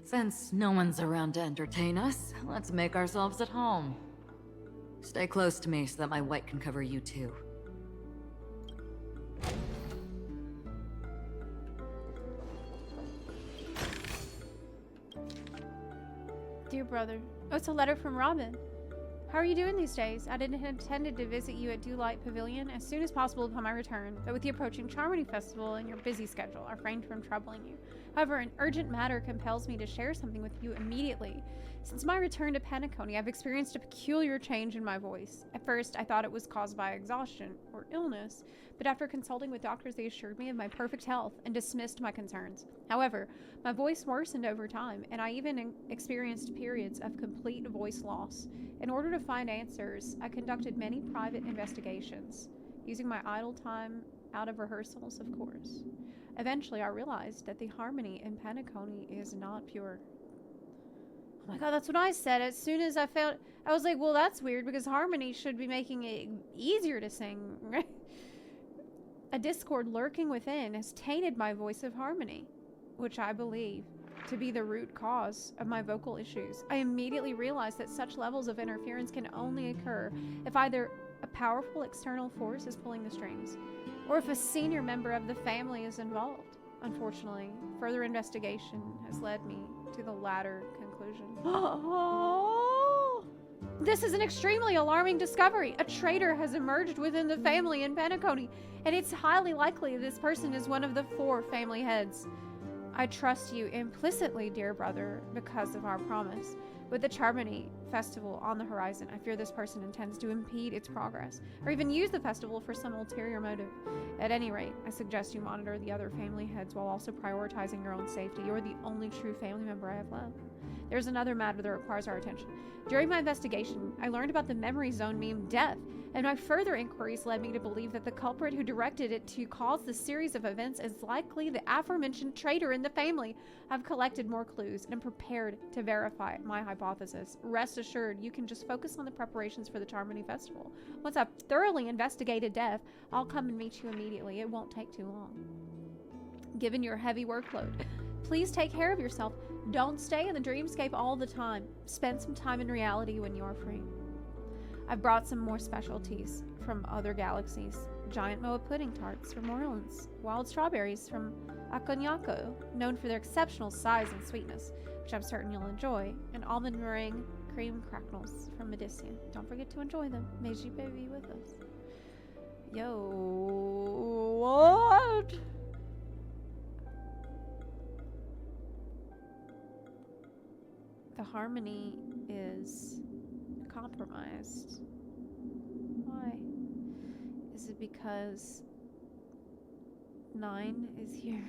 Since no one's around to entertain us, let's make ourselves at home. Stay close to me so that my white can cover you too. Dear brother. Oh, it's a letter from Robin. How are you doing these days? I didn't intended to visit you at Dewlight Pavilion as soon as possible upon my return, but with the approaching Charmony Festival and your busy schedule, I refrained from troubling you. However, an urgent matter compels me to share something with you immediately. Since my return to PENACONY, I've experienced a peculiar change in my voice. At first, I thought it was caused by exhaustion or illness, but after consulting with doctors, they assured me of my perfect health and dismissed my concerns. However, my voice worsened over time, and I even experienced periods of complete voice loss. In order to find answers, I conducted many private investigations, using my idle time out of rehearsals, of course. Eventually, I realized that the harmony in PENACONY is not pure. Oh my god, that's what I said. As soon as I felt, I was like, well, that's weird because harmony should be making it easier to sing, right? A discord lurking within has tainted my voice of harmony, which I believe to be the root cause of my vocal issues. I immediately realized that such levels of interference can only occur if either a powerful external force is pulling the strings, or if a senior member of the family is involved. Unfortunately, further investigation has led me to the latter conclusion. This is an extremely alarming discovery. A traitor has emerged within the family in PENACONY, and it's highly likely this person is one of the 4 family heads. I trust you implicitly, dear brother, because of our promise. With the Charmony Festival on the horizon, I fear this person intends to impede its progress, or even use the festival for some ulterior motive. At any rate, I suggest you monitor the other family heads while also prioritizing your own safety. You are the only true family member I have left. There's another matter that requires our attention. During my investigation, I learned about the memory zone meme Death, and my further inquiries led me to believe that the culprit who directed it to cause the series of events is likely the aforementioned traitor in the family. I've collected more clues and am prepared to verify my hypothesis. Rest assured, you can just focus on the preparations for the Charmony Festival. Once I've thoroughly investigated Death, I'll come and meet you immediately. It won't take too long. Given your heavy workload, please take care of yourself. Don't stay in the dreamscape all the time. Spend some time in reality when you're free. I've brought some more specialties from other galaxies. Giant moa pudding tarts from Orleans, wild strawberries from Acognaco, known for their exceptional size and sweetness, which I'm certain you'll enjoy, and almond meringue cream cracknels from Medicea. Don't forget to enjoy them. May you be with us. Yo, what? The harmony is compromised. it because 9 is here?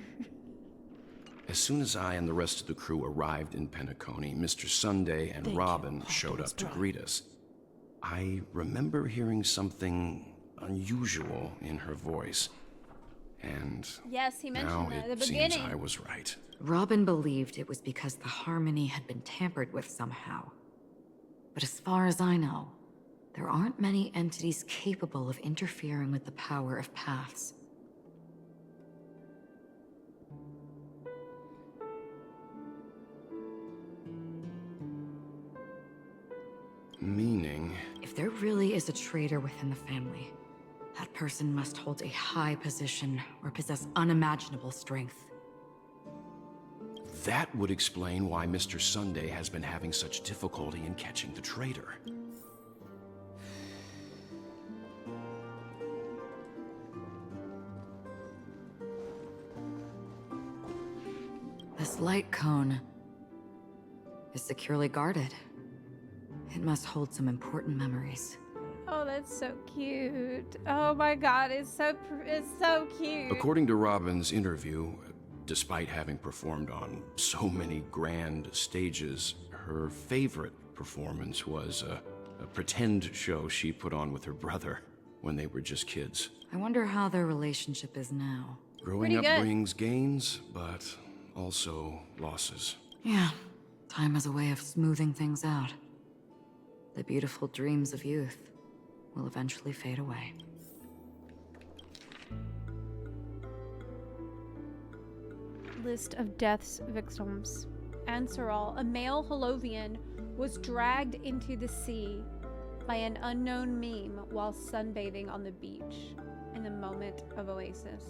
As soon as I and the rest of the crew arrived in Penacony, Mr. Sunday and Robin showed up to greet us. I remember hearing something unusual in her voice. And Yes, he mentioned now that at it the beginning. seems I was right. Robin believed it was because the harmony had been tampered with somehow. But as far as I know, there aren't many entities capable of interfering with the power of paths. Meaning? If there really is a traitor within the family, that person must hold a high position or possess unimaginable strength. That would explain why Mr. Sunday has been having such difficulty in catching the traitor. This light cone is securely guarded. It must hold some important memories. Oh, that's so cute. Oh my god, it's so cute. According to Robin's interview, despite having performed on so many grand stages, her favorite performance was a pretend show she put on with her brother when they were just kids. I wonder how their relationship is now. Growing up brings gains, but also losses. Yeah, time has a way of smoothing things out. The beautiful dreams of youth will eventually fade away. List of death's victims. Ansaral, a male Holovian, was dragged into the sea by an unknown meme while sunbathing on the beach in the moment of oasis.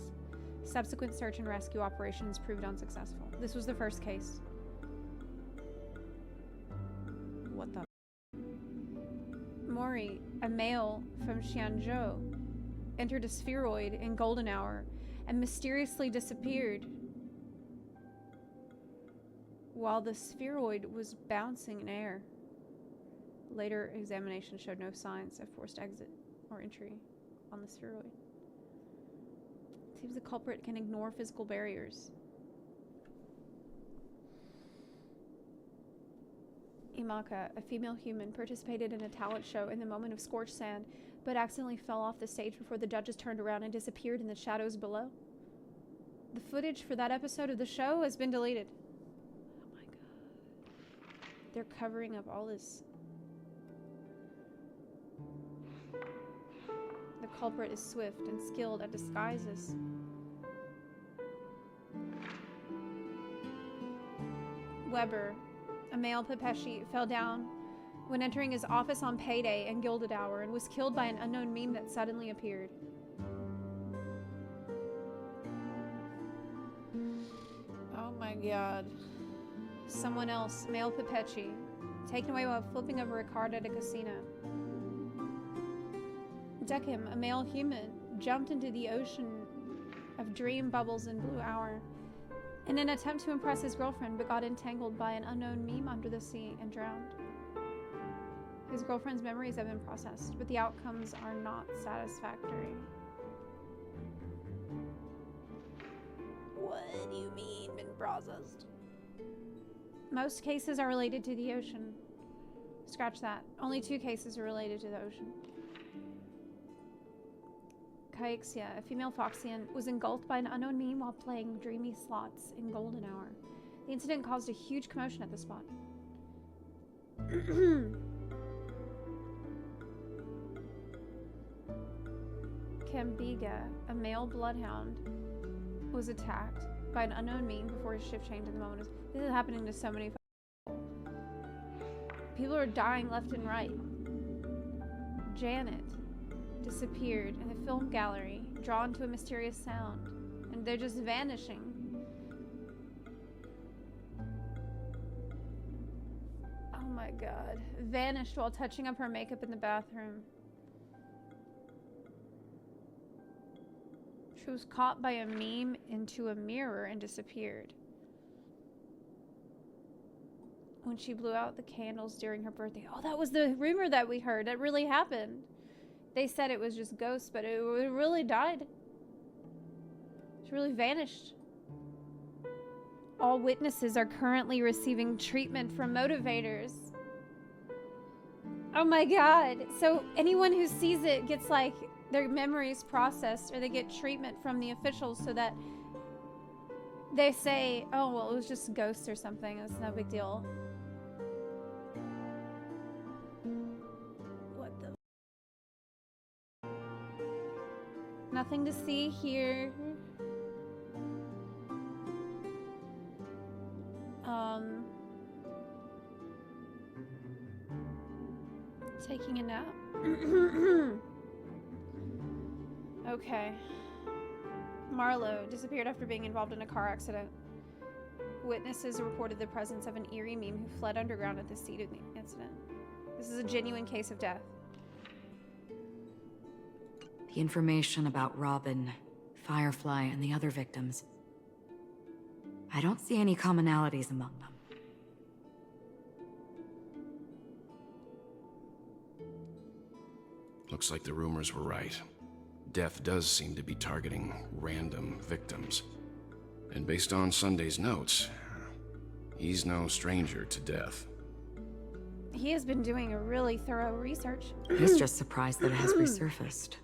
Subsequent search and rescue operations proved unsuccessful. This was the first case. What the? Mori, a male from Xianzhou, entered a spheroid in golden hour and mysteriously disappeared while the spheroid was bouncing in air. Later examination showed no signs of forced exit or entry on the spheroid. It seems the culprit can ignore physical barriers. Imaka, a female human, participated in a talent show in the moment of scorched sand, but accidentally fell off the stage before the judges turned around and disappeared in the shadows below. The footage for that episode of the show has been deleted. Oh my god. They're covering up all this. The culprit is swift and skilled at disguises. Weber, a male Pepeshi, fell down when entering his office on payday and gilded hour and was killed by an unknown meme that suddenly appeared. Oh my god. Someone else, male Pepechi, taken away while flipping over a card at a casino. Deckim, a male human, jumped into the ocean of dream bubbles in blue hour in an attempt to impress his girlfriend, but got entangled by an unknown meme under the sea and drowned. His girlfriend's memories have been processed, but the outcomes are not satisfactory. What do you mean, been processed? Most cases are related to the ocean. Scratch that. Only 2 cases are related to the ocean. Caixia, a female Foxian, was engulfed by an unknown meme while playing dreamy slots in golden hour. The incident caused a huge commotion at the spot. Kambiga, a male bloodhound, was attacked by an unknown meme before his shift changed in the moment. This is happening to so many people. People are dying left and right. Janet disappeared in the film gallery, drawn to a mysterious sound, and they're just vanishing. Oh my god. Vanished while touching up her makeup in the bathroom. She was caught by a meme into a mirror and disappeared. When she blew out the candles during her birthday. Oh, that was the rumor that we heard. That really happened. They said it was just ghosts, but it really died. She really vanished. All witnesses are currently receiving treatment from motivators. Oh my god. So anyone who sees it gets like their memories processed, or they get treatment from the officials so that they say, oh, well, it was just ghosts or something. It's no big deal. What the? Nothing to see here. Taking a nap. Okay. Marlowe disappeared after being involved in a car accident. Witnesses reported the presence of an eerie meme who fled underground at the scene of the incident. This is a genuine case of death. The information about Robin, Firefly, and the other victims. I don't see any commonalities among them. Looks like the rumors were right. Death does seem to be targeting random victims. And based on Sunday's notes, he's no stranger to death. He has been doing a really thorough research. He's just surprised that it has resurfaced.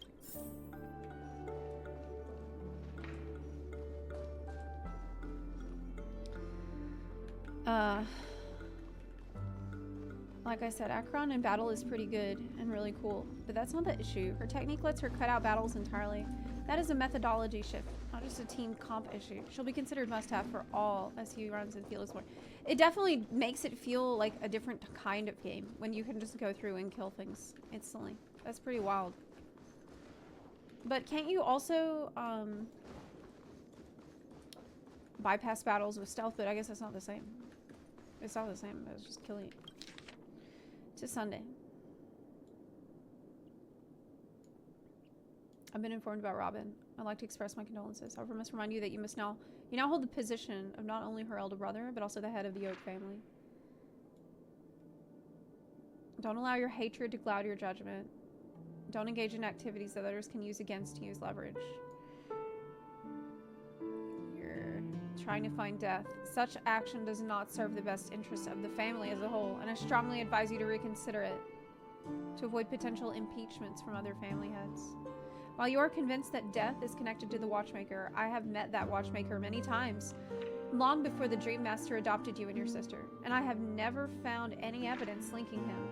Like I said, Akron in battle is pretty good and really cool, but that's not the issue. Her technique lets her cut out battles entirely. That is a methodology shift, not just a team comp issue. She'll be considered must-have for all SU runs in Fearless War. It definitely makes it feel like a different kind of game when you can just go through and kill things instantly. That's pretty wild. But can't you also bypass battles with stealth? But I guess that's not the same. It's not the same. It's just killing it. To Sunday. I've been informed about Robin. I'd like to express my condolences. However, I must remind you that you now hold the position of not only her elder brother, but also the head of the Oak family. Don't allow your hatred to cloud your judgment. Don't engage in activities that others can use against you as leverage. You're trying to find death. Such action does not serve the best interest of the family as a whole, and I strongly advise you to reconsider it to avoid potential impeachments from other family heads. While you are convinced that death is connected to the Watchmaker, I have met that Watchmaker many times, long before the Dream Master adopted you and your sister, and I have never found any evidence linking him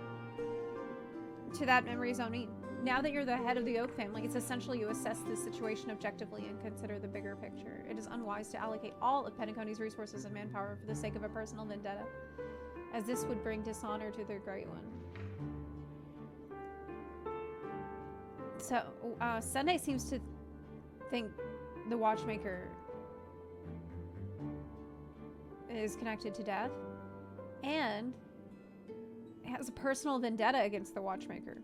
to that memory zoning. Now that you're the head of the Oak family, it's essential you assess this situation objectively and consider the bigger picture. It is unwise to allocate all of PENACONY's resources and manpower for the sake of a personal vendetta, as this would bring dishonor to their Great One. So, Sunday seems to think the Watchmaker is connected to death, and has a personal vendetta against the Watchmaker.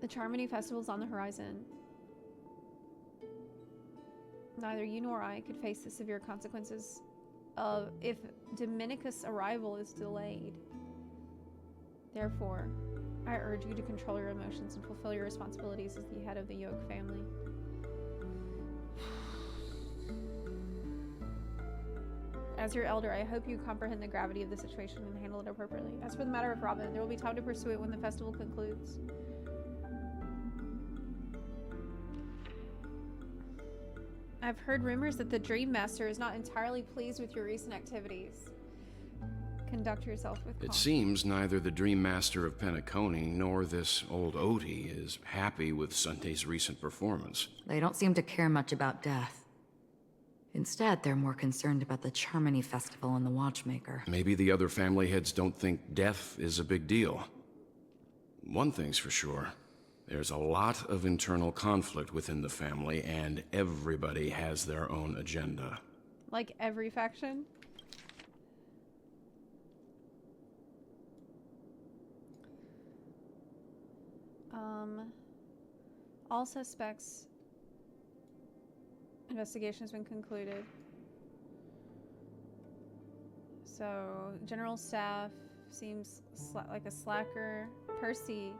The Charmony Festival is on the horizon. Neither you nor I could face the severe consequences of if Dominicus' arrival is delayed. Therefore, I urge you to control your emotions and fulfill your responsibilities as the head of the Yoke family. As your elder, I hope you comprehend the gravity of the situation and handle it appropriately. As for the matter of Robin, there will be time to pursue it when the festival concludes. I've heard rumors that the Dream Master is not entirely pleased with your recent activities. Conduct yourself with caution. It seems neither the Dream Master of PENACONY nor this old Odie is happy with Sunday's recent performance. They don't seem to care much about death. Instead, they're more concerned about the Charmony Festival and the Watchmaker. Maybe the other family heads don't think death is a big deal. One thing's for sure. There's a lot of internal conflict within the family, and everybody has their own agenda. Like every faction? All suspects' investigation has been concluded. So, general staff seems like a slacker. Percy,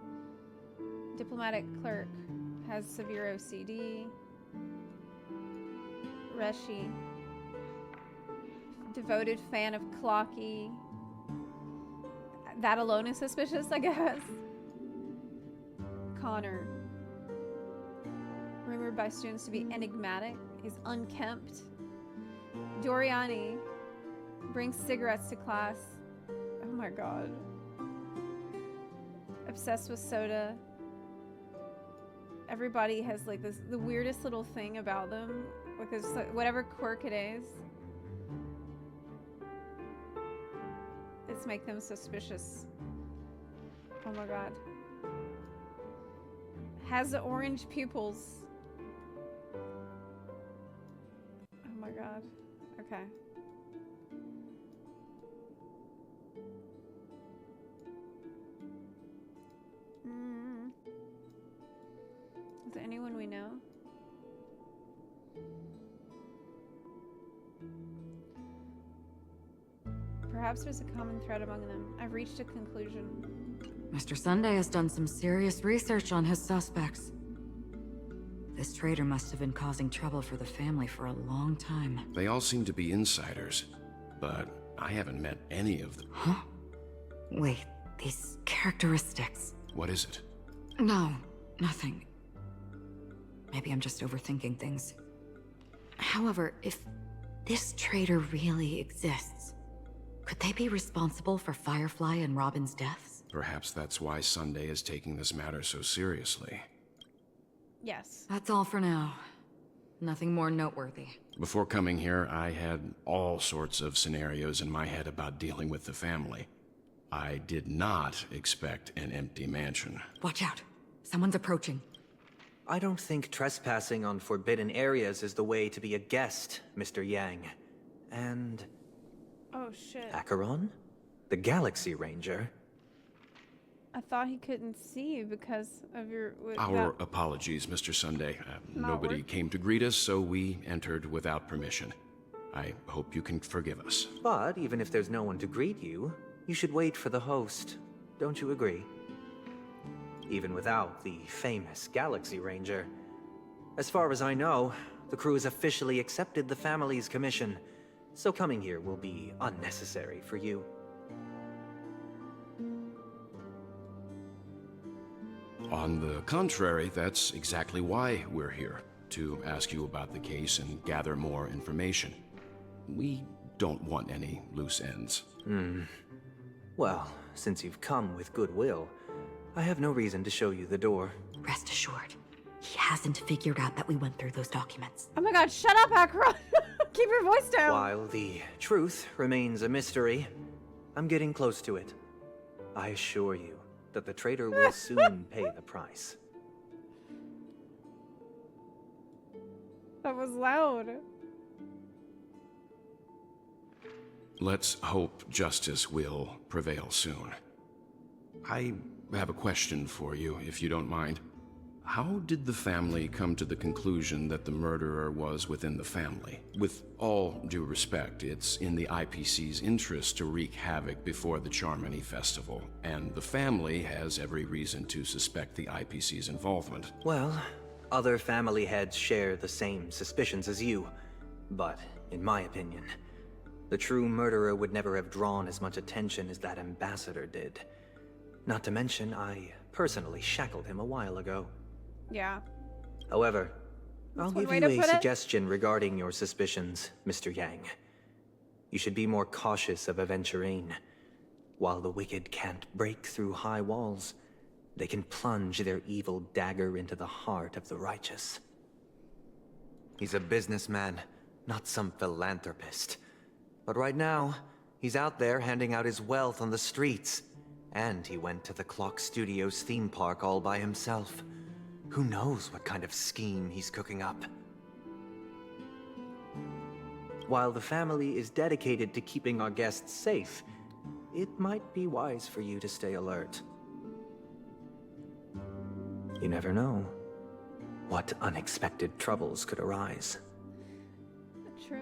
diplomatic clerk, has severe OCD. Reshi, devoted fan of Clocky. That alone is suspicious, I guess. Connor, rumored by students to be enigmatic, is unkempt. Doriani brings cigarettes to class. Oh my god. Obsessed with soda. Everybody has like the weirdest little thing about them, because whatever quirk it is, it's make them suspicious. Oh my god. Has the orange pupils. Oh my god. Okay. Is there anyone we know? Perhaps there's a common thread among them. I've reached a conclusion. Mr. Sunday has done some serious research on his suspects. This traitor must have been causing trouble for the family for a long time. They all seem to be insiders, but I haven't met any of them. Huh? Wait, these characteristics. What is it? No, nothing. Maybe I'm just overthinking things. However, if this traitor really exists, could they be responsible for Firefly and Robin's deaths? Perhaps that's why Sunday is taking this matter so seriously. Yes. That's all for now. Nothing more noteworthy. Before coming here, I had all sorts of scenarios in my head about dealing with the family. I did not expect an empty mansion. Watch out. Someone's approaching. I don't think trespassing on forbidden areas is the way to be a guest, Mr. Yang. And... Oh shit. Acheron? The Galaxy Ranger? I thought he couldn't see you because of your... Our apologies, Mr. Sunday. Nobody came to greet us, so we entered without permission. I hope you can forgive us. But even if there's no one to greet you, you should wait for the host. Don't you agree? Even without the famous Galaxy Ranger. As far as I know, the crew has officially accepted the family's commission, so coming here will be unnecessary for you. On the contrary, that's exactly why we're here, to ask you about the case and gather more information. We don't want any loose ends. Well, since you've come with goodwill, I have no reason to show you the door. Rest assured, he hasn't figured out that we went through those documents. Oh my god, shut up, Acheron! Keep your voice down! While the truth remains a mystery, I'm getting close to it. I assure you that the traitor will soon pay the price. That was loud. Let's hope justice will prevail soon. I have a question for you, if you don't mind. How did the family come to the conclusion that the murderer was within the family? With all due respect, it's in the IPC's interest to wreak havoc before the Charmony Festival, and the family has every reason to suspect the IPC's involvement. Well, other family heads share the same suspicions as you, but in my opinion, the true murderer would never have drawn as much attention as that ambassador did. Not to mention, I personally shackled him a while ago. Yeah. However, I'll give you a suggestion regarding your suspicions, Mr. Yang. You should be more cautious of Aventurine. While the wicked can't break through high walls, they can plunge their evil dagger into the heart of the righteous. He's a businessman, not some philanthropist. But right now, he's out there handing out his wealth on the streets. And he went to the Clock Studios theme park all by himself. Who knows what kind of scheme he's cooking up? While the family is dedicated to keeping our guests safe, it might be wise for you to stay alert. You never know what unexpected troubles could arise. True.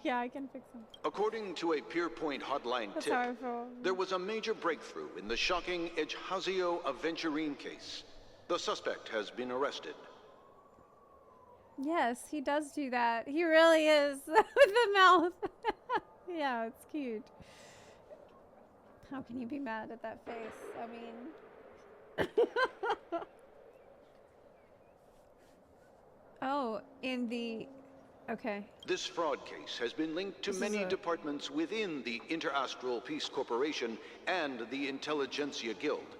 Yeah, I can fix them. According to a Pierpoint hotline That's tip, powerful. there was a major breakthrough in the shocking Ejhazio Aventurine case. The suspect has been arrested. Yes, he does do that. He really is with the mouth. Yeah, it's cute. How can you be mad at that face? I mean, oh, in the okay. This fraud case has been linked to many departments within the Interastral Peace Corporation and the Intelligentsia Guild,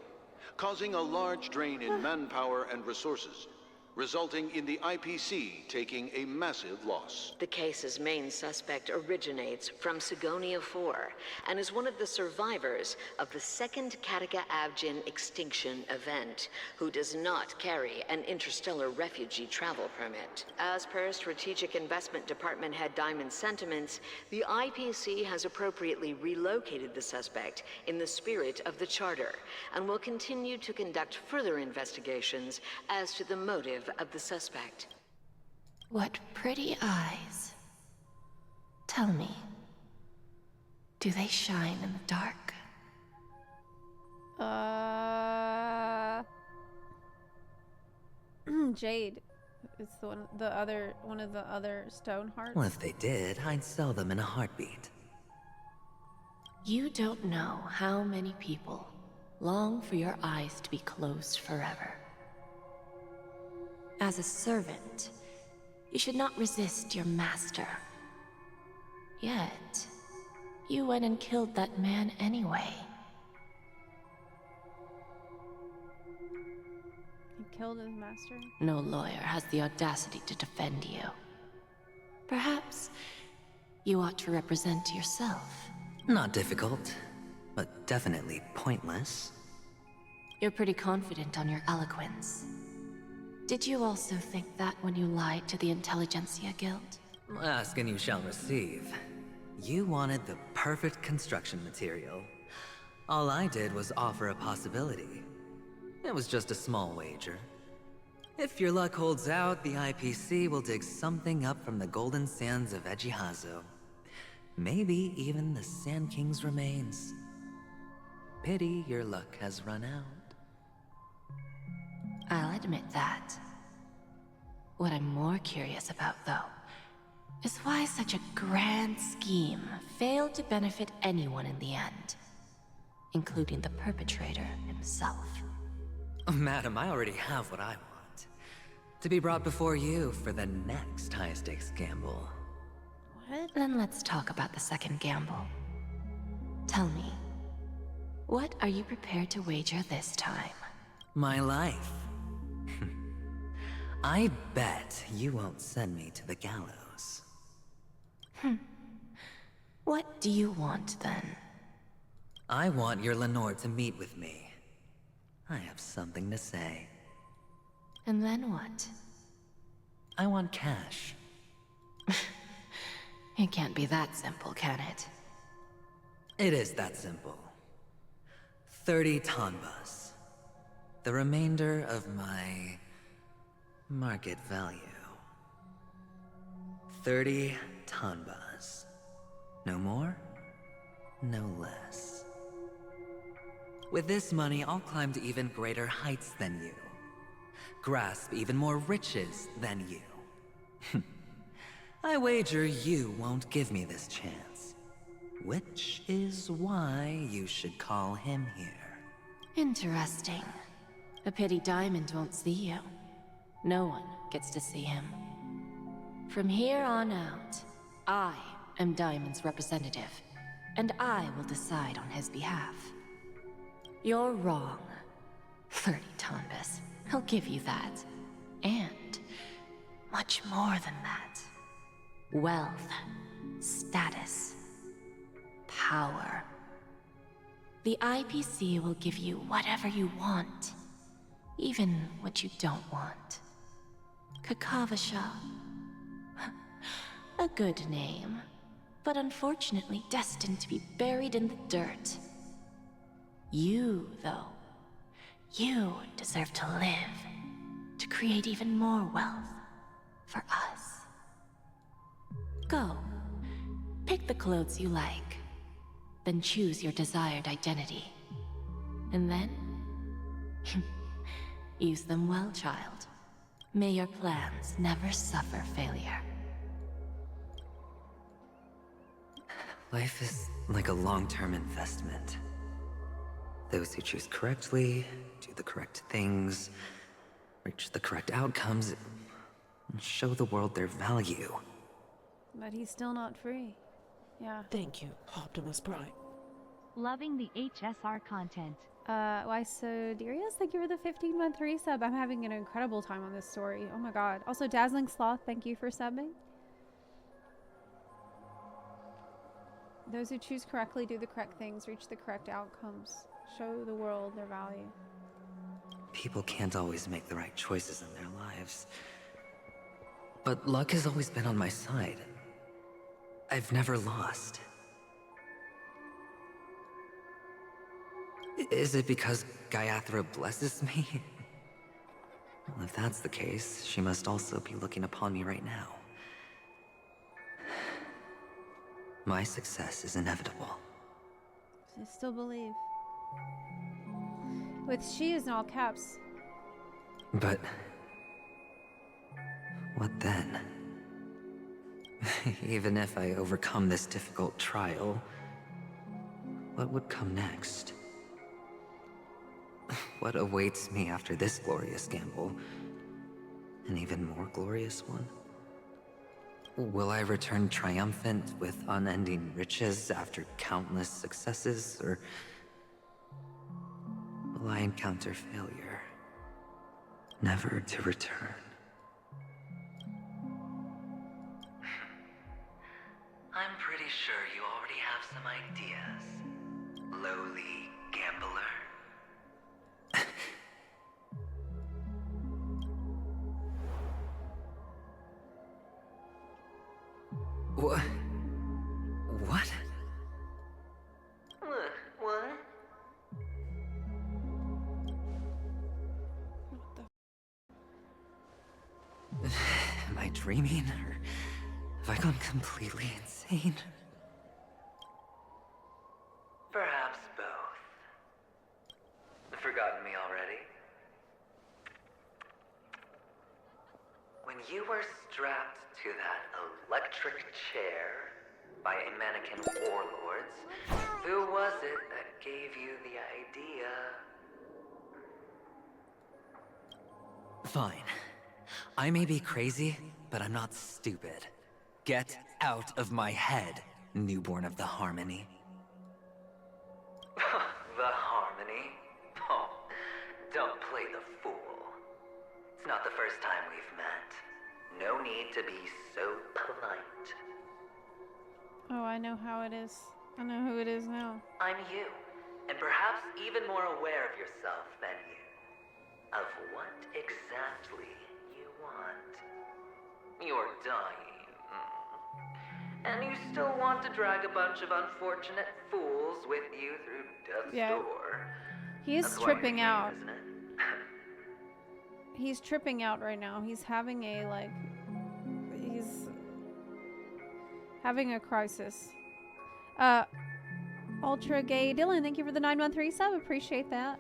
causing a large drain in manpower and resources, resulting in the IPC taking a massive loss. The case's main suspect originates from Sigonia 4 and is one of the survivors of the second Kataka Avgin extinction event, who does not carry an interstellar refugee travel permit. As per Strategic Investment Department head Diamond's sentiments, the IPC has appropriately relocated the suspect in the spirit of the Charter and will continue to conduct further investigations as to the motive of the suspect. What pretty eyes. Tell me, do they shine in the dark? Jade. It's one of the other stone hearts. Well, if they did, I'd sell them in a heartbeat. You don't know how many people long for your eyes to be closed forever. As a servant, you should not resist your master. Yet, you went and killed that man anyway. He killed his master? No lawyer has the audacity to defend you. Perhaps you ought to represent yourself. Not difficult, but definitely pointless. You're pretty confident on your eloquence. Did you also think that when you lied to the Intelligentsia Guild? Ask and you shall receive. You wanted the perfect construction material. All I did was offer a possibility. It was just a small wager. If your luck holds out, the IPC will dig something up from the golden sands of Ejihazo. Maybe even the Sand King's remains. Pity your luck has run out. I'll admit that. What I'm more curious about, though, is why such a grand scheme failed to benefit anyone in the end, including the perpetrator himself. Madam, I already have what I want. To be brought before you for the next high-stakes gamble. What? Then let's talk about the second gamble. Tell me, what are you prepared to wager this time? My life. I bet you won't send me to the gallows. What do you want, then? I want your Lenore to meet with me. I have something to say. And then what? I want cash. It can't be that simple, can it? It is that simple. 30 tanbas. The remainder of my market value. 30 tanbas. No more, no less. With this money, I'll climb to even greater heights than you. Grasp even more riches than you. I wager you won't give me this chance. Which is why you should call him here. Interesting. A pity Diamond won't see you. No one gets to see him. From here on out, I am Diamond's representative, and I will decide on his behalf. You're wrong. 30 tanbas. I'll give you that. And much more than that. Wealth, status, power. The IPC will give you whatever you want, even what you don't want. Kakavasha. A good name, but unfortunately destined to be buried in the dirt. You, though, you deserve to live, to create even more wealth for us. Go. Pick the clothes you like, then choose your desired identity. And then, use them well, child. May your plans never suffer failure. Life is like a long-term investment. Those who choose correctly, do the correct things, reach the correct outcomes, and show the world their value. But he's still not free. Yeah. Thank you, Optimus Prime. Loving the HSR content. Why so Darius? Thank you for the 15-month resub. I'm having an incredible time on this story. Oh my god. Also, Dazzling Sloth, thank you for subbing. Those who choose correctly do the correct things, reach the correct outcomes, show the world their value. People can't always make the right choices in their lives. But luck has always been on my side. I've never lost. Is it because Gaiathra blesses me? Well, if that's the case, she must also be looking upon me right now. My success is inevitable. I still believe. With she is in all caps. But what then? Even if I overcome this difficult trial, what would come next? What awaits me after this glorious gamble? An even more glorious one? Will I return triumphant with unending riches after countless successes, or will I encounter failure, never to return? I'm pretty sure you already have some ideas, lowly gambler. What? What? What? Am I dreaming, or have I gone completely insane? Perhaps both. Forgotten me already? When you were strapped to that electric chair by a mannequin warlords, who was it that gave you the idea? Fine. I may be crazy, but I'm not stupid. Get out of my head, newborn of the Harmony. The Harmony? Oh, don't play the fool. It's not the first time we've met. No need to be so polite. Oh, I know how it is. I know who it is now. I'm you, and perhaps even more aware of yourself than you. Of what exactly you want. You're dying. And you still want to drag a bunch of unfortunate fools with you through death's door. He is That's why tripping you're here, out. isn't it? He's tripping out right now. He's having a, like... He's... having a crisis. Ultra Gay Dylan, thank you for the 9-month resub. Appreciate that.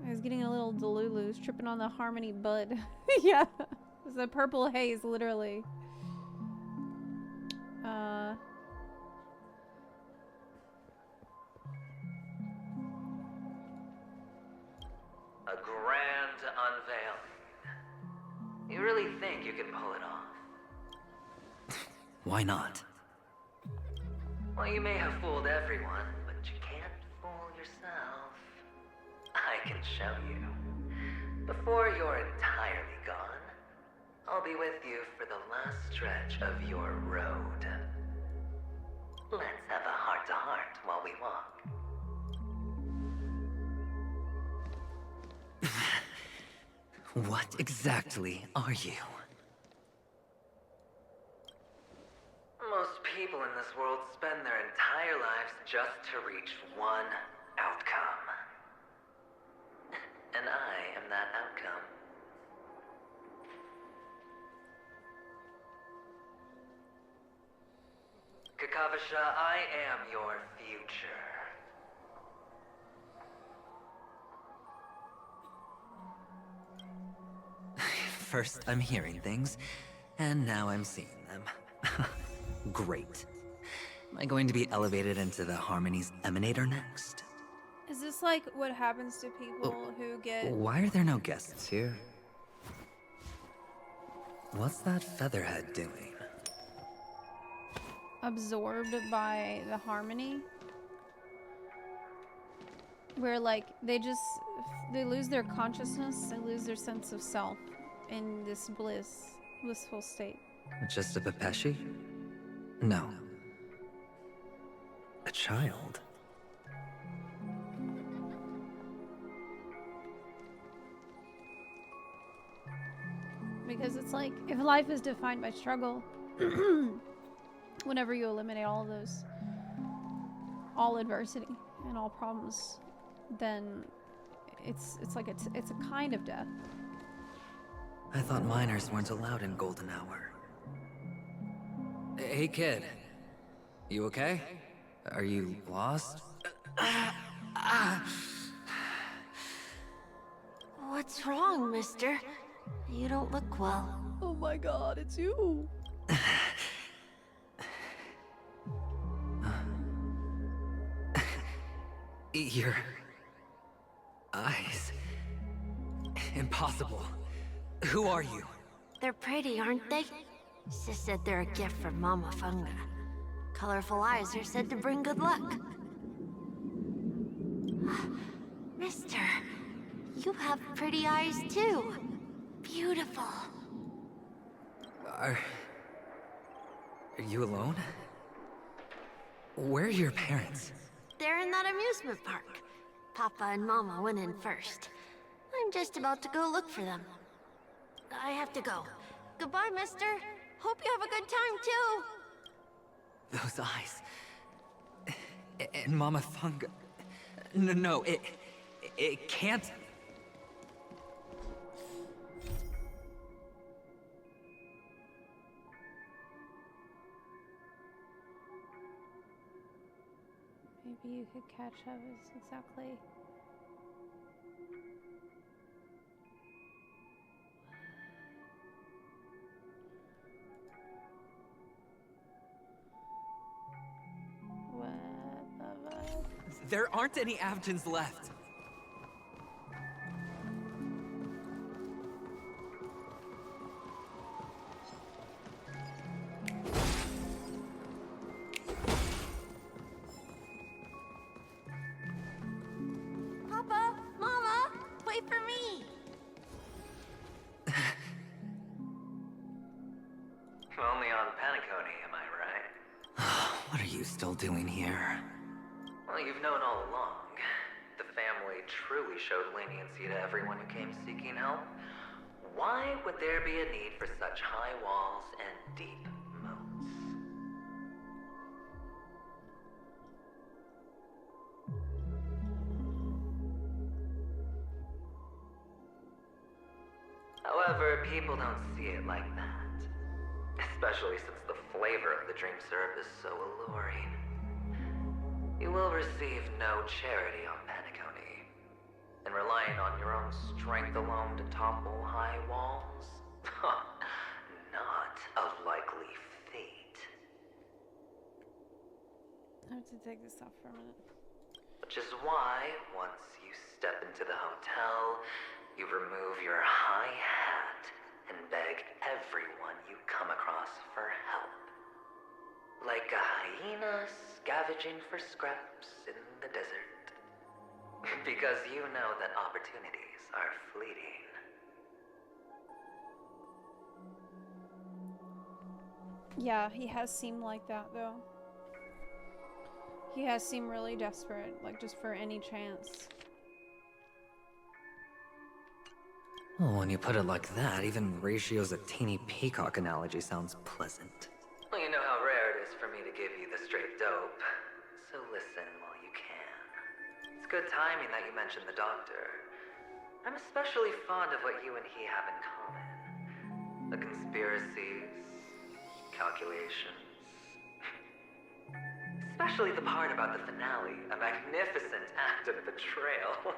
He's getting a little delulu. He's tripping on the Harmony bud. Yeah. It's a purple haze, literally. A grand unveiling. You really think you can pull it off? Why not? Well, you may have fooled everyone, but you can't fool yourself. I can show you. Before you're entirely gone, I'll be with you for the last stretch of your road. Let's have a heart-to-heart while we walk. What exactly are you? Most people in this world spend their entire lives just to reach one outcome. And I am that outcome. Kakavasha, I am your future. First, I'm hearing things, and now I'm seeing them. Great. Am I going to be elevated into the Harmony's Emanator next? Is this like what happens to people who get Why are there no guests here? What's that featherhead doing? absorbed by the harmony? Where like they lose their consciousness, they lose their sense of self in this blissful state. Just a Pepeshi? No. A child. Because it's like, if life is defined by struggle, whenever you eliminate all adversity and all problems, then it's a kind of death. I thought minors weren't allowed in Golden Hour. Hey kid, you okay? Are you lost? What's wrong, mister? You don't look well. Oh my god, it's you! Your eyes. Impossible. Who are you? They're pretty, aren't they? Sis said they're a gift from Mama Funga. Colorful eyes are said to bring good luck. Mister, you have pretty eyes too. Beautiful. Are you alone? Where are your parents? They're in that amusement park. Papa and Mama went in first. I'm just about to go look for them. I have to go. Goodbye, mister. Hope you have a good time, too. Those eyes. And Mama Funga. No, it can't. Maybe you could catch up is exactly. What the fuck? There aren't any Avgens left. Papa, Mama, wait for me. Only on PENACONY, am I right? What are you still doing here? Well, you've known all along. The family truly showed leniency to everyone who came seeking help. Why would there be a need for such high walls and deep moats? However, people don't see it like that. Especially since the flavor of the dream syrup is so alluring. You will receive no charity on PENACONY. And relying on your own strength alone to topple high walls? Not a likely fate. I have to take this off for a minute. Which is why, once you step into the hotel, you remove your high hat and beg everyone you come across for help. Like a hyena scavenging for scraps in the desert. Because you know that opportunities are fleeting. Yeah, he has seemed like that though. He has seemed really desperate, like just for any chance. Well, when you put it like that, even Ratio's a teeny peacock analogy sounds pleasant. Well, you know how rare it is for me to give you the straight dope, so listen while you can. It's good timing that you mentioned the doctor. I'm especially fond of what you and he have in common. The conspiracies, calculations, Especially the part about the finale, a magnificent act of betrayal.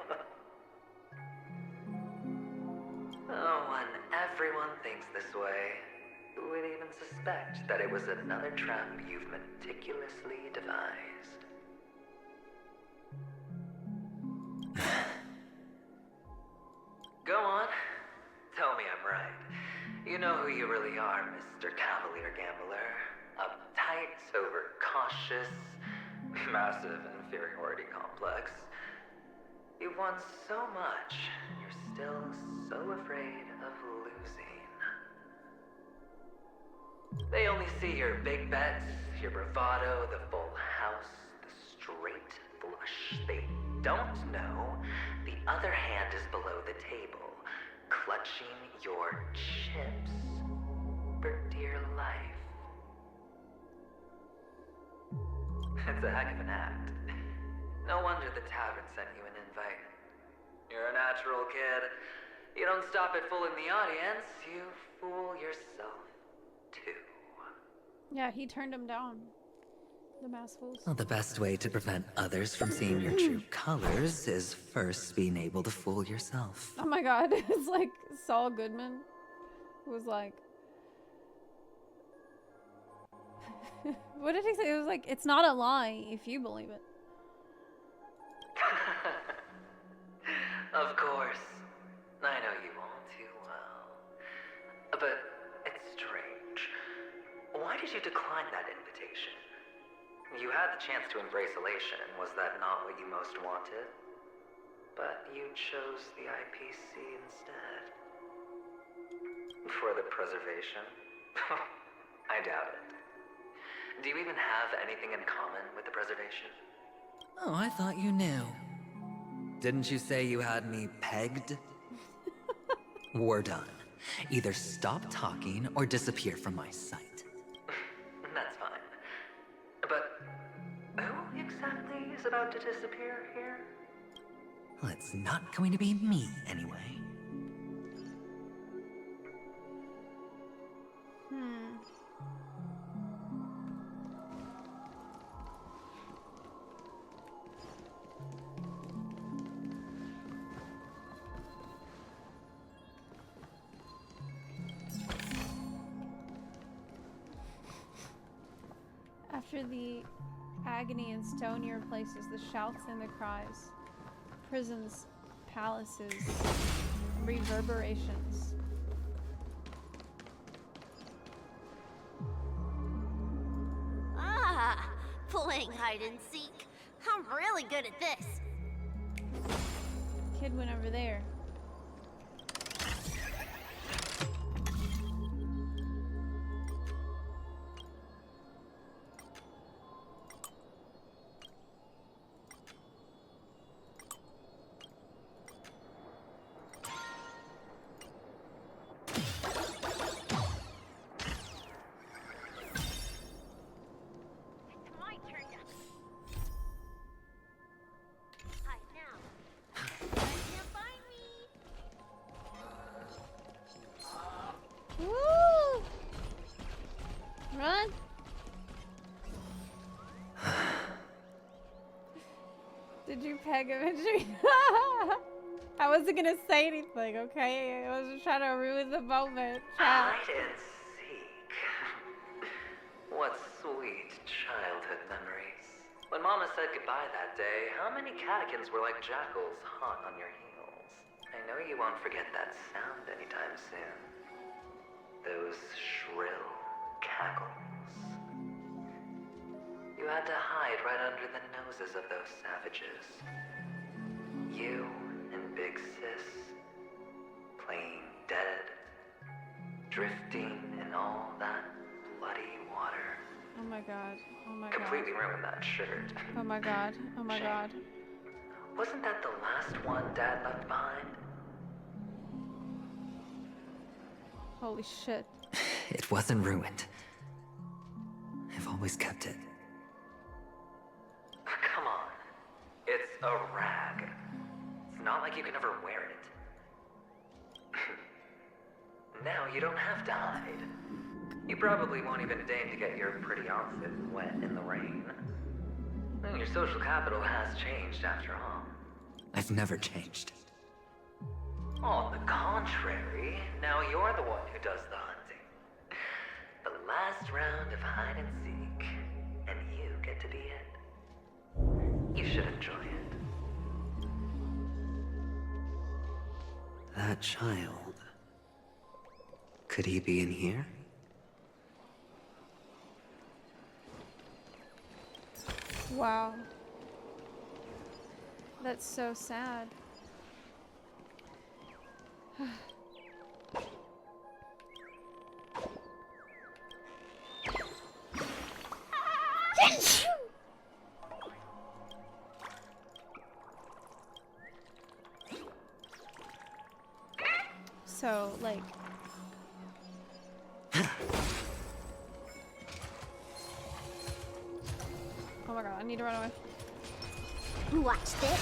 Oh, when everyone thinks this way, who would even suspect that it was another trap you've meticulously devised? Go on. Tell me I'm right. You know who you really are, Mr. Cavalier Gambler. Uptight, overcautious, massive inferiority complex. You've won so much, and you're still so afraid of losing. They only see your big bets, your bravado, the full house, the straight flush. They don't know the other hand is below the table, clutching your chips for dear life. It's a heck of an act. No wonder the tavern sent you an invite. You're a natural kid. You don't stop at fooling the audience, you fool yourself too. Yeah, he turned him down. The mass fools. Well, the best way to prevent others from seeing your true colors is first being able to fool yourself. Oh my god, it's like Saul Goodman was like... What did he say? It was like, it's not a lie if you believe it. Of course. I know you all too well. But it's strange. Why did you decline that invitation? You had the chance to embrace elation. Was that not what you most wanted? But you chose the IPC instead. For the preservation? I doubt it. Do you even have anything in common with the preservation? Oh, I thought you knew. Didn't you say you had me pegged? We're done. Either stop talking or disappear from my sight. That's fine. But who exactly is about to disappear here? Well, it's not going to be me, anyway. After the agony and stone, he replaces the shouts and the cries. Prisons, palaces, reverberations. Ah, playing hide and seek. I'm really good at this. Kid went over there. Woo! Run! Did you peg eventually? I wasn't gonna say anything, okay? I was just trying to ruin the moment. Hide and seek. What sweet childhood memories. When Mama said goodbye that day, how many catechins were like jackals hot on your heels? I know you won't forget that sound anytime soon. Those shrill cackles. You had to hide right under the noses of those savages. You and Big Sis, playing dead, drifting in all that bloody water. Oh my god. Oh my god. Completely ruined that shirt. Oh my god. Oh my god. Wasn't that the last one Dad left behind? Holy shit. It wasn't ruined. I've always kept it. Come on. It's a rag. It's not like you can ever wear it. Now you don't have to hide. You probably won't even deign to get your pretty outfit wet in the rain. Your social capital has changed after all. I've never changed. On the contrary, now you're the one who does the hunting. The last round of hide and seek, and you get to be it. You should enjoy it. That child. Could he be in here? Wow. That's so sad. So, like... Oh my god, I need to run away. Watch this.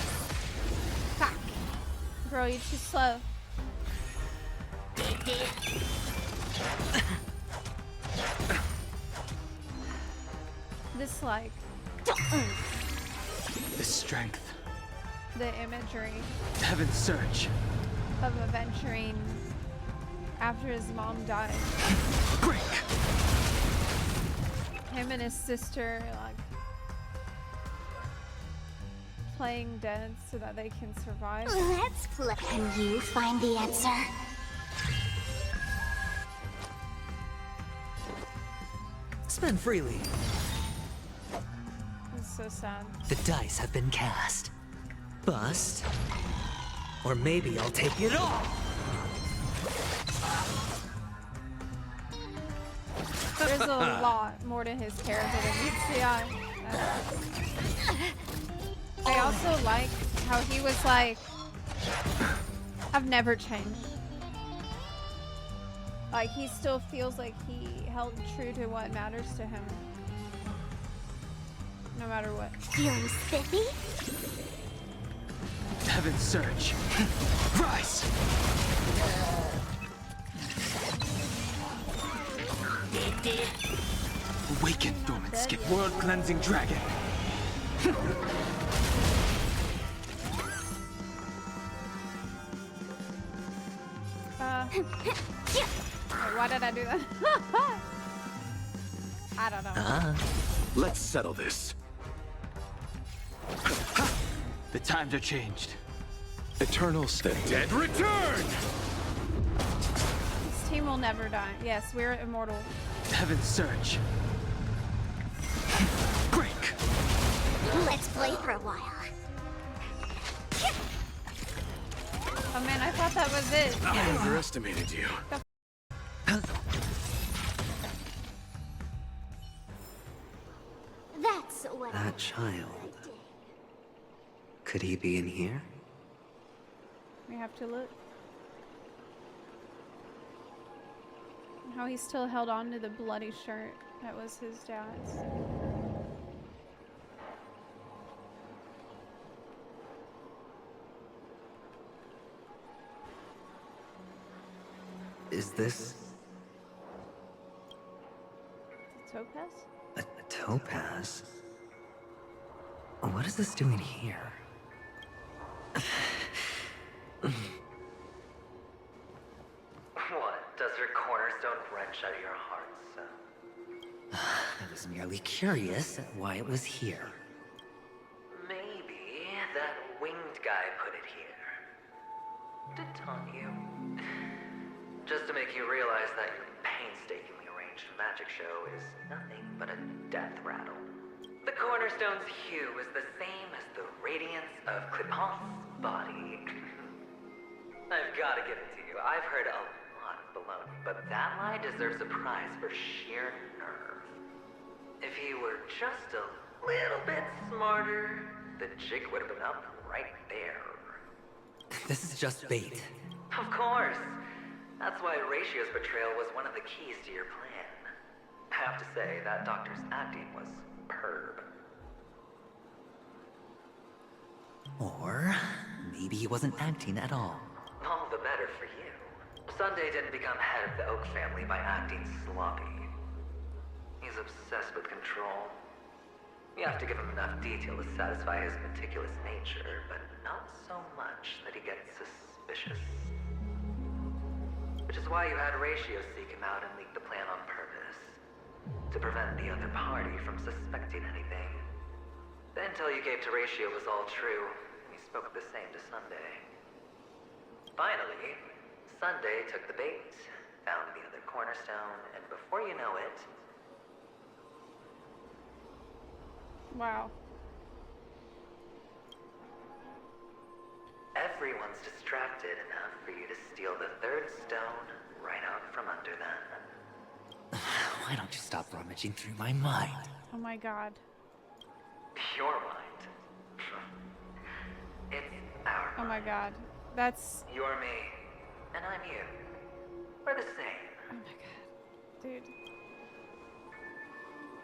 Fuck. Bro, you're too slow. This, like... The strength. The imagery Heaven's search. of adventuring after his mom died. Break! Him and his sister, like, playing dead so that they can survive. Let's play. Can you find the answer? Spend freely. It's so sad. The dice have been cast. Bust. Or maybe I'll take it all! There's a lot more to his character than meets the eye. I also like how he was like, I've never changed. Like, he still feels like he held true to what matters to him. No matter what. Feeling spiffy? Heaven's search. Rise! Awaken, dormant skip. World cleansing dragon. Wait, why did I do that? I don't know. Let's settle this. The times are changed. Eternal state. Dead return! This team will never die. Yes, we're immortal. Heaven's search. Break! Let's play for a while. Oh man, I thought that was it. I underestimated you. That's what That child. Could he be in here? We have to look. And how he still held on to the bloody shirt that was his dad's. Is this Topaz? a topaz? What is this doing here? What? Does your cornerstone wrench out your heart, son? I was merely curious at why it was here. Maybe that winged guy put it here. To taunt you. Just to make you realize that your painstakingly arranged magic show is nothing but a death rattle. The cornerstone's hue is the same as the radiance of Clipant's body. I've got to give it to you. I've heard a lot of baloney, but that lie deserves a prize for sheer nerve. If he were just a little bit smarter, the jig would have been up right there. This is just bait. Of course. That's why Ratio's betrayal was one of the keys to your plan. I have to say, that doctor's acting was superb. Or maybe he wasn't acting at all. All the better for you. Sunday didn't become head of the Oak family by acting sloppy. He's obsessed with control. You have to give him enough detail to satisfy his meticulous nature, but not so much that he gets suspicious. Which is why you had Horatio seek him out and leak the plan on purpose. To prevent the other party from suspecting anything. The intel you gave to Horatio was all true, and he spoke the same to Sunday. Finally, Sunday took the bait, found the other cornerstone, and before you know it... Wow. Everyone's distracted enough for you to steal the third stone right out from under them. Why don't you stop rummaging through my mind? Oh my god. Your mind. It's our Oh my god. That's... You're me, and I'm you. We're the same. Oh my god. Dude.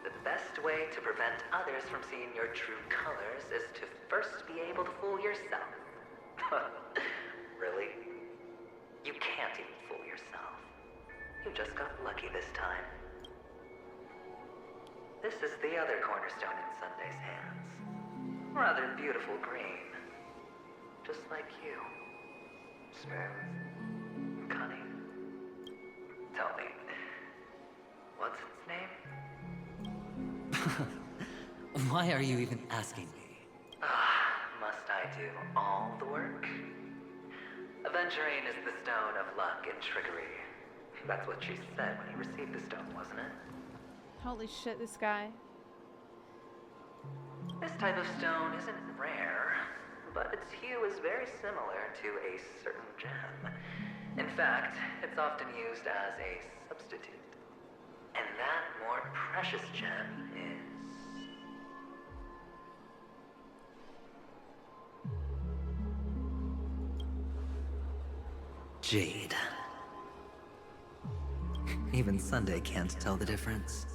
The best way to prevent others from seeing your true colors is to first be able to fool yourself. Really? You can't even fool yourself. You just got lucky this time. This is the other cornerstone in Sunday's hands. Rather beautiful green. Just like you. Smooth. Cunning. Tell me, what's its name? Why are you even asking me? Must I do all the work? Aventurine is the stone of luck and trickery. That's what she said when you received the stone, wasn't it? Holy shit, this guy. This type of stone isn't rare, but its hue is very similar to a certain gem. In fact, it's often used as a substitute. And that more precious gem is... Jade. Even Sunday can't tell the difference.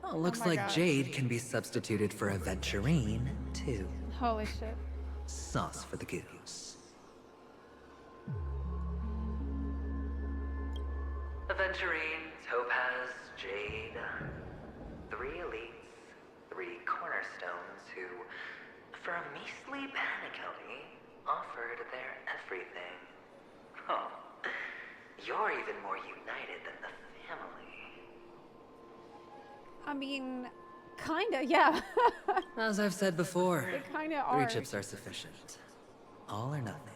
Oh, looks my like God. Jade can be substituted for Aventurine, too. Holy shit. Sauce for the goose. Aventurine, Topaz, Jade. 3 elites, 3 cornerstones who, for a measly PENACONY, offered their everything. Oh, you're even more united than the family. I mean, kinda, yeah. As I've said before, They kinda 3 are. chips are sufficient. All or nothing.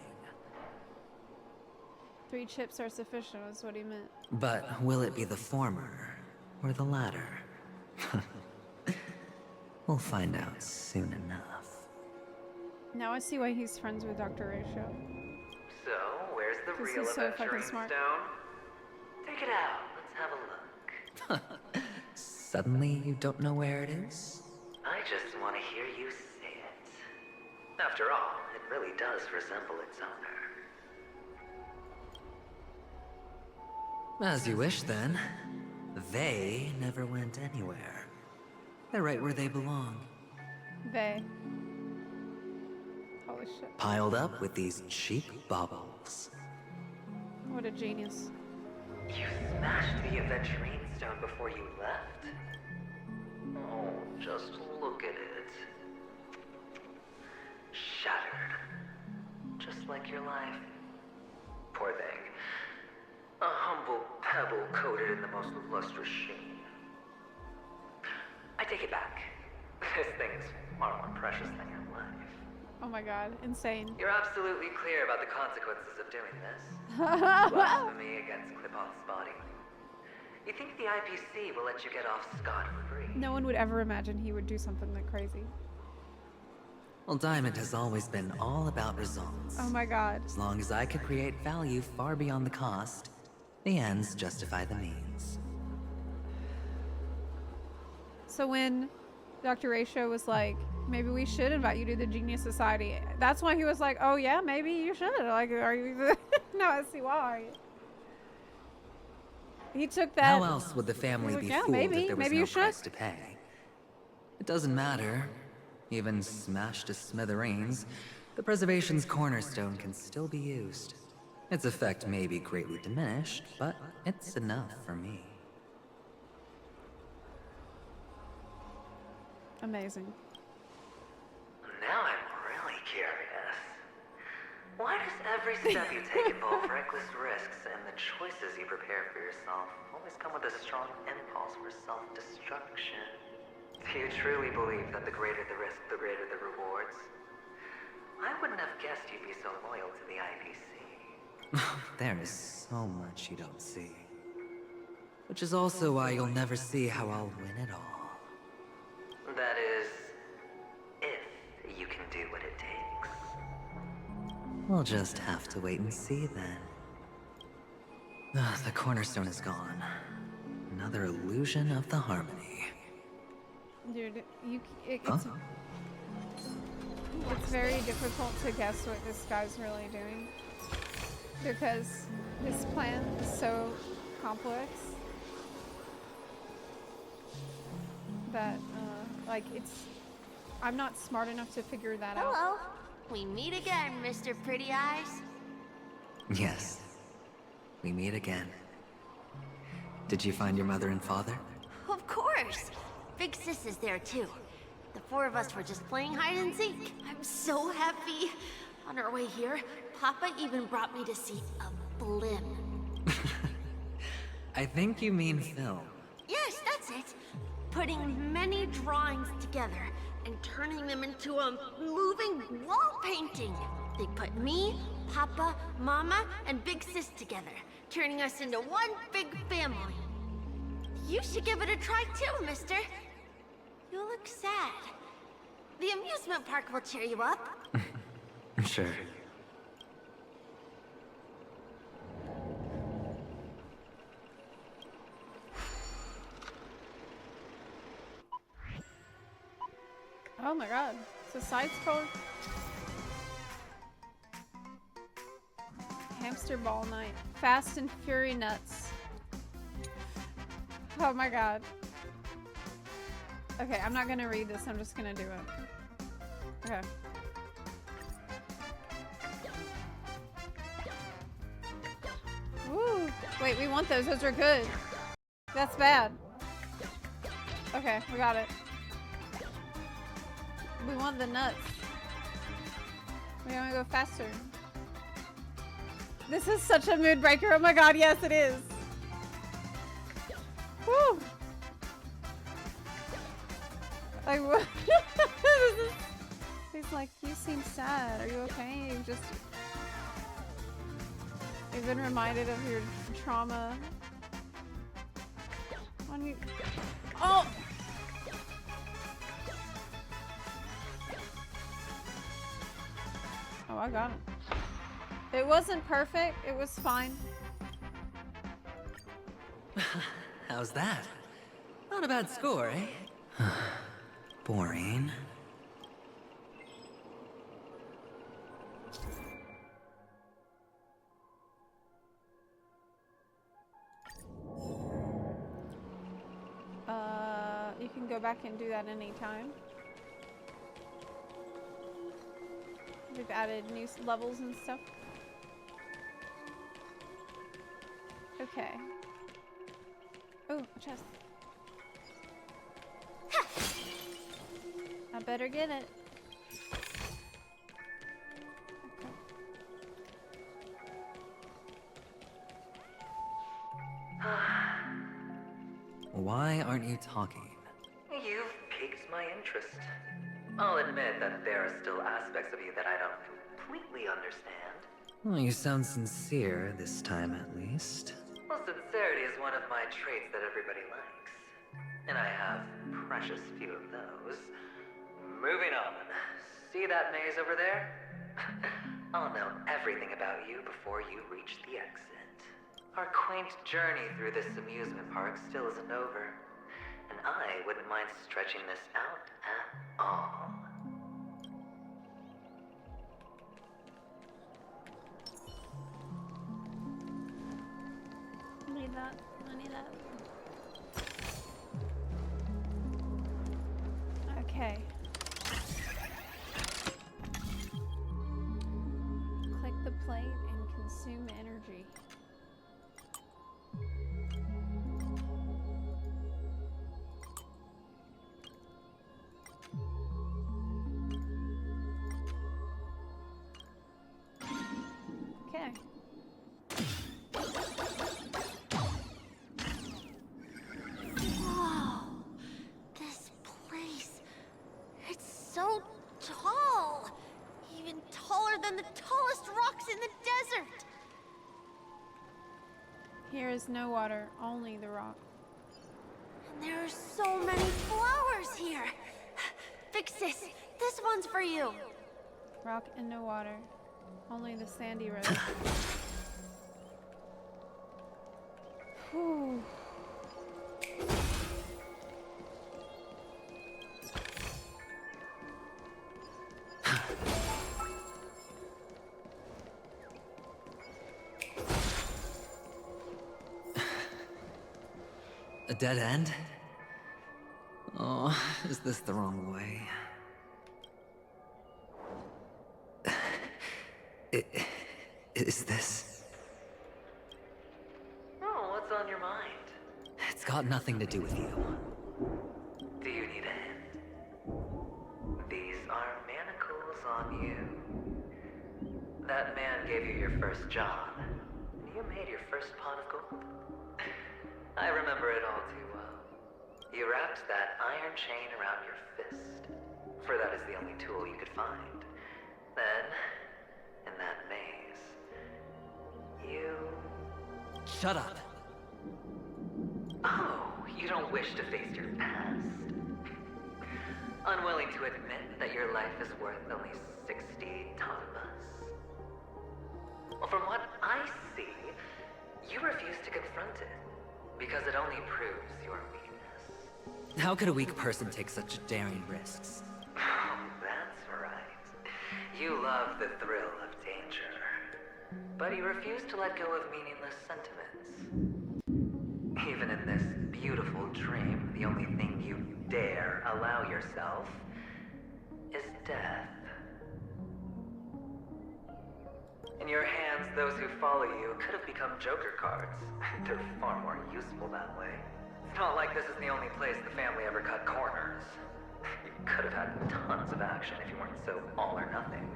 3 chips are sufficient, is what he meant. But will it be the former or the latter? We'll find out soon enough. Now I see why he's friends with Dr. Ratio. So, where's the 'Cause real he's so fucking Aventurine smart. stone? Take it out. Let's have a look. Suddenly, you don't know where it is? I just want to hear you say it. After all, it really does resemble its owner. As you wish, then. They never went anywhere. They're right where they belong. They. Holy shit. Piled up with these cheap baubles. What a genius. You smashed the Aventurine stone before you left? Oh, just look at it. Shattered. Just like your life. Poor thing. A humble pebble coated in the most lustrous sheen. I take it back. This thing's far more precious than your life. Oh my god, insane. You're absolutely clear about the consequences of doing this. Blasphemy against Clipoth's body. You think the IPC will let you get off scot-free? No one would ever imagine he would do something that crazy. Well, Diamond has always been all about results. Oh my god. As long as I could create value far beyond the cost, the ends justify the means. So when Dr. Ratio was like, maybe we should invite you to the Genius Society, that's why he was like, oh yeah, maybe you should. Like, are you... No, I see why. He took that... How else would the family He was be like, yeah, fooled maybe. if there was Maybe no you should. price to pay? It doesn't matter. Even smashed to smithereens, the preservation's cornerstone can still be used. Its effect may be greatly diminished, but it's enough for me. Amazing. Now I'm really curious. Why does every step you take involve reckless risks, and the choices you prepare for yourself always come with a strong impulse for self-destruction? Do you truly believe that the greater the risk, the greater the rewards? I wouldn't have guessed you'd be so loyal to the IPC. There is so much you don't see. Which is also why you'll never see how I'll win it all. That is, if you can do what it takes. We'll just have to wait and see then. The cornerstone is gone. Another illusion of the harmony. Dude, it's very difficult to guess what this guy's really doing. Because his plan is so complex that, like, I'm not smart enough to figure that out. Hello. We meet again, Mr. Pretty Eyes. Yes. We meet again. Did you find your mother and father? Of course. Big Sis is there too. The four of us were just playing hide and seek. I'm so happy. On our way here, Papa even brought me to see a blimp. I think you mean film. Yes, that's it. Putting many drawings together and turning them into a moving wall painting. They put me, Papa, Mama, and Big Sis together, turning us into one big family. You should give it a try too, mister. You look sad. The amusement park will cheer you up. Sure. Oh my god. It's a side scroller. Hamster ball night. Fast and Fury nuts. Oh my god. Okay, I'm not gonna read this, I'm just gonna do it. Okay. Woo! Wait, we want those. Those are good. That's bad. Okay, we got it. We want the nuts. We want to go faster. This is such a mood breaker. Oh my god, yes it is. Woo! Like, he's like, you seem sad. Are you okay? You've been reminded of your trauma. When you... Oh! Oh, I got it. It wasn't perfect. It was fine. How's that? Not a bad score, eh? Boring. You can go back and do that anytime. We've added new levels and stuff. Okay. Oh, chest. I better get it. Why aren't you talking? You've piqued my interest. I'll admit that there are still aspects of you that I don't completely understand. Well, you sound sincere this time, at least. Well, sincerity is one of my traits that everybody likes. And I have precious few of those. Moving on. See that maze over there? I'll know everything about you before you reach the exit. Our quaint journey through this amusement park still isn't over. And I wouldn't mind stretching this out at all. Need that. I need that. Okay. Click the plate and consume energy. there. Whoa. This place. It's so tall. Even taller than the tallest rocks in the desert. Here is no water, only the rock. And there are so many flowers here. Big sis, this one's for you. Rock and no water, only the sandy road. Whew. A dead end? Oh, is this the wrong way? Is this... Oh, what's on your mind? It's got nothing to do with you. Do you need a hint? These are manacles on you. That man gave you your first job, and you made your first pot of gold. I remember it all too well. You wrapped that iron chain around your fist, for that is the only tool you could find. Then, in that maze, you... Shut up! Oh, you don't wish to face your past? Unwilling to admit that your life is worth only 60 tamas? Well, from what I see, you refuse to confront it, because it only proves your weakness. How could a weak person take such daring risks? Oh, that's right. You love the thrill of danger. But you refuse to let go of meaningless sentiments. Even in this beautiful dream, the only thing you dare allow yourself is death. In your hands, those who follow you could have become Joker cards. They're far more useful that way. It's not like this is the only place the family ever cut corners. You could have had tons of action if you weren't so all or nothing.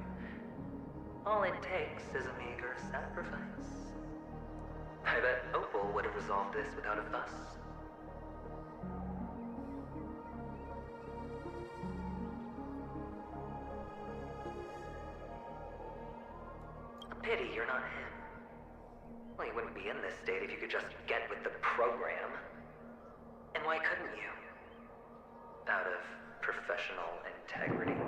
All it takes is a meager sacrifice. I bet Opal would have resolved this without a fuss. A pity you're not him. Well, you wouldn't be in this state if you could just get with the program. And why couldn't you? Out of professional integrity.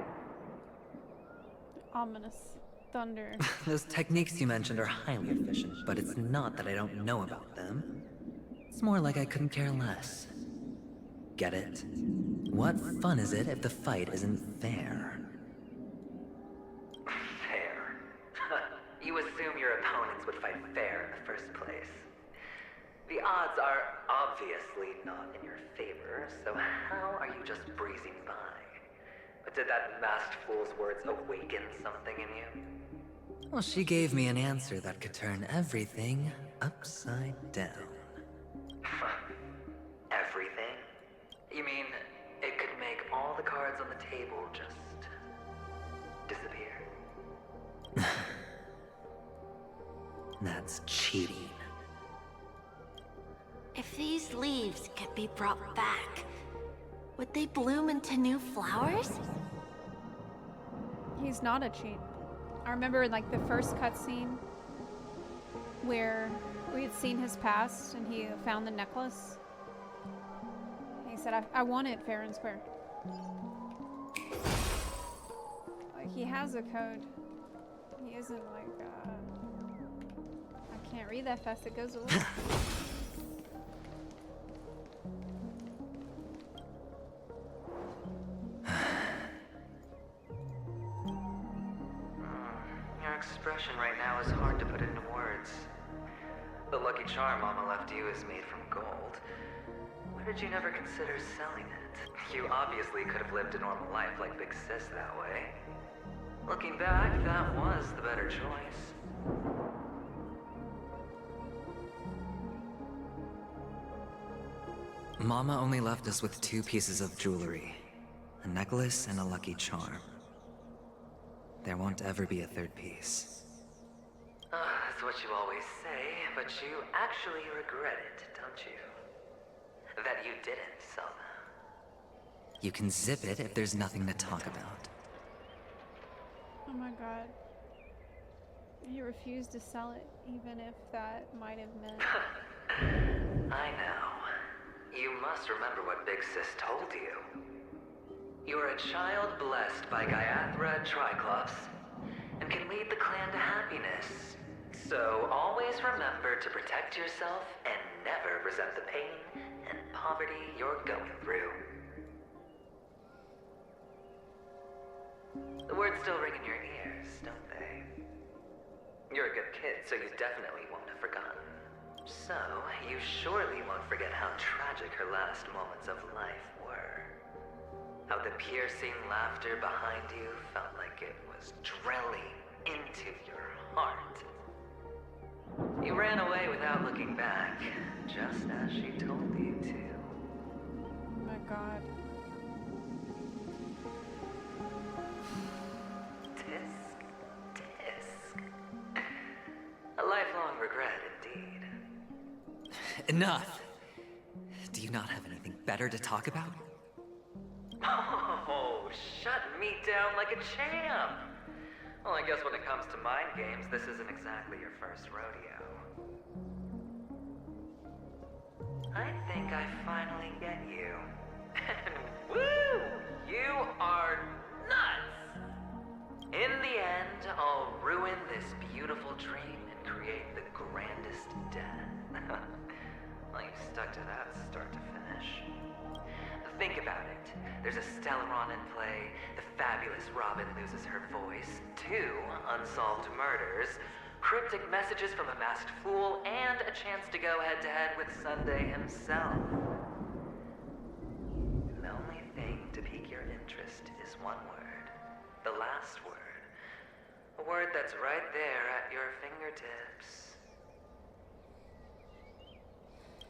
Ominous thunder. Those techniques you mentioned are highly efficient, but it's not that I don't know about them. It's more like I couldn't care less. Get it? What fun is it if the fight isn't fair? Fair? You assume your opponents would fight fair in the first place. The odds are obviously not in your favor, so how are you just breezing by? But did that masked fool's words awaken something in you? Well, she gave me an answer that could turn everything upside down. Everything? You mean it could make all the cards on the table just disappear? That's cheating. If these leaves could be brought back, would they bloom into new flowers? He's not a cheat. I remember in like the first cutscene where we had seen his past and he found the necklace. He said, I want it fair and square. Like, he has a code. He isn't like, I can't read that fast, it goes away. Your expression right now is hard to put into words. The lucky charm Mama left you is made from gold. Why did you never consider selling it? You obviously could have lived a normal life like Big Sis that way. Looking back, that was the better choice. Mama only left us with 2 pieces of jewelry. A necklace and a lucky charm. There won't ever be a 3rd piece. That's what you always say, but you actually regret it, don't you? That you didn't sell them. You can zip it if there's nothing to talk about. Oh my god. He refused to sell it, even if that might have meant... I know. You must remember what Big Sis told you. You're a child blessed by Gaiathra Triclops, and can lead the clan to happiness. So always remember to protect yourself and never resent the pain and poverty you're going through. The words still ring in your ears, don't they? You're a good kid, so you definitely won't have forgotten. So, you surely won't forget how tragic her last moments of life were. How the piercing laughter behind you felt like it was drilling into your heart. You ran away without looking back, just as she told you to. Oh my god. Tisk. A lifelong regret indeed. Enough! Do you not have anything better to talk about? Oh, shut me down like a champ! Well, I guess when it comes to mind games, this isn't exactly your first rodeo. I think I finally get you. And woo! You are nuts! In the end, I'll ruin this beautiful dream and create the grandest death. Well, you stuck to that start to finish. Think about it. There's a Stellaron in play, the fabulous Robin loses her voice, 2 unsolved murders, cryptic messages from a masked fool, and a chance to go head-to-head with Sunday himself. The only thing to pique your interest is one word. The last word. A word that's right there at your fingertips.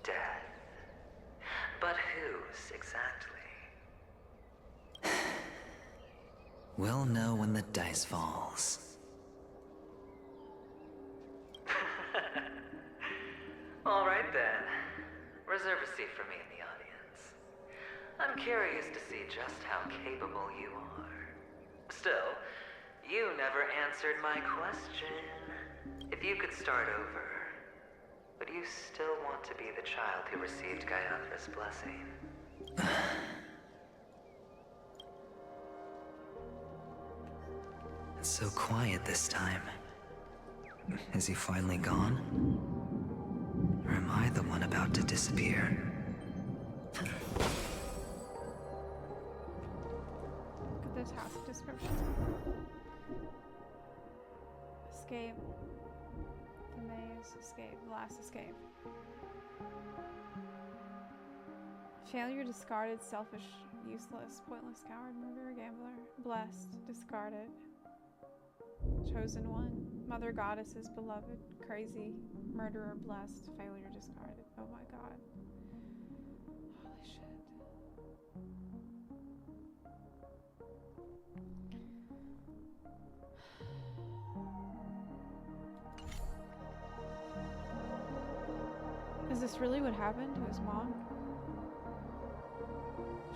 Death. But whose exactly? We'll know when the dice falls. All right then. Reserve a seat for me in the audience. I'm curious to see just how capable you are. Still, you never answered my question. If you could start over, would you still want to be the child who received Gaiathra's blessing? It's so quiet this time. Is he finally gone? Or am I the one about to disappear? Look at the task description. Escape. The maze. Escape. Last escape. Failure, discarded, selfish, useless, pointless, coward, murderer, gambler, blessed, discarded, chosen one, mother goddesses, beloved, crazy, murderer, blessed, failure, discarded. Oh my god. Holy shit. Is this really what happened to his mom?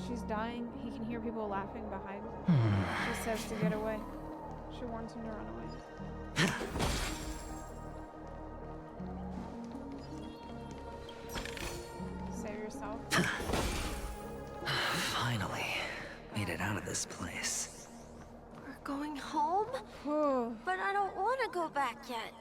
She's dying. He can hear people laughing behind him. She says to get away. She warns him to run away. Save yourself. Finally, made it out of this place. We're going home? But I don't want to go back yet.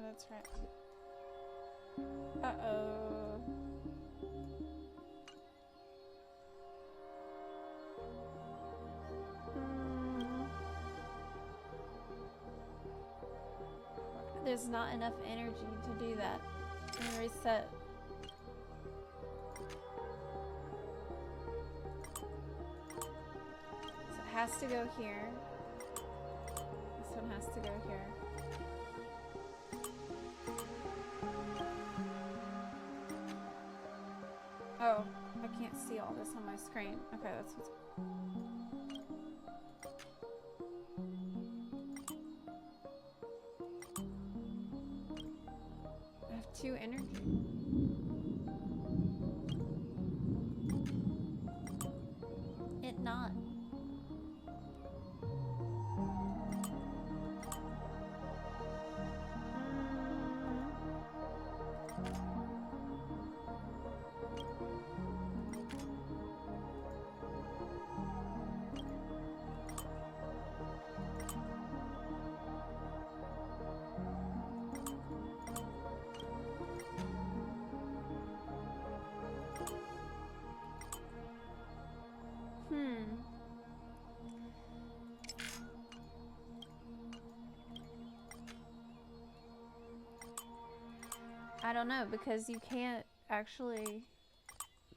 That's right. Uh-oh. there's not enough energy to do that. And reset. So it has to go here. This one has to go here. Oh, I can't see all this on my screen. Okay, that's what's... I have 2 energy. It not. I don't know, because you can't actually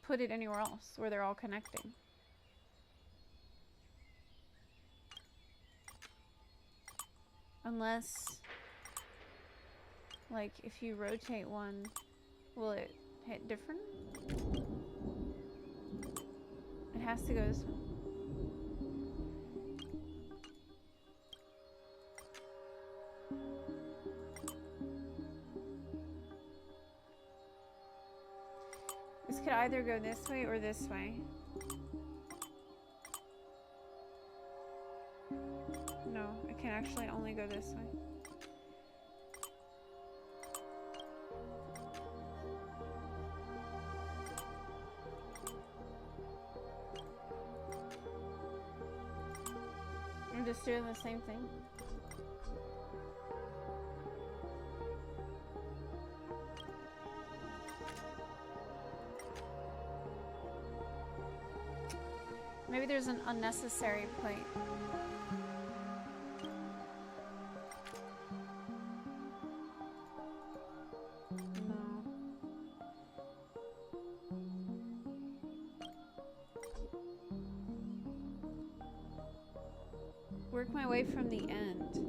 put it anywhere else where they're all connecting. Unless, like, if you rotate one, will it hit different? It has to go this way. This could either go this way or this way. No, it can actually only go this way. I'm just doing the same thing. Maybe there's an unnecessary plate. No. Work my way from the end.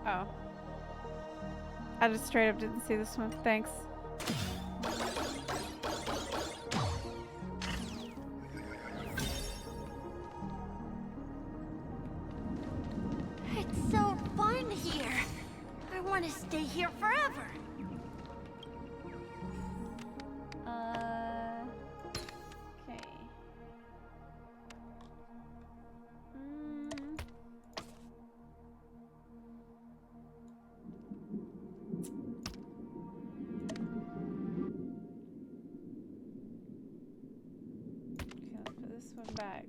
Oh. I just straight up didn't see this one. Thanks. It's so fun here. I want to stay here forever. Okay. One back.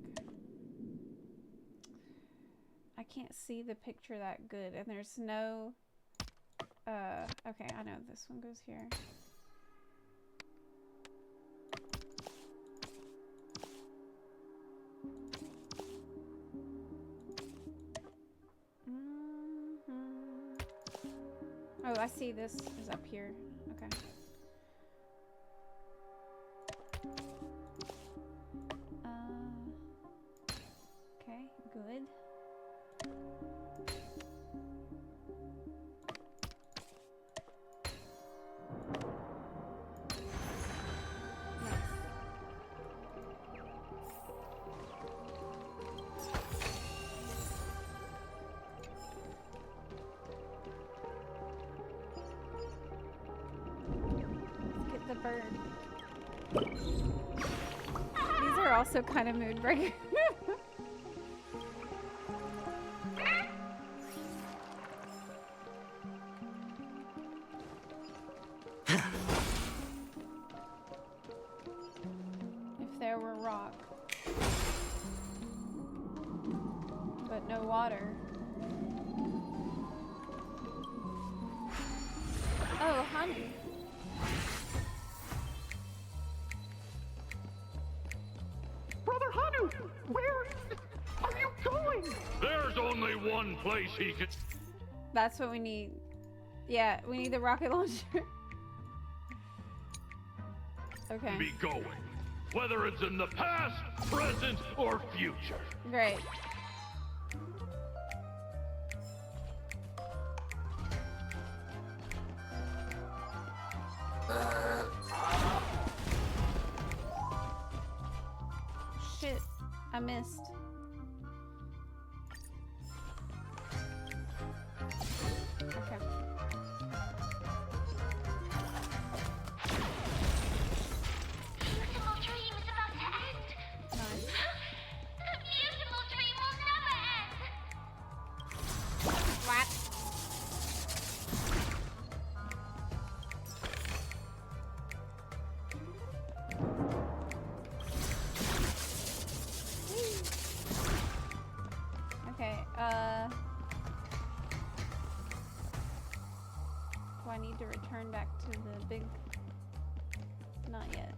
I can't see the picture that good, and there's no okay, I know this one goes here. Oh, I see this is up here. Okay. Okay, good. The bird. These are also kind of mood breakers. If there were rock, but no water. Oh, honey. one place he could... That's what we need. Yeah, we need the rocket launcher. Okay. ...be going. Whether it's in the past, present, or future. Great. Shit, I missed. Okay. Beautiful dream is about to end. Nice. The beautiful dream will never end. What? Okay, do I need to return back to the big... Not yet.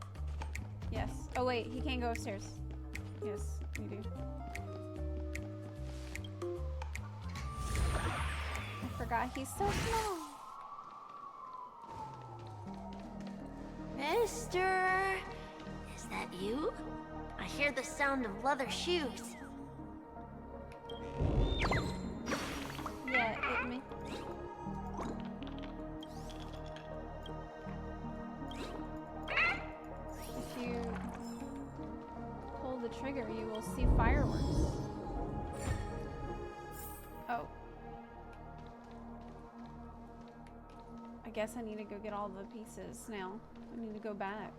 Yes. Oh wait, he can't go upstairs. Yes, we do. I forgot he's so small. Mister, is that you? I hear the sound of leather shoes. Yeah, it me. If you pull the trigger, you will see fireworks. Oh. I guess I need to go get all the pieces now. I need to go back.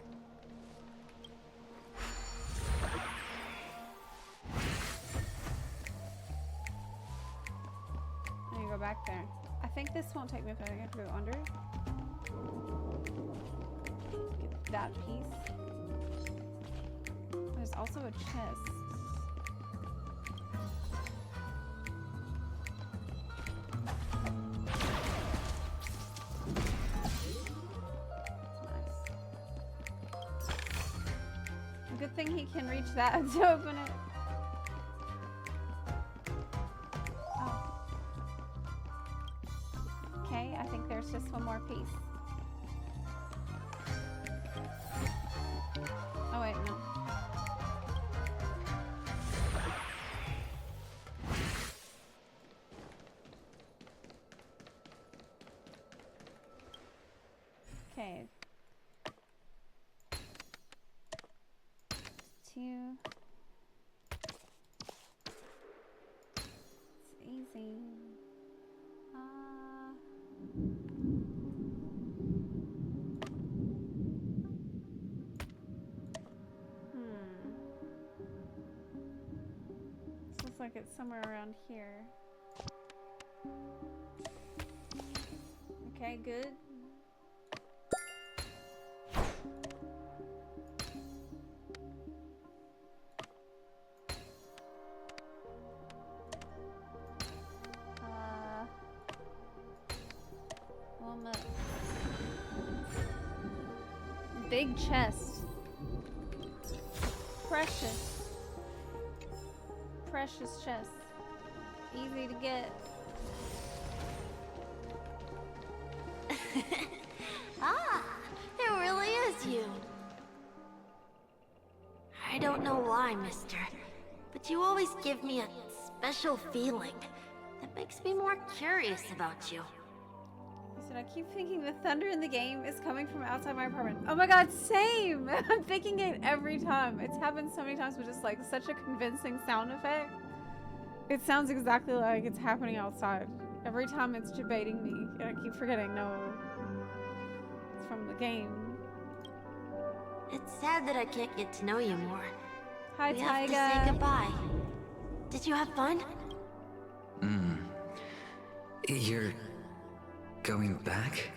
I need to go back there. I think this won't take me if I have to go under. Get that piece. There's also a chest. Good thing he can reach that to open it. Oh. Okay, I think there's just one more piece. Oh wait, no. Okay. Two. It's easy. This looks like it's somewhere around here. Okay, good. Big chest. Precious. Precious chest. Easy to get. Ah, it really is you. I don't know why, mister, but you always give me a special feeling that makes me more curious about you. Listen, I keep thinking the thunder in the game is coming from outside my apartment. Oh my god, same! I'm thinking it every time. It's happened so many times with just like such a convincing sound effect. It sounds exactly like it's happening outside. Every time it's debating me, and I keep forgetting, no, it's from the game. It's sad that I can't get to know you more. Hi, we have to Tyga. say goodbye. Did you have fun? You're going back?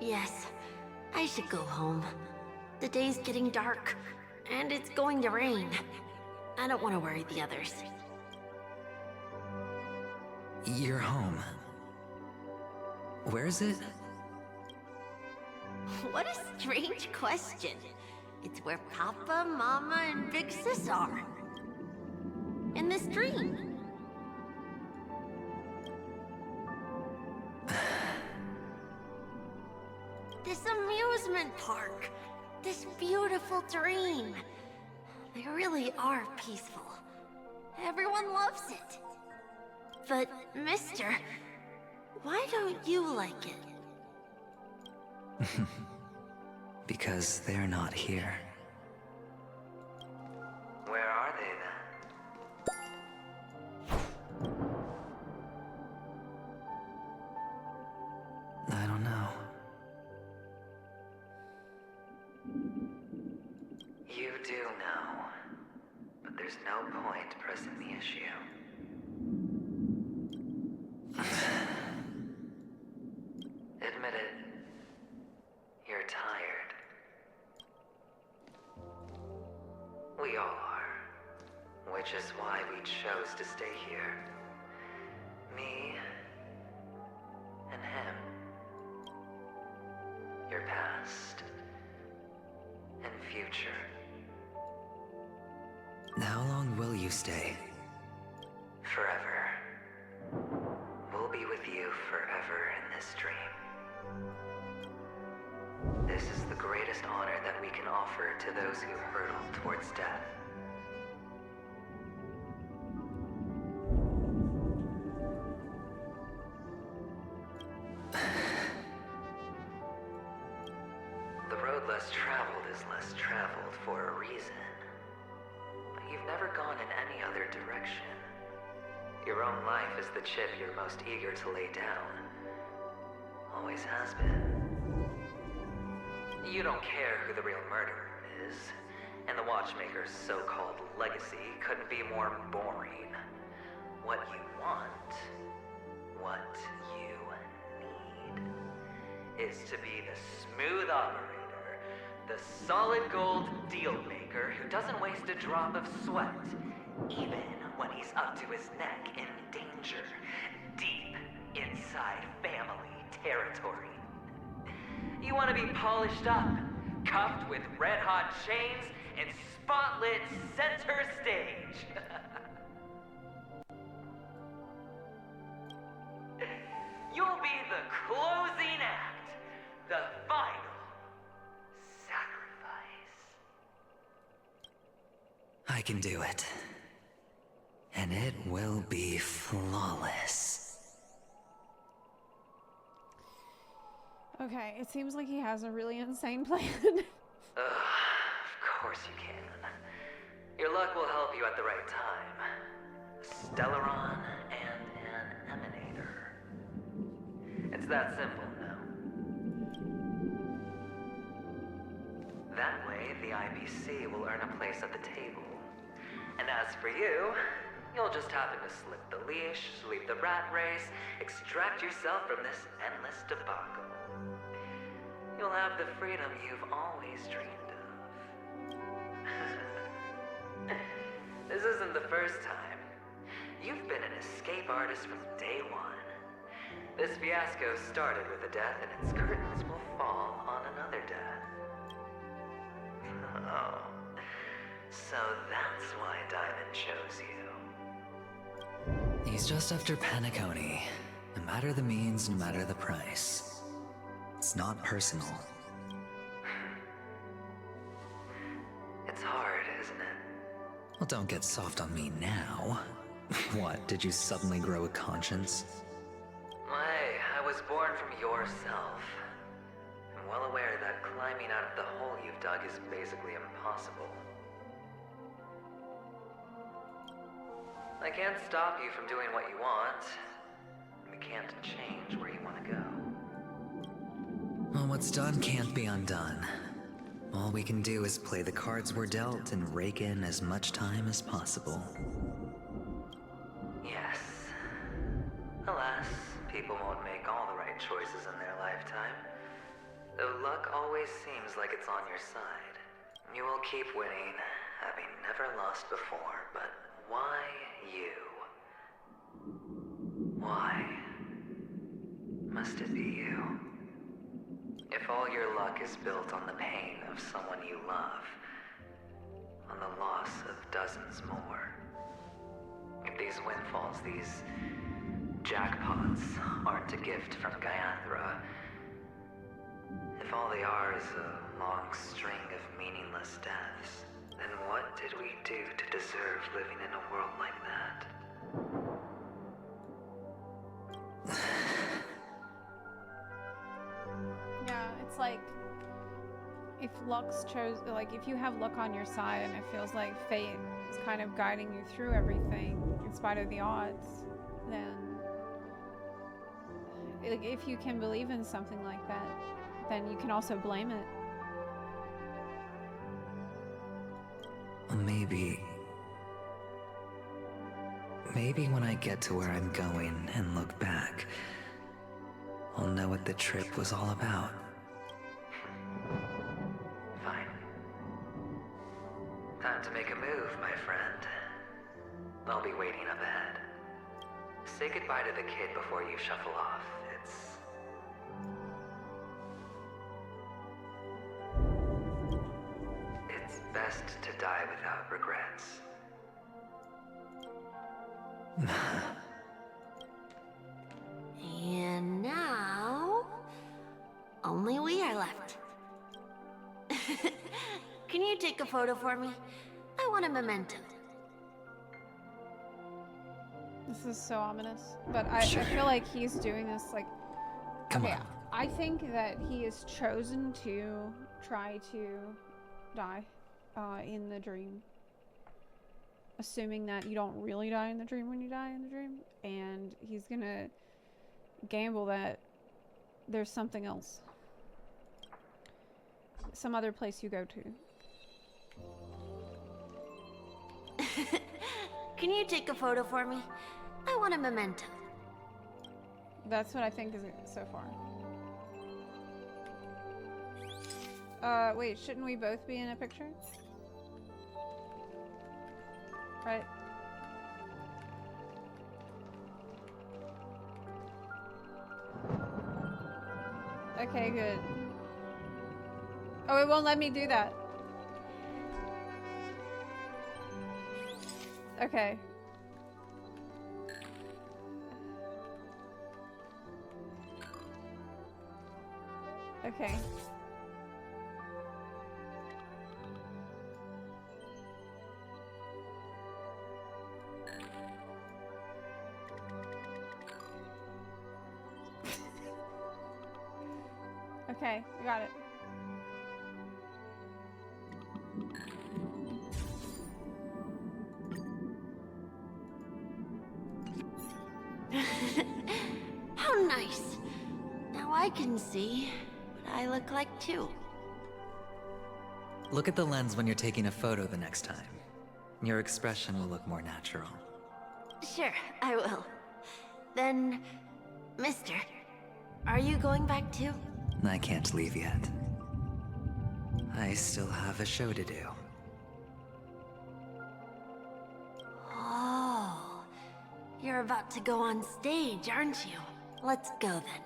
Yes. I should go home. The day's getting dark, and it's going to rain. I don't want to worry the others. You're home. Where is it? What a strange question. It's where Papa, Mama, and Big Sis are. In this dream. amusement park. This beautiful dream. They really are peaceful. Everyone loves it. But, mister, why don't you like it? Because they're not here. Where are they then? I don't know. You do know, but there's no point pressing the issue. Admit it. You're tired. We all are. Which is why we chose to stay here. Me and him. Your past and future. How long will you stay? Forever. We'll be with you forever in this dream. This is the greatest honor that we can offer to those who hurtle towards death. The road less traveled is less traveled for a reason. But you've never gone in any other direction. Your own life is the chip you're most eager to lay down. Always has been. You don't care who the real murderer is, and the Watchmaker's so-called legacy couldn't be more boring. What you want, what you need, is to be the smooth operator, the solid gold deal maker who doesn't waste a drop of sweat, even when he's up to his neck in danger, deep inside family territory. You want to be polished up, cuffed with red-hot chains, and spotlit center stage. You'll be the closing act, the final sacrifice. I can do it. And it will be flawless. Okay, it seems like he has a really insane plan. Of course you can. Your luck will help you at the right time. Stellaron and an emanator. It's that simple now. That way, the IBC will earn a place at the table. And as for you, you'll just happen to slip the leash, sweep the rat race, extract yourself from this endless debacle. You'll have the freedom you've always dreamed of. This isn't the first time. You've been an escape artist from day one. This fiasco started with a death, and its curtains will fall on another death. Oh. So that's why Diamond chose you. He's just after PENACONY. No matter the means, no matter the price. It's not personal. It's hard, isn't it? Well, don't get soft on me now. What, did you suddenly grow a conscience? Hey, I was born from yourself. I'm well aware that climbing out of the hole you've dug is basically impossible. I can't stop you from doing what you want. We can't change where you want to go. Well, what's done can't be undone. All we can do is play the cards we're dealt and rake in as much time as possible. Yes. Alas, people won't make all the right choices in their lifetime. Though luck always seems like it's on your side. You will keep winning, having never lost before, but why you? Why must it be you? If all your luck is built on the pain of someone you love, on the loss of dozens more, if these windfalls, these jackpots, aren't a gift from Gaiathra, if If all they are is a long string of meaningless deaths, then what did we do to deserve living in a world like that? Yeah, it's like if luck's if you have luck on your side and it feels like fate is kind of guiding you through everything in spite of the odds, then like if you can believe in something like that, then you can also blame it. Maybe when I get to where I'm going and look back, I'll know what the trip was all about. Fine. Time to make a move, my friend. I'll be waiting up ahead. Say goodbye to the kid before you shuffle off. It's best to die without regrets. And now, only we are left. Can you take a photo for me? I want a memento. This is so ominous, but I feel like he's doing this like. Come on. I think that he is chosen to try to die in the dream. Assuming that you don't really die in the dream when you die in the dream. And he's gonna gamble that there's something else. Some other place you go to. Can you take a photo for me? I want a memento. That's what I think is it so far. Wait, shouldn't we both be in a picture? Right. Okay, good. Oh, it won't let me do that. Okay. Okay. Okay, we got it. How nice. Now I can see what I look like too. Look at the lens when you're taking a photo the next time. Your expression will look more natural. Sure, I will. Then, mister, are you going back too? I can't leave yet. I still have a show to do. Oh, you're about to go on stage, aren't you? Let's go then.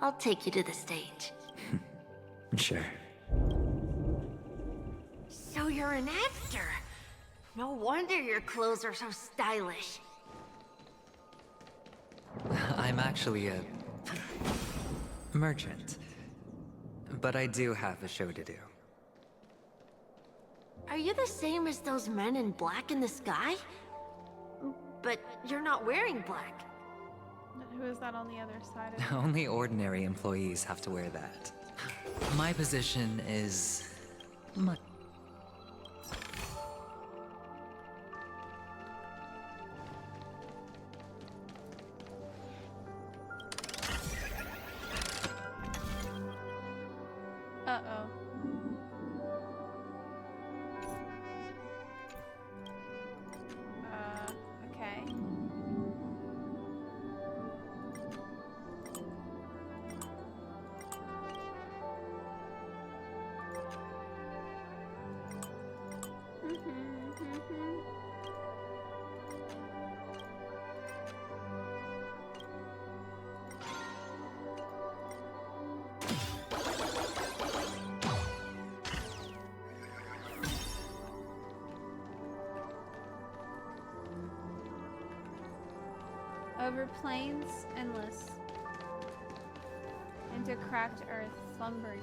I'll take you to the stage. Sure. So you're an actor? No wonder your clothes are so stylish. I'm actually a merchant. But I do have a show to do. Are you the same as those men in black in the sky? But you're not wearing black. Who is that on the other side of Only ordinary employees have to wear that. My position is much. Uh-oh. Okay. Over plains endless. into cracked earth, slumbering.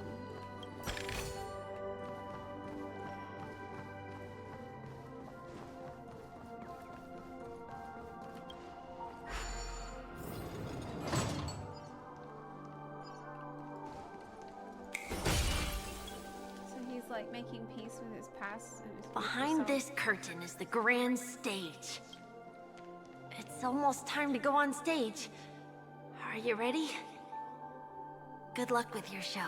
So he's like making peace with his past and his future Behind self. this curtain is the grand stage. It's almost time to go on stage. Are you ready? Good luck with your show.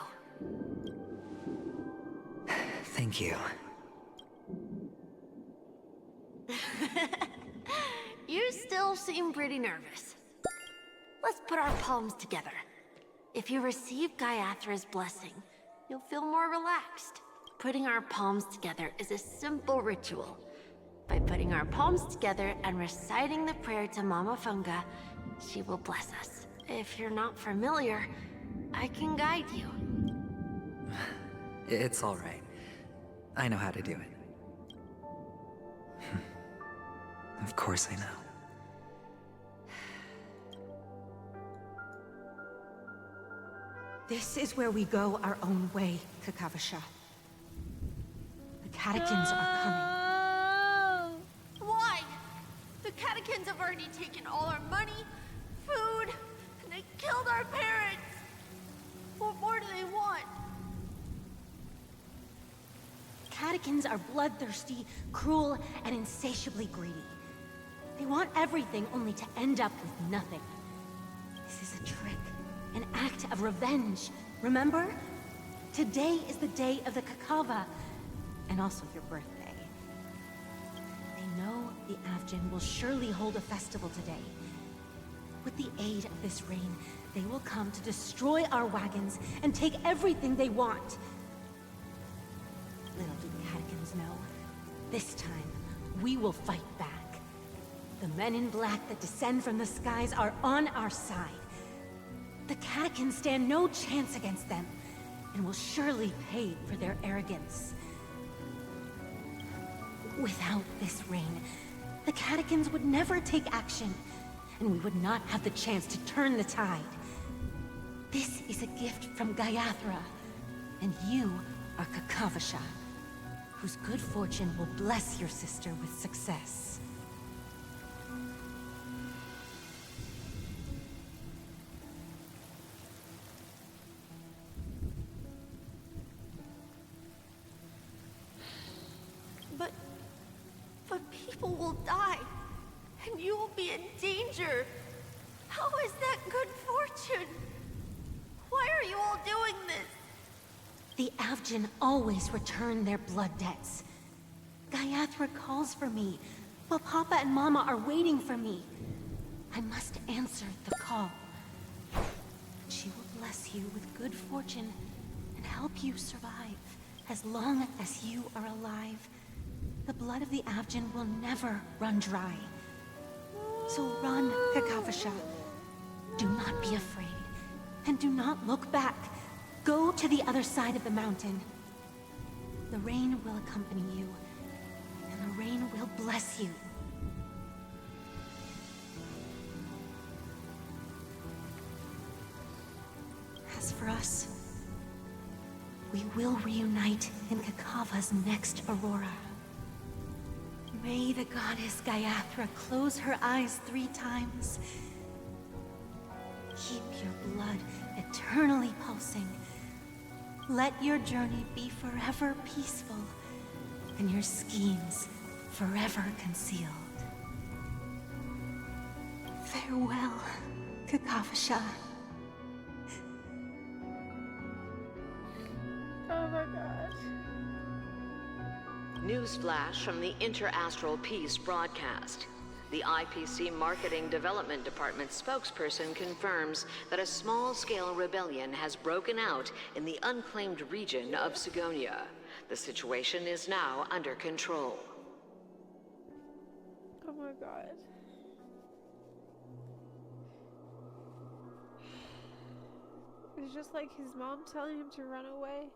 Thank you. You still seem pretty nervous. Let's put our palms together. If you receive Gaiathra's blessing, you'll feel more relaxed. Putting our palms together is a simple ritual. By putting our palms together and reciting the prayer to Mama Funga, she will bless us. If you're not familiar, I can guide you. It's all right. I know how to do it. Of course I know. This is where we go our own way, Kakavasha. The catechins are coming. Why? The catechins have already taken all our money, food, and they killed our parents. What more do they want? Catechins are bloodthirsty, cruel, and insatiably greedy. They want everything only to end up with nothing. This is a trick, an act of revenge. Remember? Today is the day of the Kakava, and also your birthday. They know the Avgin will surely hold a festival today. With the aid of this rain, they will come to destroy our wagons and take everything they want. Little do the catechins know, this time we will fight back. The men in black that descend from the skies are on our side. The catechins stand no chance against them, and will surely pay for their arrogance. Without this rain, the catechins would never take action, and we would not have the chance to turn the tide. This is a gift from Gaiathra, and you are Kakavasha, whose good fortune will bless your sister with success. But people will die, and you will be in danger. How is that good fortune? Why are you all doing this? The Avgin always return their blood debts. Gaiathra calls for me, while Papa and Mama are waiting for me. I must answer the call. She will bless you with good fortune and help you survive. As long as you are alive, the blood of the Avgin will never run dry. So run, Kakavasha. Do not be afraid, and do not look back. Go to the other side of the mountain. The rain will accompany you, and the rain will bless you. As for us, we will reunite in Kakava's next aurora. May the goddess Gaiathra close her eyes 3 times. Keep your blood eternally pulsing. Let your journey be forever peaceful, and your schemes forever concealed. Farewell, Kakavasha. Oh my god. Newsflash from the Inter-Astral Peace broadcast. The IPC Marketing Development Department spokesperson confirms that a small-scale rebellion has broken out in the unclaimed region of Sigonia. The situation is now under control. Oh my god. It's just like his mom telling him to run away.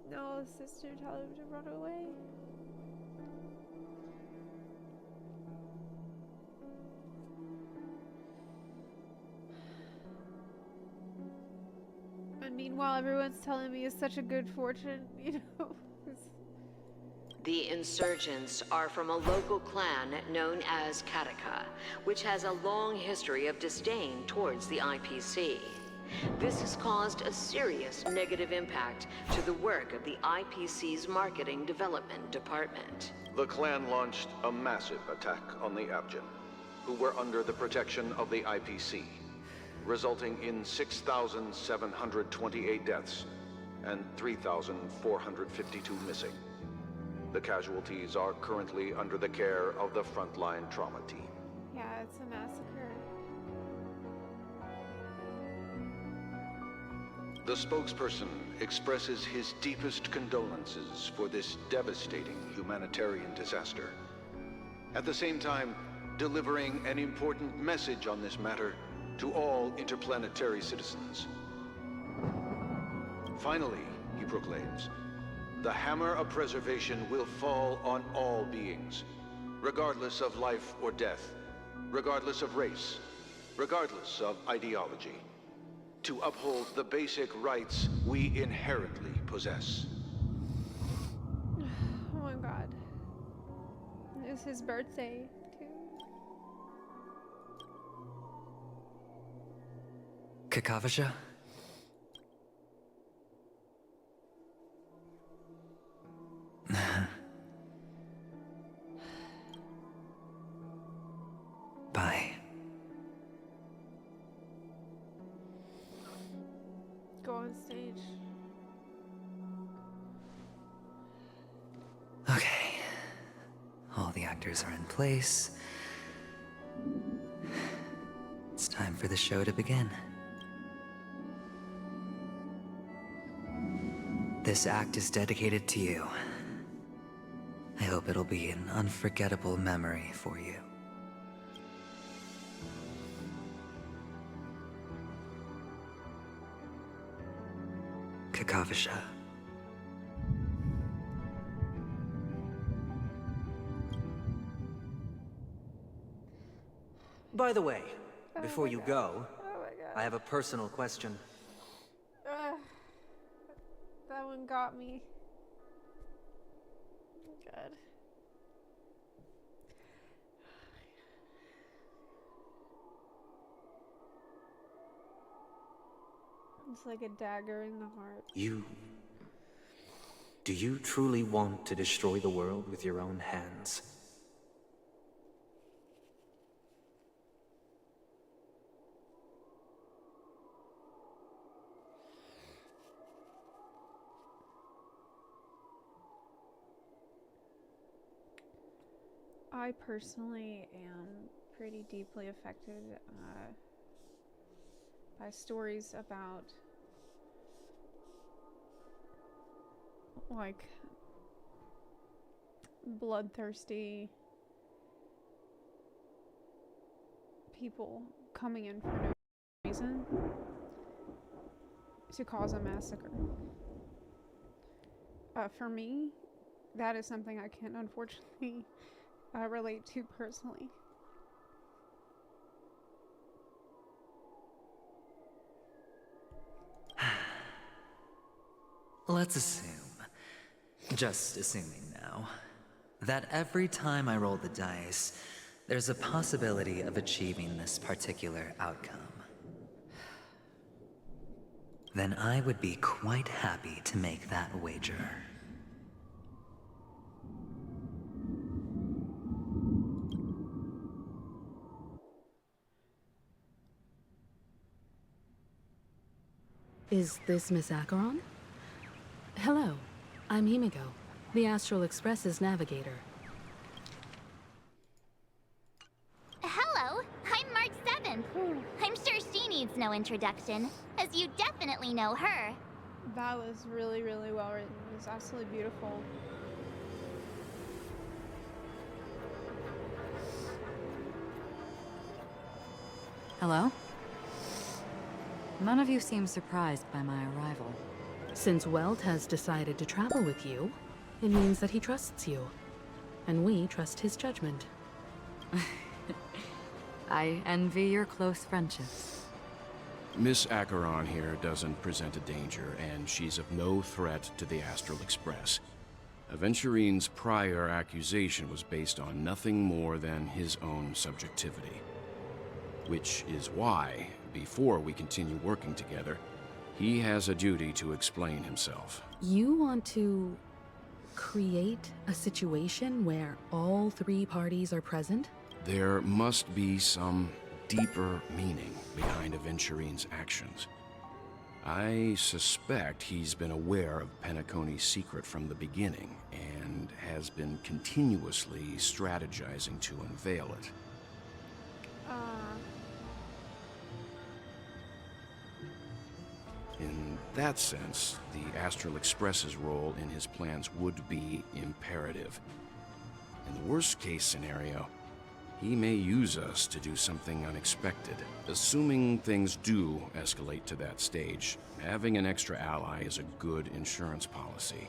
No, his sister telling him to run away. And meanwhile, everyone's telling me it's such a good fortune, you know? The insurgents are from a local clan known as Kataka, which has a long history of disdain towards the IPC. This has caused a serious negative impact to the work of the IPC's Marketing Development Department. The clan launched a massive attack on the Abjin, who were under the protection of the IPC, resulting in 6,728 deaths and 3,452 missing. The casualties are currently under the care of the frontline trauma team. Yeah, it's a massacre. The spokesperson expresses his deepest condolences for this devastating humanitarian disaster. At the same time, delivering an important message on this matter to all interplanetary citizens. Finally, he proclaims, the hammer of preservation will fall on all beings, regardless of life or death, regardless of race, regardless of ideology, to uphold the basic rights we inherently possess. Oh my god. It's his birthday, too. Kakavasha? Bye. Go on stage. Okay. All the actors are in place. It's time for the show to begin. This act is dedicated to you. I hope it'll be an unforgettable memory for you. Kakavasha. By the way, before you go, I have a personal question. That one got me. God. It's like a dagger in the heart. Do you truly want to destroy the world with your own hands? I personally am pretty deeply affected by stories about like bloodthirsty people coming in for no reason to cause a massacre. For me, that is something I can unfortunately relate to personally. Let's assume, just assuming now, that every time I roll the dice, there's a possibility of achieving this particular outcome. Then I would be quite happy to make that wager. Is this Miss Acheron? Hello, I'm Himiko, the Astral Express's navigator. Hello, I'm Mark 7th. I'm sure she needs no introduction, as you definitely know her. That was really, really well written. It was absolutely beautiful. Hello? None of you seem surprised by my arrival. Since Welt has decided to travel with you, it means that he trusts you. And we trust his judgment. I envy your close friendships. Miss Acheron here doesn't present a danger, and she's of no threat to the Astral Express. Aventurine's prior accusation was based on nothing more than his own subjectivity. Which is why, before we continue working together, he has a duty to explain himself. You want to create a situation where all three parties are present? There must be some deeper meaning behind Aventurine's actions. I suspect he's been aware of PENACONY's secret from the beginning and has been continuously strategizing to unveil it. In that sense, the Astral Express's role in his plans would be imperative. In the worst-case scenario, he may use us to do something unexpected. Assuming things do escalate to that stage, having an extra ally is a good insurance policy.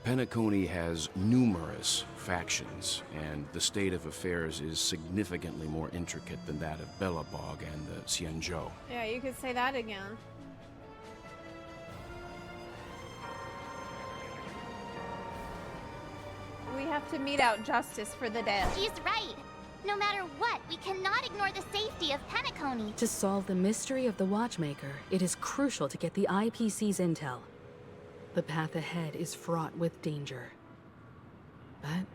PENACONY has numerous factions, and the state of affairs is significantly more intricate than that of Belobog and the Xianzhou. Yeah, you could say that again. We have to mete out justice for the dead. She's right. No matter what, we cannot ignore the safety of PENACONY. To solve the mystery of the Watchmaker, it is crucial to get the IPC's intel. The path ahead is fraught with danger. But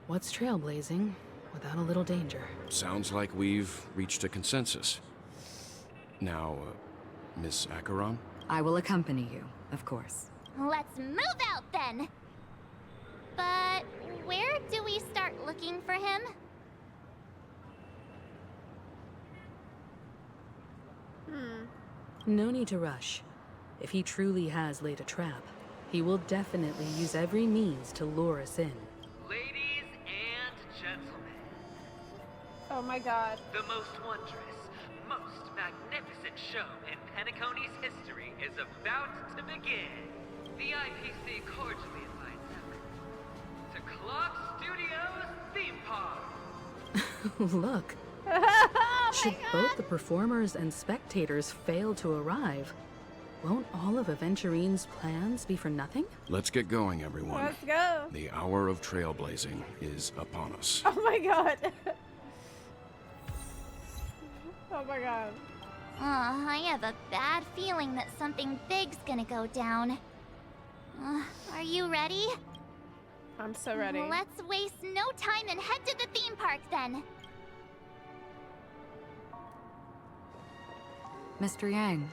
what's trailblazing without a little danger? Sounds like we've reached a consensus. Now, Miss Acheron? I will accompany you, of course. Let's move out then. But where do we start looking for him? No need to rush. If he truly has laid a trap, he will definitely use every means to lure us in. Ladies and gentlemen. Oh my god. The most wondrous, most magnificent show in PENACONY's history is about to begin. The IPC cordially invites everyone to Clock Studios Theme Park. Look. Should both the performers and spectators fail to arrive, won't all of Aventurine's plans be for nothing? Let's get going, everyone. Let's go. The hour of trailblazing is upon us. Oh my god. Oh my god. I have a bad feeling that something big's gonna go down. Are you ready? I'm so ready. Let's waste no time and head to the theme park then. Mr. Yang.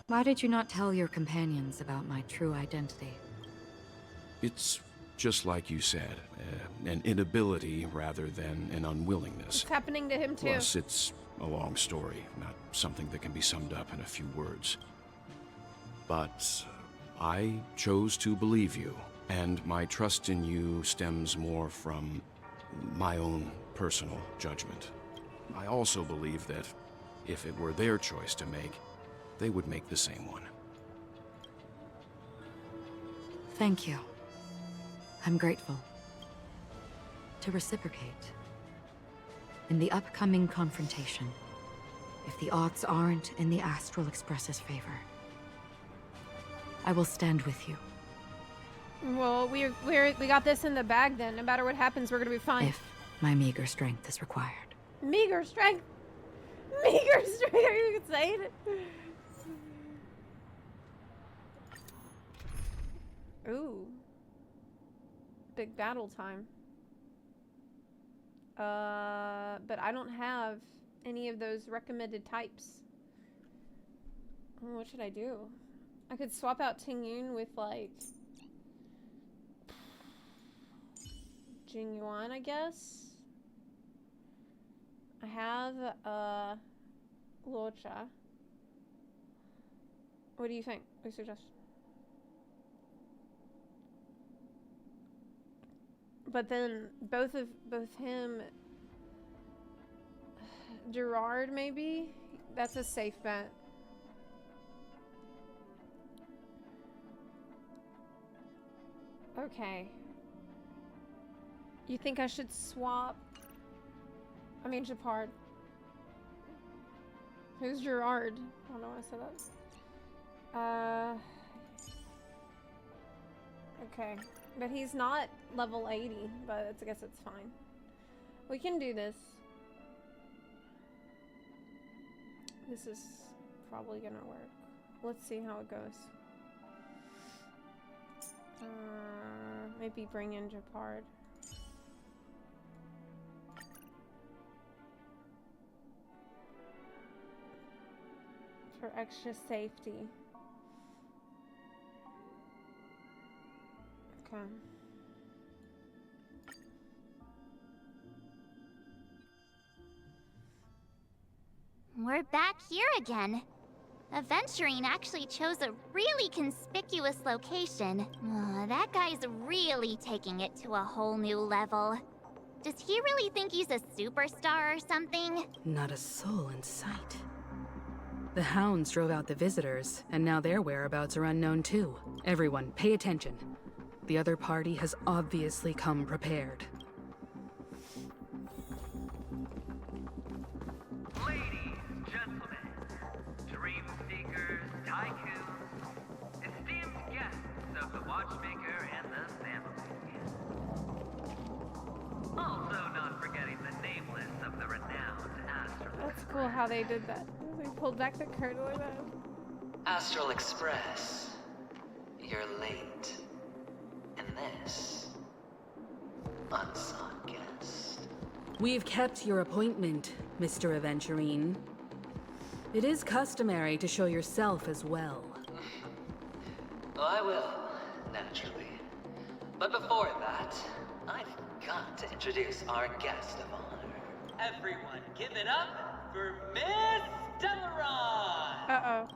Why did you not tell your companions about my true identity? It's just like you said, an inability rather than an unwillingness. It's happening to him too. Plus, it's a long story, not something that can be summed up in a few words. But I chose to believe you, and my trust in you stems more from my own personal judgment. I also believe that if it were their choice to make, they would make the same one. Thank you. I'm grateful. To reciprocate. In the upcoming confrontation, if the odds aren't in the Astral Express's favor, I will stand with you. Well, we got this in the bag then. No matter what happens, we're gonna be fine. If my meager strength is required. Meager strength? Meager strength, are you saying it? Ooh. Big battle time. But I don't have any of those recommended types. What should I do? I could swap out Tingyun with, like, Jingyuan, I guess. I have, Luocha. What do you think? What do you suggest? But then both him, Gerard maybe? That's a safe bet. Okay. You think I should swap? I mean, Japard. Who's Gerard? I don't know why I said that. Okay. But he's not level 80, but I guess it's fine. We can do this. This is probably gonna work. Let's see how it goes. Maybe bring in Japard. For extra safety. Okay. We're back here again. Aventurine actually chose a really conspicuous location. That guy's really taking it to a whole new level. Does he really think he's a superstar or something? Not a soul in sight. The hounds drove out the visitors, and now their whereabouts are unknown too. Everyone, pay attention. The other party has obviously come prepared. Ladies, gentlemen, dream seekers, tycoons, esteemed guests of the Watchmaker and the family. Also not forgetting the nameless of the renowned Astral. That's cool how they did that. They pulled back the curtain like that. Astral Express, you're late. And this, unsought guest. We've kept your appointment, Mr. Aventurine. It is customary to show yourself as well. Well, I will, naturally. But before that, I've got to introduce our guest of honor. Everyone, give it up for Miss Delaron! Uh-oh.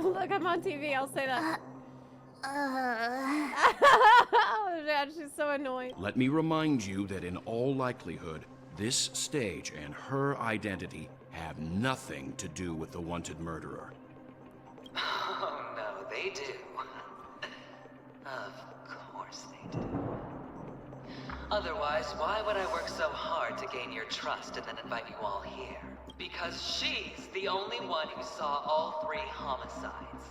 Look, I'm on TV, I'll say that. Oh, man, she's so annoyed. Let me remind you that in all likelihood, this stage and her identity have nothing to do with the wanted murderer. Oh, no, they do. Of course they do. Otherwise, why would I work so hard to gain your trust and then invite you all here? Because she's the only one who saw all 3 homicides.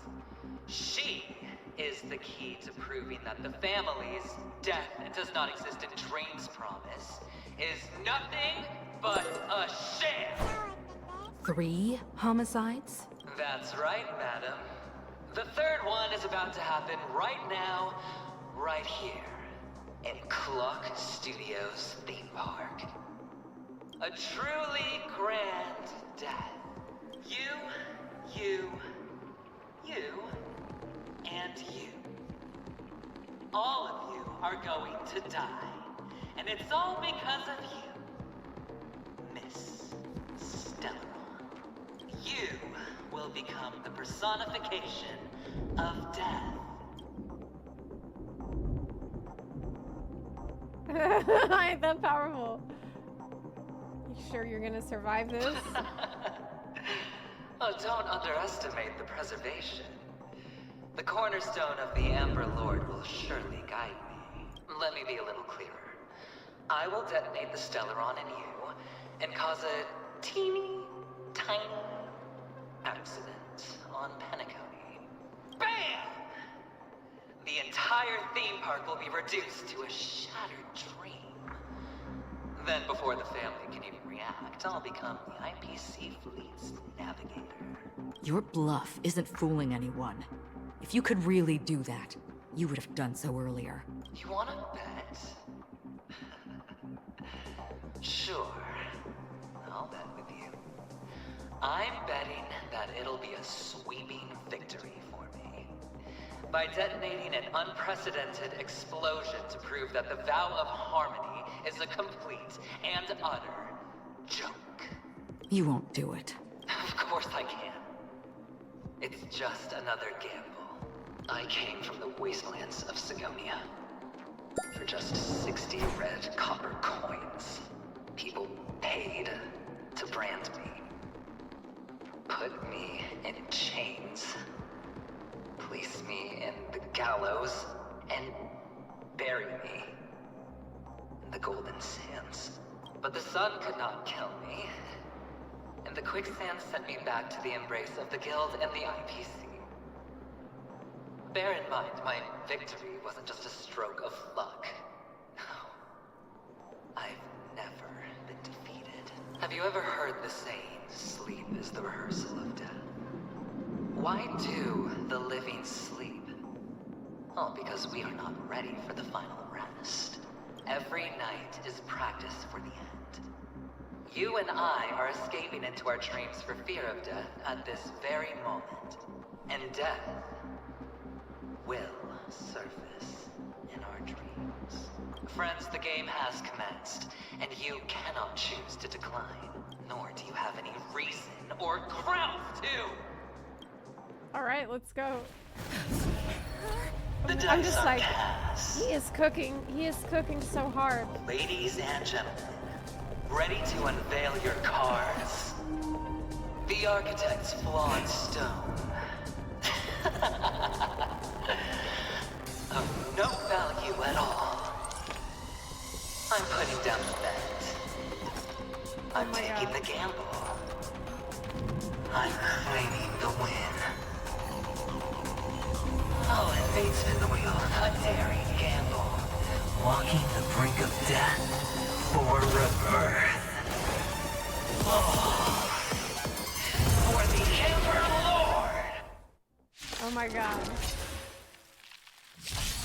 She is the key to proving that the family's death does not exist in Dream's promise is nothing but a sham. 3 homicides? That's right, madam. The 3rd one is about to happen right now, right here, in Clock Studios theme park. A truly grand death. You, and you. All of you are going to die. And it's all because of you, Miss Stellar. You will become the personification of death. Ain't that powerful? You sure you're gonna survive this? Oh, don't underestimate the preservation. The cornerstone of the Amber Lord will surely guide me. Let me be a little clearer. I will detonate the Stellaron in you and cause a teeny, tiny accident on PENACONY. BAM! The entire theme park will be reduced to a shattered dream. Then, before the family can even react, I'll become the IPC fleet's navigator. Your bluff isn't fooling anyone. If you could really do that, you would have done so earlier. You wanna bet? Sure. I'll bet with you. I'm betting that it'll be a sweeping victory for me. By detonating an unprecedented explosion to prove that the vow of harmony is a complete and utter joke. You won't do it. Of course I can. It's just another gamble. I came from the wastelands of Sigonia. For just 60 red copper coins, people paid to brand me. Put me in chains. Place me in the gallows, and bury me in the golden sands. But the sun could not kill me, and the quicksand sent me back to the embrace of the Guild and the IPC. Bear in mind, my victory wasn't just a stroke of luck. No. I've never been defeated. Have you ever heard the saying, sleep is the rehearsal of death? Why do the living sleep? Oh, because we are not ready for the final rest. Every night is practice for the end. You and I are escaping into our dreams for fear of death at this very moment. And death will surface in our dreams. Friends, the game has commenced, and you cannot choose to decline, nor do you have any reason or grounds to. Alright, let's go. The I'm dice just are like, cast. he is cooking so hard. Ladies and gentlemen, ready to unveil your cards. The Architect's flawed stone. Of no value at all. I'm putting down the bet. I'm taking the gamble. I'm claiming the win. I'll invade spin the wheel, a daring gamble. Walking the brink of death for rebirth. Oh, for the Emperor Lord! Oh my god.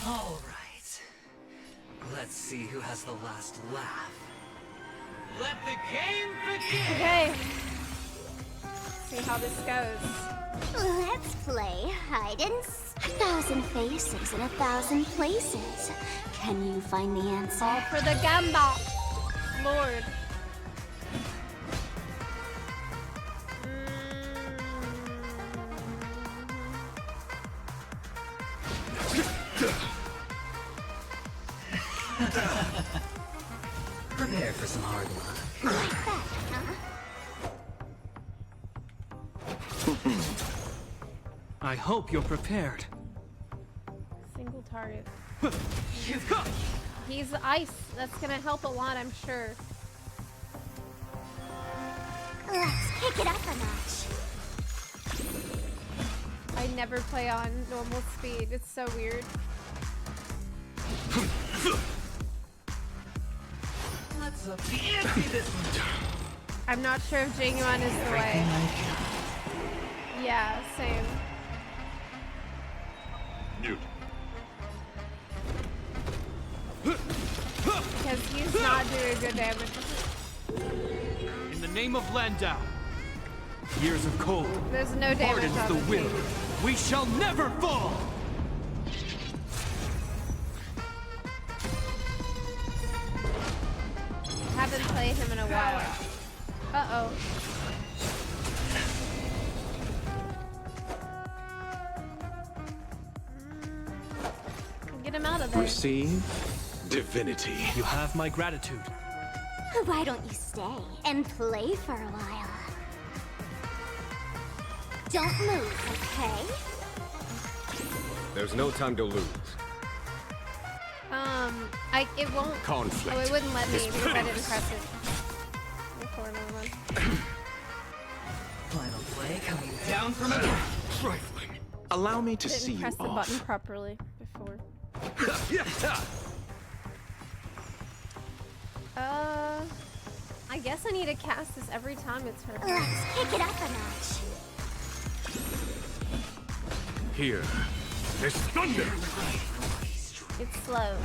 All right. Let's see who has the last laugh. Let the game begin! Okay. See how this goes. Let's play hide and seek. 1,000 faces in 1,000 places. Can you find the answer? All for the gamba. Lord. Prepare for some hard luck. Like that, huh? I hope you're prepared. Single target. He's ice. That's gonna help a lot, I'm sure. Let's kick it up a notch. I never play on normal speed. It's so weird. Let's up the ante this I'm not sure if Genuine is the way. Yeah, same. Newt. Because he's not doing good damage. In the name of Landau, years of cold, There's no damage hardens on the this will. team. We shall never fall. Haven't played him in a while. Uh-oh. Get him out of there. Receive divinity. You have my gratitude. Why don't you stay and play for a while? Don't move, okay? There's no time to lose. It won't. Conflict. Oh, it wouldn't let me because I didn't press it. Before, never mind. Final play coming down from above. Trifling. Allow me to Didn't see you press the off. button properly before. I guess I need to cast this every time it's her turn. Let's kick it up a notch. Here. There's thunder! It's slow.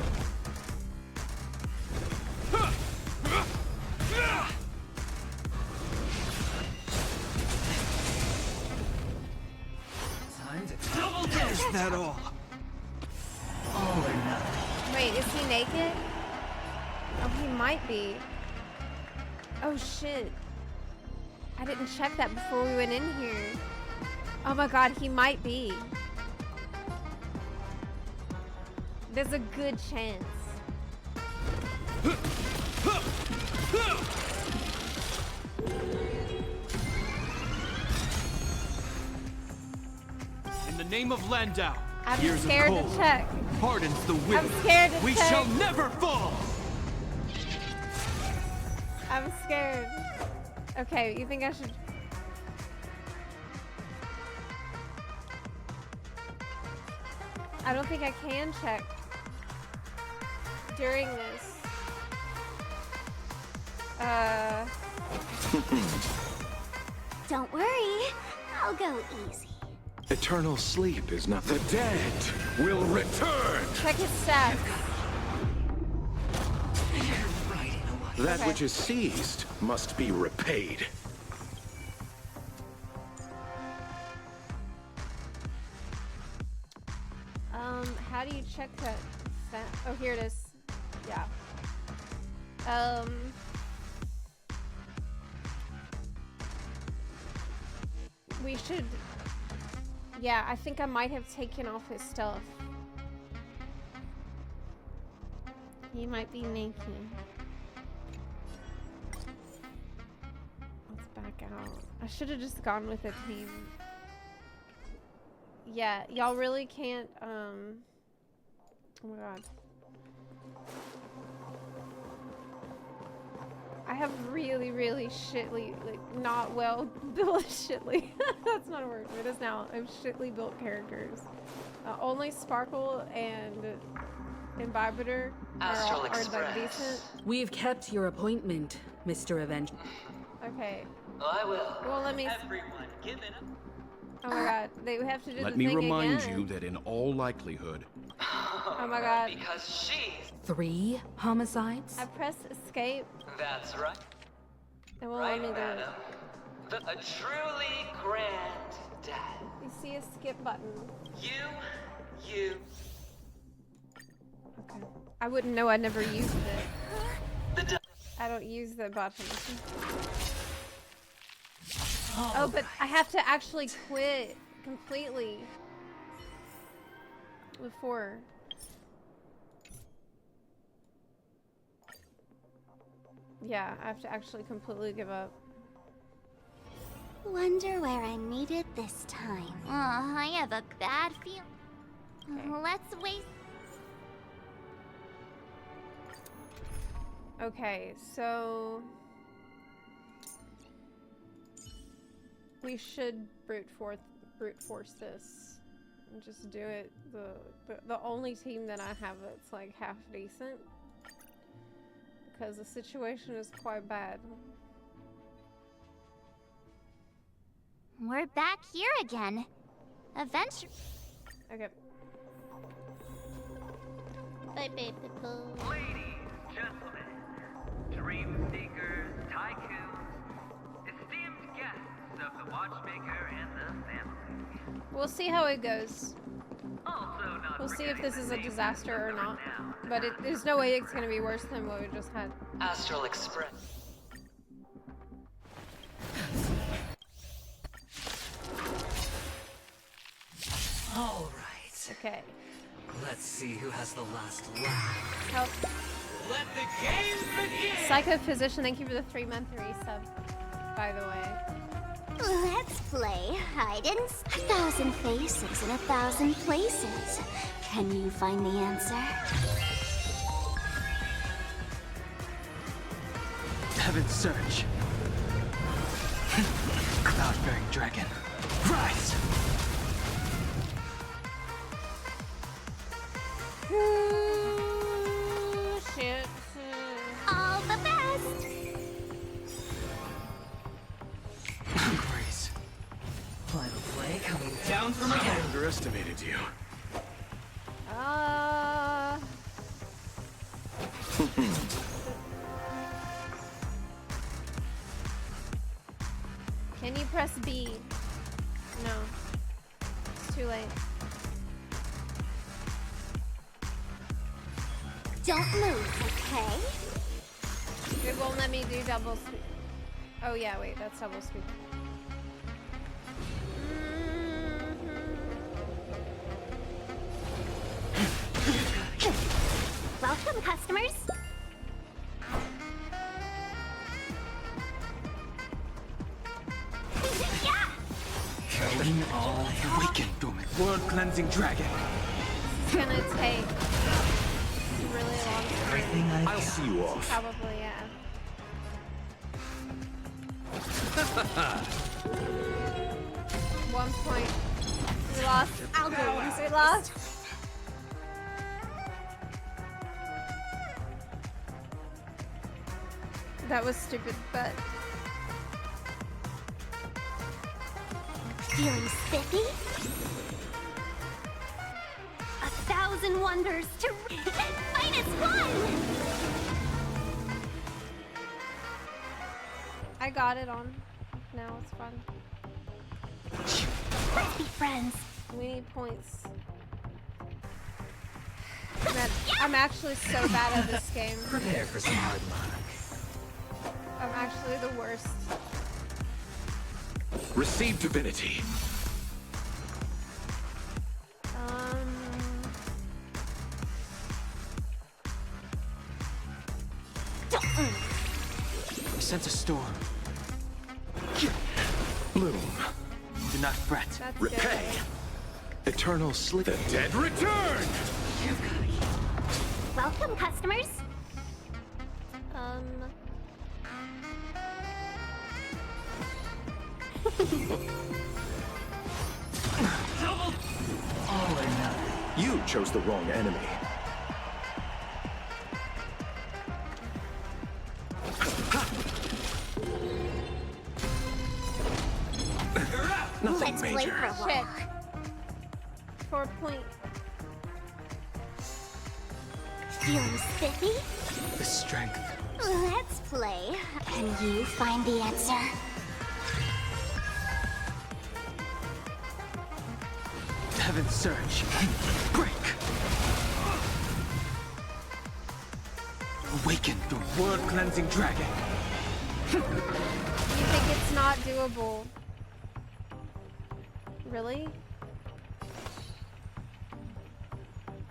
Time to double dip. Is that all? All or nothing. Wait, is he naked? Oh, he might be. Oh shit. I didn't check that before we went in here. Oh my god, he might be. There's a good chance. In the name of Landau, I'm Years scared of to cold check. hardens the will. I'm scared to We check. shall never fall. I'm scared. Okay, you think I should... I don't think I can check during this. Don't worry, I'll go easy. Eternal sleep is not. The dead will return. Check his stats. That Okay. which is seized must be repaid. How do you check that? Oh, here it is. Yeah. We should... Yeah, I think I might have taken off his stuff. He might be naked. Let's back out. I should have just gone with a team. Yeah, y'all really can't, oh my god. I have really, really shitly, like, not well built shitly. That's not a word, it is now. I have shitly built characters. Only Sparkle and Imbibitor are like decent. We've kept your appointment, Mr. Avenger. Okay. I will. Well, let me... Everyone, give it up. Oh my god, they have to do Let the me thing remind again. you that in all likelihood, Oh my god. Because she's... 3 homicides? I press escape. That's right. It won't Right, let me do it. madam. A truly grand dad. You see a skip button. You. Okay. I wouldn't know, I never used it. I don't use the button. Oh, but I have to actually quit completely before. Yeah, I have to actually completely give up. Wonder where I made it this time. Oh, I have a bad feeling. Let's wait. Okay, so we should brute force this and just do it. The only team that I have that's like half decent, because the situation is quite bad. We're back here again. Adventure. Okay. Bye, baby. Ladies, gentlemen, dream seekers, tycoons, esteemed guests of the watchmaker and the family. We'll see how it goes. Also not We'll see if this is a forgetting the disaster or not. But there's no way it's gonna be worse than what we just had. Astral Express. All right. Okay. Let's see who has the last laugh. Help. Let the games begin! Psychophysician, thank you for the 3-month resub, by the way. Let's play hide and seek. 1,000 faces in 1,000 places. Can you find the answer? Heaven's Surge. Cloud-bearing dragon. Rise! Shit. All the best! Grace. Final play coming down from I again. underestimated you. Can you press B? No. It's too late. Don't move, okay? It won't let me do double sweep. Oh yeah, wait, that's double sweep. Welcome, customers. Yeah! Killing all awakened dormant world-cleansing dragon. It's gonna take really long time. I'll see you off. Probably, yeah. 1 point. We lost. We lost. That was stupid, but Feeling spiffy? 1,000 wonders to minus one! I got it on. Now it's fun. Let's be friends. We need points. Man, I'm actually so bad at this game. Prepare for some hard luck. I'm actually the worst. Receive divinity. I sense a storm. Bloom. Do not fret. That's Repay. good. Eternal sleep. The dead return! Welcome, customers. All or nothing. You chose the wrong enemy. Let's play for a while. 4 point. Feeling spiffy? The strength. Let's play. Can you find the answer? Heaven's surge. Break. Awaken the world-cleansing dragon. You think it's not doable? Really?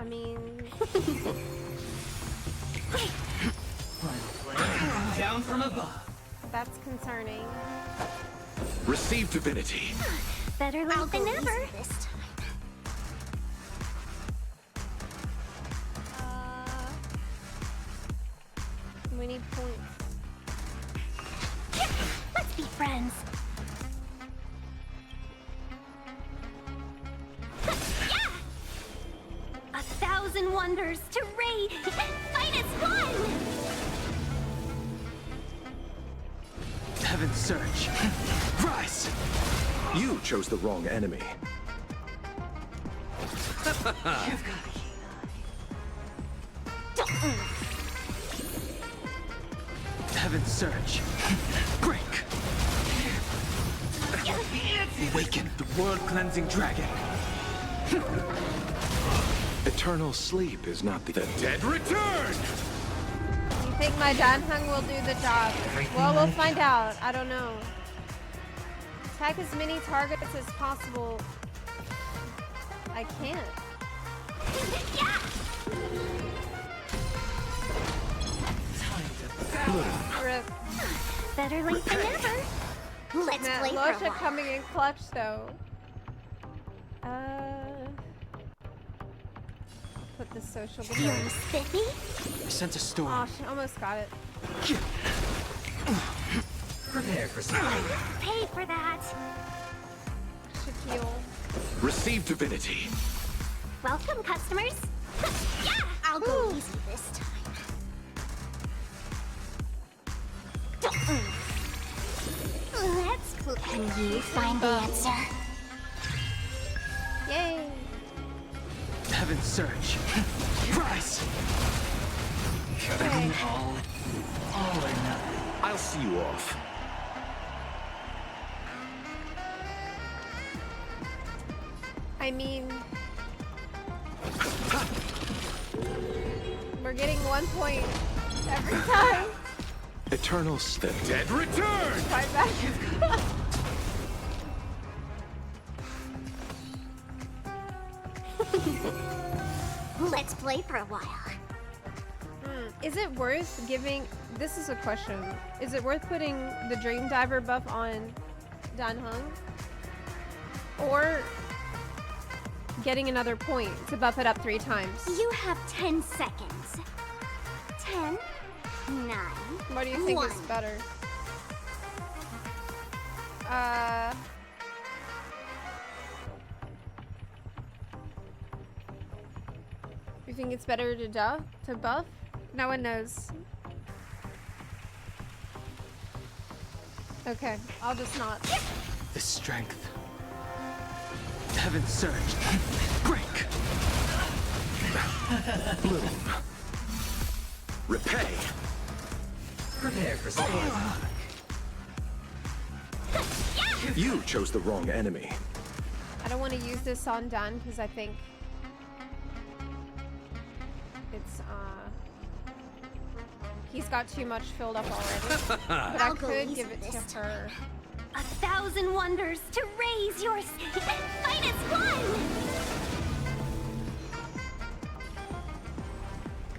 I mean... Down from above. That's concerning. Receive divinity. Better late than never. This time. We need points. Let's be friends. Yeah! 1,000 wonders to raid minus one! Heaven's surge. Rise! You chose the wrong enemy. Heaven's surge. Break! Awaken the world-cleansing dragon. Eternal sleep is not the dead return! You think my Danheng will do the job? Well, we'll find out. I don't know. Attack as many targets as possible. I can't. Yeah! Rip. Better late than never. Let's Man, play for a Losha while. coming in clutch though. Put the social Feeling spiffy? I sense a storm. Oh, she almost got it. Prepare for some. Pay for that. Shaquille. Receive divinity. Welcome, customers. Yeah! I'll go easy this time. Let's play. Can you find the answer? Yay! Heaven's surge. Rise! Okay. All or nothing. I'll see you off. I mean, we're getting 1 point every time. Eternal the dead return! Right back. Let's play for a while. Is it worth giving... This is a question. Is it worth putting the Dream Diver buff on Danheng? Or getting another point to buff it up 3 times. You have 10 seconds. 10, 9. What do you think is better? You think it's better to buff? No one knows. Okay, I'll just not. The strength. Heaven surge. Break. Bloom. Repay. Prepare for storm. You chose the wrong enemy. I don't want to use this on Dan because I think it's he's got too much filled up already. But I could give it to her. 1,000 wonders to raise your finest one!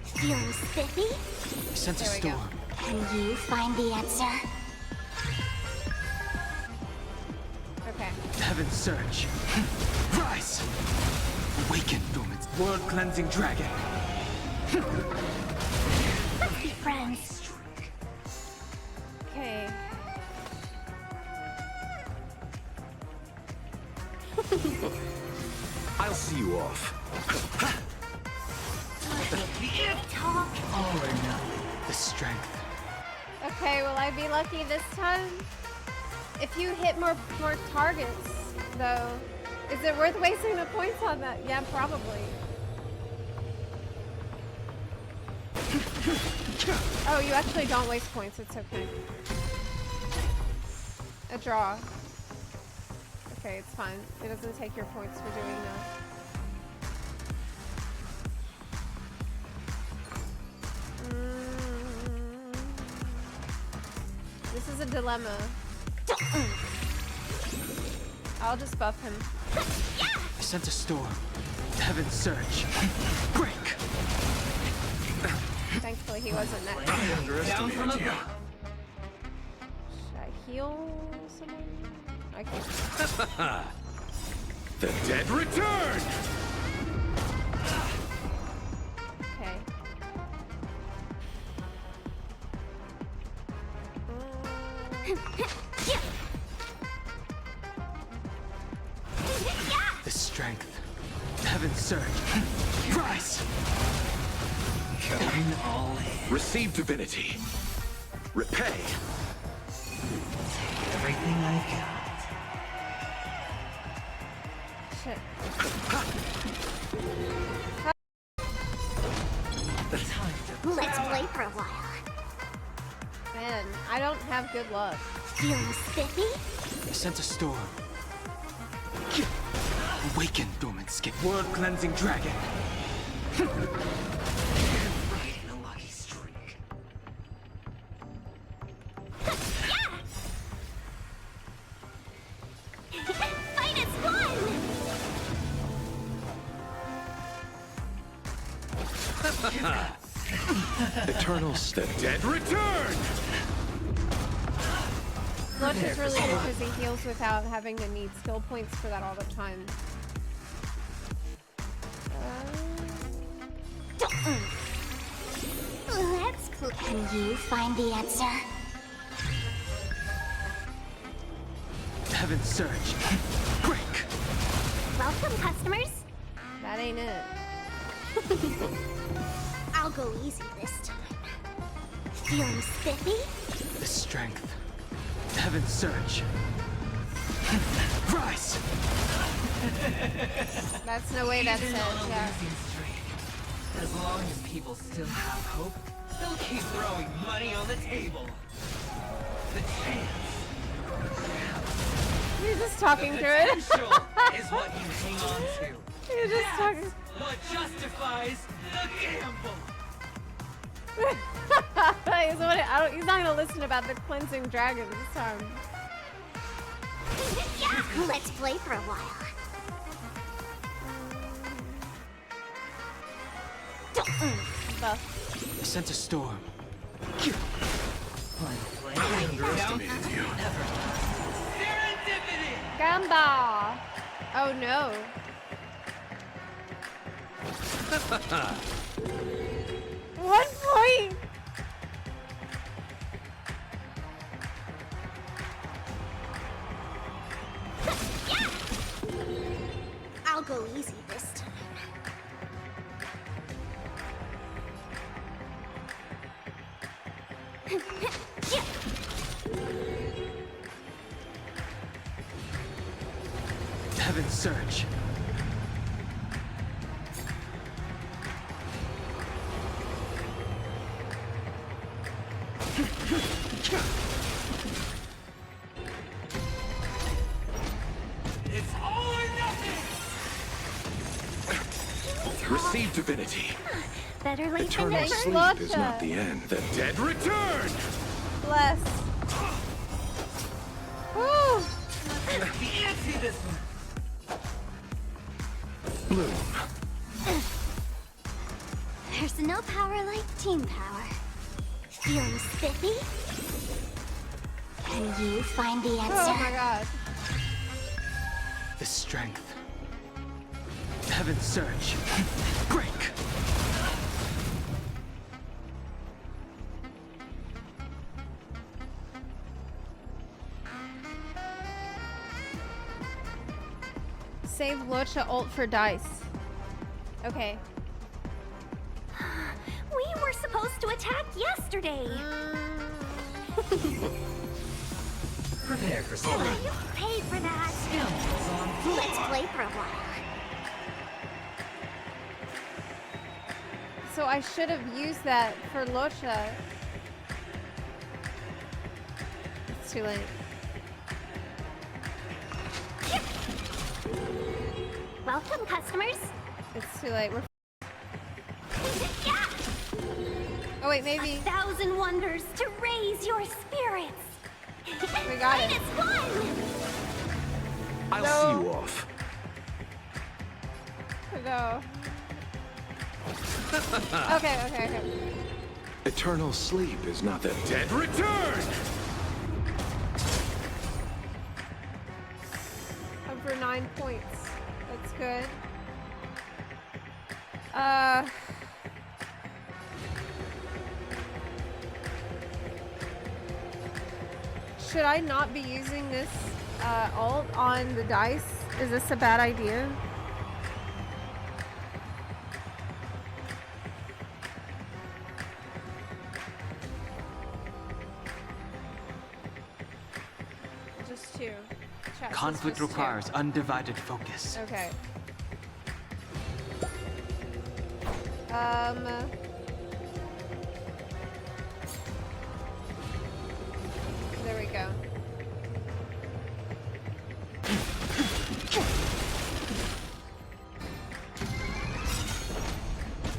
Feeling spiffy? Sense a storm. Can you find the answer? Okay. Heaven surge. Rise! Awaken, dormant. World cleansing dragon. Let's be friends. Okay. I'll see you off. Talk. All or nothing. The strength. Okay, will I be lucky this time? If you hit more targets, though, is it worth wasting the points on that? Yeah, probably. Oh, you actually don't waste points. It's okay. A draw. Okay, it's fine. It doesn't take your points for doing that. This is a dilemma. I'll just buff him. I sent a storm. Heaven surge. Break. Thankfully, he wasn't next. Underestimated you. Should I heal someone? I can't. The dead return! Okay. The strength. Heaven surge. Rise! Going all in. Receive divinity. Repay. Everything I've got. Shit. Let's play for a while. Man, I don't have good luck. Feeling spiffy? I sent a storm. Awaken, dormant skin. World cleansing dragon. Riding a lucky streak. Finest one! Eternal step. Dead return! Lunch is really good because he heals without having to need skill points for that all the time. That's cool. Can you find the answer? Heaven surge. Break. Welcome, customers. That ain't it. I'll go easy this time. Feeling spiffy? The strength. Heaven surge. Rise! That's no way that's it, yeah. As long as people still have hope, they'll keep throwing money on the table. The chance. You're just talking through it. Potential is what you hang on to. You're just talking. What justifies the gamble. He's not gonna listen about the cleansing dragon this time. Yeah, let's play for a while. Buff. I sent a storm. Underestimated you. Gamba! Oh no. 1 point! I'll go easy this time. Heaven's Surge. It's all or nothing! Receive divinity. Better late Eternal than never. sleep is not the end. The dead return! Bless. Woo! Fancy this one. Bloom. There's no power like team power. Feeling spiffy? Can you find the answer? Oh my god. The strength. Heaven's Surge. Break! Save Lucha ult for dice. Okay. We were supposed to attack yesterday. Prepare for You paid for that. Let's play for a while. So I should have used that for Lucha. It's too late. Welcome, customers. It's too late. We're oh wait, maybe. 1,000 wonders to raise your spirits. We got it. It's fun. I'll see you off. No. Okay. Eternal sleep is not the dead return! I'm for 9 points. That's good. Should I not be using this ult on the dice? Is this a bad idea? Just two. Chat says Conflict just two. requires undivided focus. Okay. There we go.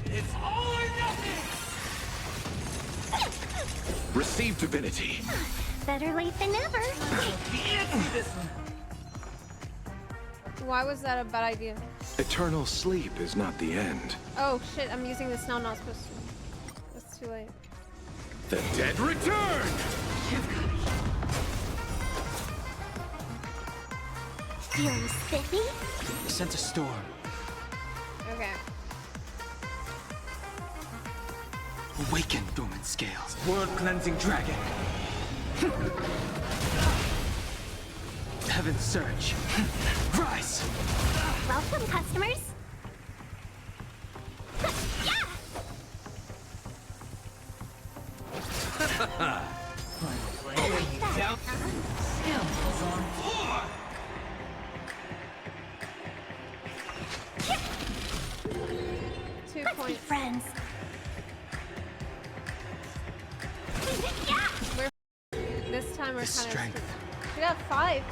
It's all or nothing! Receive divinity. Better late than never. Why was that a bad idea? Eternal sleep is not the end. Oh shit, I'm using this now, not supposed to. That's too late. The dead return! Feeling spiffy? Sense a storm. Okay. Awaken, dormant scales. World-cleansing dragon. Heaven's Surge. Rise! Welcome, customers. Scoundrels on floor! 2 Let's be points. friends. This time we're kind of. strength. We got 5.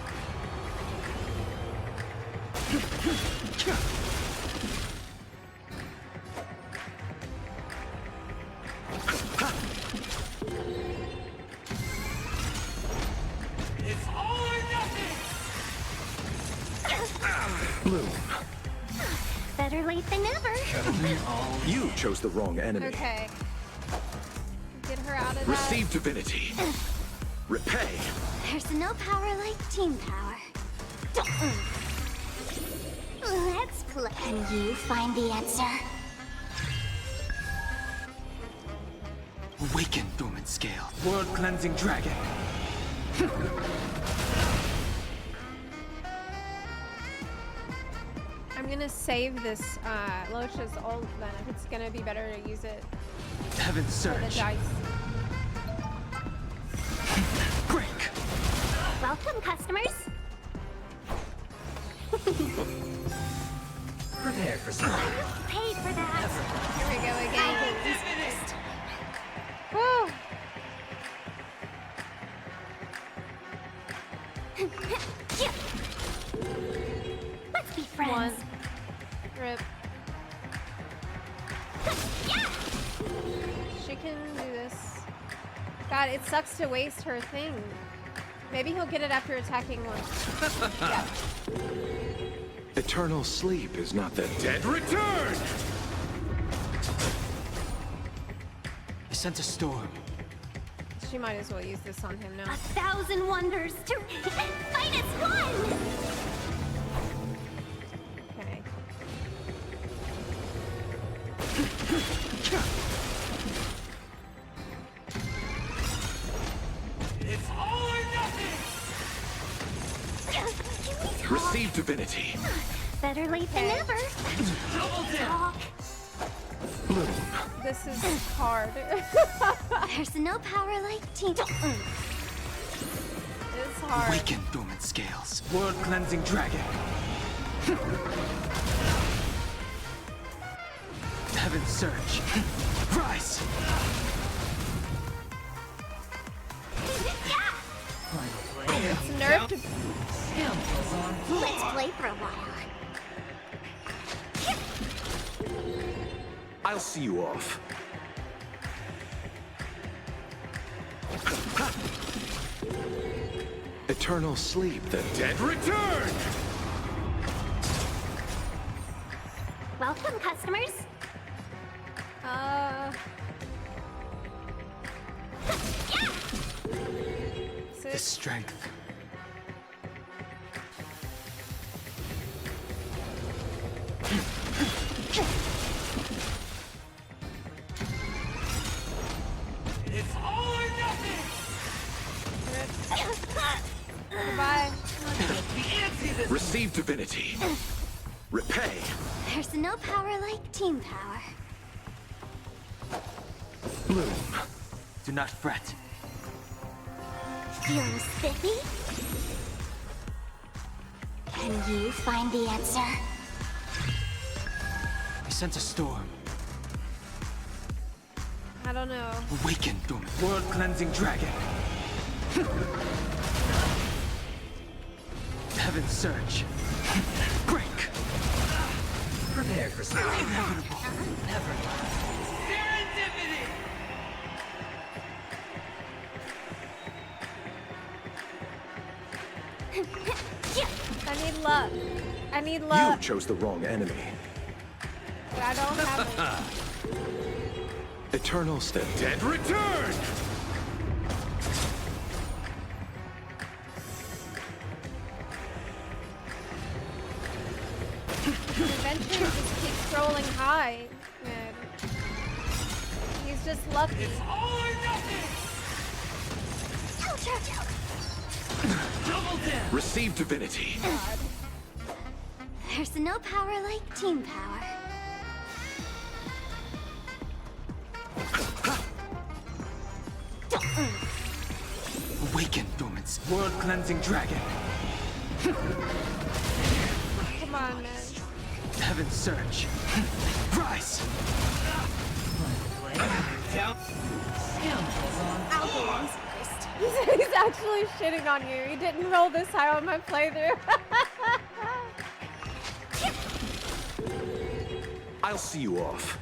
It's all or nothing! Bloom. Better late than never. You chose the wrong enemy. Okay. Get her out of that. Receive divinity. Repay. There's no power like team power. Let's play. Can you find the answer? Awaken, dormant scale. World-cleansing dragon. I'm gonna save this Locha's ult then if it's gonna be better to use it Heaven for the surge. dice. Break. Welcome, customers. Prepare for something. Paid for that. Here we go again. Woo! Let's be friends. One. Rip. She can do this. God, it sucks to waste her thing. Maybe he'll get it after attacking once. Yeah. Eternal sleep is not the dead return! I sense a storm. She might as well use this on him now. 1,000 wonders to fight as one! Okay. It's all or nothing! Receive divinity. Better late than never. Talk. Bloom. This is hard. There's no power like team. It's hard. Awaken, dormant scales. World-cleansing dragon. Heaven surge. Rise! It's nerfed. Let's play for a while. I'll see you off. Eternal sleep, the dead return! Welcome, customers. The strength. It's all or nothing! Goodbye. Receive divinity. Repay. There's no power like team power. Bloom. Do not fret. Feeling spiffy? Can you find the answer? I sense a storm. I don't know. Awaken, dormant. World-cleansing dragon. Heaven surge. Break. Prepare for something inevitable. Never. Serendipity. I need luck. I need luck. You chose the wrong enemy. But I don't have it. Eternal step. Dead return! Eventually just keep scrolling high. And he's just lucky. It's all or nothing! Double down! Receive divinity. God. There's no power like team power. Awaken, dormant. World-cleansing dragon. Come on, man. Heaven surge. Rise! He's actually shitting on you. He didn't roll this high on my playthrough. I'll see you off.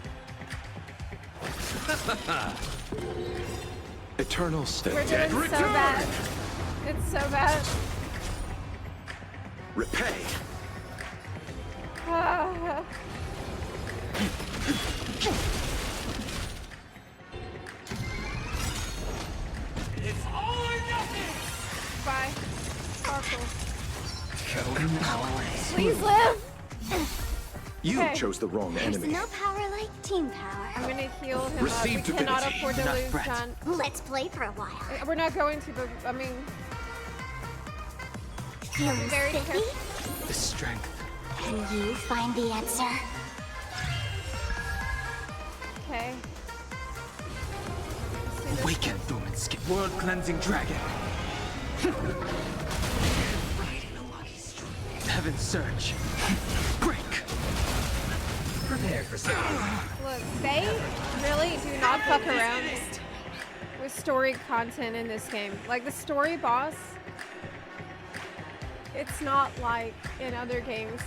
Eternal step. We're Dead doing so return! bad. It's so bad. Repay. It's all or nothing! Bye. Sparkle. Go now. Please live! You chose the wrong There's enemy. no power like team power. I'm gonna heal him Receive up. We cannot divinity, afford to not lose threat. John. Let's play for a while. We're not going to, but I mean, Feeling very spiffy? careful. The strength. Can you find the answer? Okay. Awaken, Thumansk. World cleansing dragon. Heaven's surge. Break. Prepare for something. Look, they really do not fuck around with story content in this game. Like the story boss, it's not like in other games.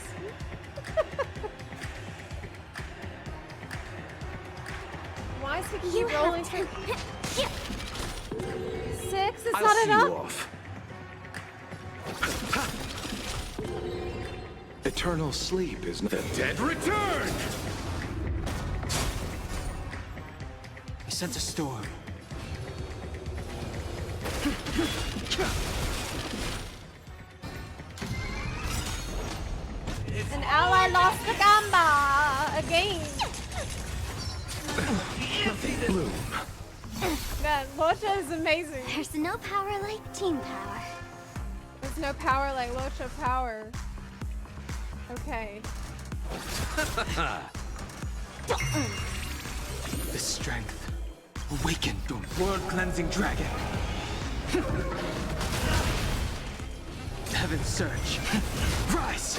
Why is he keep rolling through? 6? It's I'll not see you enough. off. Eternal sleep is the dead return. I sense a storm. An ally lost the gamba again. Bloom. Man, Locha is amazing. There's no power like team power. There's no power like Locha power. Okay. The strength. Awaken, Doom. World cleansing dragon. Heaven's surge. Rise.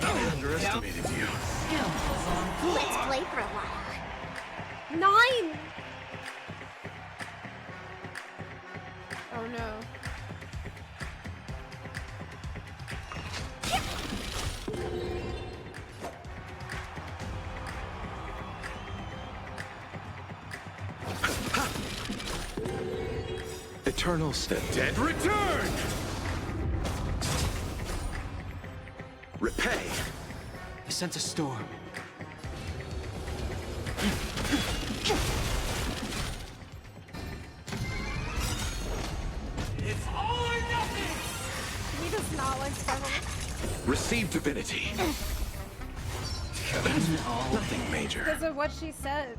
I underestimated you. Let's play for a while. 9! Oh no. Eternal the dead return. Repay. I sense a storm. It's all or nothing! He does not like struggle. Receive divinity. Nothing major. Because of what she said.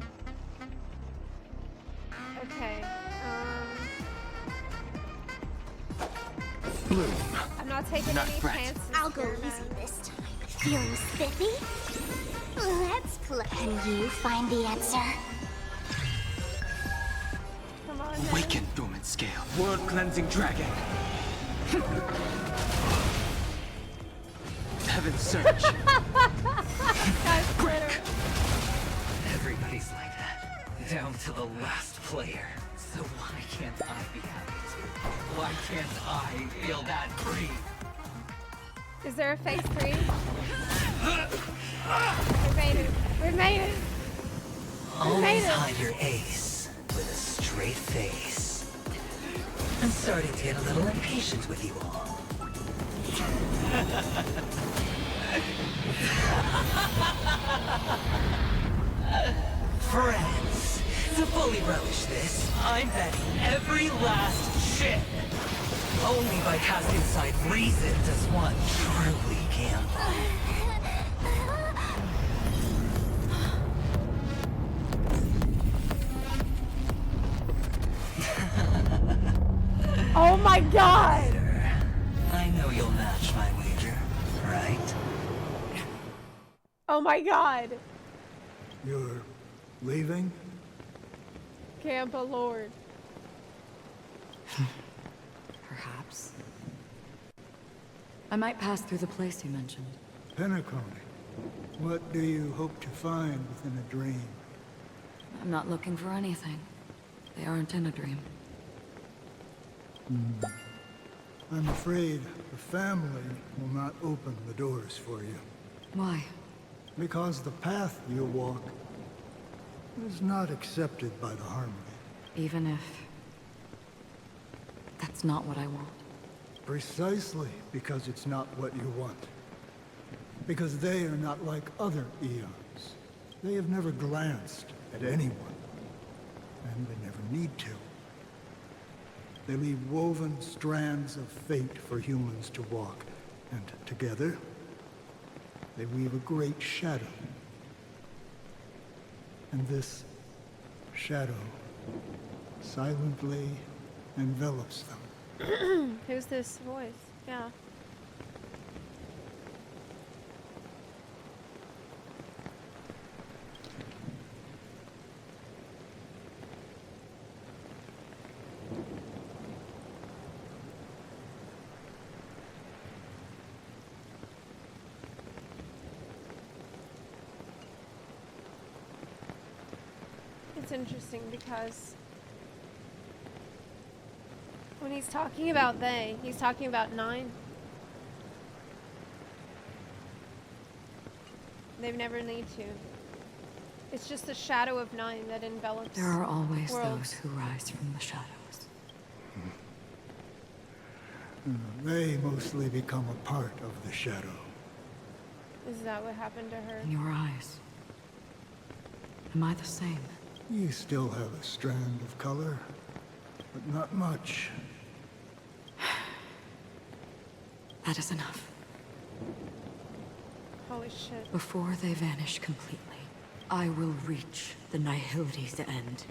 Okay. Bloom. I'm not taking Not any threat. chances. I'll go here, easy man. this time. Feeling spiffy? Let's play. Can you find the answer? Come on, man. Awaken, dormant scale. World cleansing dragon. Heaven's surge. Guys, Twitter. Everybody's like that. Down to the last player. So why can't I be happy too? Why can't I feel that free? Is there a phase 3? We made it. We made it. We made Always it. hide your ace with a straight face. I'm starting to get a little impatient with you all. Friends, to fully relish this, I'm betting every last chip. Only by casting aside reason does one truly gamble. Oh my god! I know you'll match my wager, right? Oh my god! You're leaving? Campa Lord. Perhaps. I might pass through the place you mentioned. PENACONY. What do you hope to find within a dream? I'm not looking for anything. They aren't in a dream. I'm afraid the family will not open the doors for you. Why? Because the path you walk is not accepted by the Harmony. Even if... that's not what I want. Precisely because it's not what you want. Because they are not like other eons. They have never glanced at anyone. And they never need to. They leave woven strands of fate for humans to walk. And together, they weave a great shadow. And this shadow silently envelops them. Who's this voice? Yeah. It's interesting because when he's talking about they, he's talking about 9. They've never need to. It's just the shadow of 9 that envelops. There are always worlds. those who rise from the shadows. They mostly become a part of the shadow. Is that what happened to her? In your eyes. Am I the same? You still have a strand of color, but not much. That is enough. Holy shit. Before they vanish completely, I will reach the Nihility's end.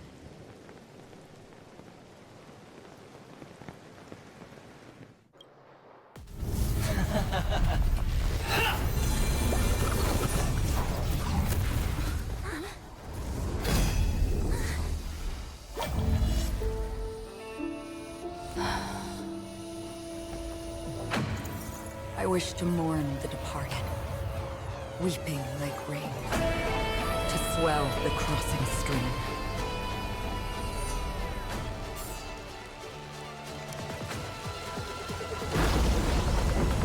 I wish to mourn the departed, weeping like rain, to swell the crossing stream.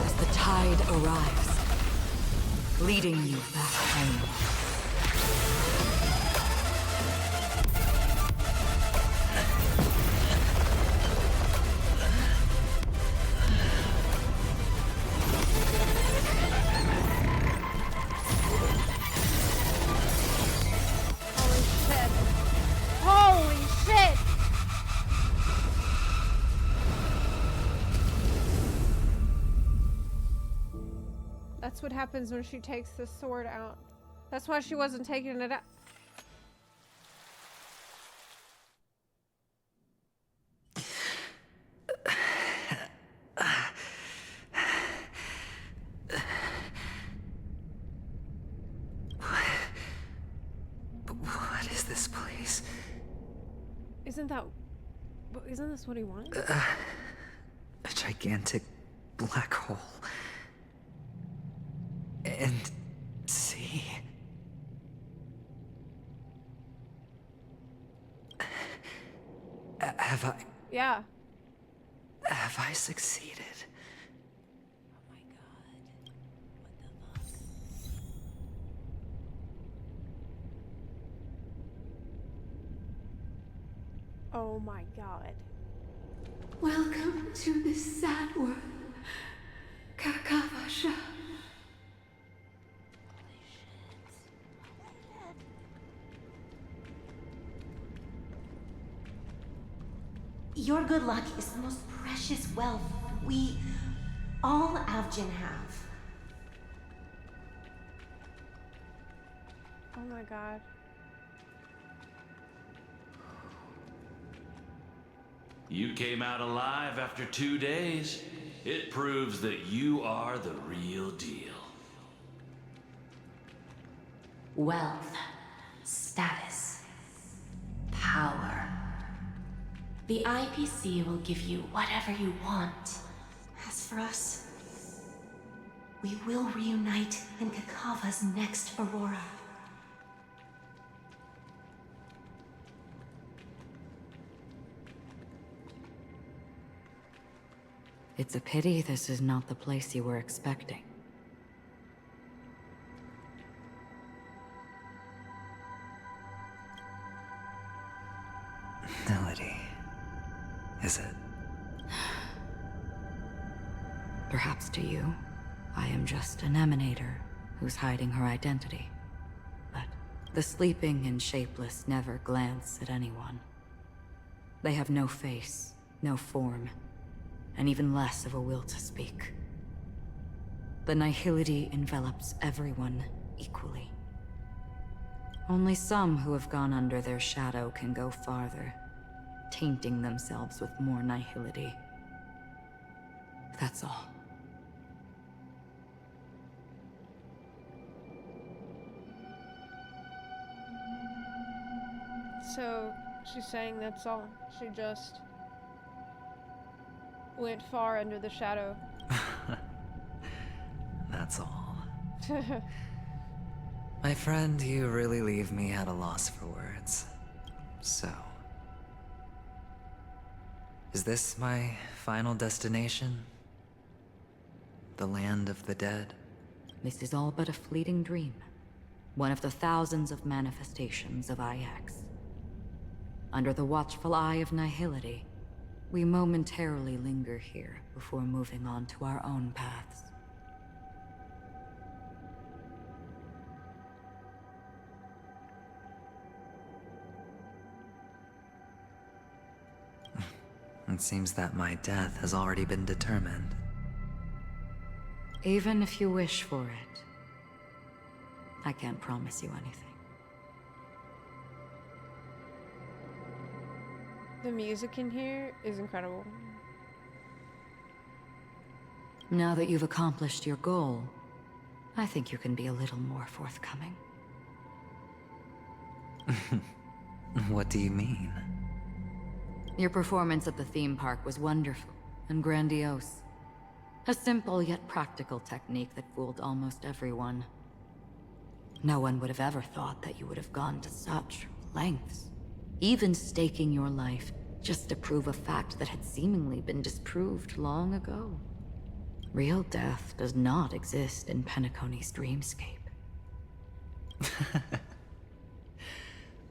As the tide arrives, leading you back home. That's what happens when she takes the sword out. That's why she wasn't taking it out. What is this place? Isn't this what he wanted? A gigantic black hole. And see. Have I? Yeah. Have I succeeded? Oh my god. Welcome to this sad world, Kakavasha. Your good luck is the most precious wealth we, all Avgin, have. Oh my god. You came out alive after 2 days. It proves that you are the real deal. Wealth, status, power. The IPC will give you whatever you want. As for us, we will reunite in Kakava's next Aurora. It's a pity this is not the place you were expecting. Melody. Is it? Perhaps to you, I am just an emanator who's hiding her identity. But the sleeping and shapeless never glance at anyone. They have no face, no form, and even less of a will to speak. The nihility envelops everyone equally. Only some who have gone under their shadow can go farther, tainting themselves with more nihility. That's all. So, she's saying that's all. She just went far under the shadow. That's all. My friend, you really leave me at a loss for words. So, is this my final destination? The land of the dead? This is all but a fleeting dream. One of the thousands of manifestations of IX. Under the watchful eye of nihility, we momentarily linger here before moving on to our own paths. It seems that my death has already been determined. Even if you wish for it, I can't promise you anything. The music in here is incredible. Now that you've accomplished your goal, I think you can be a little more forthcoming. What do you mean? Your performance at the theme park was wonderful and grandiose. A simple yet practical technique that fooled almost everyone. No one would have ever thought that you would have gone to such lengths, even staking your life just to prove a fact that had seemingly been disproved long ago. Real death does not exist in PENACONY's dreamscape.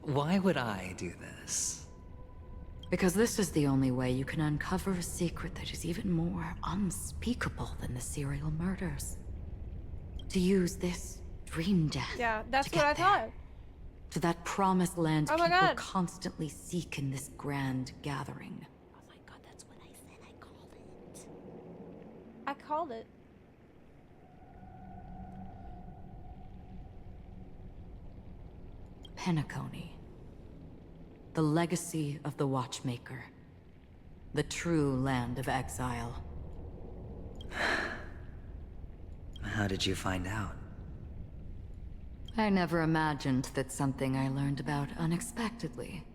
Why would I do this? Because this is the only way you can uncover a secret that is even more unspeakable than the serial murders. To use this dream death. Yeah, that's what I thought. To that promised land Oh my people God. constantly seek in this grand gathering. Oh my god, that's what I said. I called it. I called it. PENACONY. The legacy of the Watchmaker. The true land of exile. How did you find out? I never imagined that something I learned about unexpectedly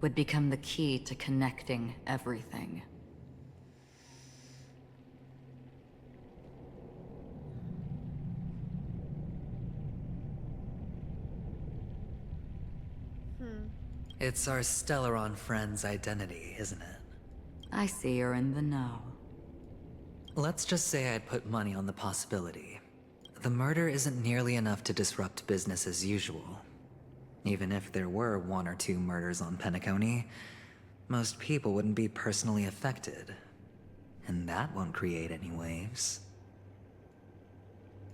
would become the key to connecting everything. It's our Stellaron friend's identity, isn't it? I see you're in the know. Let's just say I'd put money on the possibility. The murder isn't nearly enough to disrupt business as usual. Even if there were 1 or 2 murders on PENACONY, most people wouldn't be personally affected. And that won't create any waves.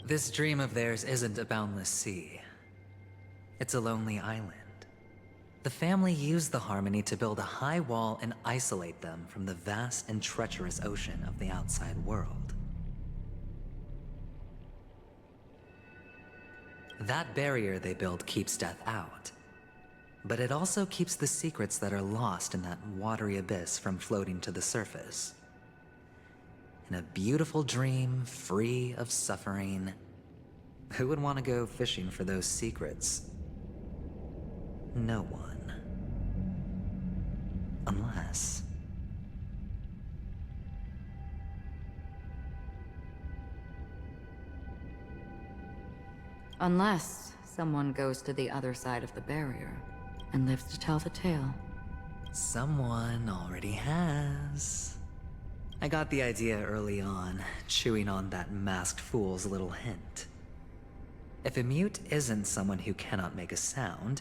This dream of theirs isn't a boundless sea. It's a lonely island. The family used the Harmony to build a high wall and isolate them from the vast and treacherous ocean of the outside world. That barrier they build keeps death out, but it also keeps the secrets that are lost in that watery abyss from floating to the surface. In a beautiful dream, free of suffering, who would want to go fishing for those secrets? No one. Unless... Unless someone goes to the other side of the barrier and lives to tell the tale. Someone already has. I got the idea early on, chewing on that masked fool's little hint. If a mute isn't someone who cannot make a sound,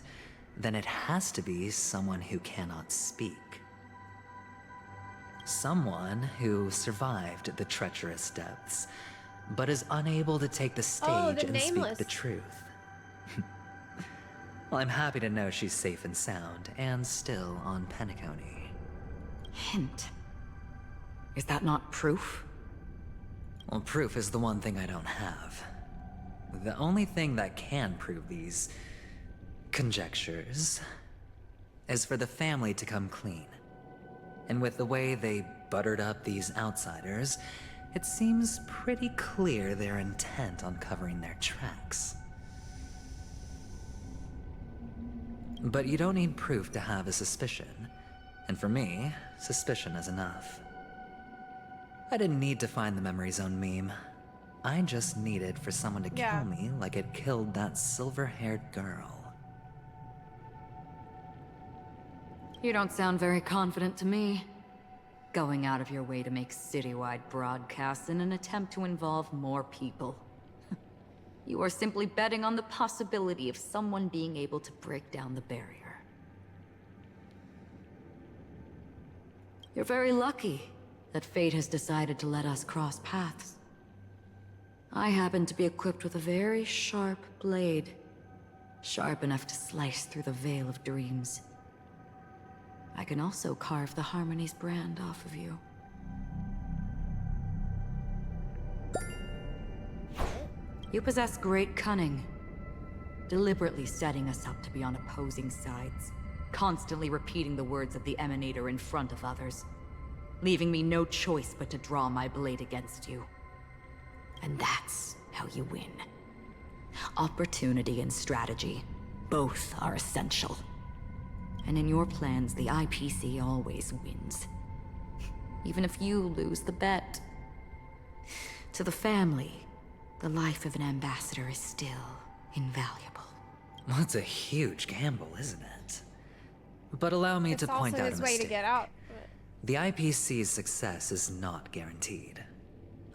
then it has to be someone who cannot speak. Someone who survived the treacherous depths, but is unable to take the stage and speak the truth. Well, I'm happy to know she's safe and sound, and still on PENACONY. Hint. Is that not proof? Well, proof is the one thing I don't have. The only thing that can prove these conjectures is for the family to come clean. And with the way they buttered up these outsiders, it seems pretty clear they're intent on covering their tracks. But you don't need proof to have a suspicion. And for me, suspicion is enough. I didn't need to find the Memory Zone meme. I just needed for someone to kill me like it killed that silver-haired girl. You don't sound very confident to me. Going out of your way to make citywide broadcasts in an attempt to involve more people. You are simply betting on the possibility of someone being able to break down the barrier. You're very lucky that fate has decided to let us cross paths. I happen to be equipped with a very sharp blade, sharp enough to slice through the veil of dreams. I can also carve the Harmony's brand off of you. You possess great cunning, deliberately setting us up to be on opposing sides, constantly repeating the words of the Emanator in front of others, leaving me no choice but to draw my blade against you. And that's how you win. Opportunity and strategy, both are essential. And in your plans, the IPC always wins. Even if you lose the bet. To the family, the life of an ambassador is still invaluable. Well, it's a huge gamble, isn't it? But allow me to point out a mistake. It's also his way to get out. The IPC's success is not guaranteed.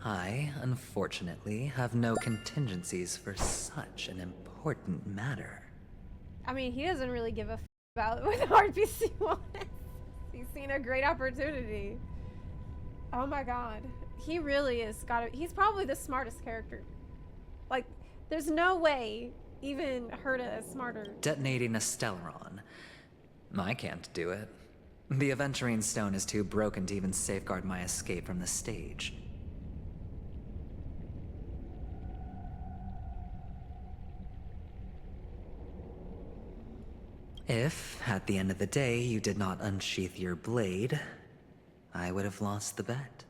I, unfortunately, have no contingencies for such an important matter. I mean, he doesn't really give a about what the RPC wants. He's seen a great opportunity. Oh my god. He really is he's probably the smartest character. Like, there's no way even Herta is smarter. Detonating a Stellaron. I can't do it. The Aventurine Stone is too broken to even safeguard my escape from the stage. If, at the end of the day, you did not unsheath your blade, I would have lost the bet.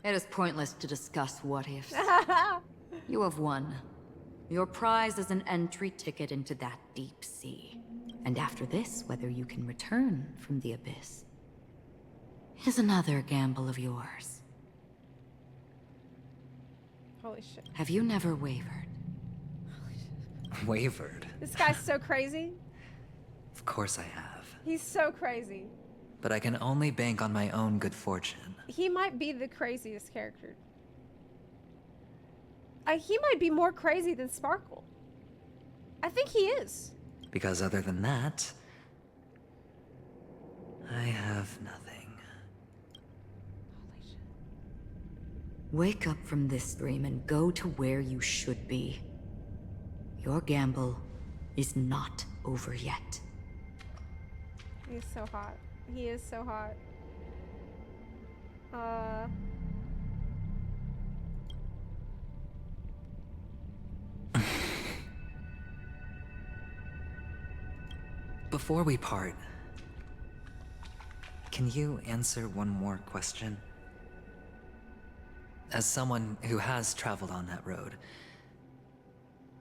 It is pointless to discuss what ifs. You have won. Your prize is an entry ticket into that deep sea. And after this, whether you can return from the abyss is another gamble of yours. Holy shit. Have you never wavered? Wavered? This guy's so crazy. Of course I have. He's so crazy. But I can only bank on my own good fortune. He might be the craziest character. He might be more crazy than Sparkle. I think he is. Because other than that, I have nothing. Holy shit. Wake up from this dream and go to where you should be. Your gamble is not over yet. He's so hot. He is so hot. Before we part, can you answer one more question? As someone who has traveled on that road,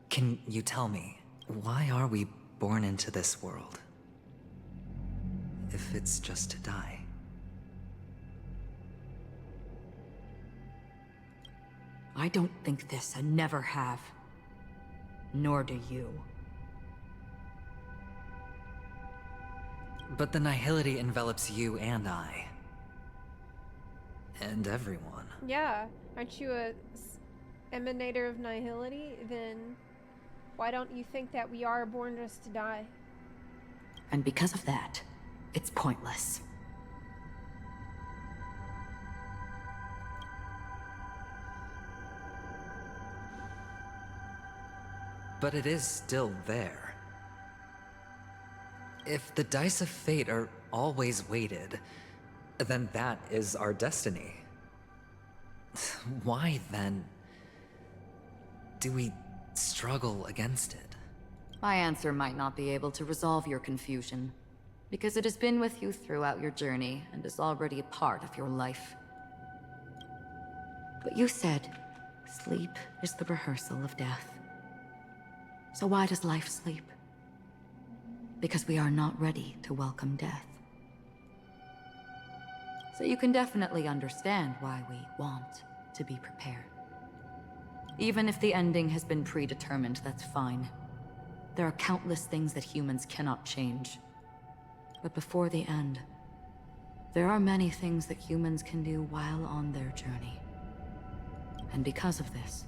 can you tell me, why are we born into this world? If it's just to die. I don't think this, and never have. Nor do you. But the nihility envelops you and I. And everyone. Yeah. Aren't you a emanator of nihility? Then why don't you think that we are born just to die? And because of that, it's pointless. But it is still there. If the dice of fate are always weighted, then that is our destiny. Why then do we struggle against it? My answer might not be able to resolve your confusion, because it has been with you throughout your journey and is already a part of your life. But you said, sleep is the rehearsal of death. So why does life sleep? Because we are not ready to welcome death. So you can definitely understand why we want to be prepared. Even if the ending has been predetermined, that's fine. There are countless things that humans cannot change. But before the end, there are many things that humans can do while on their journey. And because of this,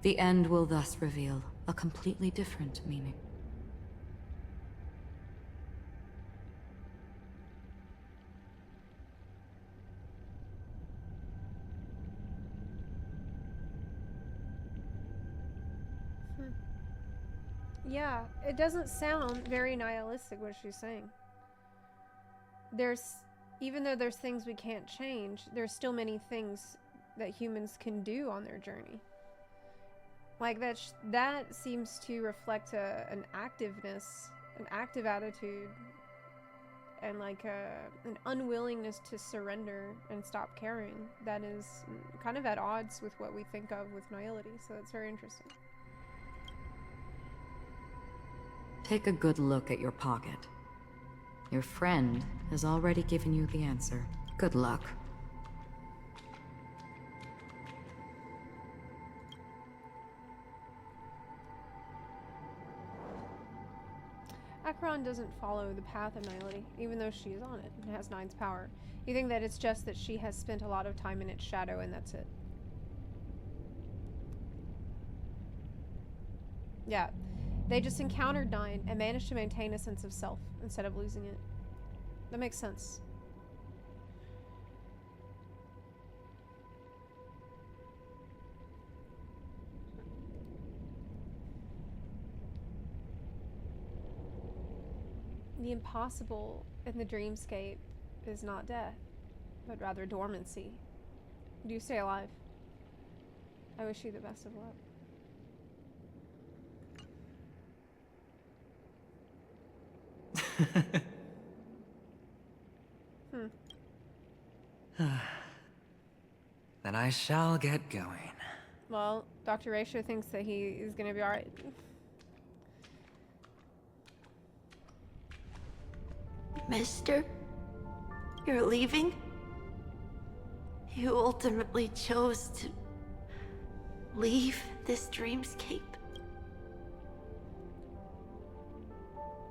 the end will thus reveal a completely different meaning. Yeah, it doesn't sound very nihilistic what she's saying. Even though there's things we can't change, there's still many things that humans can do on their journey. Like that seems to reflect an activeness, an active attitude, and like an unwillingness to surrender and stop caring that is kind of at odds with what we think of with nihility, so that's very interesting. Take a good look at your pocket. Your friend has already given you the answer. Good luck. Acheron doesn't follow the path of nihility, even though she is on it and has Nine's power. You think that it's just that she has spent a lot of time in its shadow and that's it. Yeah. They just encountered Nine and managed to maintain a sense of self instead of losing it. That makes sense. The impossible in the dreamscape is not death, but rather dormancy. Do you stay alive? I wish you the best of luck. Then I shall get going. Well, Dr. Ratio thinks that he is going to be alright. Mister? You're leaving? You ultimately chose to leave this dreamscape?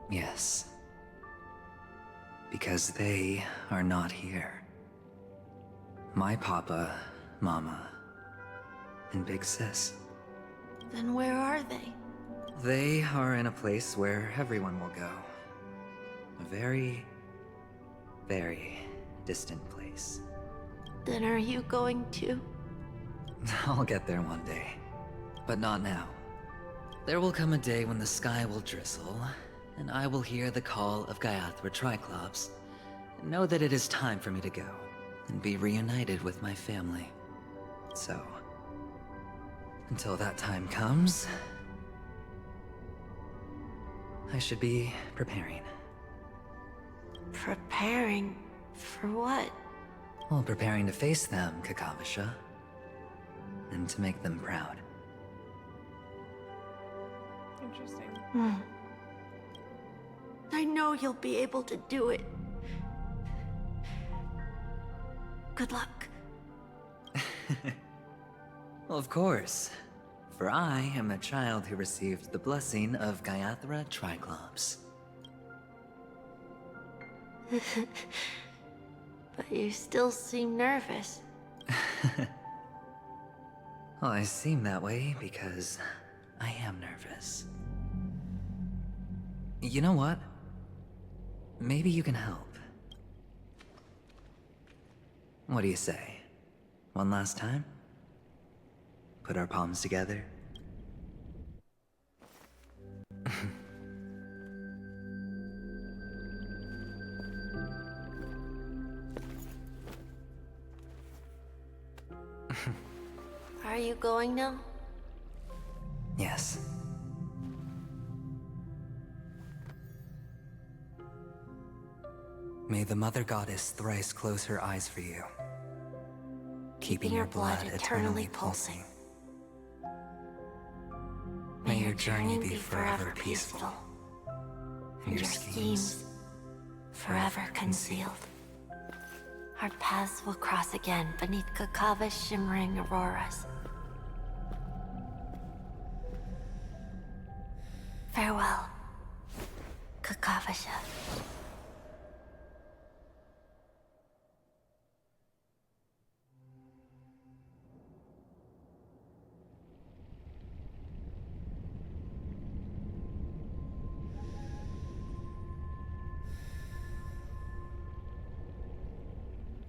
Yes. Because they are not here. My papa, mama, and big sis. Then where are they? They are in a place where everyone will go. A very, very distant place. Then are you going to? I'll get there one day. But not now. There will come a day when the sky will drizzle, and I will hear the call of Gaiathra Triclops, and know that it is time for me to go, and be reunited with my family. So, until that time comes, I should be preparing. Preparing for what? Well, preparing to face them, Kakavasha, and to make them proud. Interesting. I know you'll be able to do it. Good luck. Well, of course. For I am a child who received the blessing of Gaiathra Triclops. But you still seem nervous. Well, I seem that way because I am nervous. You know what? Maybe you can help. What do you say? One last time? Put our palms together? Are you going now? Yes. May the Mother Goddess thrice close her eyes for you, keeping your blood eternally pulsing. May your journey be forever peaceful, and your schemes forever concealed. Our paths will cross again beneath Kakava's shimmering auroras. Farewell, Kakavasha.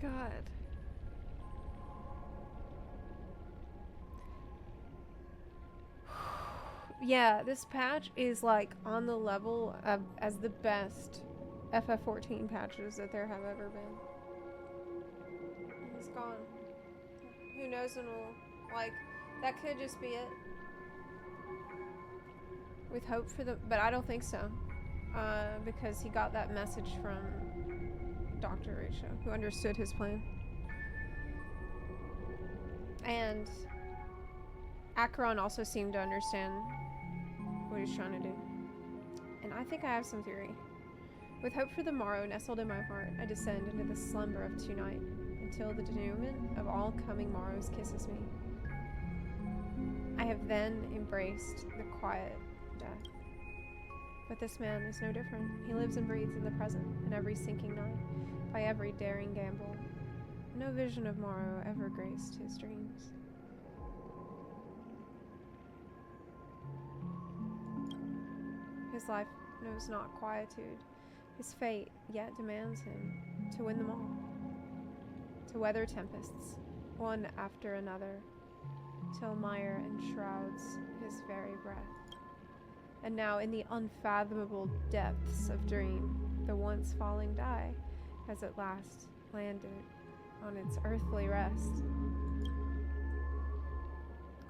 God. Yeah, this patch is like on the level of as the best FF14 patches that there have ever been. He's gone. Who knows when we'll, like, that could just be it. With hope for the, but I don't think so. Because he got that message from Dr. Risha, who understood his plan. And Acheron also seemed to understand what he's trying to do. And I think I have some theory. With hope for the morrow nestled in my heart, I descend into the slumber of tonight, until the denouement of all coming morrows kisses me. I have then embraced the quiet death. But this man is no different. He lives and breathes in the present, in every sinking night, by every daring gamble. No vision of morrow ever graced his dreams. His life knows not quietude. His fate yet demands him to win them all. To weather tempests, one after another, till mire enshrouds his very breath. And now in the unfathomable depths of dream, the once falling die has at last landed on its earthly rest.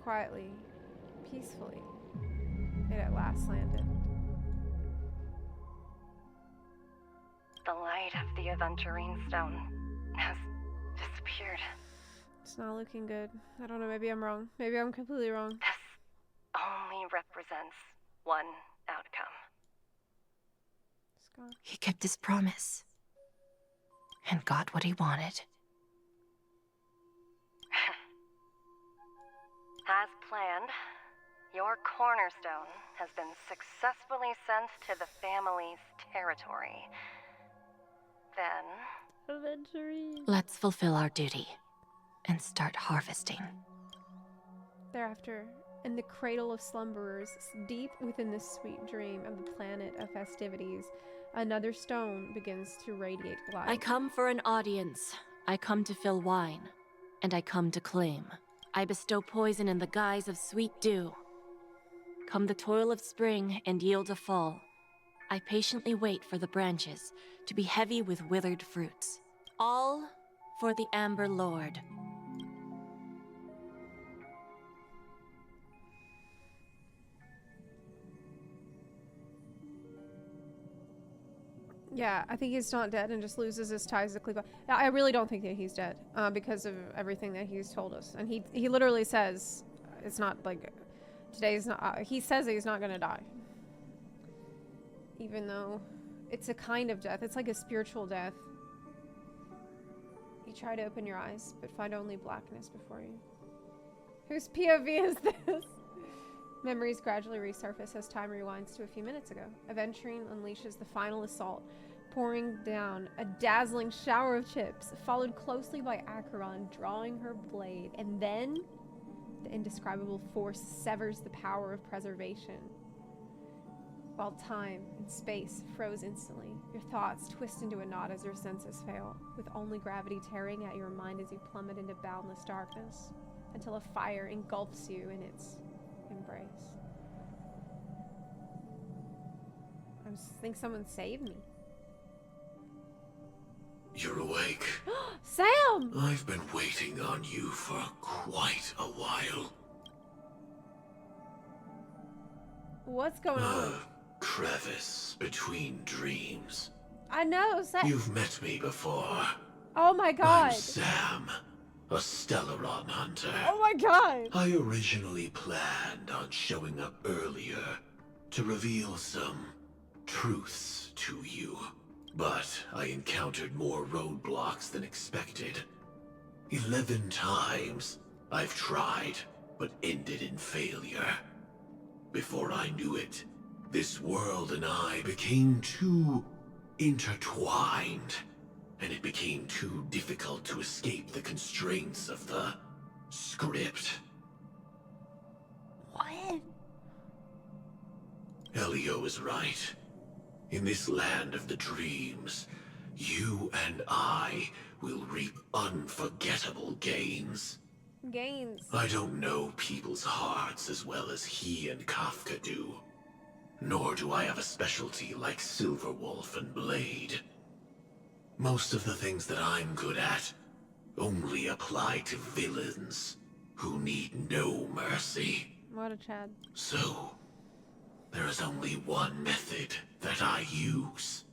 Quietly, peacefully, it at last landed. The light of the aventurine stone has disappeared. It's not looking good. I don't know, maybe I'm wrong. Maybe I'm completely wrong. This only represents one outcome. It's gone. He kept his promise and got what he wanted. As planned, your cornerstone has been successfully sent to the family's territory. Then... Aventurine. Let's fulfill our duty and start harvesting. Thereafter, in the cradle of slumberers, deep within the sweet dream of the planet of festivities, another stone begins to radiate light. I come for an audience. I come to fill wine, and I come to claim. I bestow poison in the guise of sweet dew. Come the toil of spring and yield a fall. I patiently wait for the branches to be heavy with withered fruits. All for the Amber Lord. Yeah, I think he's not dead and just loses his ties to Cleva. I really don't think that he's dead because of everything that he's told us. And he literally says it's not like today's not. He says that he's not gonna die, even though it's a kind of death. It's like a spiritual death. You try to open your eyes, but find only blackness before you. Whose POV is this? Memories gradually resurface as time rewinds to a few minutes ago. Aventurine unleashes the final assault, pouring down a dazzling shower of chips, followed closely by Acheron drawing her blade, and then the indescribable force severs the power of preservation. While time and space froze instantly, your thoughts twist into a knot as your senses fail, with only gravity tearing at your mind as you plummet into boundless darkness, until a fire engulfs you in its embrace. I just think someone saved me. You're awake. Sam! I've been waiting on you for quite a while. What's going on? Crevice between dreams. I know, Sam. You've met me before. Oh my god. I'm Sam, a Stellaron hunter. Oh my god. I originally planned on showing up earlier to reveal some truths to you. But I encountered more roadblocks than expected. 11 times I've tried, but ended in failure. Before I knew it, this world and I became too intertwined, and it became too difficult to escape the constraints of the script. What? Elio is right. In this land of the dreams, you and I will reap unforgettable gains. Gains. I don't know people's hearts as well as he and Kafka do. Nor do I have a specialty like Silverwolf and Blade. Most of the things that I'm good at only apply to villains who need no mercy. What a Chad. So, there is only one method that I use.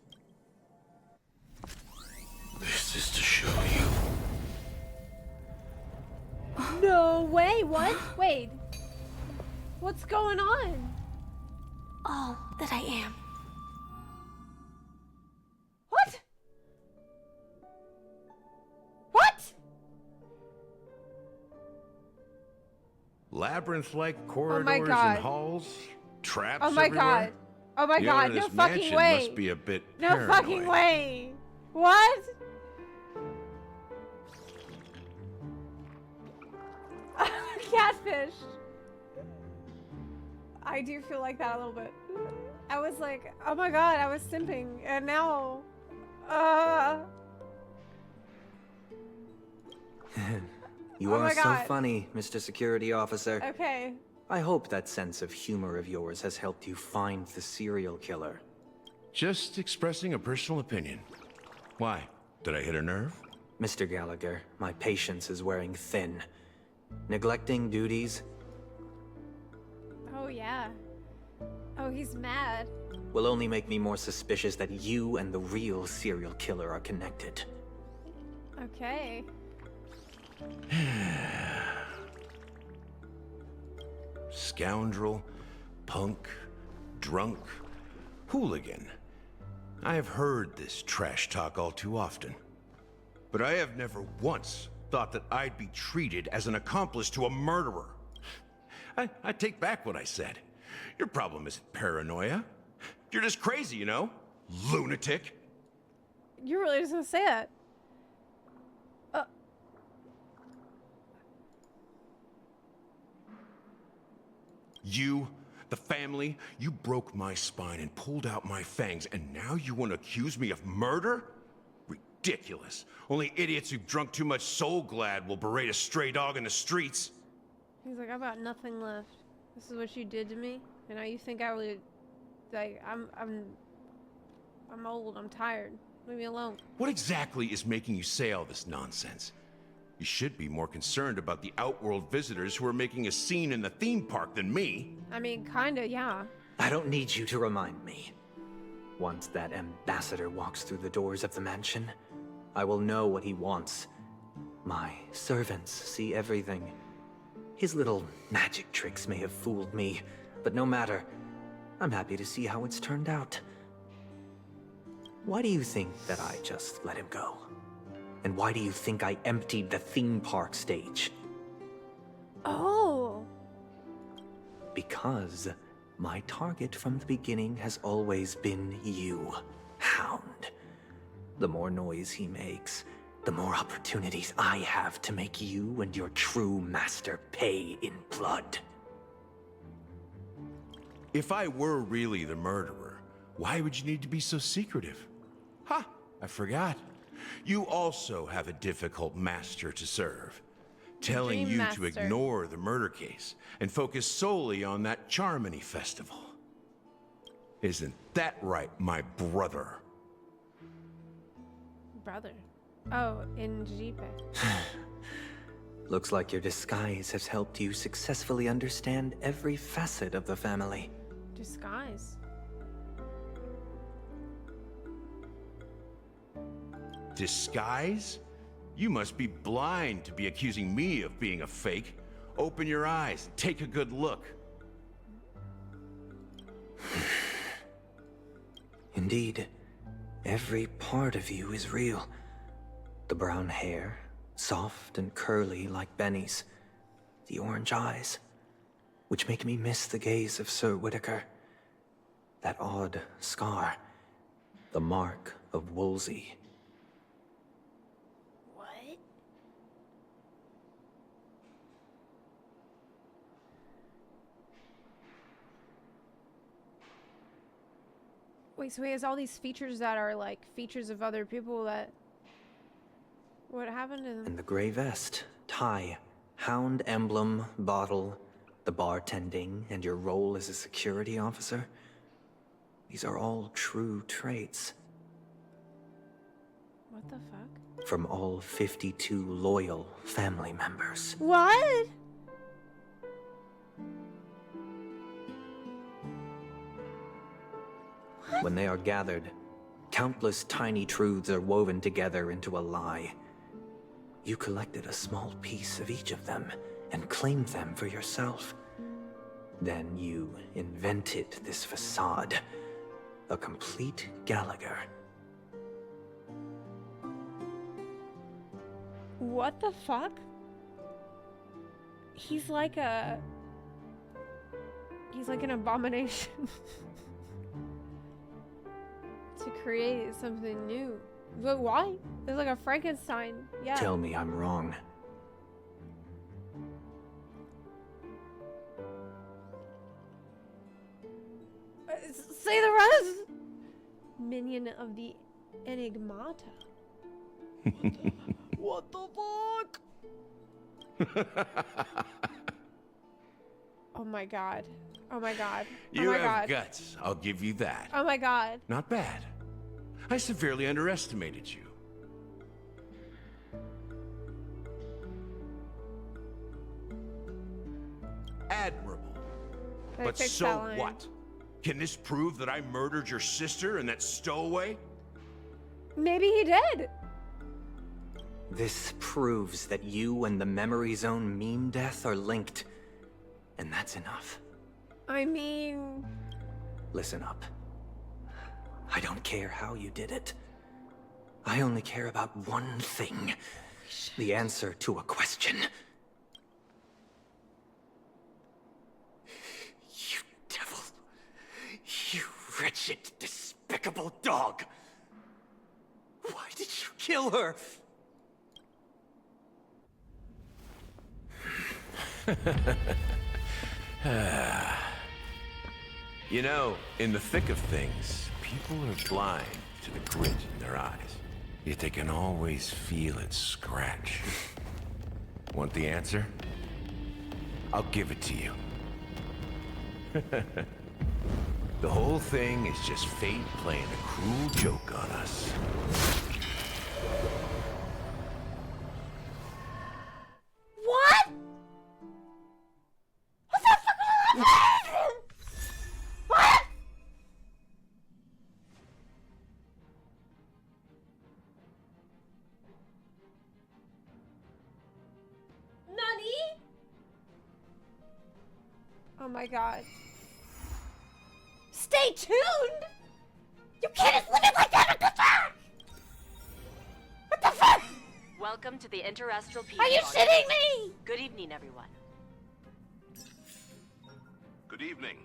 This is to show you. No way, what? Wait. What's going on? All that I am. What? What? Labyrinth-like corridors God. and halls, traps Oh my everywhere. god. Oh my The god, owner no of this fucking mansion way. must be a bit No paranoid. fucking way. What? Catfish. I do feel like that a little bit. I was like, oh my god, I was simping, and now, You Oh are my so God. funny, Mr. Security Officer. Okay. I hope that sense of humor of yours has helped you find the serial killer. Just expressing a personal opinion. Why? Did I hit a nerve? Mr. Gallagher, my patience is wearing thin. Neglecting duties Oh yeah. Oh, he's mad. will only make me more suspicious that you and the real serial killer are connected. Okay. Scoundrel, punk, drunk, hooligan. I have heard this trash talk all too often. But I have never once thought that I'd be treated as an accomplice to a murderer. I take back what I said. Your problem isn't paranoia. You're just crazy, you know? Lunatic. You're really just gonna say that? You, the family, you broke my spine and pulled out my fangs, and now you want to accuse me of murder? Ridiculous. Only idiots who've drunk too much Soul Glad will berate a stray dog in the streets. He's like, I've got nothing left. This is what you did to me, and now you think I would, like, I'm old, I'm tired. Leave me alone. What exactly is making you say all this nonsense? You should be more concerned about the Outworld visitors who are making a scene in the theme park than me. I mean, kinda, yeah. I don't need you to remind me. Once that ambassador walks through the doors of the mansion, I will know what he wants. My servants see everything. His little magic tricks may have fooled me, but no matter. I'm happy to see how it's turned out. Why do you think that I just let him go? And why do you think I emptied the theme park stage? Oh. Because my target from the beginning has always been you, Hound. The more noise he makes, the more opportunities I have to make you and your true master pay in blood. If I were really the murderer, why would you need to be so secretive? Ha! I forgot. You also have a difficult master to serve. Telling you to ignore the murder case and focus solely on that Charmony festival. Isn't that right, my brother? Brother. Oh, in Jipe. Looks like your disguise has helped you successfully understand every facet of the family. Disguise. Disguise? You must be blind to be accusing me of being a fake. Open your eyes, take a good look. Indeed, every part of you is real. The brown hair, soft and curly like Benny's. The orange eyes, which make me miss the gaze of Sir Whitaker. That odd scar, the mark of Wolsey. What? Wait, so he has all these features that are like features of other people that... What happened to them? And the gray vest, tie, hound emblem, bottle, the bartending, and your role as a security officer. These are all true traits. What the fuck? From all 52 loyal family members. What? When they are gathered, countless tiny truths are woven together into a lie. You collected a small piece of each of them and claimed them for yourself. Then you invented this facade, a complete Gallagher. What the fuck? He's like an abomination. To create something new. But why? It's like a Frankenstein. Yeah. Tell me I'm wrong. Say the rest! Minion of the Enigmata. What the fuck? Oh my god. Oh my god. You have guts, I'll give you that. Oh my god. Not bad. I severely underestimated you. Admirable. But so what? Can this prove that I murdered your sister and that stowaway? Maybe he did. This proves that you and the Memory Zone meme death are linked. And that's enough. I mean... Listen up. I don't care how you did it. I only care about one thing. The answer to a question. You devil. You wretched, despicable dog. Why did you kill her? You know, in the thick of things, people are blind to the grit in their eyes. Yet they can always feel it scratch. Want the answer? I'll give it to you. The whole thing is just fate playing a cruel joke on us. What? What the fuck? What? Nani? Oh my god. Stay tuned! You can't just leave it like that and go back! What the fuck? Welcome to the Interastral Peace. Are you Project. shitting me? Good evening, everyone. Good evening.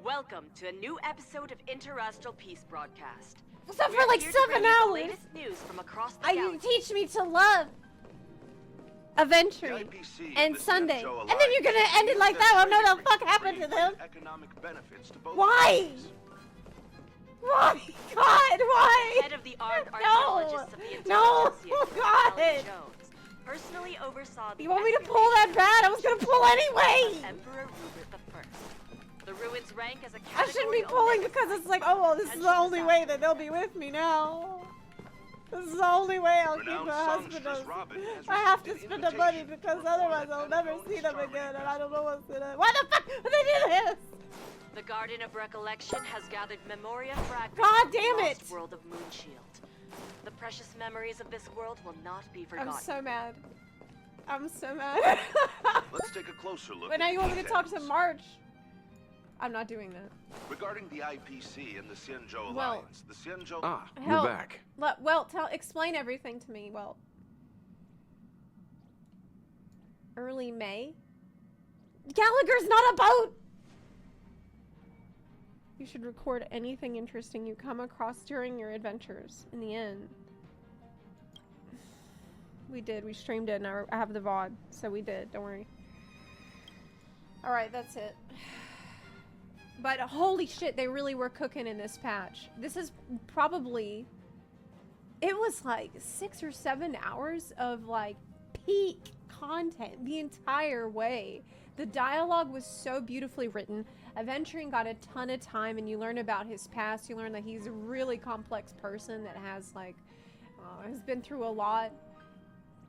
Welcome to a new episode of Interastral Peace Broadcast. What's up We're for like here to 7 bring you the hours? latest news from across the You galaxy. teach me to love Adventuring and Sunday. And then you're gonna end it like that. I don't know what the fuck happened to them. Why? Why? God, why? Head of the armed No. archaeologists of the No. Intelligentsia, Oh, God. Alan Jones, personally oversaw the You want me to pull that bad? I was gonna pull anyway. of Emperor Rupert I. The ruins rank as a I shouldn't be pulling because it's like, oh well, this is the only way that they'll be with me now. This is the only way I'll keep my husband. I have to spend the money because otherwise I'll never see them again, and I don't know what's in it. Why the fuck would they do this? The Garden of Recollection has gathered memoria fragments God from damn the it! lost world of Moonshield. The precious memories of this world will not be forgotten. I'm so mad. I'm so mad. Let's take a closer look. But now you want me to talk to March? I'm not doing that. Regarding the IPC and the Xianzhou Well- Alliance, the Xianzhou... Hell, explain everything to me, Welt. Early May? Gallagher's not a boat! You should record anything interesting you come across during your adventures. In the end. We did. We streamed it, and I have the VOD. So we did. Don't worry. Alright, that's it. But holy shit, they really were cooking in this patch. This is probably... It was like 6 or 7 hours of like peak content the entire way. The dialogue was so beautifully written. Adventuring got a ton of time, and you learn about his past. You learn that he's a really complex person that has like... has been through a lot.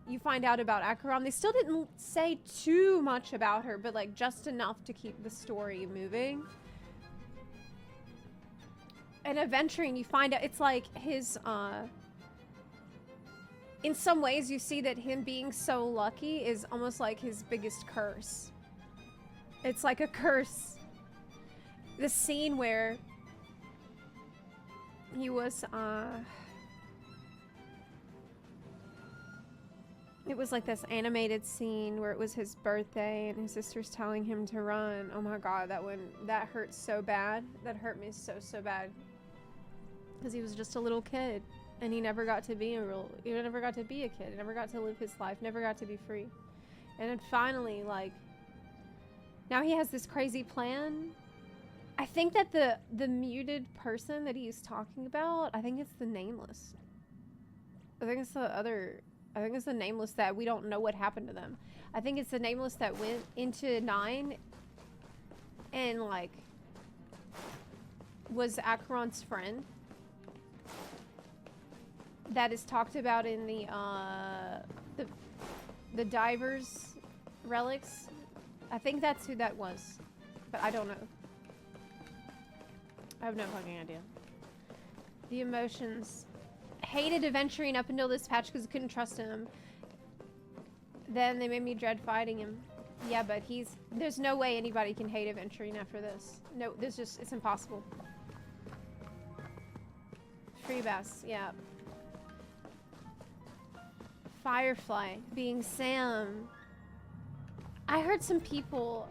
You find out about Acheron. They still didn't say too much about her, but like just enough to keep the story moving. And adventuring, you find out it's like his in some ways you see that him being so lucky is almost like his biggest curse. It's like a curse. The scene where he was it was like this animated scene where it was his birthday and his sister's telling him to run. Oh my god, that hurt so bad. That hurt me so bad. Because he was just a little kid, and he never got to be he never got to be a kid. He never got to live his life. Never got to be free. And then finally, like, now he has this crazy plan. I think that the muted person that he's talking about, I think it's the Nameless. I think it's the Nameless that we don't know what happened to them. I think it's the Nameless that went into 9 and like was Acheron's friend. That is talked about in the divers relics. I think that's who that was, but I don't know. I have no fucking idea. The emotions. Hated adventuring up until this patch because I couldn't trust him. Then they made me dread fighting him. Yeah, but there's no way anybody can hate adventuring after this. No, it's impossible. Free bass, yeah. Firefly being Sam. I heard some people,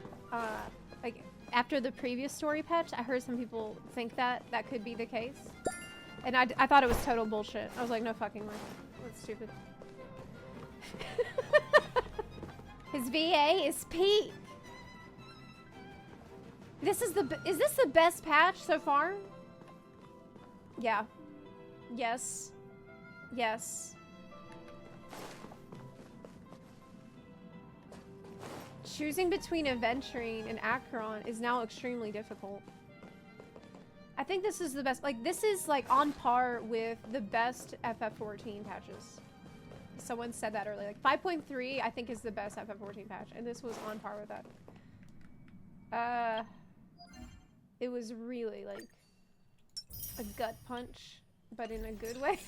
like after the previous story patch, I heard some people think that could be the case. And I thought it was total bullshit. I was like, no fucking way. That's stupid. His VA is peak. Is this the best patch so far? Yeah. Yes. Yes. Choosing between adventuring and Acheron is now extremely difficult. I think this is the best. Like, this is like on par with the best FF14 patches. Someone said that earlier. Like 5.3, I think is the best FF14 patch, and this was on par with that. It was really like a gut punch, but in a good way.